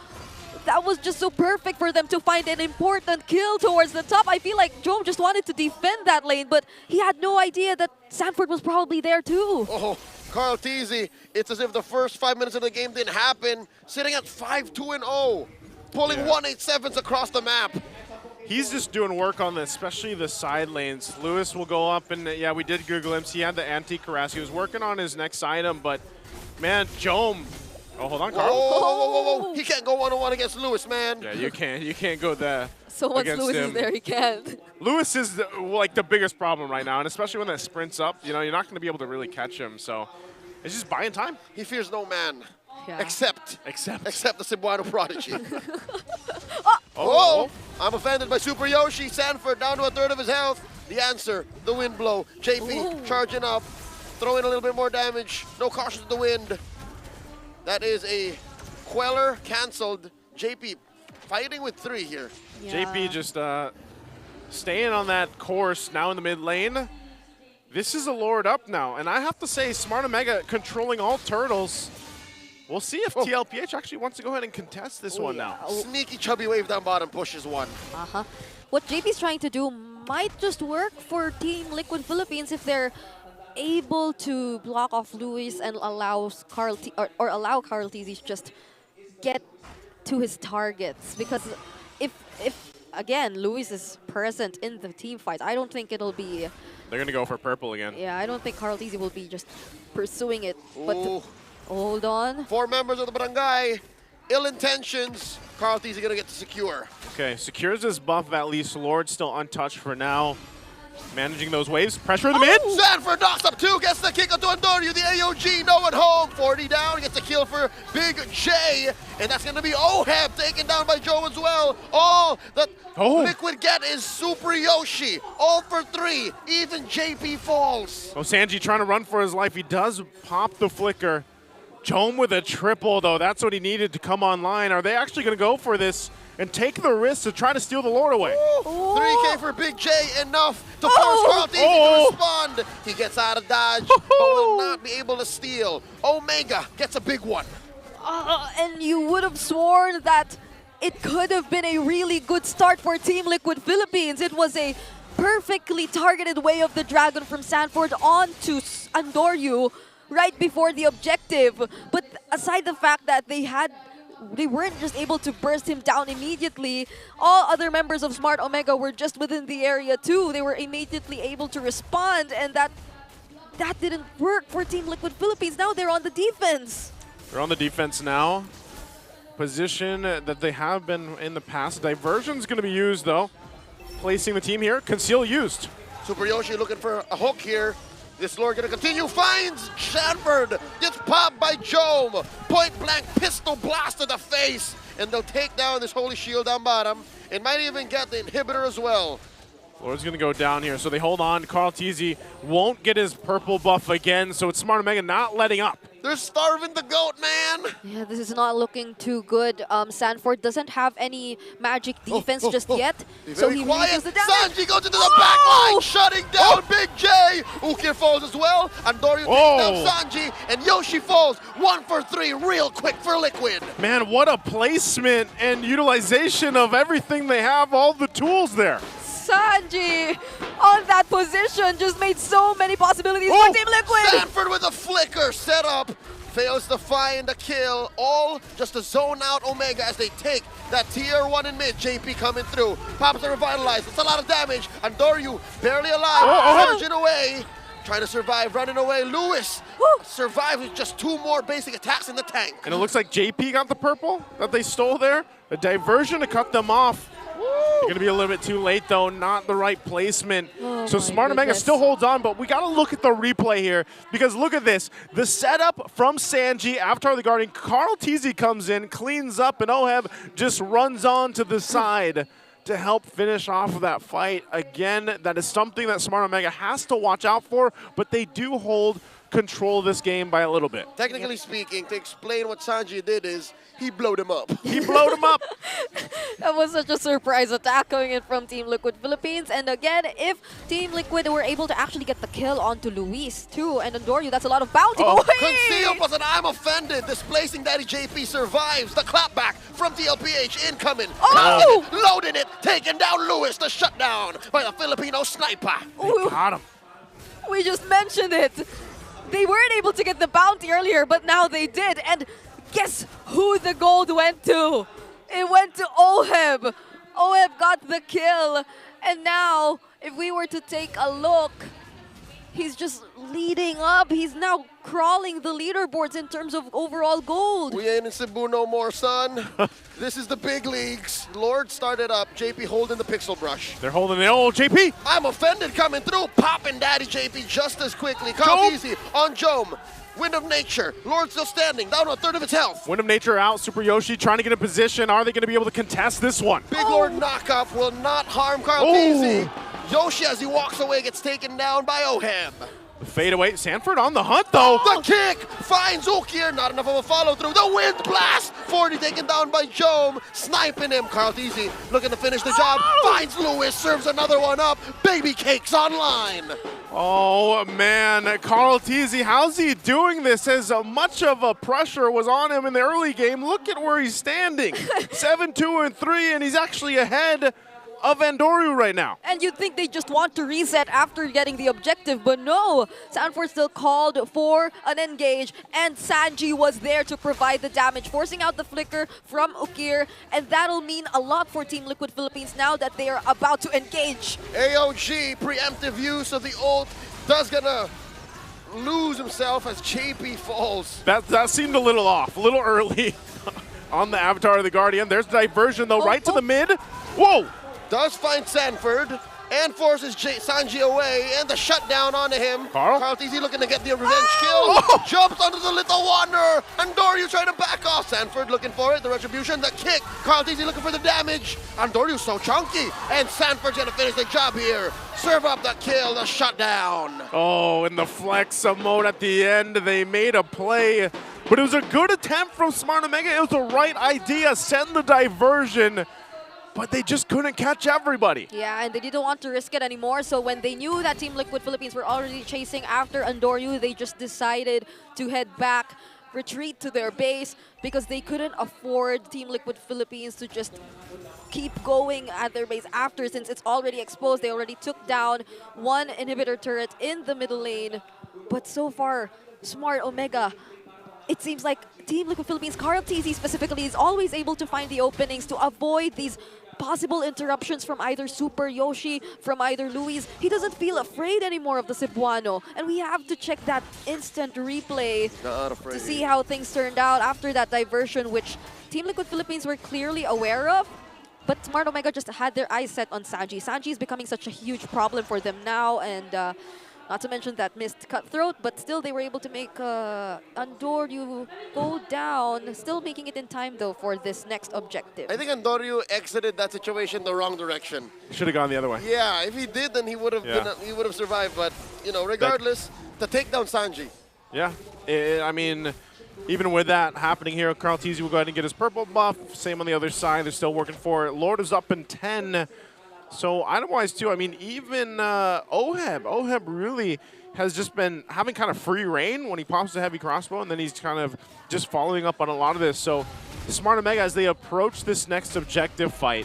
perfect for them to find an important kill towards the top. I feel like Joe just wanted to defend that lane, but he had no idea that Sanford was probably there too. Oh, Carl Teasy, it's as if the first 5 minutes of the game didn't happen. Sitting at 5-2-0, pulling 187s across the map. He's just doing work on this, especially the side lanes. Lewis will go up, and yeah, we did get a glimpse. He had the anti-Karas. He was working on his next item, but man, Jome. Oh, hold on, Carl. Whoa. He can't go 1-on-1 against Lewis, man. Yeah, you can't. You can't go there. So once Lewis is there, he can't. Lewis is the biggest problem right now, and especially when that sprints up, you know, you're not going to be able to really catch him. So it's just buying time. He fears no man. Yeah. Except the Cebuano Prodigy. Oh, I'm offended by Super Yoshi. Sanford down to a third of his health. The answer, the wind blow. JP charging up, throwing a little bit more damage. No caution to the wind. That is a Queller canceled. JP fighting with 3 here. Yeah. JP just staying on that course now in the mid lane. This is a Lord up now, and I have to say, Smart Omega controlling all turtles. We'll see if TLPH actually wants to go ahead and contest this one now. Sneaky chubby wave down bottom pushes 1. What JP's trying to do might just work for Team Liquid Philippines if they're able to block off Lewis and allow Carl Teasy to just get to his targets. Because if again Lewis is present in the team fight, I don't think it'll be. They're gonna go for purple again. Yeah, I don't think Carl Teasy will be just pursuing it. But hold on. 4 members of the barangay, ill intentions. Carl Teasy gonna get to secure. Okay, secures his buff at least. Lord still untouched for now. Managing those waves. Pressure in the mid. Sanford knocks up 2, gets the kick onto Andoryu. The AOG, no one home. 40 down, gets a kill for Big J. And that's going to be Oheb taken down by Joe as well. All that Liquid get is Super Yoshi. All for 3. Even JP falls. Oh, Sanji trying to run for his life. He does pop the flicker. Jome with a triple, though. That's what he needed to come online. Are they actually going to go for this and take the risk to try to steal the Lord away. 3K for Big J, enough to force Carl Easy to respond. He gets out of dodge, but will not be able to steal. Omega gets a big one. And you would have sworn that it could have been a really good start for Team Liquid Philippines. It was a perfectly targeted way of the Dragon from Sanford onto Andoryu right before the objective. But aside the fact that they weren't just able to burst him down immediately, all other members of Smart Omega were just within the area too. They were immediately able to respond, and that didn't work for Team Liquid Philippines. Now they're on the defense. They're on the defense now. Position that they have been in the past. Diversion's going to be used though. Placing the team here. Conceal used. Super Yoshi looking for a hook here. This Lord gonna continue, finds Sanford, gets popped by Jome. Point blank pistol blast to the face, and they'll take down this Holy Shield down bottom. It might even get the inhibitor as well. Lord's gonna go down here, so they hold on. Carl Easy won't get his purple buff again, so it's Smart Omega not letting up. They're starving the goat, man. Yeah, this is not looking too good. Sanford doesn't have any magic defense just yet, so he really does the damage. Sanji goes into the back line, shutting down Big J. Ukir falls as well. Andoryu takes down Sanji, and Yoshi falls. 1 for 3, real quick for Liquid. Man, what a placement and utilization of everything they have, all the tools there. Sanji on that position just made so many possibilities for Team Liquid. Sanford with a flicker set up, fails to find a kill, all just to zone out Omega as they take that tier 1 in mid. JP coming through, pops a revitalize, it's a lot of damage. Andoryu barely alive, surging away, trying to survive, running away. Lewis survives with just 2 more basic attacks in the tank. And it looks like JP got the purple that they stole there. A diversion to cut them off. You're going to be a little bit too late, though. Not the right placement. So Smart Omega still holds on, but we got to look at the replay here because look at this. The setup from Sanji, Avatar the Guardian. Carl Easy comes in, cleans up, and Oheb just runs on to the side to help finish off of that fight. Again, that is something that Smart Omega has to watch out for, but they do hold control of this game by a little bit. Technically speaking, to explain what Sanji did is he blowed him up. He blowed him up. That was such a surprise attack coming in from Team Liquid Philippines. And again, if Team Liquid were able to actually get the kill onto Luis too, and Andoryu, that's a lot of bounty. Conceal, but I'm offended. Displacing Daddy JP survives. The clapback from TLPH incoming. Loading it, taking down Lewis. The shutdown by the Filipino sniper. Got him. We just mentioned it. They weren't able to get the bounty earlier, but now they did. And guess who the gold went to? It went to Oheb. Oheb got the kill. And now, if we were to take a look, he's just leading up. He's now crawling the leaderboards in terms of overall gold. We ain't in Cebu no more, son. This is the big leagues. Lord started up. JP holding the pixel brush. They're holding it. Oh, JP. I'm offended coming through. Popping Daddy JP just as quickly. Carl Easy on Jome. Wind of Nature. Lord still standing. Down to 1/3 of its health. Wind of Nature out. Super Yoshi trying to get a position. Are they going to be able to contest this one? Big Lord knockup will not harm Carl Easy. Yoshi, as he walks away, gets taken down by Oheb. Fade away. Sanford on the hunt, though. The kick finds Ukir. Not enough of a follow through. The wind blast. 40 taken down by Jome. Sniping him. Carl Easy looking to finish the job. Finds Lewis. Serves another one up. Baby cakes online. Oh, man. Carl Easy, how's he doing this? As much of a pressure was on him in the early game. Look at where he's standing. 7-2-3, and he's actually ahead of Andoryu right now. And you'd think they just want to reset after getting the objective, but no. Sanford still called for an engage, and Sanji was there to provide the damage, forcing out the flicker from Ukir, and that'll mean a lot for Team Liquid Philippines now that they are about to engage. AOG, preemptive use of the ult, does gonna lose himself as JP falls. That seemed a little off, a little early on the Avatar of the Guardian. There's diversion, though, right to the mid. Whoa! Does find Sanford and forces Sanji away, and the shutdown onto him. Carl Easy looking to get the revenge kill. Jumps onto the Little Wanderer. Andoryu trying to back off. Sanford looking for it. The retribution, the kick. Carl Easy looking for the damage. Andoryu's so chunky, and Sanford's gonna finish the job here. Serve up the kill, the shutdown. Oh, in the flex mode at the end, they made a play, but it was a good attempt from Smart Omega. It was the right idea. Send the diversion. but they just couldn't catch everybody. Yeah, and they didn't want to risk it anymore. So when they knew that Team Liquid Philippines were already chasing after Andoryu, they just decided to head back, retreat to their base, because they couldn't afford Team Liquid Philippines to just keep going at their base after, since it's already exposed. They already took down one inhibitor turret in the middle lane. But so far, Smart Omega, it seems like Team Liquid Philippines, Carl TZ specifically, is always able to find the openings to avoid these possible interruptions from either Super Yoshi, from either Luis. He doesn't feel afraid anymore of the Cebuano. And we have to check that instant replay to see how things turned out after that diversion, which Team Liquid Philippines were clearly aware of. But Smart Omega just had their eyes set on Sanji. Sanji is becoming such a huge problem for them now, and not to mention that missed cutthroat, but still they were able to make Andoryu go down, still making it in time though for this next objective. I think Andoryu exited that situation the wrong direction. Should have gone the other way. Yeah, if he did, then he would have survived. But you know, regardless, to take down Sanji. Yeah, I mean, even with that happening here, Carl TZ will go ahead and get his purple buff. Same on the other side. They're still working for it. Lord is up in 10. So item-wise, too, I mean, even Oheb really has just been having kind of free reign when he pops the heavy crossbow, and then he's kind of just following up on a lot of this. So Smart Omega, as they approach this next objective fight,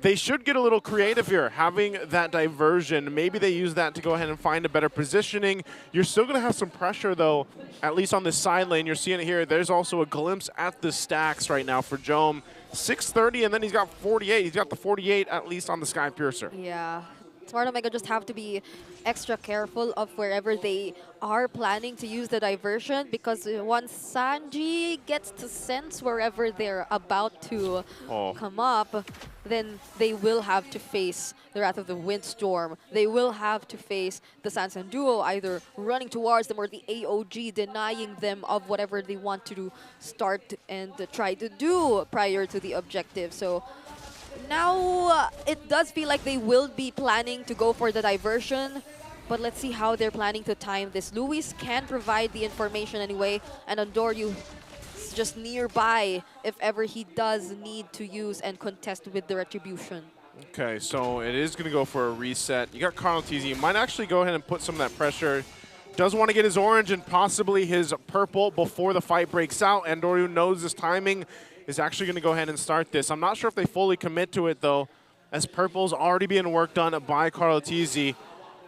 they should get a little creative here, having that diversion. Maybe they use that to go ahead and find a better positioning. You're still going to have some pressure, though, at least on this side lane. You're seeing it here. There's also a glimpse at the stacks right now for Jome. 630, and then he's got 48. He's got the 48 at least on the Sky Piercer. Yeah. Smart Omega just have to be extra careful of wherever they are planning to use the diversion, because once Sanji gets to sense wherever they're about to come up, then they will have to face the Wrath of the Windstorm. They will have to face the Sansan duo, either running towards them or the AOG denying them of whatever they want to start and try to do prior to the objective. So now it does feel like they will be planning to go for the diversion, but let's see how they're planning to time this. Luis can provide the information anyway, and Andoryu is just nearby if ever he does need to use and contest with the Retribution. Okay, so it is going to go for a reset. You got Carl TZ. You might actually go ahead and put some of that pressure. Does want to get his orange and possibly his purple before the fight breaks out. Andoryu knows his timing is actually going to go ahead and start this. I'm not sure if they fully commit to it, though, as purple's already being worked on by Carl TZ.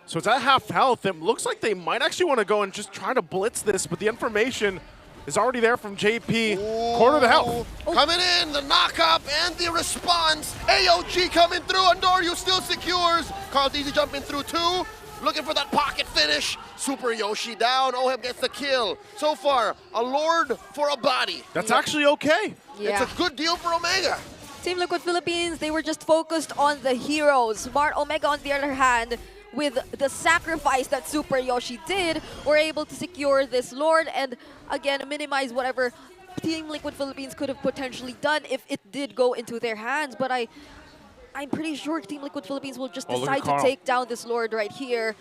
So it's at half health. It looks like they might actually want to go and just try to blitz this, but the information is already there from JP. Quarter the health. Coming in, the knock-up and the response. AOG coming through. Andoryu still secures. Carl TZ jumping through too. Looking for that pocket finish. Super Yoshi down. Oheb gets the kill. So far, a Lord for a body. That's actually okay. Yeah. It's a good deal for Omega. Team Liquid Philippines, they were just focused on the heroes. Smart Omega, on the other hand, with the sacrifice that Super Yoshi did, were able to secure this Lord and, again, minimize whatever Team Liquid Philippines could have potentially done if it did go into their hands. But I'm pretty sure Team Liquid Philippines will just decide to take down this Lord right here.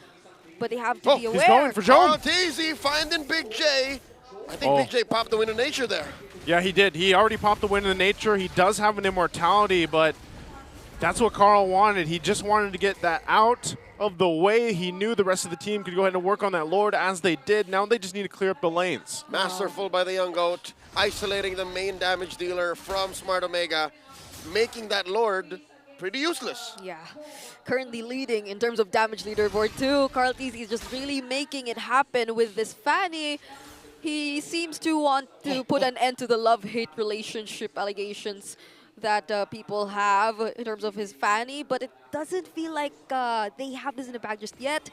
But they have to be aware. He's going for Jome. Carl TZ finding Big J. I think Big J popped the win of nature there. Yeah, he did. He already popped the win in the nature. He does have an immortality, but that's what Carl wanted. He just wanted to get that out of the way. He knew the rest of the team could go ahead and work on that Lord as they did. Now they just need to clear up the lanes. Masterful by the young goat, isolating the main damage dealer from Smart Omega, making that Lord pretty useless. Yeah, currently leading in terms of damage leaderboard too. Carl TZ is just really making it happen with this Fanny. He seems to want to put an end to the love-hate relationship allegations that people have in terms of his Fanny, but it doesn't feel like they have this in the bag just yet.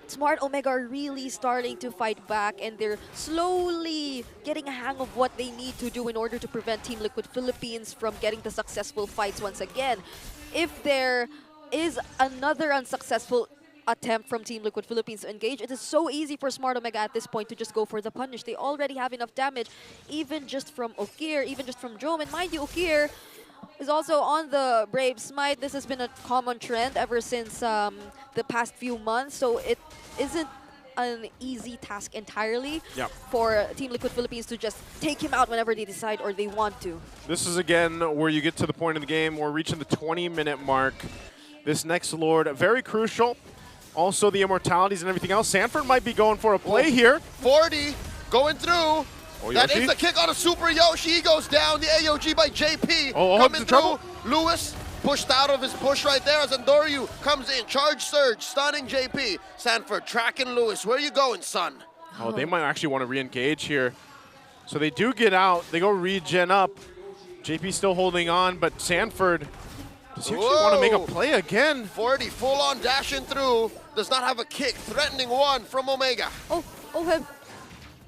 Smart Omega are really starting to fight back, and they're slowly getting a hang of what they need to do in order to prevent Team Liquid Philippines from getting the successful fights once again. If there is another unsuccessful attempt from Team Liquid Philippines to engage, it is so easy for Smart Omega at this point to just go for the punish. They already have enough damage, even just from Okir, even just from Jome. And mind you, Okir is also on the Brave Smite. This has been a common trend ever since the past few months, so it isn't an easy task entirely Yep. for Team Liquid Philippines to just take him out whenever they decide or they want to. This is, again, where you get to the point of the game. We're reaching the 20-minute mark. This next Lord, very crucial. Also, the immortalities and everything else. Sanford might be going for a play here. 40 going through. Oh, That Yoshi? is the kick on a Super Yoshi. He goes down. The AOG by JP coming in through. trouble. Lewis pushed out of his push right there as Andoryu comes in. Charge surge, stunning JP. Sanford tracking Lewis. Where you going, son? Oh, they might actually want to re-engage here. So they do get out. They go regen up. JP still holding on, but Sanford, does he actually want to make a play again? 40 full on dashing through. Does not have a kick. Threatening one from Omega.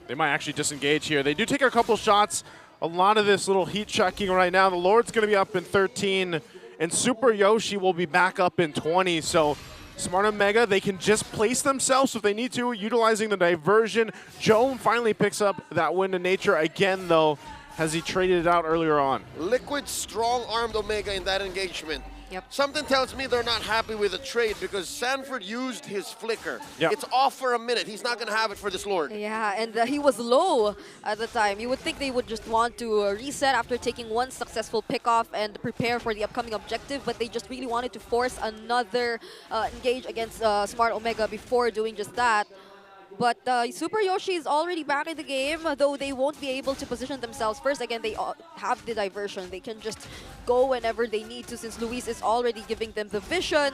They might actually disengage here. They do take a couple shots. A lot of this little heat checking right now. The Lord's going to be up in 13, and Super Yoshi will be back up in 20. So Smart Omega, they can just place themselves if they need to, utilizing the diversion. Joe finally picks up that win to nature again, though, as he traded it out earlier on. Liquid strong-armed Omega in that engagement. Yep. Something tells me they're not happy with the trade because Sanford used his flicker. Yep. It's off for a minute. He's not going to have it for this Lord. Yeah, and he was low at the time. You would think they would just want to reset after taking one successful pickoff and prepare for the upcoming objective, but they just really wanted to force another engage against Smart Omega before doing just that. But Super Yoshi is already back in the game, though they won't be able to position themselves first. Again, they have the diversion. They can just go whenever they need to since Luis is already giving them the vision.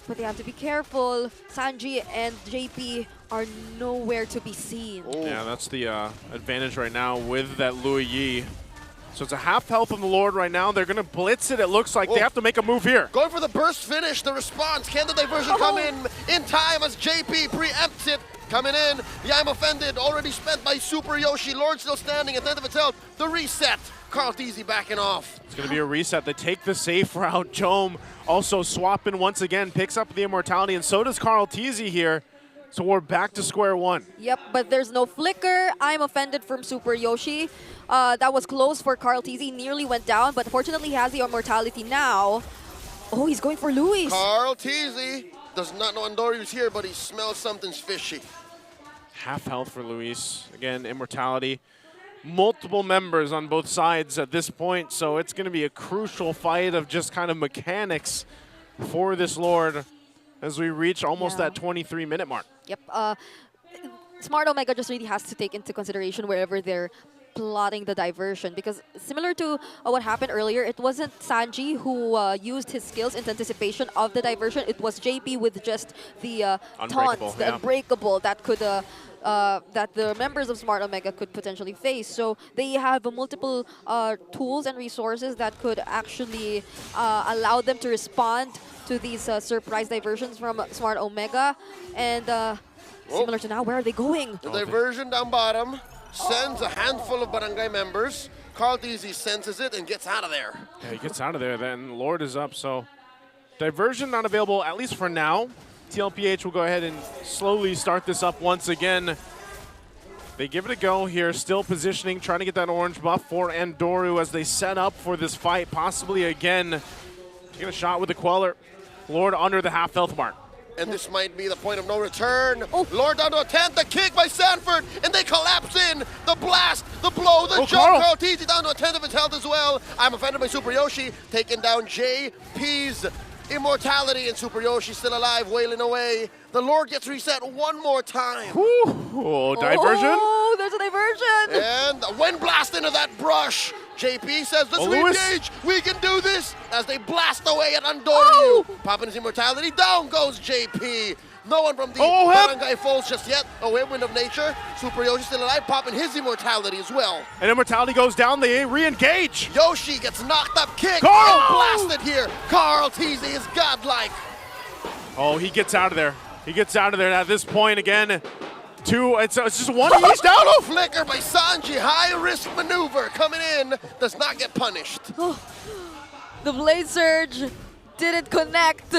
But they have to be careful. Sanji and JP are nowhere to be seen. Yeah, that's the advantage right now with that Louis Yi. So it's a half health from the Lord right now. They're going to blitz it. It looks like they have to make a move here. Going for the burst finish, the response. Can the diversion come in time as JP preempts it? Coming in, the I'm offended, already spent by Super Yoshi. Lord still standing at the end of its health. The reset. Carl Teasy backing off. It's going to be a reset. They take the safe route. Jome also swapping once again, picks up the immortality, and so does Carl Teasy here. So we're back to square one. Yep, but there's no flicker. I'm offended from Super Yoshi. That was close for Carl Teasy. Nearly went down, but fortunately he has the immortality now. Oh, he's going for Luis. Carl Teasy does not know Andoryu's here, but he smells something's fishy. Half health for Luis. Again, immortality. Multiple members on both sides at this point, so it's going to be a crucial fight of just kind of mechanics for this Lord as we reach almost that 23-minute mark. Yep. Smart Omega just really has to take into consideration wherever they're plotting the diversion, because similar to what happened earlier, it wasn't Sanji who used his skills in anticipation of the diversion. It was JP with just the taunts, the unbreakable that could that the members of Smart Omega could potentially face. So they have multiple tools and resources that could actually allow them to respond to these surprise diversions from Smart Omega. And similar to now, where are they going? The diversion down bottom sends a handful of barangay members. Carl Teasy senses it and gets out of there. Yeah, he gets out of there then. Lord is up, so diversion not available, at least for now. TLPH will go ahead and slowly start this up once again. They give it a go here, still positioning, trying to get that orange buff for Andoryu as they set up for this fight, possibly again. Taking a shot with the Queller. Lord under the half health mark. And this might be the point of no return. Lord down to a 10th, the kick by Sanford, and they collapse in. The blast, the blow, the jump. Carl Teasy down to a 10th of his health as well. I'm offended by Super Yoshi, taking down JP's immortality, and Super Yoshi still alive, wailing away. The Lord gets reset one more time. Oh, diversion. Oh, there's a diversion. And a wind blast into that brush. JP says, let's re-engage. We can do this. As they blast away at Andoryu. Popping his immortality. Down goes JP. No one from the barangay falls just yet. A wind of nature. Super Yoshi still alive, popping his immortality as well. And immortality goes down. They re-engage. Yoshi gets knocked up. Kick. Carl! Blasted here. Carl Teasy is godlike. Oh, he gets out of there. He gets out of there at this point again. It's just one each down. Oh, flicker by Sanji. High risk maneuver coming in. Does not get punished. The Blade Surge didn't connect,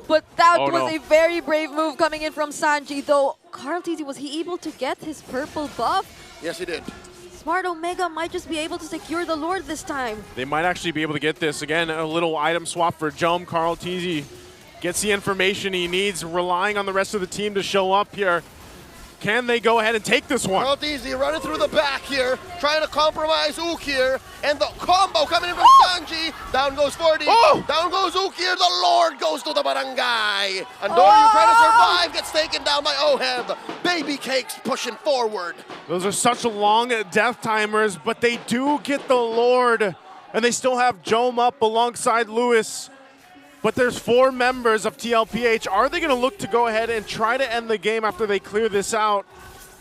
but that was a very brave move coming in from Sanji, though Carl Teasy, was he able to get his purple buff? Yes, he did. Smart Omega might just be able to secure the Lord this time. They might actually be able to get this. Again, a little item swap for Jome. Carl Teasy gets the information he needs, relying on the rest of the team to show up here. Can they go ahead and take this one? Not easy, running through the back here, trying to compromise Ook here, and the combo coming in from Sanji. Down goes 40, down goes Ook here, the Lord goes to the barangay. Andoryu trying to survive, gets taken down by Oheb. Baby Cakes pushing forward. Those are such long death timers, but they do get the Lord, and they still have Jome up alongside Lewis. But there's 4 members of TLPH. Are they going to look to go ahead and try to end the game after they clear this out?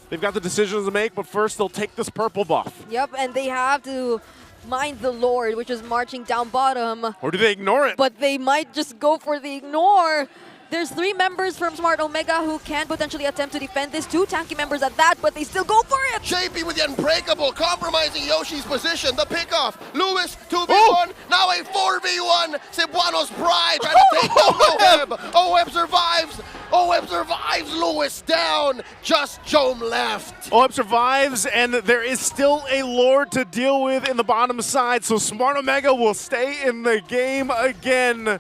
They've got the decisions to make, but first they'll take this purple buff. Yep, and they have to mind the Lord, which is marching down bottom. Or do they ignore it? But they might just go for the ignore. There's 3 members from Smart Omega who can potentially attempt to defend this. 2 tanky members at that, but they still go for it. JP with the unbreakable, compromising Yoshi's position. The pickoff. Lewis, 2v1. Now a 4v1. Cebuano's pride trying to take down Oheb. Oheb survives. Oheb survives. Lewis down. Just Jome left. Oheb survives, and there is still a Lord to deal with in the bottom side, so Smart Omega will stay in the game again.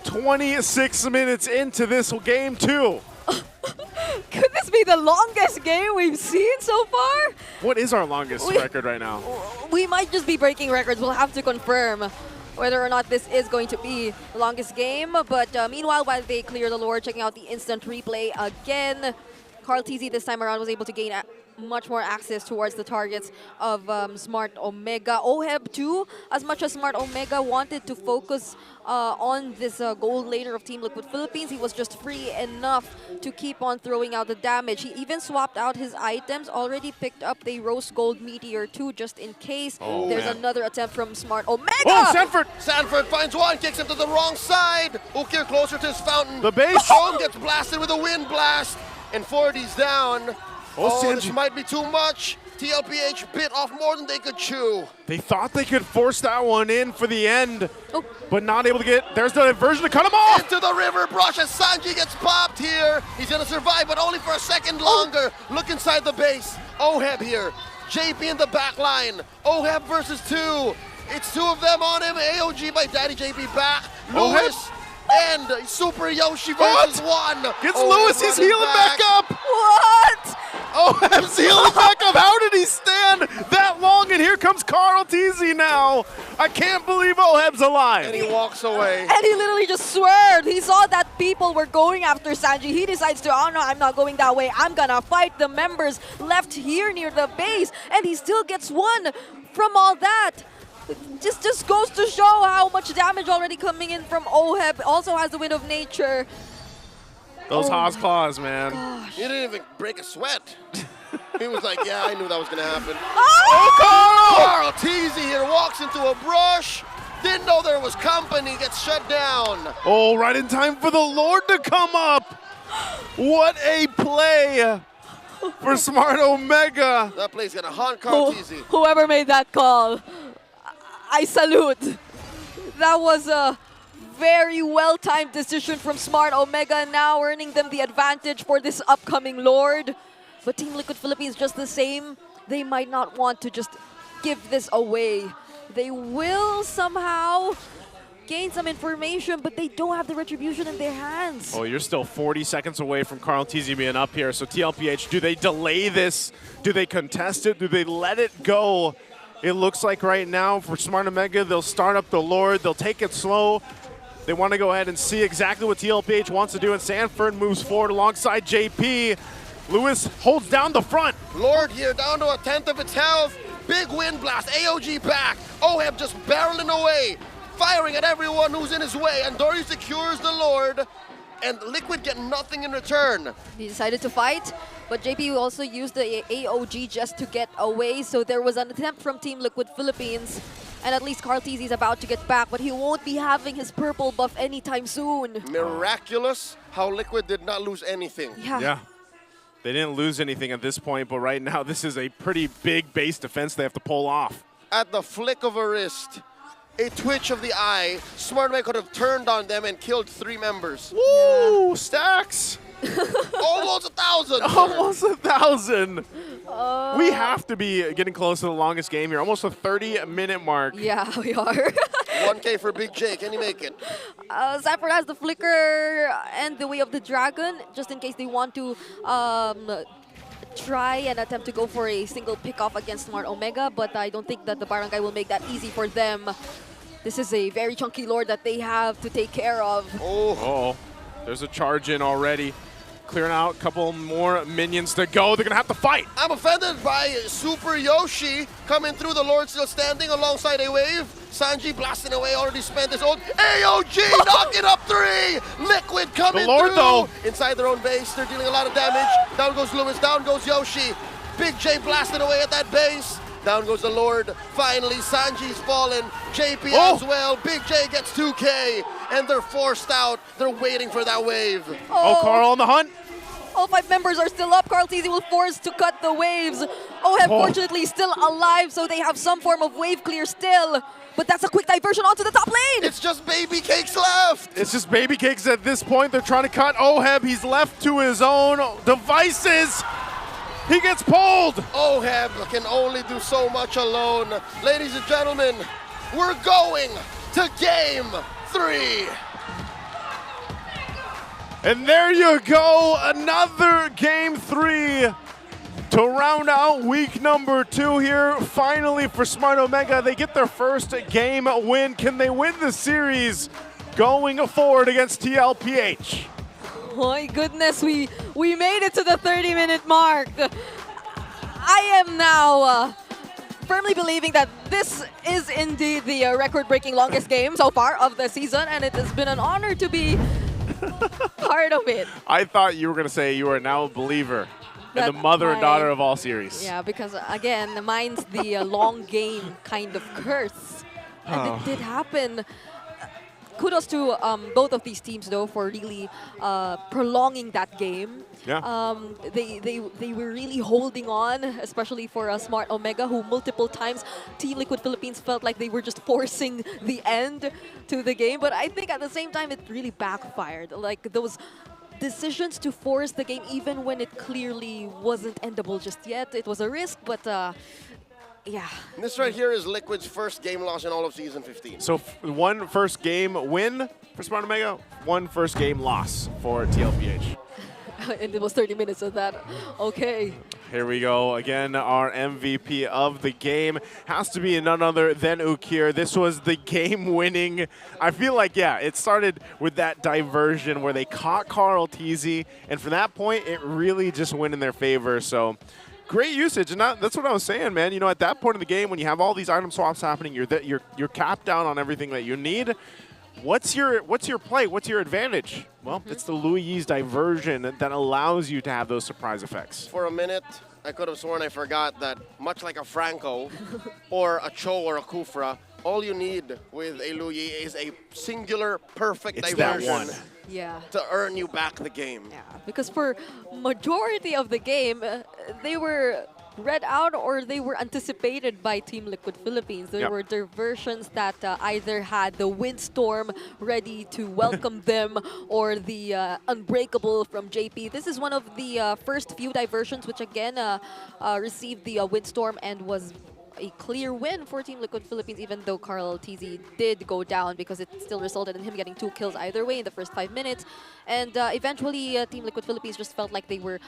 26 minutes into this game 2. Could this be the longest game we've seen so far? What is our longest record right now? We might just be breaking records. We'll have to confirm whether or not this is going to be the longest game. But meanwhile, while they clear the Lord, checking out the instant replay again, Carl TZ this time around was able to gain much more access towards the targets of Smart Omega. Oheb too, as much as Smart Omega wanted to focus on this gold laner of Team Liquid Philippines, he was just free enough to keep on throwing out the damage. He even swapped out his items, already picked up the Rose Gold Meteor too, just in case. There's another attempt from Smart Omega! Oh, Sanford! Sanford finds one, kicks him to the wrong side. Ukir closer to his fountain. The base! Jome gets blasted with a wind blast, and 40's down. This might be too much. TLPH bit off more than they could chew. They thought they could force that one in for the end, but not able to get. There's the diversion to cut him off. Into the river brush as Sanji gets popped here. He's gonna survive, but only for a second longer. Look inside the base. Oheb here. JP in the back line. Oheb versus 2. It's 2 of them on him. AOG by Daddy JP back. Lewis and Super Yoshi versus 1. Gets Lewis, he's healing back up. What? Oheb's healing back up. How did he stand that long? And here comes Carl TZ now. I can't believe Oheb's alive. And he walks away. And he literally just swerved. He saw that people were going after Sanji. He decides to, oh no, I'm not going that way. I'm gonna fight the members left here near the base. And he still gets 1 from all that. Just goes to show how much damage already coming in from Oheb. Also has the Wind of Nature. Those Haas claws, man. He didn't even break a sweat. He was like, yeah, I knew that was going to happen. Oh, Carl TZ here walks into a brush. Didn't know there was company. Gets shut down. Oh, right in time for the Lord to come up. What a play for Smart Omega. That play's going to haunt Carl TZ. Whoever made that call, I salute. That was a very well-timed decision from Smart Omega, now earning them the advantage for this upcoming Lord. But Team Liquid Philippines just the same. They might not want to just give this away. They will somehow gain some information, but they don't have the retribution in their hands. Oh, you're still 40 seconds away from Carl TZ being up here. So TLPH, do they delay this? Do they contest it? Do they let it go? It looks like right now for Smart Omega, they'll start up the Lord. They'll take it slow. They want to go ahead and see exactly what TLPH wants to do, and Sanford moves forward alongside JP. Lewis holds down the front. Lord here down to 1/10 of its health. Big wind blast, AOG back. Oheb just barreling away, firing at everyone who's in his way, and Dory secures the Lord, and Liquid get nothing in return. He decided to fight, but JP also used the AOG just to get away, so there was an attempt from Team Liquid Philippines. And at least Carl TZ is about to get back, but he won't be having his purple buff anytime soon. Miraculous how Liquid did not lose anything. Yeah. They didn't lose anything at this point, but right now this is a pretty big base defense they have to pull off. At the flick of a wrist, a twitch of the eye, Smart Omega could have turned on them and killed 3 members. Woo! Stacks! Almost 1,000! Almost 1,000! We have to be getting close to the longest game here. Almost a 30-minute mark. Yeah, we are. 1K for Big J. Can he make it? Sanford has the flicker and the Way of the Dragon, just in case they want to try and attempt to go for a single pick-off against Smart Omega, but I don't think that the Barangay will make that easy for them. This is a very chunky lord that they have to take care of. Oh, there's a charge in already. Clearing out a couple more minions to go. They're going to have to fight. I'm offended by Super Yoshi coming through. The Lord still standing alongside a wave. Sanji blasting away, already spent his ult. AOG knocking up 3. Liquid coming the Lord, through. though. Inside their own base, they're dealing a lot of damage. Down goes Lewis, down goes Yoshi. Big J blasting away at that base. Down goes the Lord. Finally, Sanji's fallen. JP as well. Big J gets 2K. And they're forced out. They're waiting for that wave. Oh, Carl on the hunt. All 5 members are still up. Carl TZ will force to cut the waves. OHEB fortunately still alive, so they have some form of wave clear still. But that's a quick diversion onto the top lane. It's just Baby Cakes left. It's just Baby Cakes at this point. They're trying to cut OHEB. He's left to his own devices. He gets pulled. OHEB can only do so much alone. Ladies and gentlemen, we're going to game 3. And there you go, another game 3 to round out week number 2 here. Finally for Smart Omega, they get their first game win. Can they win the series going forward against TLPH? My goodness, we made it to the 30-minute mark. I am now firmly believing that this is indeed the record-breaking longest game so far of the season, and it has been an honor to be part of it. I thought you were going to say you are now a believer in the mother and daughter of all series. Yeah, because again, mine's the long game kind of curse. And it did happen. Kudos to both of these teams, though, for really prolonging that game. Yeah. They were really holding on, especially for Smart Omega, who multiple times Team Liquid Philippines felt like they were just forcing the end to the game. But I think at the same time, it really backfired. Like those decisions to force the game, even when it clearly wasn't endable just yet. It was a risk, but yeah. This right here is Liquid's first game loss in all of Season 15. So one first game win for Smart Omega, one first game loss for TLPH. And it was 30 minutes of that. Okay. Here we go. Again, our MVP of the game has to be none other than Ukir. This was the game-winning. I feel like, yeah, it started with that diversion where they caught Carl TZ, and from that point, it really just went in their favor. So great usage, and that's what I was saying, man. You know, at that point in the game, when you have all these item swaps happening, you're capped down on everything that you need. What's your play? What's your advantage? Well, it's the Louis diversion that allows you to have those surprise effects. For a minute, I could have sworn I forgot that much like a Franco or a Cho or a Kufra, all you need with a Louis is a singular perfect diversion to earn you back the game. Yeah, because for majority of the game, they were read out or they were anticipated by Team Liquid Philippines. There were diversions that either had the Windstorm ready to welcome them or the Unbreakable from JP. This is one of the first few diversions which again received the Windstorm and was a clear win for Team Liquid Philippines, even though Carl TZ did go down because it still resulted in him getting 2 kills either way in the first 5 minutes. And eventually, Team Liquid Philippines just felt like they were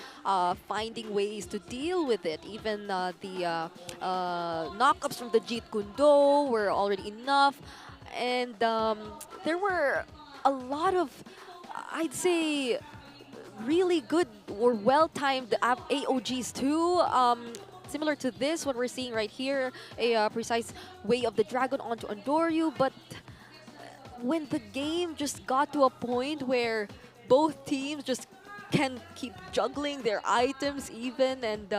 finding ways to deal with it. Even the knockups from the Jeet Kundo were already enough. And there were a lot of, I'd say, really good or well-timed AOGs too. Similar to this, what we're seeing right here, a precise way of the dragon onto Andoryu, but when the game just got to a point where both teams just can keep juggling their items even and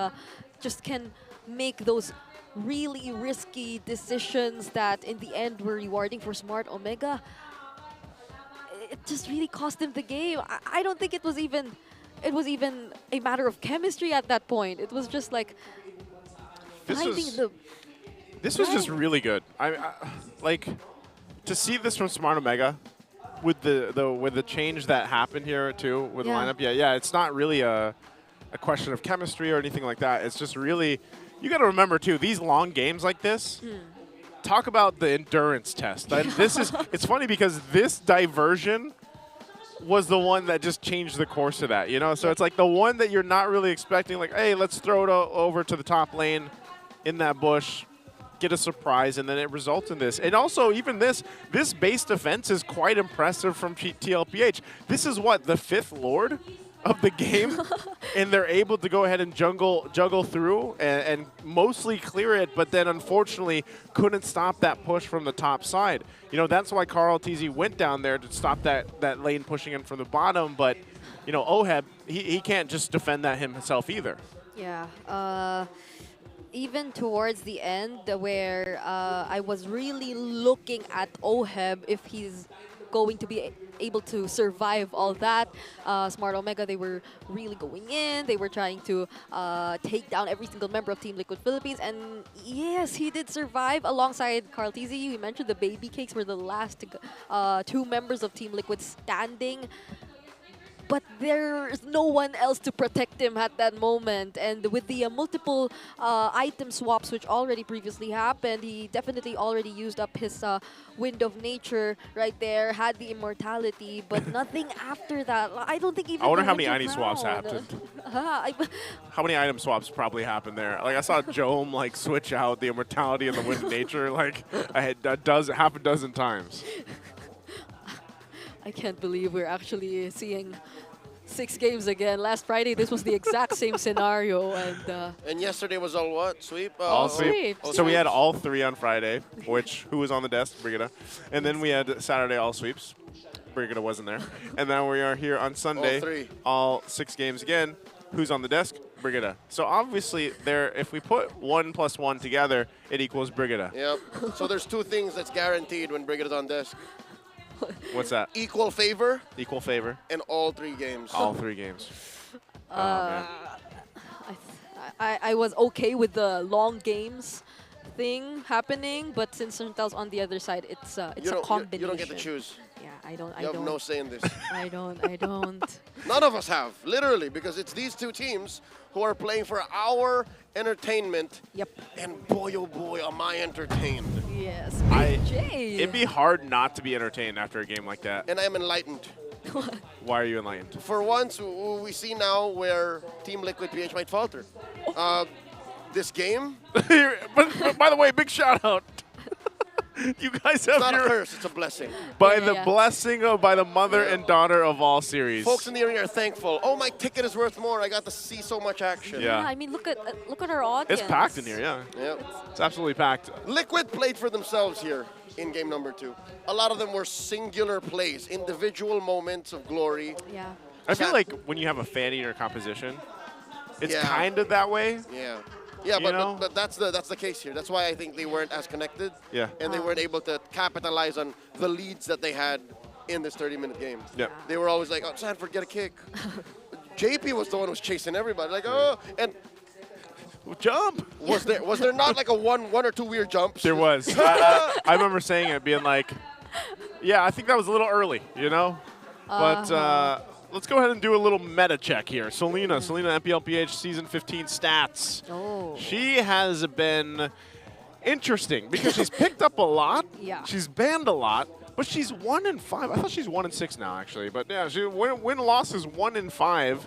just can make those really risky decisions that in the end were rewarding for Smart Omega, it just really cost them the game. I don't think it was even a matter of chemistry at that point. It was just like This was just really good. I like to see this from Smart Omega with the change that happened here too with the lineup. Yeah, it's not really a question of chemistry or anything like that. It's just really, you got to remember too, these long games like this. Talk about the endurance test. This is, it's funny because this diversion was the one that just changed the course of that, you know? So it's like the one that you're not really expecting, like, hey, let's throw it over to the top lane in that bush, get a surprise, and then it results in this. And also, even this base defense is quite impressive from TLPH. This is what, the 5th Lord of the game? And they're able to go ahead and juggle through and mostly clear it, but then unfortunately couldn't stop that push from the top side. You know, that's why Carl TZ went down there to stop that lane pushing in from the bottom, but, you know, Oheb, he can't just defend that himself either. Yeah. Even towards the end where I was really looking at Oheb if he's going to be able to survive all that. Smart Omega, they were really going in. They were trying to take down every single member of Team Liquid Philippines. And yes, he did survive alongside Carl TZ. You mentioned the Baby Cakes were the last 2 members of Team Liquid standing. But there's no one else to protect him at that moment. And with the multiple item swaps which already previously happened, he definitely already used up his Wind of Nature right there, had the immortality, but nothing after that. I don't think even I wonder how many item swaps happened. How many item swaps probably happened there? Like, I saw Jome, like, switch out the immortality and the Wind of Nature, like, half a dozen times. I can't believe we're actually seeing 6 games again. Last Friday, this was the exact same scenario. And yesterday was all what? Sweep? All sweep. So we had all 3 on Friday, who was on the desk? Brigida. And then we had Saturday all sweeps. Brigida wasn't there. And now we are here on Sunday. All 3. All 6 games again. Who's on the desk? Brigida. So obviously, if we put 1 + 1 together, it equals Brigida. Yep. So there's 2 things that's guaranteed when Brigida's on desk. What's that? Equal favor. Equal favor. And all 3 games. All 3 games. Oh, man. I was okay with the long games thing happening, but since Chantel's on the other side, it's a combination. You don't get to choose. Yeah, I don't. You have no say in this. I don't. None of us have, literally, because it's these 2 teams who are playing for our entertainment. Yep. And boy, oh boy, am I entertained. Yes. It'd be hard not to be entertained after a game like that. And I'm enlightened. Why are you enlightened? For once, we see now where Team Liquid PH might falter. This game. but by the way, big shout out. You guys have it's not a curse, it's a blessing. By the blessing of by the mother and daughter of all series. Folks in the arena are thankful. Oh, my ticket is worth more. I got to see so much action. Yeah. I mean, look at our audience. It's packed in here, yeah. Yep. It's absolutely packed. Liquid played for themselves here in game number 2. A lot of them were singular plays, individual moments of glory. Yeah. I feel like when you have a fan eater composition, it's kind of that way. Yeah. Yeah, but that's the case here. That's why I think they weren't as connected. Yeah. And they weren't able to capitalize on the leads that they had in this 30-minute game. Yep. They were always like, oh, Sanford, get a kick. JP was the one who was chasing everybody. Like, oh, and jump. Was there not like a one or two weird jumps? There was. I remember saying it, being like, yeah, I think that was a little early, you know? But let's go ahead and do a little meta check here. Selena MPLPH Season 15 stats. Oh. She has been interesting because she's picked up a lot. Yeah. She's banned a lot, but she's 1-5. I thought she's 1-6 now, actually. But yeah, she win-loss is 1-5.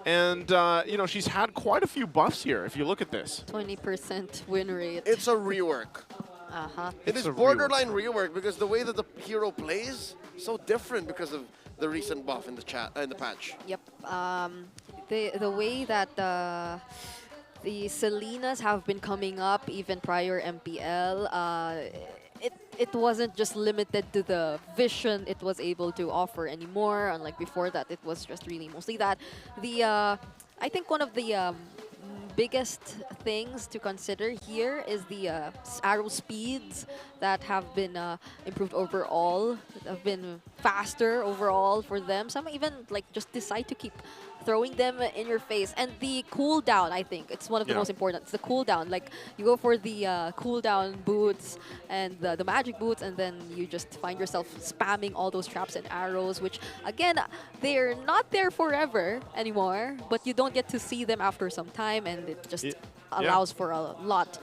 And, you know, she's had quite a few buffs here, if you look at this. 20% win rate. It's a rework. Uh-huh. It is borderline rework because the way that the hero plays so different because of the recent buff in the patch. Yep. The way that the Selenas have been coming up even prior MPL, it wasn't just limited to the vision it was able to offer anymore. Unlike before that, it was just really mostly that. I think one of the biggest things to consider here is the arrow speeds that have been improved overall, that have been faster overall for them. Some even like just decide to keep throwing them in your face. And the cooldown, I think, it's one of the most important. It's the cooldown. Like, you go for the cooldown boots and the magic boots, and then you just find yourself spamming all those traps and arrows, which, again, they're not there forever anymore, but you don't get to see them after some time, and it just allows for a lot.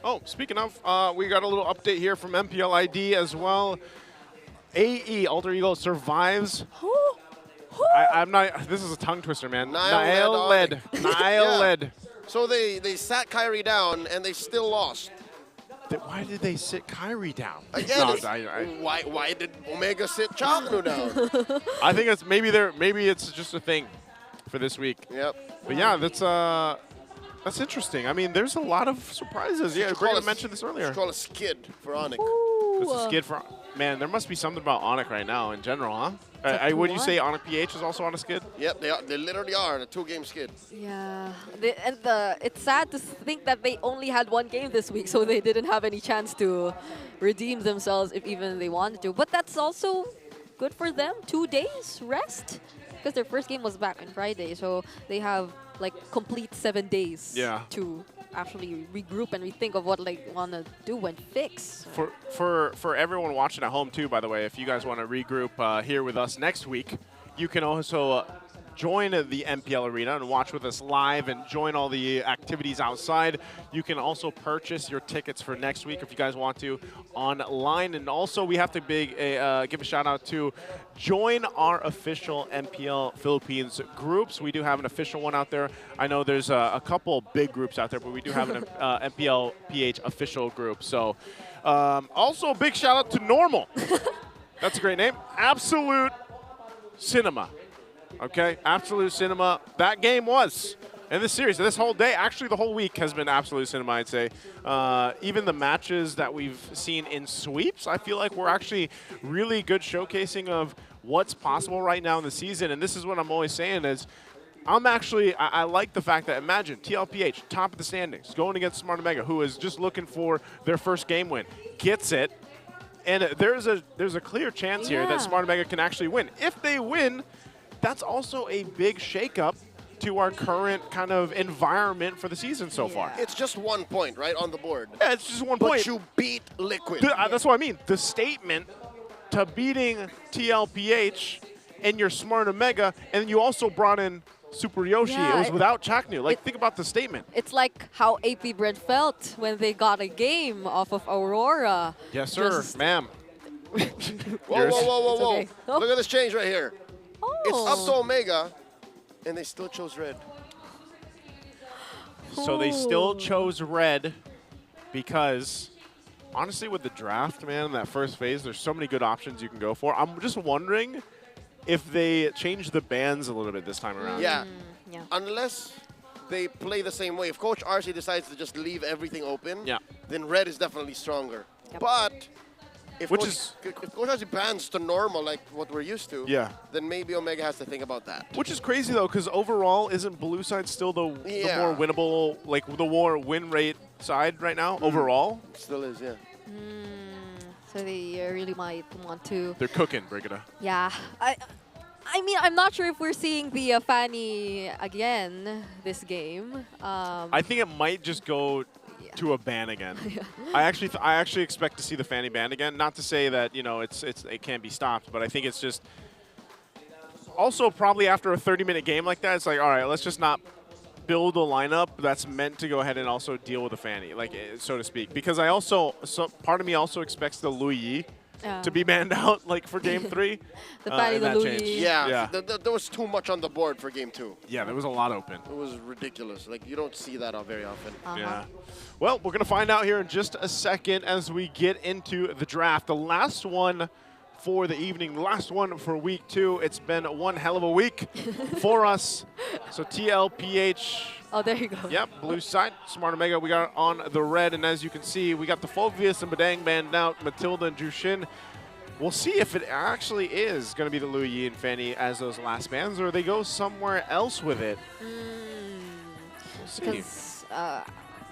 Oh, speaking of, we got a little update here from MPL ID as well. AE, Alter Ego, survives I'm not. This is a tongue twister, man. Nile Led. Nile Yeah. Led. So they sat Kyrie down and they still lost. Why did they sit Kyrie down? Again, No, why did Omega sit Chaknu down? I think it's maybe it's just a thing for this week. Yep. But yeah, that's interesting. I mean, there's a lot of surprises. Yeah, Greg mentioned this earlier. It's called a skid for Onyx. It's a skid for man. There must be something about Onyx right now in general, huh? Would you say Onyx PH is also on a skid? Yep, they literally are on a 2-game skid. Yeah, it's sad to think that they only had one game this week, so they didn't have any chance to redeem themselves if even they wanted to. But that's also good for them. 2 days rest, because their first game was back on Friday, so they have like complete 7 days to actually regroup and rethink of what they want to do and fix. For everyone watching at home too, by the way, if you guys want to regroup here with us next week, you can also join the MPL Arena and watch with us live and join all the activities outside. You can also purchase your tickets for next week if you guys want to online. And also we have to give a shout out to join our official MPL Philippines groups. We do have an official one out there. I know there's a couple big groups out there, but we do have an MPL PH official group. So also a big shout out to Normal. That's a great name. Absolute Cinema. Okay, Absolute Cinema. That game was. And this series, this whole day, actually the whole week has been Absolute Cinema, I'd say. Even the matches that we've seen in sweeps, I feel like we're actually really good showcasing of what's possible right now in the season. And this is what I'm always saying is, I like the fact that, imagine, TLPH, top of the standings, going against Smart Omega, who is just looking for their first game win, gets it. And there's a clear chance here that Smart Omega can actually win. If they win, that's also a big shakeup to our current kind of environment for the season so far. It's just 1 point, right, on the board. Yeah, it's just 1 point. But you beat Liquid. That's what I mean. The statement to beating TLPH and your Smart Omega, and you also brought in Super Yoshi. Yeah, it was without Chaknu. Like, think about the statement. It's like how AP Brent felt when they got a game off of Aurora. Yes, sir, ma'am. Whoa. Okay. Look at this change right here. Oh. It's up to Omega, and they still chose red. So they still chose red because, honestly, with the draft, man, in that first phase, there's so many good options you can go for. I'm just wondering if they change the bans a little bit this time around. Yeah. Unless they play the same way. If Coach RC decides to just leave everything open, then red is definitely stronger. But if Coach RC bans to normal, like what we're used to, then maybe Omega has to think about that. Which is crazy, though, because overall, isn't blue side still the more winnable, like the more win rate side right now, overall? Still is, yeah. So they really might want to... They're cooking, Brigida. Yeah. I mean, I'm not sure if we're seeing the Fanny again this game. I think it might just go to a ban again. I actually expect to see the Fanny ban again. Not to say that it can't be stopped, but I think it's just also probably after a 30-minute game like that, it's like, all right, let's just not build a lineup that's meant to go ahead and also deal with the Fanny, like so to speak. Because part of me also expects the Louis Yi to be banned out, like for Game 3. The Fanny, the Louis. Yeah. There was too much on the board for Game 2. Yeah, there was a lot open. It was ridiculous. Like, you don't see that very often. Yeah. Well, we're going to find out here in just a second as we get into the draft. The last one for the evening, last one for week 2. It's been one hell of a week for us. So TLPH. Oh, there you go. Yep, blue side. Smart Omega, we got on the red. And as you can see, we got the Fovius and Badang banned out, Matilda and Jushin. We'll see if it actually is going to be the Louis Yi and Fanny as those last bans, or they go somewhere else with it. We'll see. Because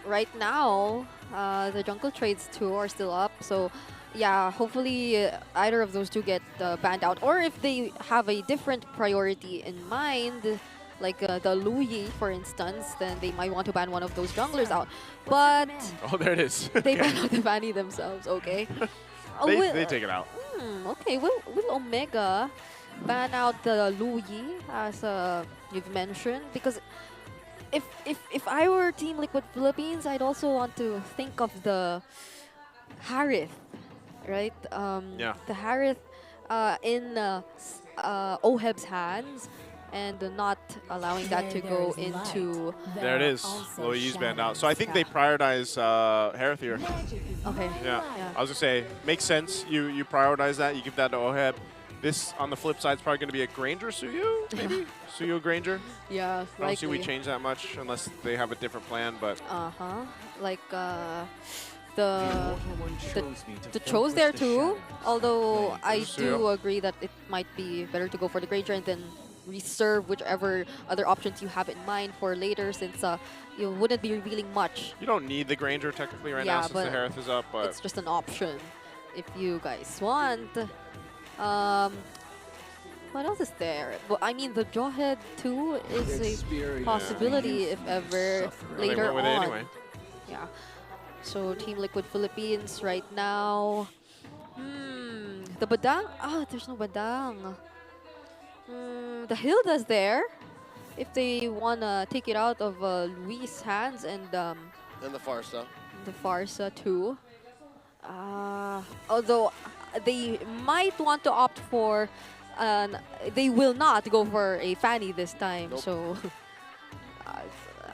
right now, the Jungle Trades 2 are still up. So, yeah, hopefully either of those two get banned out. Or if they have a different priority in mind, like the Louis, for instance, then they might want to ban one of those junglers out. But oh, there it is. They ban out the Fanny themselves, okay. They take it out. Okay, will Omega ban out the Louis, as you've mentioned? Because if I were Team Liquid Philippines, I'd also want to think of the Harith, right? The Harith Oheb's hands and not allowing that to go into... There it is. Louise banned out. So I think they prioritize Harith here. Okay. Yeah. I was going to say, makes sense. You prioritize that. You give that to Oheb. This, on the flip side, is probably going to be a Granger Suyu, maybe? Suyu Granger? Yeah, I don't see we likely. change that much unless they have a different plan, but... Like the Cho's there too, although I do agree that it might be better to go for the Granger and then reserve whichever other options you have in mind for later, since you wouldn't be revealing much. You don't need the Granger technically right now since the Harith is up, but... It's just an option if you guys want. What else is there? Well, I mean, the Jawhead too is a possibility if ever later on. Anyway. Yeah. So Team Liquid Philippines right now. The Badang? There's no Badang. The Hilda's there. If they wanna take it out of Luis' hands and the Farsa. The Farsa too. Although they might want to opt for, they will not go for a Fanny this time. Nope. So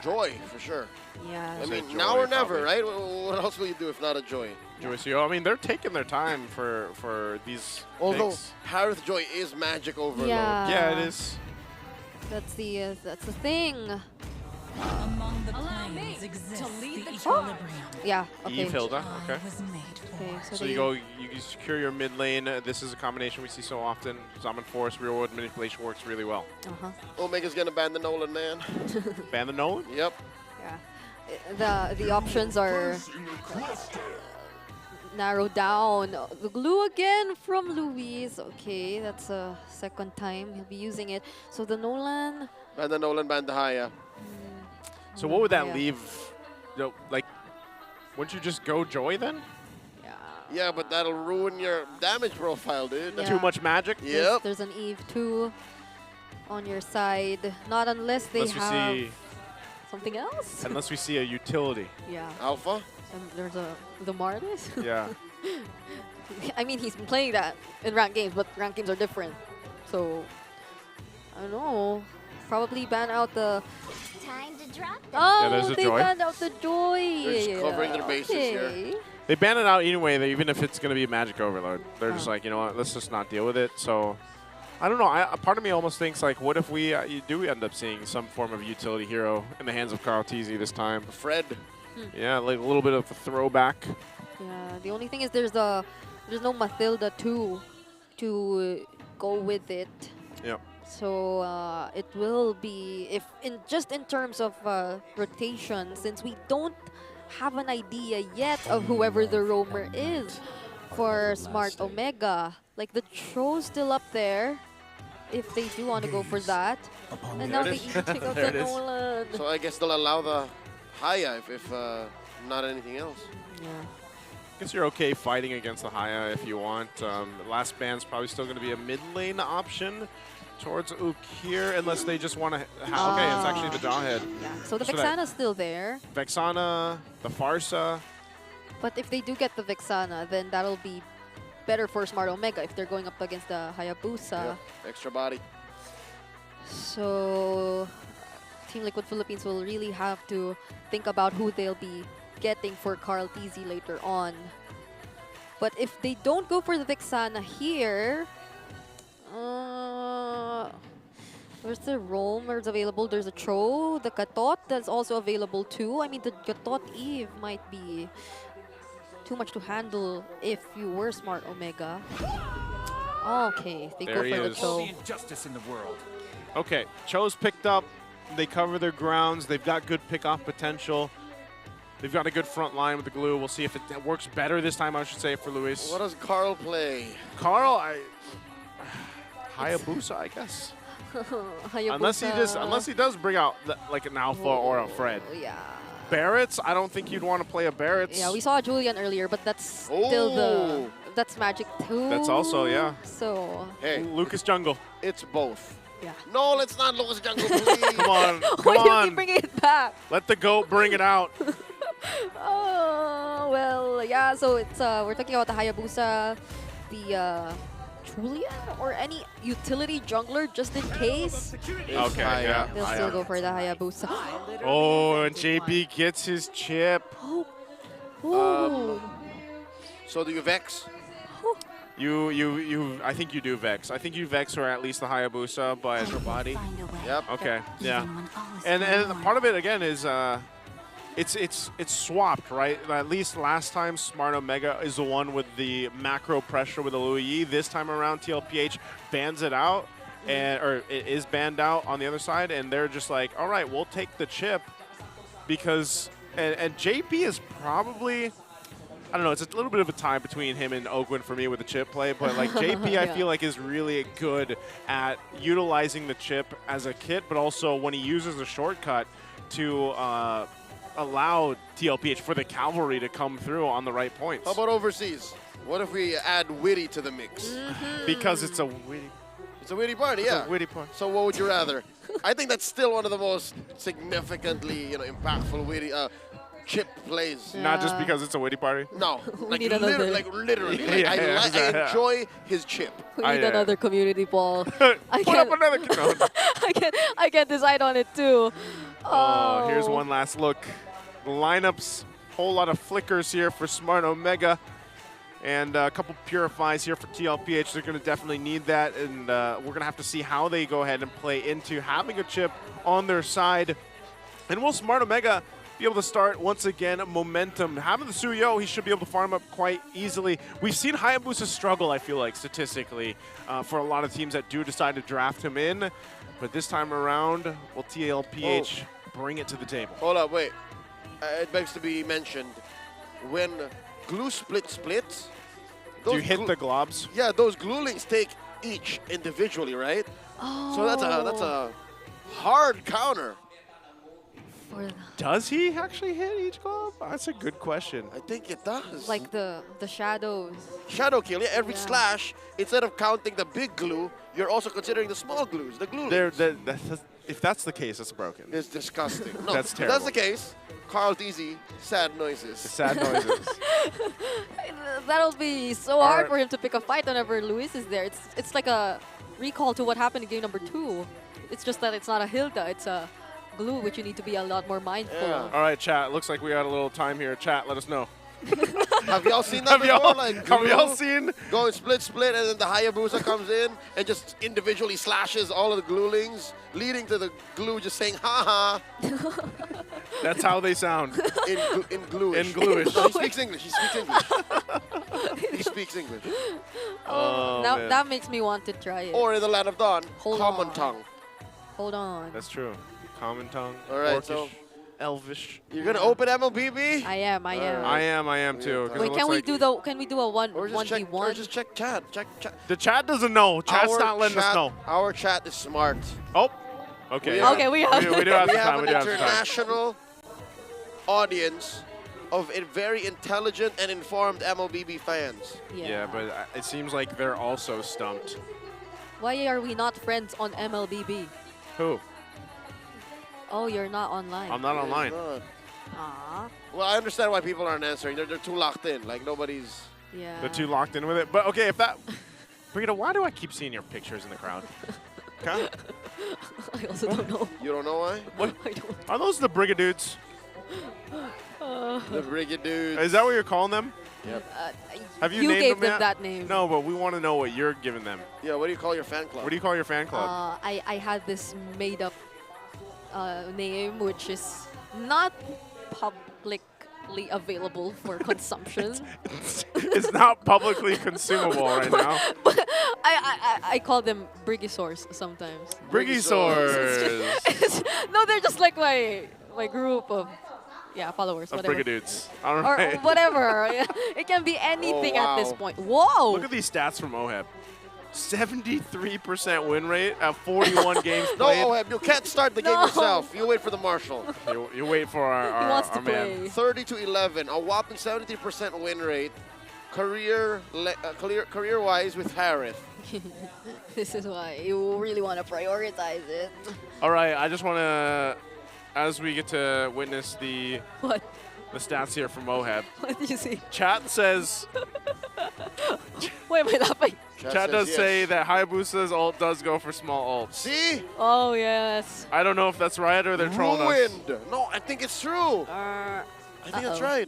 Joy, for sure. Yeah. I mean, Joy, now or never, probably. right? What else will you do if not a Joy? Joy Suyu. I mean, they're taking their time for these Although picks. Harith Joy is magic overload. Yeah, it is. That's the thing. Among the planes exists the equilibrium. Yeah. Okay. Eve Hilda. Okay. Okay. So you go, you secure your mid lane. This is a combination we see so often. Zaman Force, real world manipulation works really well. Omega's gonna ban the Nolan, man. Ban the Nolan? Yep. Yeah. The options are narrowed down. The glue again from Luis. Okay, that's a second time he'll be using it. So the Nolan. Ban the Nolan, ban the Haya. So what would that Yeah. leave? Like, wouldn't you just go Joy then? Yeah, but that'll ruin your damage profile, dude. Yeah. Too much magic? Yep. There's an Eve too on your side. Not unless they Unless we have see, something else. unless we see a utility. Yeah. Alpha? And there's the Martis. Yeah. I mean, he's been playing that in ranked games, but ranked games are different. So, I don't know. Probably ban out the... Time to drop Oh, there's a they Joy. banned out the Joy. They're just covering their bases here. They ban it out anyway, even if it's going to be a magic overload. They're just like, you know what, let's just not deal with it. So, I don't know. Part of me almost thinks, like, what if we do end up seeing some form of utility hero in the hands of Carl Teasy this time? Fred. Yeah, like a little bit of a throwback. Yeah, the only thing is there's no Mathilda too to go with it. Yep. So it will be just in terms of rotation, since we don't have an idea yet of whoever the roamer is for Smart Omega. Like the Tro's still up there, if they do want to go for that. And now they even take out the Nolan. So I guess they'll allow the Haya if not anything else. Yeah. I guess you're okay fighting against the Haya if you want. Last band's probably still going to be a mid lane option towards Ook here, unless they just want to... okay, it's actually the Jawhead. Yeah, so the that Vexana's still there. Vexana, the Farsa. But if they do get the Vexana, then that'll be better for Smart Omega if they're going up against the Hayabusa. Yep. Extra body. So Team Liquid Philippines will really have to think about who they'll be getting for Carl Teasy later on. But if they don't go for the Vexana here, there's the Roamers available. There's a Tro, the Katot that's also available too. I mean, the Katot Eve might be too much to handle if you were Smart Omega. Okay, they There go for the is. Cho. Injustice in the world. Okay, Cho's picked up. They cover their grounds. They've got good pick-off potential. They've got a good front line with the glue. We'll see if it works better this time, I should say, for Luis. What does Carl play? Carl, Hayabusa, I guess. Unless he does bring out like an Alpha or a Fred. Yeah. Barrett's, I don't think you'd want to play a Barrett's. Yeah, we saw Julian earlier, but that's still that's Magic too. That's also, yeah. So. Hey, Lucas Jungle. It's both. Yeah. No, let's not Lucas Jungle, please. Come on, come Why do you on. keep bringing it back? Let the GOAT bring it out. Oh, well, yeah, so it's we're talking about the Hayabusa, the Julian or any utility jungler just in case. Okay, yeah. They'll still go for the Hayabusa. Oh, and JP gets his chip. Ooh. So do you Vex? I think you do Vex. I think you Vex or at least the Hayabusa, but your body. Yep. Okay, yeah. And part of it again is it's swapped, right? At least last time Smart Omega is the one with the macro pressure with the Louis Yi. This time around TLPH bans it out, or it is banned out on the other side, and they're just like, all right, we'll take the chip because and JP is probably, I don't know, it's a little bit of a tie between him and Oakwood for me with the chip play, but like JP I feel like is really good at utilizing the chip as a kit, but also when he uses a shortcut to allow TLPH for the cavalry to come through on the right points. How about overseas? What if we add Witty to the mix? Because it's a witty. It's a witty party, yeah. It's a witty party. So what would you rather? I think that's still one of the most significantly, impactful witty chip plays. Not just because it's a witty party? No, need another. literally. Yeah, I enjoy his chip. We need another community ball. I Put up another no. I can't decide on it too. Oh, here's one last look. The lineups, whole lot of flickers here for Smart Omega. And a couple purifies here for TLPH. They're going to definitely need that. And we're going to have to see how they go ahead and play into having a chip on their side. And will Smart Omega be able to start, once again, momentum? Having the Suyo, he should be able to farm up quite easily. We've seen Hayabusa struggle, I feel like, statistically, for a lot of teams that do decide to draft him in. But this time around, will TLPH bring it to the table? Hold up, wait. It begs to be mentioned. When glue splits, do you hit the globs? Yeah, those glue links take each individually, right? Oh. So that's a hard counter. Does he actually hit each globe? That's a good question. I think it does. Like the shadows. Shadow kill, yeah. Every slash, instead of counting the big glue, you're also considering the small glues, the glue links. If that's the case, it's broken. It's disgusting. No, that's if terrible. that's the case, Carl TZ, sad noises. Sad noises. That'll be so hard for him to pick a fight whenever Luis is there. It's like a recall to what happened in game number 2. It's just that it's not a Hilda, it's a glue, which you need to be a lot more mindful of. All right, chat. Looks like we got a little time here. Chat, let us know. Have y'all seen that before? Have y'all seen? Going split, and then the Hayabusa comes in and just individually slashes all of the glue links, leading to the glue just saying, ha ha. That's how they sound. In gluish. In gluish. No, he speaks English. He speaks English. He speaks English. Now man. that makes me want to try it. Or in the land of Dawn, Hold common on. tongue. Hold on. That's true. Common tongue. All right, Orcish, so Elvish. you're gonna open MLBB? I am. I am too. 'cause Wait, it can looks we like do can we do a 1v1? Or just check chat. Check chat. The chat doesn't know. Chat's Our not letting us chat- know. Our chat is smart. Oh, okay. We yeah. have- we have- We do have We some have time. an We do have some time. international audience of very intelligent and informed MLBB fans. Yeah, but it seems like they're also stumped. Why are we not friends on MLBB? Who? Oh, you're not online. I'm not online. Aw. Well, I understand why people aren't answering. They're too locked in. Like, nobody's... Yeah. They're too locked in with it. But okay, if that... Brigitte, why do I keep seeing your pictures in the crowd? Okay. I also don't know. You don't know why? What? Are those the Brigadudes? The Brigadudes. Is that what you're calling them? Yep. Have you, You named gave them yet? that name. No, but we want to know what you're giving them. Yeah, what do you call your fan club? What do you call your fan club? I had this made up name, which is not publicly available for consumption. It's not publicly consumable right now. I call them Brigisaurs sometimes. Brigisaurs. No, they're just like my group of followers, Of whatever. Brigadudes. All Or right. whatever. It can be anything at this point. Whoa! Look at these stats from OHEB. 73% win rate at 41 games No, played. Oheb, you can't start the game No. yourself. You wait for the marshal. You wait for our man. 30-11, a whopping 73% win rate. Career-wise with Harith. This is why you really want to prioritize it. All right, I just want to, as we get to witness the What? the stats here from OHEB. What do you see? Chat says Why am I laughing? Chat does say that Hayabusa's ult does go for small ults. See? Oh, yes. I don't know if that's right or they're trolling us. Ruined. No, I think it's true. I think that's right.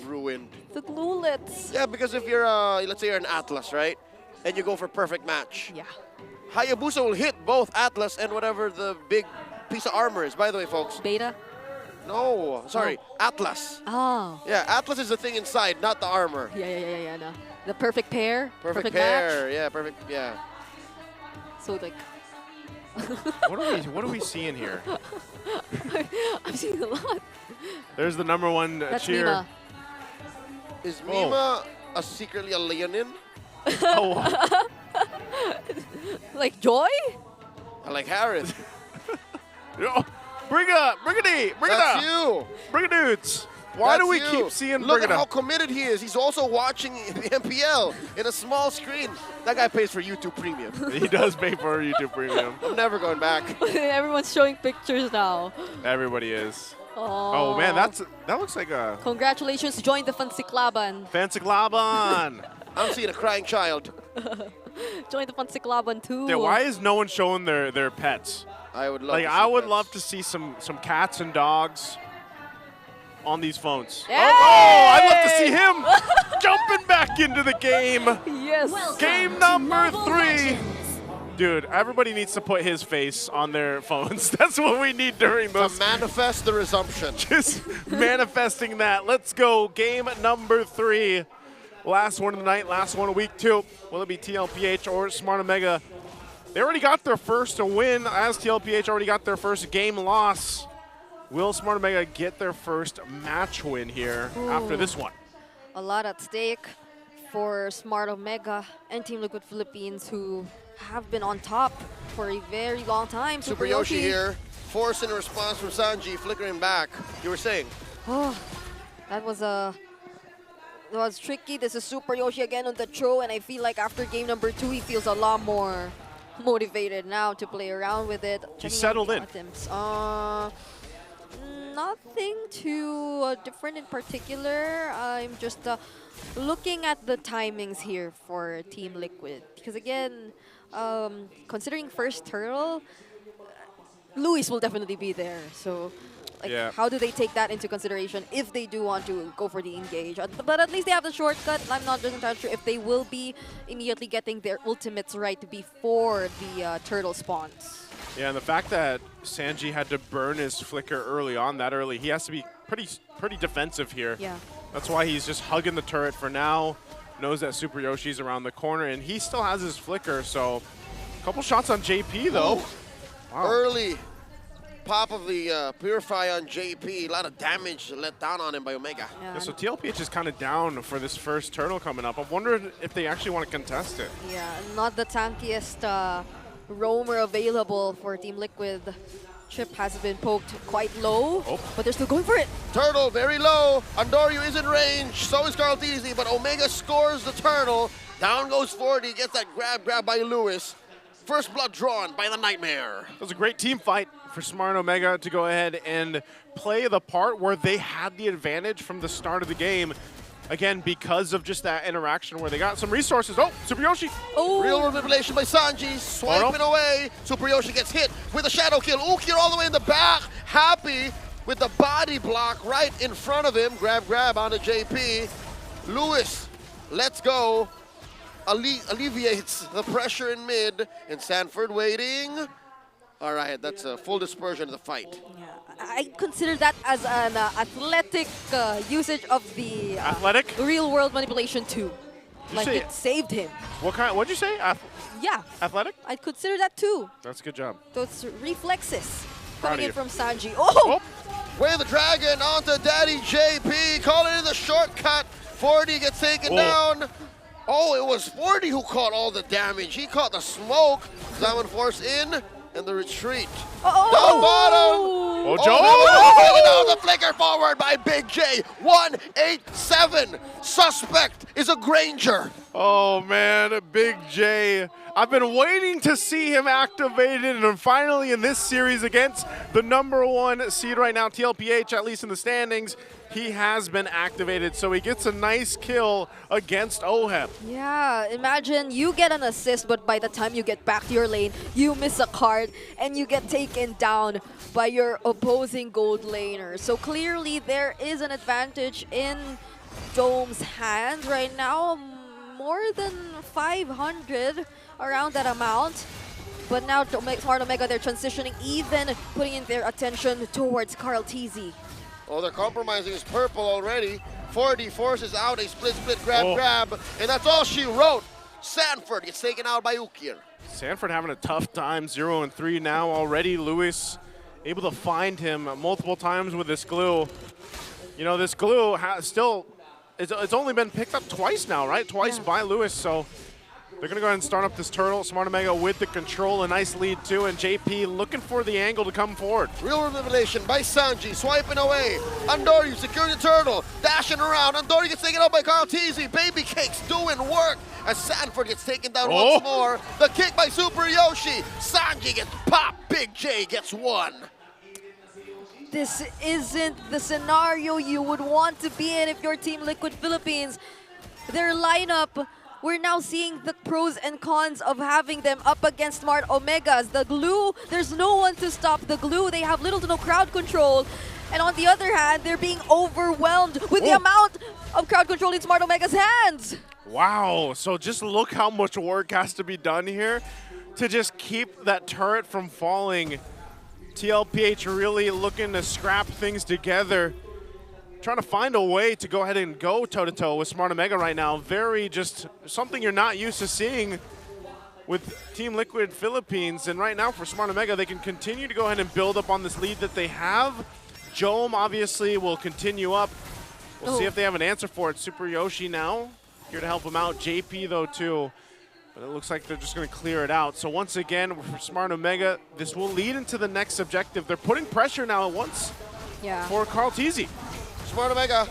Ruined. The glulets. Yeah, because if you're, let's say you're an Atlas, right? And you go for perfect match. Yeah. Hayabusa will hit both Atlas and whatever the big piece of armor is. By the way, folks. Beta? No, sorry. Atlas. Oh. Yeah, Atlas is the thing inside, not the armor. Yeah, no. The perfect pair. Perfect match. pair. Yeah, perfect. Yeah. So like. What are we seeing here? I'm seeing a lot. There's the #1 That's cheer. Mima. Is Mima secretly a Leonin? Oh. Like Joy? I like Harris. Brigida! That's you. Brigadudes! Why do we That's keep you. seeing Look Brigida? at how committed he is. He's also watching the MPL in a small screen. That guy pays for YouTube Premium. He does pay for YouTube Premium. I'm never going back. Everyone's showing pictures now. Everybody is. Oh, Oh man, that looks like a Congratulations, join the Fansiklaban. fancy Glaban. I'm seeing a crying child. Join the Fansiklaban too. Yeah, why is no one showing their pets? I would love like to see I would pets. love to see some cats and dogs on these phones. Yay! Oh, I'd love to see him jumping back into the game. Yes. Game number 3. Dude, everybody needs to put his face on their phones. That's what we need during those. To manifest the resumption. Just manifesting that. Let's go. Game number 3. Last one of the night, last one of week 2. Will it be TLPH or Smart Omega? They already got their first win, as TLPH already got their first game loss. Will Smart Omega get their first match win here after this one? A lot at stake for Smart Omega and Team Liquid Philippines, who have been on top for a very long time. Super Yoshi here, forcing a response from Sanji, flickering back. You were saying? Oh, that was tricky. This is Super Yoshi again on the throw, and I feel like after game number 2, he feels a lot more motivated now to play around with it. He's settled in. Attempts. Nothing too different in particular. I'm just looking at the timings here for Team Liquid. Because again, considering first turtle, Luis will definitely be there. So like, how do they take that into consideration if they do want to go for the engage? But at least they have the shortcut. I'm not just entirely sure if they will be immediately getting their ultimates right before the turtle spawns. Yeah, and the fact that Sanji had to burn his flicker early on, that early, he has to be pretty defensive here. Yeah. That's why he's just hugging the turret for now. Knows that Super Yoshi's around the corner, and he still has his flicker, so a couple shots on JP, though. Wow. Early pop of the Purify on JP. A lot of damage let down on him by Omega. Yeah, so TLPH is kind of down for this first turtle coming up. I'm wondering if they actually want to contest it. Yeah, not the tankiest roamer available for Team Liquid. Chip has been poked quite low, but they're still going for it. Turtle very low. Andoryu is in range. So is Carltese, but Omega scores the turtle. Down goes 40. Gets that grab by Lewis. First blood drawn by the Nightmare. It was a great team fight for Smart Omega to go ahead and play the part where they had the advantage from the start of the game. Again, because of just that interaction where they got some resources. Oh, Super Yoshi. Oh. Real world manipulation by Sanji. Swiping away. Super Yoshi gets hit with a shadow kill. Ukir all the way in the back. Happy with the body block right in front of him. Grab onto JP. Lewis, let's go. Alleviates the pressure in mid. And Sanford waiting. All right, that's a full dispersion of the fight. I consider that as an athletic usage of the real world manipulation too. Like it saved him. What kind? What'd you say? Yeah. Athletic? I'd consider that too. That's a good job. Those reflexes Proud coming of in you. from Sanji. Oh! Way of the Dragon onto Daddy JP. Calling in the shortcut. 40 gets taken down. Oh, it was 40 who caught all the damage. He caught the smoke. Diamond Force in. And the retreat. Down bottom. Oh, Joe! Taking down the flicker forward by Big J. 187. Suspect is a Granger. Oh, man, Big J. I've been waiting to see him activated, and finally in this series against the #1 seed right now, TLPH, at least in the standings, he has been activated, so he gets a nice kill against Oheb. Yeah, imagine you get an assist, but by the time you get back to your lane, you miss a card and you get taken down by your opposing gold laner. So clearly there is an advantage in Dome's hands right now, more than 500, around that amount. But now Smart Omega, they're transitioning, even putting in their attention towards Carl TZ. Oh, they're compromising his purple already. 4D forces out a split, grab, and that's all she wrote. Sanford gets taken out by Ukir. Sanford having a tough time, 0-3 now already. Lewis able to find him multiple times with this glue. You know, this glue it's only been picked up twice now, right? Twice by Lewis, so they're going to go ahead and start up this turtle. Smart Omega with the control, a nice lead too, and JP looking for the angle to come forward. Real revelation by Sanji, swiping away. Andori securing the turtle, dashing around. Andori gets taken out by Carl TZ. Baby Cakes doing work as Sanford gets taken down once more. The kick by Super Yoshi. Sanji gets popped. Big J gets one. This isn't the scenario you would want to be in if you're Team Liquid Philippines. Their lineup, we're now seeing the pros and cons of having them up against Smart Omegas. The glue, there's no one to stop the glue. They have little to no crowd control. And on the other hand, they're being overwhelmed with the amount of crowd control in Smart Omega's hands. Wow, so just look how much work has to be done here to just keep that turret from falling. TLPH really looking to scrap things together, trying to find a way to go ahead and go toe-to-toe with Smart Omega right now. Very just something you're not used to seeing with Team Liquid Philippines. And right now for Smart Omega, they can continue to go ahead and build up on this lead that they have. Jome obviously will continue up. We'll see if they have an answer for it. Super Yoshi now here to help them out. JP though too. But it looks like they're just going to clear it out. So once again, for Smart Omega, this will lead into the next objective. They're putting pressure now at once for Carl TZ. Smart Omega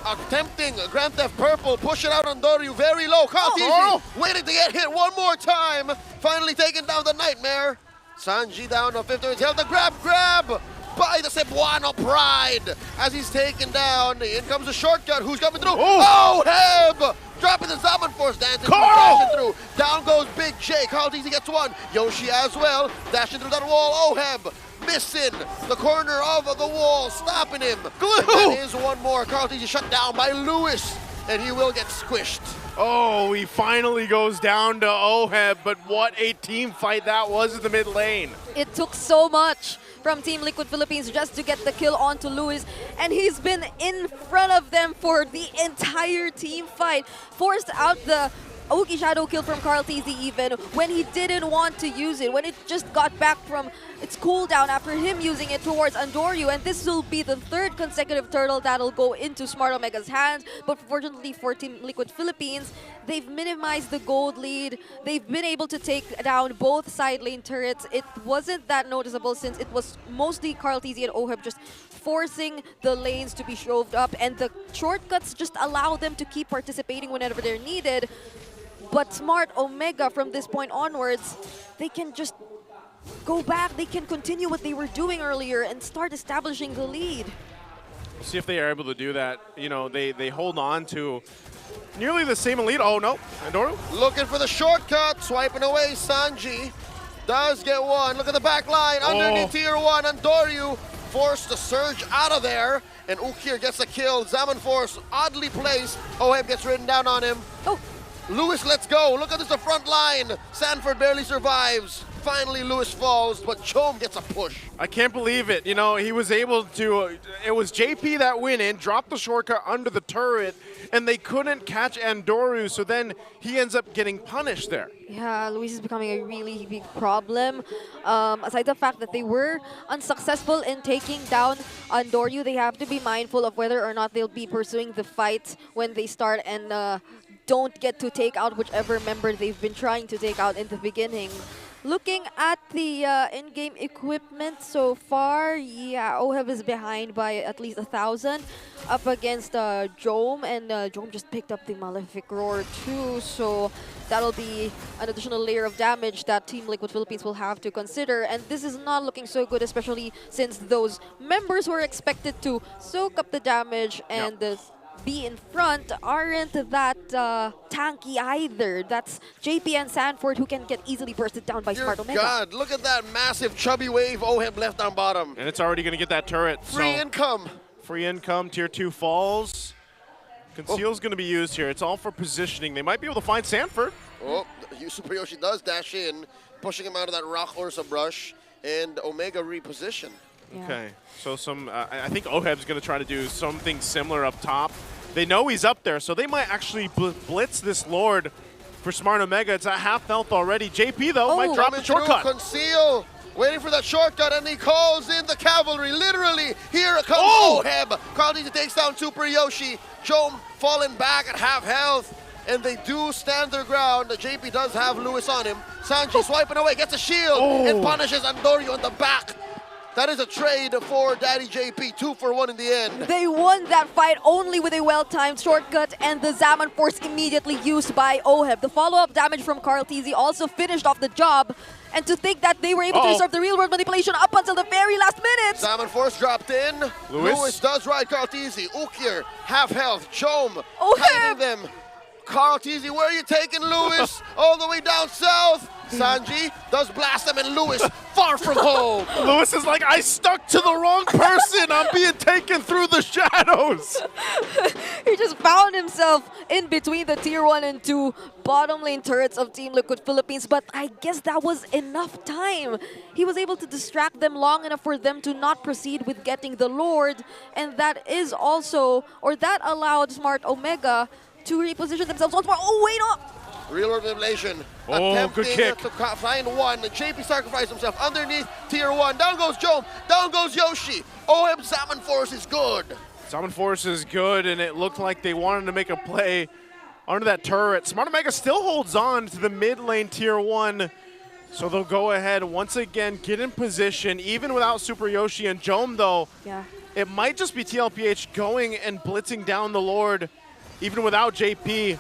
attempting Grand Theft Purple, push it out on Doryu very low. Carl TZ waiting to get hit one more time. Finally taking down the Nightmare. Sanji down on 50. He'll the grab by the Cebuano Pride as he's taken down. In comes the shortcut. Who's coming through? Oh, Heb! Dropping the Zaman Force, dancing through. Down goes Big J. Carl TZ gets one. Yoshi as well. Dashing through that wall. Oheb missing the corner of the wall, stopping him. Glue! That is one more. Carl TZ shut down by Lewis, and he will get squished. Oh, he finally goes down to Oheb, but what a team fight that was in the mid lane. It took so much from Team Liquid Philippines just to get the kill onto Lewis, and he's been in front of them for the entire team fight. Forced out the Oki Shadow kill from Carl TZ even when he didn't want to use it, when it just got back from its cooldown after him using it towards Andoryu, and this will be the third consecutive turtle that'll go into Smart Omega's hands. But fortunately for Team Liquid Philippines, they've minimized the gold lead. They've been able to take down both side lane turrets. It wasn't that noticeable since it was mostly Carl TZ and Oheb just forcing the lanes to be shoved up, and the shortcuts just allow them to keep participating whenever they're needed. But Smart Omega, from this point onwards, they can just go back. They can continue what they were doing earlier and start establishing the lead. We'll see if they are able to do that. You know, they hold on to nearly the same lead. Oh, no. Andoryu? Looking for the shortcut. Swiping away. Sanji does get one. Look at the back line. Underneath tier 1. Andoryu forced to surge out of there. And Ukir gets a kill. Zaman Force oddly placed. Oheb gets ridden down on him. Lewis, let's go. Look at this, the front line. Sanford barely survives. Finally, Lewis falls, but Chom gets a push. I can't believe it. You know, he was able to, it was JP that went in, dropped the shortcut under the turret, and they couldn't catch Andoryu, so then he ends up getting punished there. Yeah, Luis is becoming a really big problem. Aside the fact that they were unsuccessful in taking down Andoryu, they have to be mindful of whether or not they'll be pursuing the fight when they start and don't get to take out whichever member they've been trying to take out in the beginning. Looking at the in-game equipment so far, yeah, Oheb is behind by at least 1,000. up against Jome, and Jome just picked up the Malefic Roar too, so that'll be an additional layer of damage that Team Liquid Philippines will have to consider, and this is not looking so good, especially since those members who are expected to soak up the damage and be in front aren't that tanky either. That's JP and Sanford who can get easily bursted down by Smart Omega. God, look at that massive chubby wave OHEB left on bottom. And it's already going to get that turret. Free income. Free income, tier 2 falls. Conceal's going to be used here. It's all for positioning. They might be able to find Sanford. Oh, Super Yoshi does dash in, pushing him out of that Rock Ursa brush, and Omega reposition. Okay, so I think OHEB's going to try to do something similar up top. They know he's up there, so they might actually blitz this Lord for Smart Omega. It's at half health already. JP, though, might drop the shortcut. Conceal, waiting for that shortcut, and he calls in the cavalry. Literally, here comes OHEB. Carlton takes down Super Yoshi. Jome falling back at half health, and they do stand their ground. JP does have Lewis on him. Sanji swiping away, gets a shield, and punishes Andorio in the back. That is a trade for Daddy JP, 2 for 1 in the end. They won that fight only with a well-timed shortcut and the Zaman Force immediately used by OHEB. The follow-up damage from Carl Tizzy also finished off the job. And to think that they were able to reserve the real-world manipulation up until the very last minute. Zaman Force dropped in. Lewis does ride Carl Tizzy. Ukir, half health. Jome, kiting them. Carl Tizzy, where are you taking Lewis? All the way down south. Sanji does blast him, and Lewis far from home. Lewis is like, I stuck to the wrong person. I'm being taken through the shadows. He just found himself in between the tier 1 and 2 bottom lane turrets of Team Liquid Philippines, but I guess that was enough time. He was able to distract them long enough for them to not proceed with getting the Lord, and that is also, or that allowed Smart Omega to reposition themselves once more. Oh, wait up! Real manipulation. Good kick. To find one. JP sacrificed himself underneath tier 1. Down goes Jome. Down goes Yoshi. OHEB Zaman Force is good. Zaman Force is good, and it looked like they wanted to make a play under that turret. Smart Omega still holds on to the mid lane tier 1. So they'll go ahead once again, get in position, even without Super Yoshi and Jome, though. Yeah. It might just be TLPH going and blitzing down the Lord, even without JP.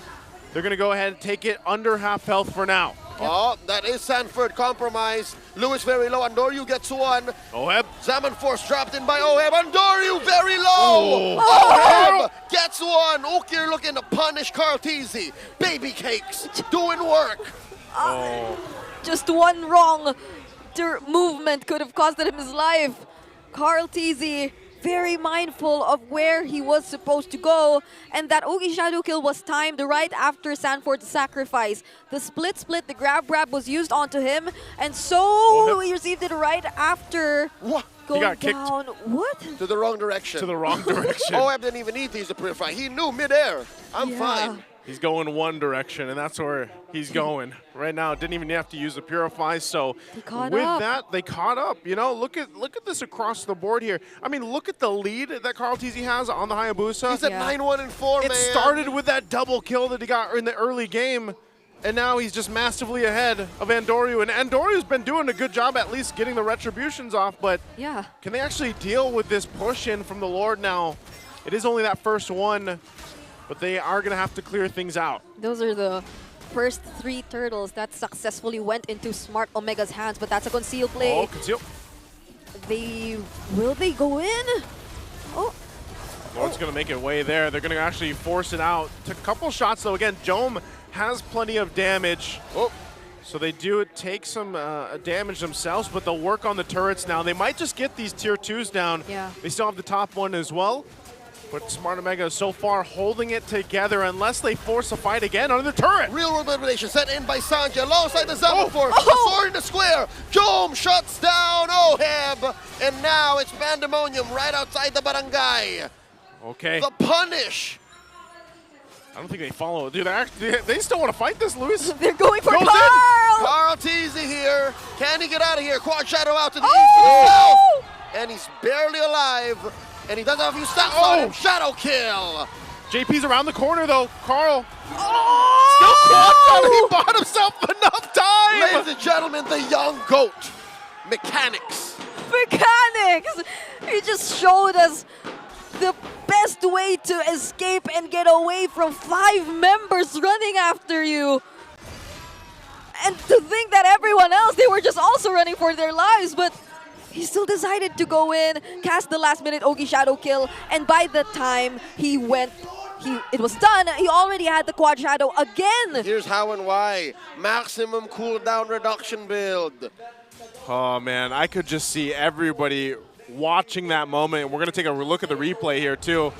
They're going to go ahead and take it under half health for now. Oh, that is Sanford compromised. Lewis very low. Andoryu gets one. OHEB. Zaman Force dropped in by OHEB. Andoryu very low. OHEB gets one. Ukir looking to punish Carl Tizzy. Baby cakes doing work. Just one wrong movement could have costed him his life. Carl Tizzy very mindful of where he was supposed to go, and that Oogie Shadow kill was timed right after Sanford's sacrifice. The split, the grab was used onto him, and so he received it right after going he got kicked down. What? To the wrong direction. To the wrong direction. OHEB didn't even need to use the Purify. He knew midair. I'm fine. He's going one direction, and that's where he's going. Right now, didn't even have to use the Purify, so with that, they caught up. You know, look at this across the board here. I mean, look at the lead that Carl Tizzy has on the Hayabusa. He's at 9-1 and 4, man. It started with that double kill that he got in the early game, and now he's just massively ahead of Andoryu. And Andoryu's been doing a good job at least getting the retributions off, but can they actually deal with this push in from the Lord now? It is only that first one, but they are going to have to clear things out. Those are the first 3 turtles that successfully went into Smart Omega's hands, but that's a conceal play. Oh, conceal. Will they go in? Oh. Lord's going to make it way there. They're going to actually force it out. Took a couple shots, though. Again, Jome has plenty of damage. So they do take some damage themselves, but they'll work on the turrets now. They might just get these tier 2s down. They still have the top one as well. But Smart Omega is so far holding it together unless they force a fight again under the turret. Real world manipulation set in by Sanji alongside the Zaman Force. Sword in the square. Jome shuts down OHEB. And now it's pandemonium right outside the barangay. Okay. The punish. I don't think they follow. Dude, they still want to fight this, Lewis. They're going for Carl! Carl Tizzy here. Can he get out of here? Quad Shadow out to the east and the south. And he's barely alive. And he does have a few stats on him. Shadow kill. JP's around the corner, though. Carl. Still quad. He bought himself enough time. Ladies and gentlemen, the young goat. Mechanics. He just showed us the best way to escape and get away from 5 members running after you. And to think that everyone else, they were just also running for their lives, but he still decided to go in, cast the last-minute Ogi Shadow kill, and by the time it was done, he already had the Quad Shadow again. Here's how and why. Maximum cooldown reduction build. Oh man, I could just see everybody watching that moment. We're gonna take a look at the replay here too.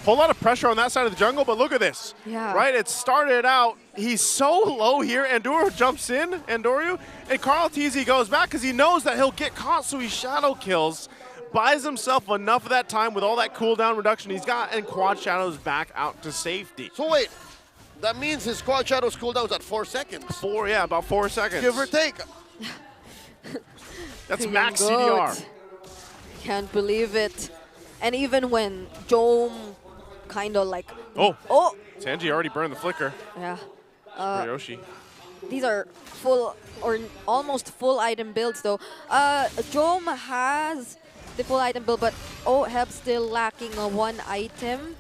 Whole lot of pressure on that side of the jungle, but look at this. Yeah. Right, it started out, he's so low here, Andoryu jumps in, Andoryu, and Carl TZ goes back because he knows that he'll get caught, so he shadow kills, buys himself enough of that time with all that cooldown reduction he's got, and Quad Shadow's back out to safety. So wait, that means his Quad Shadow's cooldowns at 4 seconds. Yeah, about 4 seconds. Give or take. That's max CDR. Can't believe it. And even when Jome kind of like... Oh, Sanji already burned the flicker. Yeah. Super Yoshi. These are full or almost full item builds though. Jome has the full item build, but Oheb still lacking one item.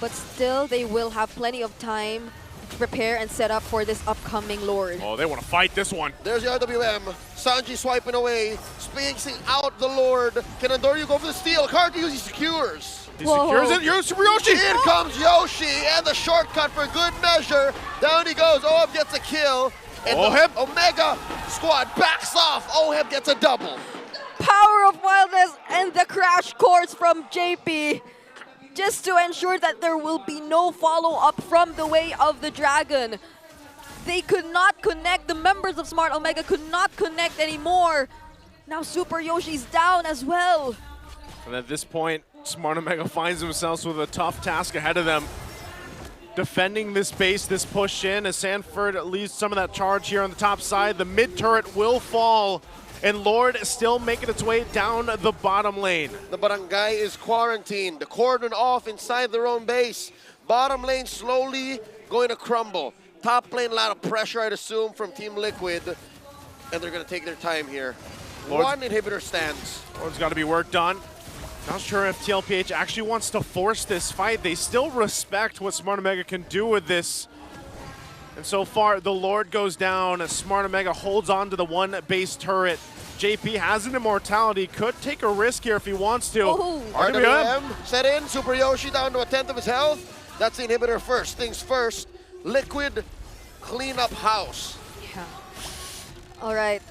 But still, they will have plenty of time to prepare and set up for this upcoming Lord. Oh, they want to fight this one. There's the RWM. Sanji swiping away, spacing out the Lord. Can Andoryu go for the steal? Card to use, he secures. He secures it. Super Yoshi! In comes Yoshi, and the shortcut for good measure. Down he goes. Oheb gets a kill. And Oheb. the Omega squad backs off. Oheb gets a double. Power of wildness and the crash course from JP. Just to ensure that there will be no follow-up from the way of the dragon. They could not connect. The members of Smart Omega could not connect anymore. Now Super Yoshi's down as well. And at this point, Smart Omega finds themselves with a tough task ahead of them. Defending this base, this push in, as Sanford leaves some of that charge here on the top side. The mid turret will fall, and Lord is still making its way down the bottom lane. The barangay is quarantined, cordoned off inside their own base. Bottom lane slowly going to crumble. Top lane, a lot of pressure, I'd assume, from Team Liquid. And they're going to take their time here. One inhibitor stands. Lord's got to be worked on. Not sure if TLPH actually wants to force this fight. They still respect what Smart Omega can do with this. And so far, the Lord goes down. Smart Omega holds on to the one base turret. JP has an immortality, could take a risk here if he wants to. RWM set in, Super Yoshi down to 1/10 of his health. That's the inhibitor first. Things first, Liquid clean up house. Yeah. All right.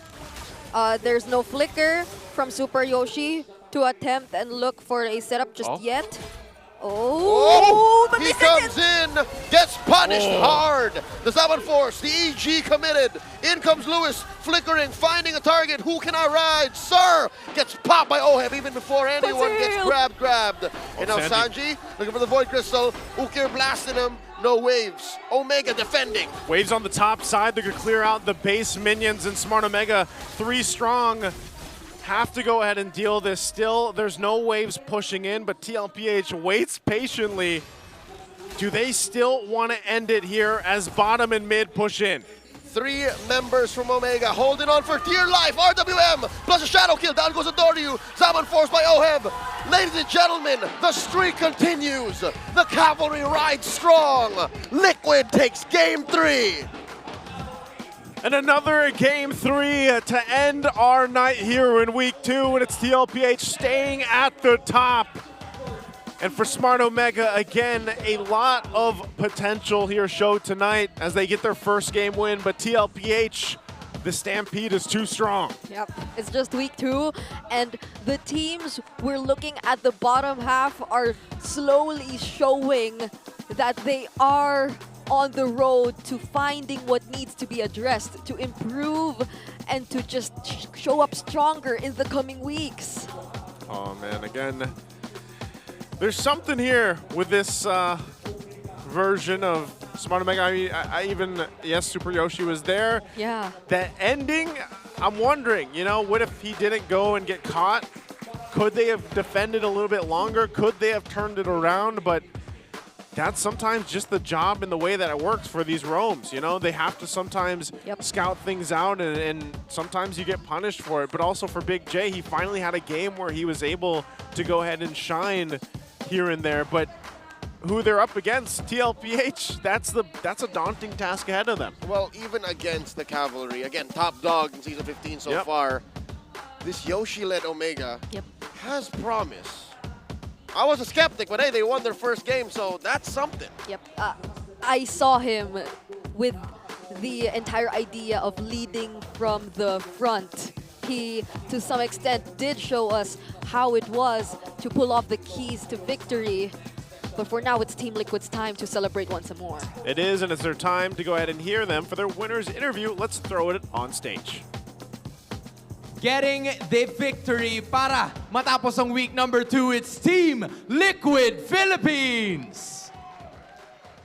There's no flicker from Super Yoshi to attempt and look for a setup just yet. But he comes in, gets punished hard. The Saban Force, the EG committed. In comes Lewis, flickering, finding a target. Who can I ride? Sir! Gets popped by Oheb even before anyone gets grabbed. And now Sanji looking for the Void Crystal. Ukir blasting him. No waves. Omega defending. Waves on the top side. They're going to clear out the base minions, and Smart Omega 3 strong. Have to go ahead and deal this. Still, there's no waves pushing in, but TLPH waits patiently. Do they still want to end it here as bottom and mid push in? 3 members from Omega holding on for dear life. RWM plus a shadow kill. Down goes Andoryu. Saban forced by Oheb. Ladies and gentlemen, the streak continues. The cavalry rides strong. Liquid takes game 3. And another game 3 to end our night here in week 2, and it's TLPH staying at the top. And for Smart Omega, again, a lot of potential here showed tonight as they get their first game win, but TLPH, the Stampede is too strong. Yep, it's just week 2, and the teams we're looking at the bottom half are slowly showing that they are on the road to finding what needs to be addressed, to improve, and to just show up stronger in the coming weeks. Oh man, again, there's something here with this version of Smart Omega. I mean, yes, Super Yoshi was there. Yeah. That ending, I'm wondering, what if he didn't go and get caught? Could they have defended a little bit longer? Could they have turned it around? But that's sometimes just the job and the way that it works for these roams. They have to sometimes scout things out, and sometimes you get punished for it. But also for Big J, he finally had a game where he was able to go ahead and shine. here and there, but who they're up against, TLPH, that's a daunting task ahead of them. Well, even against the Cavalry, again, top dog in Season 15 so far, this Yoshi-led Omega has promise. I was a skeptic, but hey, they won their first game, so that's something. Yep. I saw him with the entire idea of leading from the front. He, to some extent, did show us how it was to pull off the keys to victory. But for now, it's Team Liquid's time to celebrate once more. It is, and it's their time to go ahead and hear them for their winner's interview. Let's throw it on stage. Getting the victory para matapos ang week number 2, it's Team Liquid Philippines.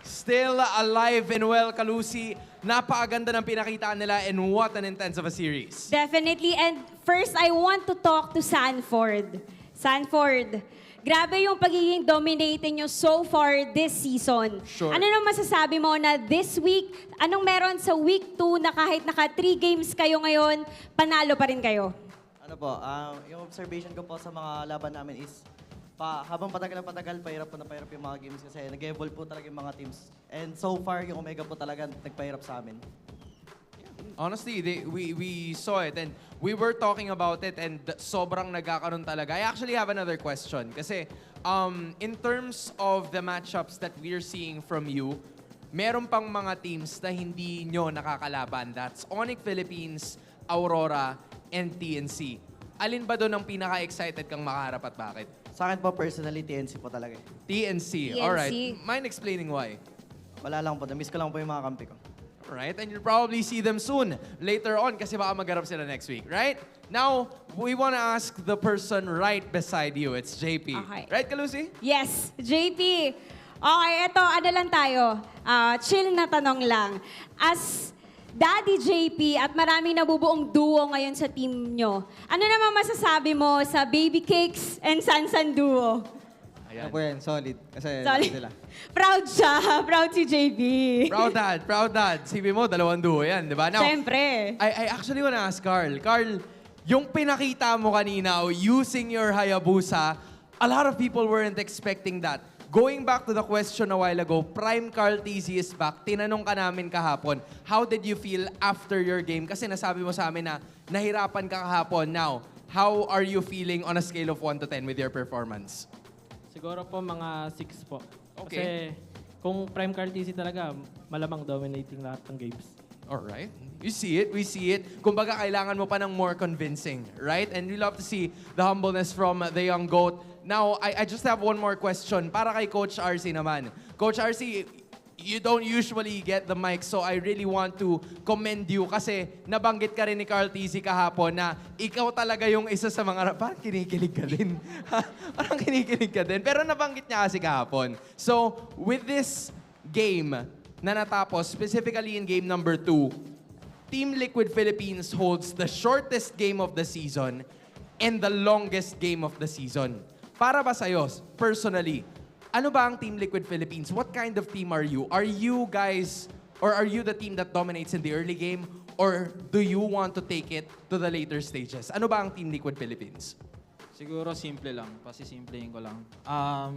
Still alive and well, Kalusi. Napakaganda ng pinakita nila and what an intense of a series. Definitely. And first, I want to talk to Sanford. Sanford, grabe yung pagiging dominating nyo so far this season. Sure. Ano nang masasabi mo na this week, anong meron sa week 2 na kahit naka 3 games kayo ngayon, panalo pa rin kayo? Ano po, yung observation ko po sa mga laban namin is, habang patagal na patagal, pahirap yung mga games kasi nag-evolve po talaga yung mga teams. And so far, yung Omega po talaga nagpahirap sa amin. Honestly, we saw it and we were talking about it and sobrang nagkakaroon talaga. I actually have another question kasi in terms of the matchups that we're seeing from you, meron pang mga teams na hindi nyo nakakalaban. That's Onyx Philippines, Aurora, and TNC. Alin ba doon ang pinaka-excited kang makaharap at bakit? Sa akin po, personally, TNC po talaga. TNC, alright. Mind explaining why? Wala lang po, na-miss ko lang po yung mga kampi ko. Right, and you'll probably see them soon, later on, kasi baka magharap sila next week, right? Now, we want to ask the person right beside you. It's JP. Okay. Right, Kalusi? Yes, JP. Okay, eto, ano lang tayo. Chill na tanong lang. As Daddy JP at maraming nabubuong duo ngayon sa team nyo, ano naman masasabi mo sa Baby Cakes and Sansan duo? Ano po yan, solid. Kasi Solid. sila. Proud siya. Proud si JP. Proud dad, proud dad. Sabi mo, dalawang duo yan, di ba? Now, Siyempre. I actually want to ask Carl. Carl, yung pinakita mo kanina, using your Hayabusa, a lot of people weren't expecting that. Going back to the question a while ago, Prime Carl TZ is back. Tinanong ka namin kahapon, how did you feel after your game? Kasi nasabi mo sa amin na nahirapan ka kahapon. Now, how are you feeling on a scale of 1 to 10 with your performance? Siguro po mga 6 po. Okay. Kasi kung Prime Card TC talaga, malamang dominating lahat ng games. Alright. You see it, we see it. Kumbaga, kailangan mo pa ng more convincing, right? And we love to see the humbleness from the young GOAT. Now, I just have one more question para kay Coach RC naman. Coach RC, you don't usually get the mic, so I really want to commend you kasi nabanggit ka rin ni Carl TZ kahapon na ikaw talaga yung isa sa mga... Parang kinikilig ka din. Parang kinikilig ka din. Pero nabanggit niya kasi kahapon. So, with this game na natapos, specifically in game number 2, Team Liquid Philippines holds the shortest game of the season and the longest game of the season. Para ba sa'yo, personally, ano ba ang Team Liquid Philippines? What kind of team are you? Are you guys, or are you the team that dominates in the early game? Or do you want to take it to the later stages? Ano ba ang Team Liquid Philippines? Siguro simple lang, pasisimplihin ko lang.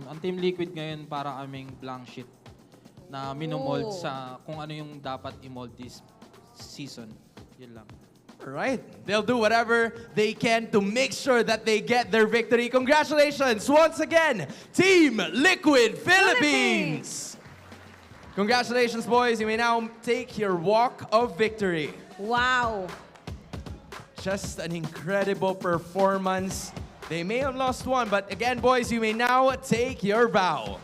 Ang Team Liquid ngayon para kaming blank sheet na minomold sa kung ano yung dapat i-mold this season. Yun lang. Alright, they'll do whatever they can to make sure that they get their victory. Congratulations once again, Team Liquid Philippines! Congratulations, boys. You may now take your walk of victory. Wow. Just an incredible performance. They may have lost one, but again, boys, you may now take your bow.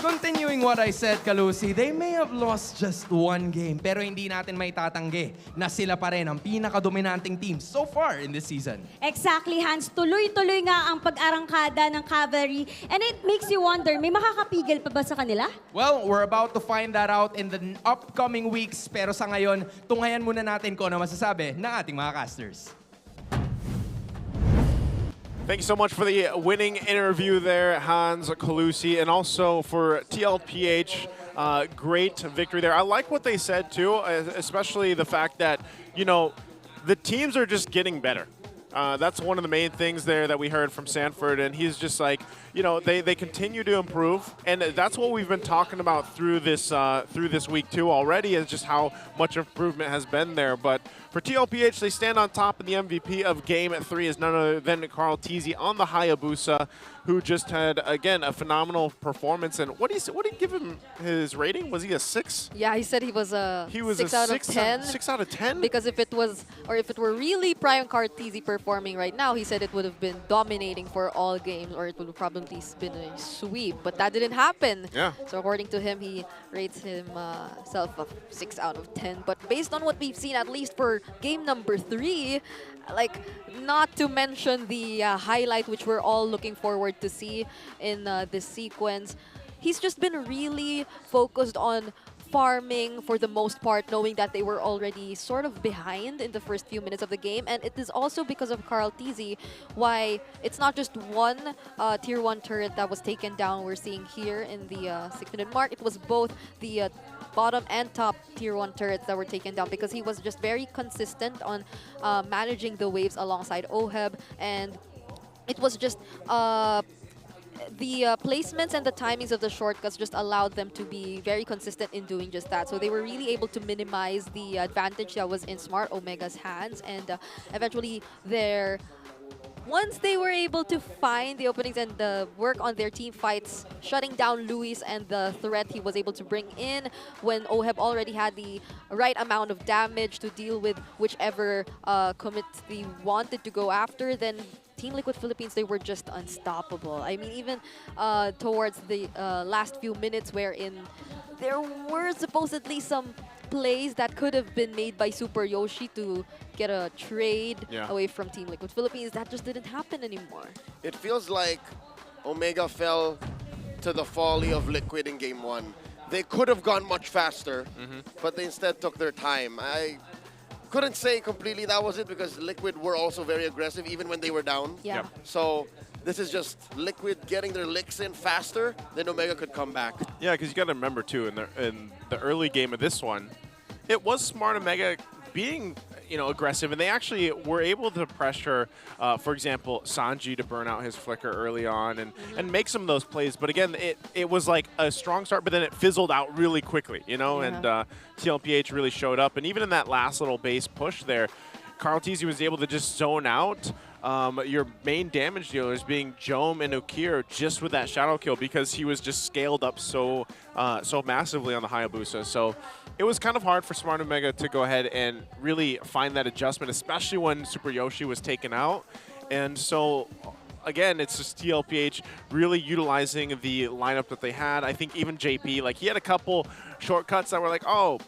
Continuing what I said, Kalusi, they may have lost just one game, pero hindi natin may tatanggi na sila pa rin ang pinaka-dominanting team so far in this season. Exactly, Hans. Tuloy-tuloy nga ang pag-arangkada ng Cavalry. And it makes you wonder, may makakapigil pa ba sa kanila? Well, we're about to find that out in the upcoming weeks, pero sa ngayon, tunghayan muna natin kung ano masasabi ng ating mga casters. Thank you so much for the winning interview there, Hans, Kalusi, and also for TLPH. Great victory there. I like what they said, too, especially the fact that, you know, the teams are just getting better. That's one of the main things there that we heard from Sanford, and he's just like, you know, they continue to improve, and that's what we've been talking about through this week too already, is just how much improvement has been there. But for TLPH, they stand on top, and the MVP of Game 3 is none other than Carl Teasy on the Hayabusa, who just had, again, a phenomenal performance. And what did he give him his rating? Was he a 6? Yeah, he said he was a 6 a out of 10. 6 out of 10? Because if it were really Prime Cartesi performing right now, he said it would have been dominating for all games, or it would have probably been a sweep. But that didn't happen. Yeah. So according to him, he rates himself a 6 out of 10. But based on what we've seen, at least for game number 3, like, not to mention the highlight, which we're all looking forward to see in this sequence, he's just been really focused on farming for the most part, knowing that they were already sort of behind in the first few minutes of the game. And it is also because of Carl Teasy why it's not just one Tier 1 turret that was taken down we're seeing here in the 6-minute mark. It was both the bottom and top Tier 1 turrets that were taken down, because he was just very consistent on managing the waves alongside Oheb, and it was just the placements and the timings of the shortcuts just allowed them to be very consistent in doing just that. So they were really able to minimize the advantage that was in Smart Omega's hands, and eventually once they were able to find the openings and work on their team fights, shutting down Luis and the threat he was able to bring in when Oheb already had the right amount of damage to deal with whichever commit they wanted to go after, then Team Liquid Philippines, they were just unstoppable. I mean, even towards the last few minutes, wherein there were supposedly some plays that could have been made by Super Yoshi to get a trade away from Team Liquid Philippines. That just didn't happen anymore. It feels like Omega fell to the folly of Liquid in Game 1. They could have gone much faster, but they instead took their time. I couldn't say completely that was it, because Liquid were also very aggressive even when they were down. Yeah. Yep. So this is just Liquid getting their licks in faster, then Omega could come back. Yeah, because you got to remember too, in the early game of this one, it was Smart Omega being, you know, aggressive, and they actually were able to pressure, for example, Sanji to burn out his flicker early on and make some of those plays. But again, it was like a strong start, but then it fizzled out really quickly, you know, and TLPH really showed up. And even in that last little base push there, Carl Teasy was able to just zone out your main damage dealers, being Jome and Ukir, just with that shadow kill, because he was just scaled up so massively on the Hayabusa. So it was kind of hard for Smart Omega to go ahead and really find that adjustment, especially when Super Yoshi was taken out. And so, again, it's just TLPH really utilizing the lineup that they had. I think even JP, like, he had a couple shortcuts that were like, oh,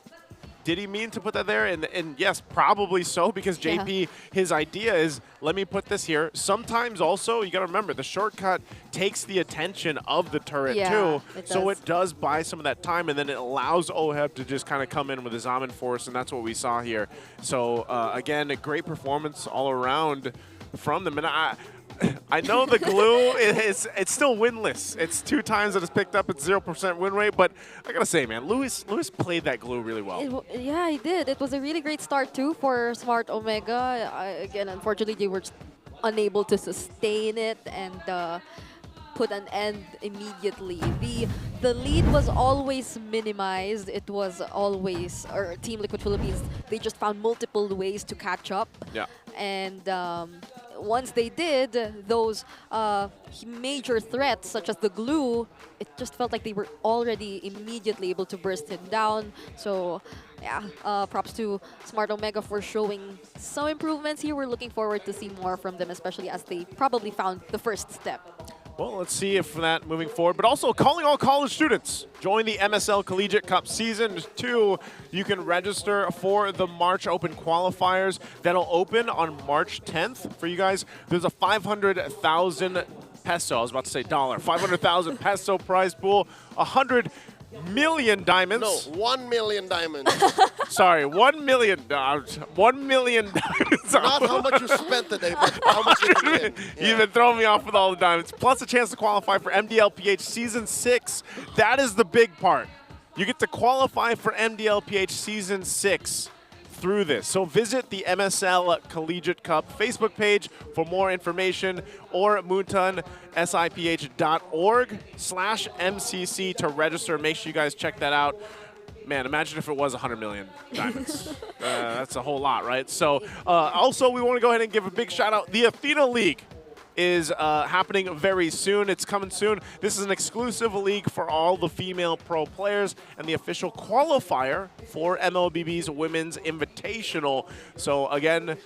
did he mean to put that there? And yes, probably so, because JP, his idea is, let me put this here. Sometimes also, you got to remember, the shortcut takes the attention of the turret too. So it does buy some of that time, and then it allows Oheb to just kind of come in with his Amin force, and that's what we saw here. So again, a great performance all around from them. And I know the glue it's still winless. It's 2 times that it's picked up. It's 0% win rate, but I gotta say, man, Luis played that glue really well. Yeah, he did. It was a really great start too for Smart Omega. Again, unfortunately, they were just unable to sustain it and put an end immediately. The lead was always minimized. It was always, or Team Liquid Philippines, they just found multiple ways to catch up. Yeah. And once they did, those major threats, such as the glue, it just felt like they were already immediately able to burst him down. So, yeah, props to Smart Omega for showing some improvements here. We're looking forward to see more from them, especially as they probably found the first step. Well, let's see if that moving forward, but also calling all college students. Join the MSL Collegiate Cup Season 2. You can register for the March Open qualifiers. That'll open on March 10th for you guys. There's a 500,000 peso, I was about to say dollar, 500,000 peso prize pool, 100 million diamonds. No, 1 million diamonds. Sorry, $1 million. $1 million diamonds. Not how much you spent today, but how much you can win. You've been throwing me off with all the diamonds. Plus a chance to qualify for MDLPH Season 6. That is the big part. You get to qualify for MDLPH Season 6. through this. So visit the MSL Collegiate Cup Facebook page for more information, or moontonsiph.org/MCC to register. Make sure you guys check that out. Man, imagine if it was 100 million diamonds. That's a whole lot, right? So also, we want to go ahead and give a big shout out. The Athena League is happening very soon. It's coming soon. This is an exclusive league for all the female pro players and the official qualifier for MLBB's Women's Invitational. So again,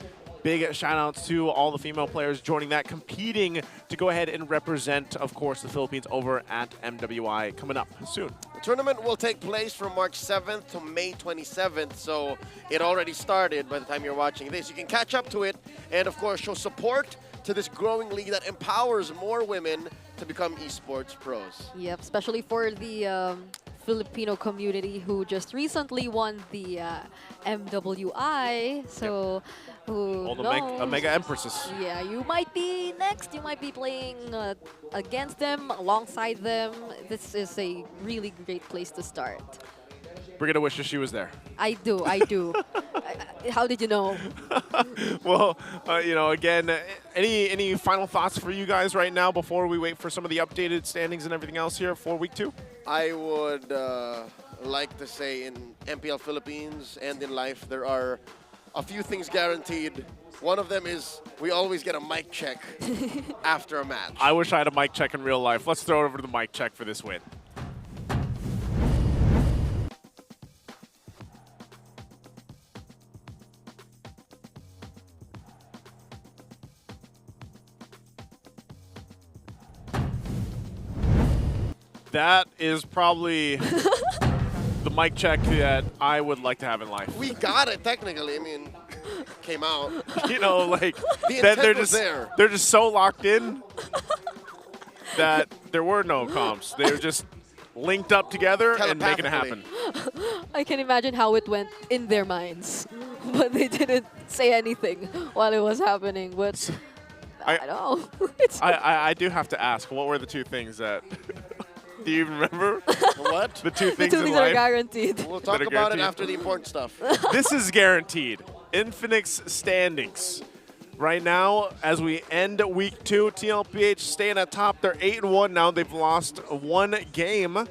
big shout outs to all the female players joining that, competing to go ahead and represent, of course, the Philippines over at MWI coming up soon. The tournament will take place from March 7th to May 27th, so it already started by the time you're watching this. You can catch up to it and, of course, show support to this growing league that empowers more women to become esports pros. Yep, especially for the Filipino community who just recently won the MWI. So, who All the knows? mega empresses. Yeah, you might be next. You might be playing against them, alongside them. This is a really great place to start. Brigitte wishes she was there. I do. How did you know? Well, you know, again, any final thoughts for you guys right now before we wait for some of the updated standings and everything else here for week 2? I would like to say in MPL Philippines and in life, there are a few things guaranteed. One of them is we always get a mic check after a match. I wish I had a mic check in real life. Let's throw it over to the mic check for this win. That is probably the mic check that I would like to have in life. We got it technically. I mean, came out. You know, like the that intent was there. They're just so locked in that there were no comms. They were just linked up together and making it happen. I can imagine how it went in their minds, but they didn't say anything while it was happening. But I don't know. I do have to ask, what were the two things that... Do you even remember? What? The two things the two in things life are guaranteed. We'll talk that are about it guaranteed? after the important stuff. This is guaranteed. Infinix standings. Right now, as we end week 2, TLPH staying at top. They're 8-1 now. They've lost 1 game. And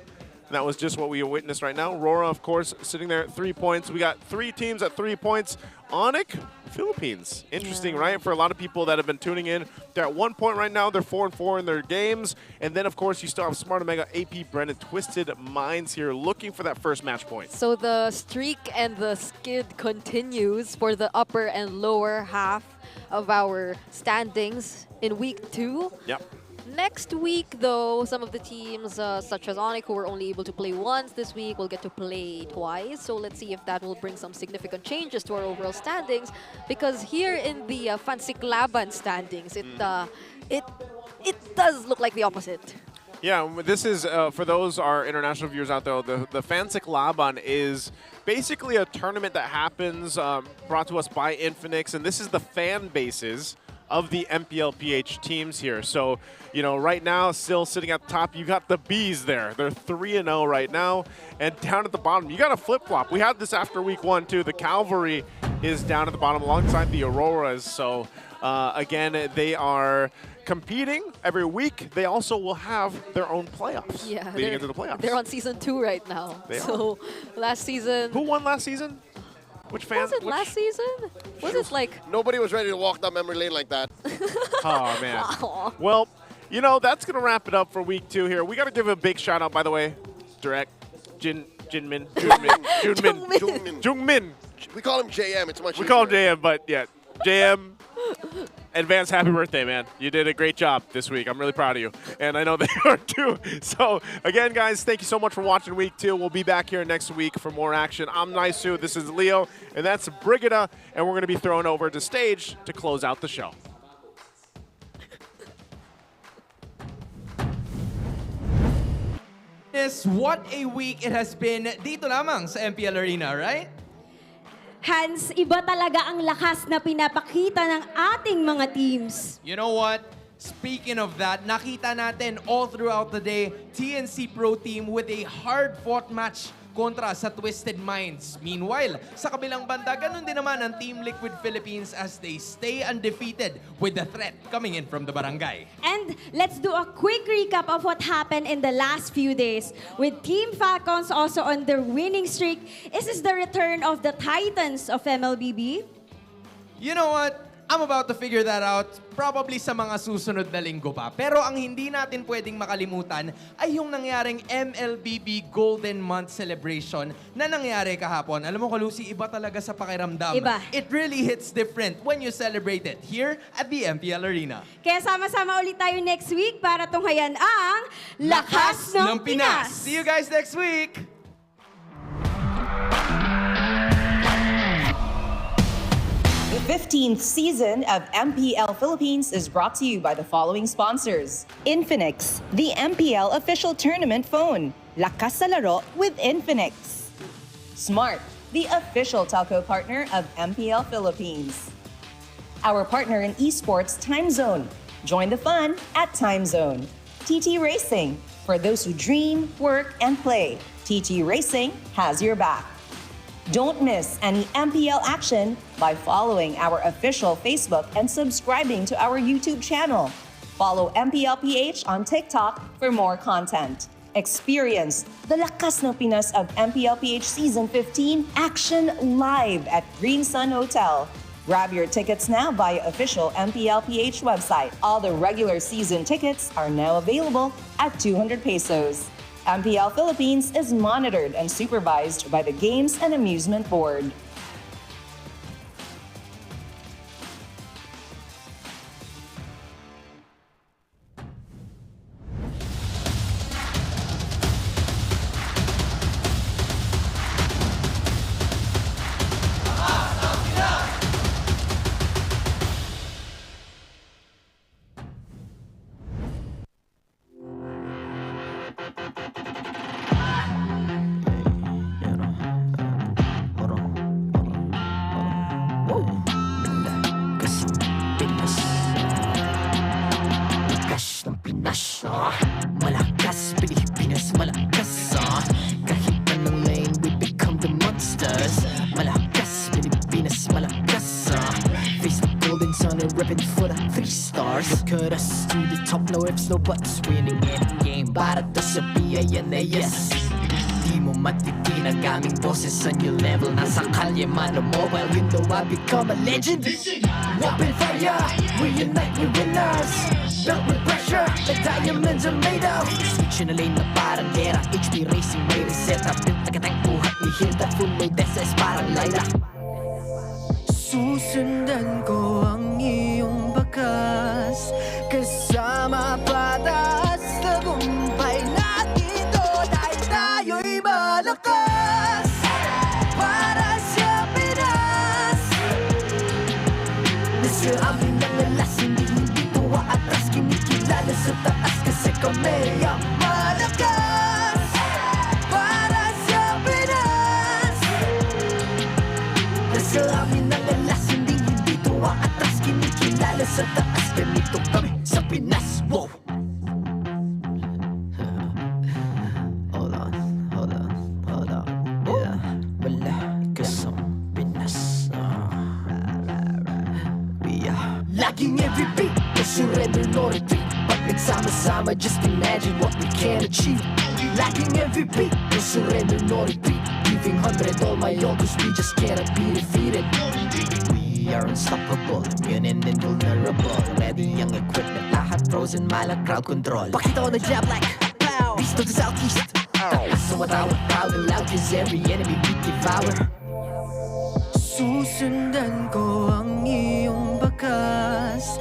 that was just what we witnessed right now. Aurora, of course, sitting there at 3 points. We got 3 teams at 3 points. Onic, Philippines. Interesting, right? For a lot of people that have been tuning in, they're at 1 point right now. They're 4-4 in their games. And then, of course, you still have Smart Omega, AP, Brennan, Twisted Minds here looking for that first match point. So the streak and the skid continues for the upper and lower half of our standings in week 2. Yep. Next week, though, some of the teams, such as Onic, who were only able to play once this week, will get to play twice. So let's see if that will bring some significant changes to our overall standings. Because here in the Fansiklaban standings, it does look like the opposite. Yeah, this is, for those our international viewers out there, the Fansiklaban is basically a tournament that happens, brought to us by Infinix, and this is the fan bases of the MPLPH teams here. So, you know, right now, still sitting at the top, you got the Bees there. They're 3-0 right now. And down at the bottom, you got a flip-flop. We had this after week 1, too. The Cavalry is down at the bottom alongside the Auroras. So, again, they are competing every week. They also will have their own playoffs leading into the playoffs. They're on season 2 right now. So last season... Who won last season? Which fan? Was it last season? Was it like... Nobody was ready to walk down memory lane like that. Oh, man. Well, you know, that's going to wrap it up for week 2 here. We got to give a big shout out, by the way. Direct. Jungmin. We call him JM. It's much We call him JM, but yeah. JM, advance happy birthday, man. You did a great job this week. I'm really proud of you. And I know they are too. So, again, guys, thank you so much for watching week 2. We'll be back here next week for more action. I'm Naisu. This is Leo. And that's Brigitte. And we're going to be thrown over to stage to close out the show. What a week it has been dito lamang sa MPL Arena, right? Hans, iba talaga ang lakas na pinapakita ng ating mga teams. You know what? Speaking of that, nakita natin all throughout the day, TNC Pro Team with a hard-fought match kontra sa Twisted Minds. Meanwhile, sa kabilang banda, ganun din naman ang Team Liquid Philippines as they stay undefeated with the threat coming in from the barangay. And let's do a quick recap of what happened in the last few days. With Team Falcons also on their winning streak, is this the return of the Titans of MLBB? You know what? I'm about to figure that out probably sa mga susunod na linggo pa. Pero ang hindi natin pwedeng makalimutan ay yung nangyaring MLBB Golden Month celebration na nangyari kahapon. Alam mo, Kalusi, iba talaga sa pakiramdam. Iba. It really hits different when you celebrate it here at the MPL Arena. Kaya sama-sama ulit tayo next week para tunghayan ang Lakas ng Pinas! See you guys next week! The 15th season of MPL Philippines is brought to you by the following sponsors. Infinix, the MPL official tournament phone. Lakas sa laro with Infinix. Smart, the official telco partner of MPL Philippines. Our partner in Esports, Time Zone. Join the fun at Time Zone. TT Racing, for those who dream, work, and play. TT Racing has your back. Don't miss any MPL action by following our official Facebook and subscribing to our YouTube channel. Follow MPLPH on TikTok for more content. Experience the Lakas ng Pinas of MPLPH Season 15 action live at Green Sun Hotel. Grab your tickets now via official MPLPH website. All the regular season tickets are now available at 200 pesos. MPL Philippines is monitored and supervised by the Games and Amusement Board. Malakas, Pilipinas, malakas Kahit anong lane, we become the monsters. Malakas, Pilipinas, malakas Face the golden sun and ribbon for the 3 stars. Look at us to the top, no ifs, no buts. Winning any game, para to sa yes. Di mo matitinag aming boses on your level. Nasa kalye man o mobile, you know I become a legend. Open fire, we unite, we winners. Built with pressure, the diamonds are made of. Switch in a lane na parang gera. HP Racing may reset up. Built agad ang buhat ni Hilda. Full load SS parang Lyra. Susundan ko ang iyong bakas. Kasama patas. Tagumpay natin doon ay tayo'y malakas. Para sa Pinas. Nasa amin ang alas, hindi tuwa atras. Kinikilala sa taas kasi kami ang malakas. Para sa Pinas. Nasa amin ang alas, hindi tuwa atras. Kinikilala sa taas, ganito kami sa Pinas. Wow! Laging every beat, no surrender, no retreat. Pag nagsama-sama, just imagine what we can achieve. Laging every beat, no surrender, no retreat. Giving 100 all my all, cause we just cannot be defeated. We are unstoppable, immune and invulnerable. Ready ang equipment, lahat frozen, malak crowd control. Pakita ko na jab like pow, beast of the southeast. So what I would proud and loud, cause every enemy we devour. Susundan ko ang iyong bakas.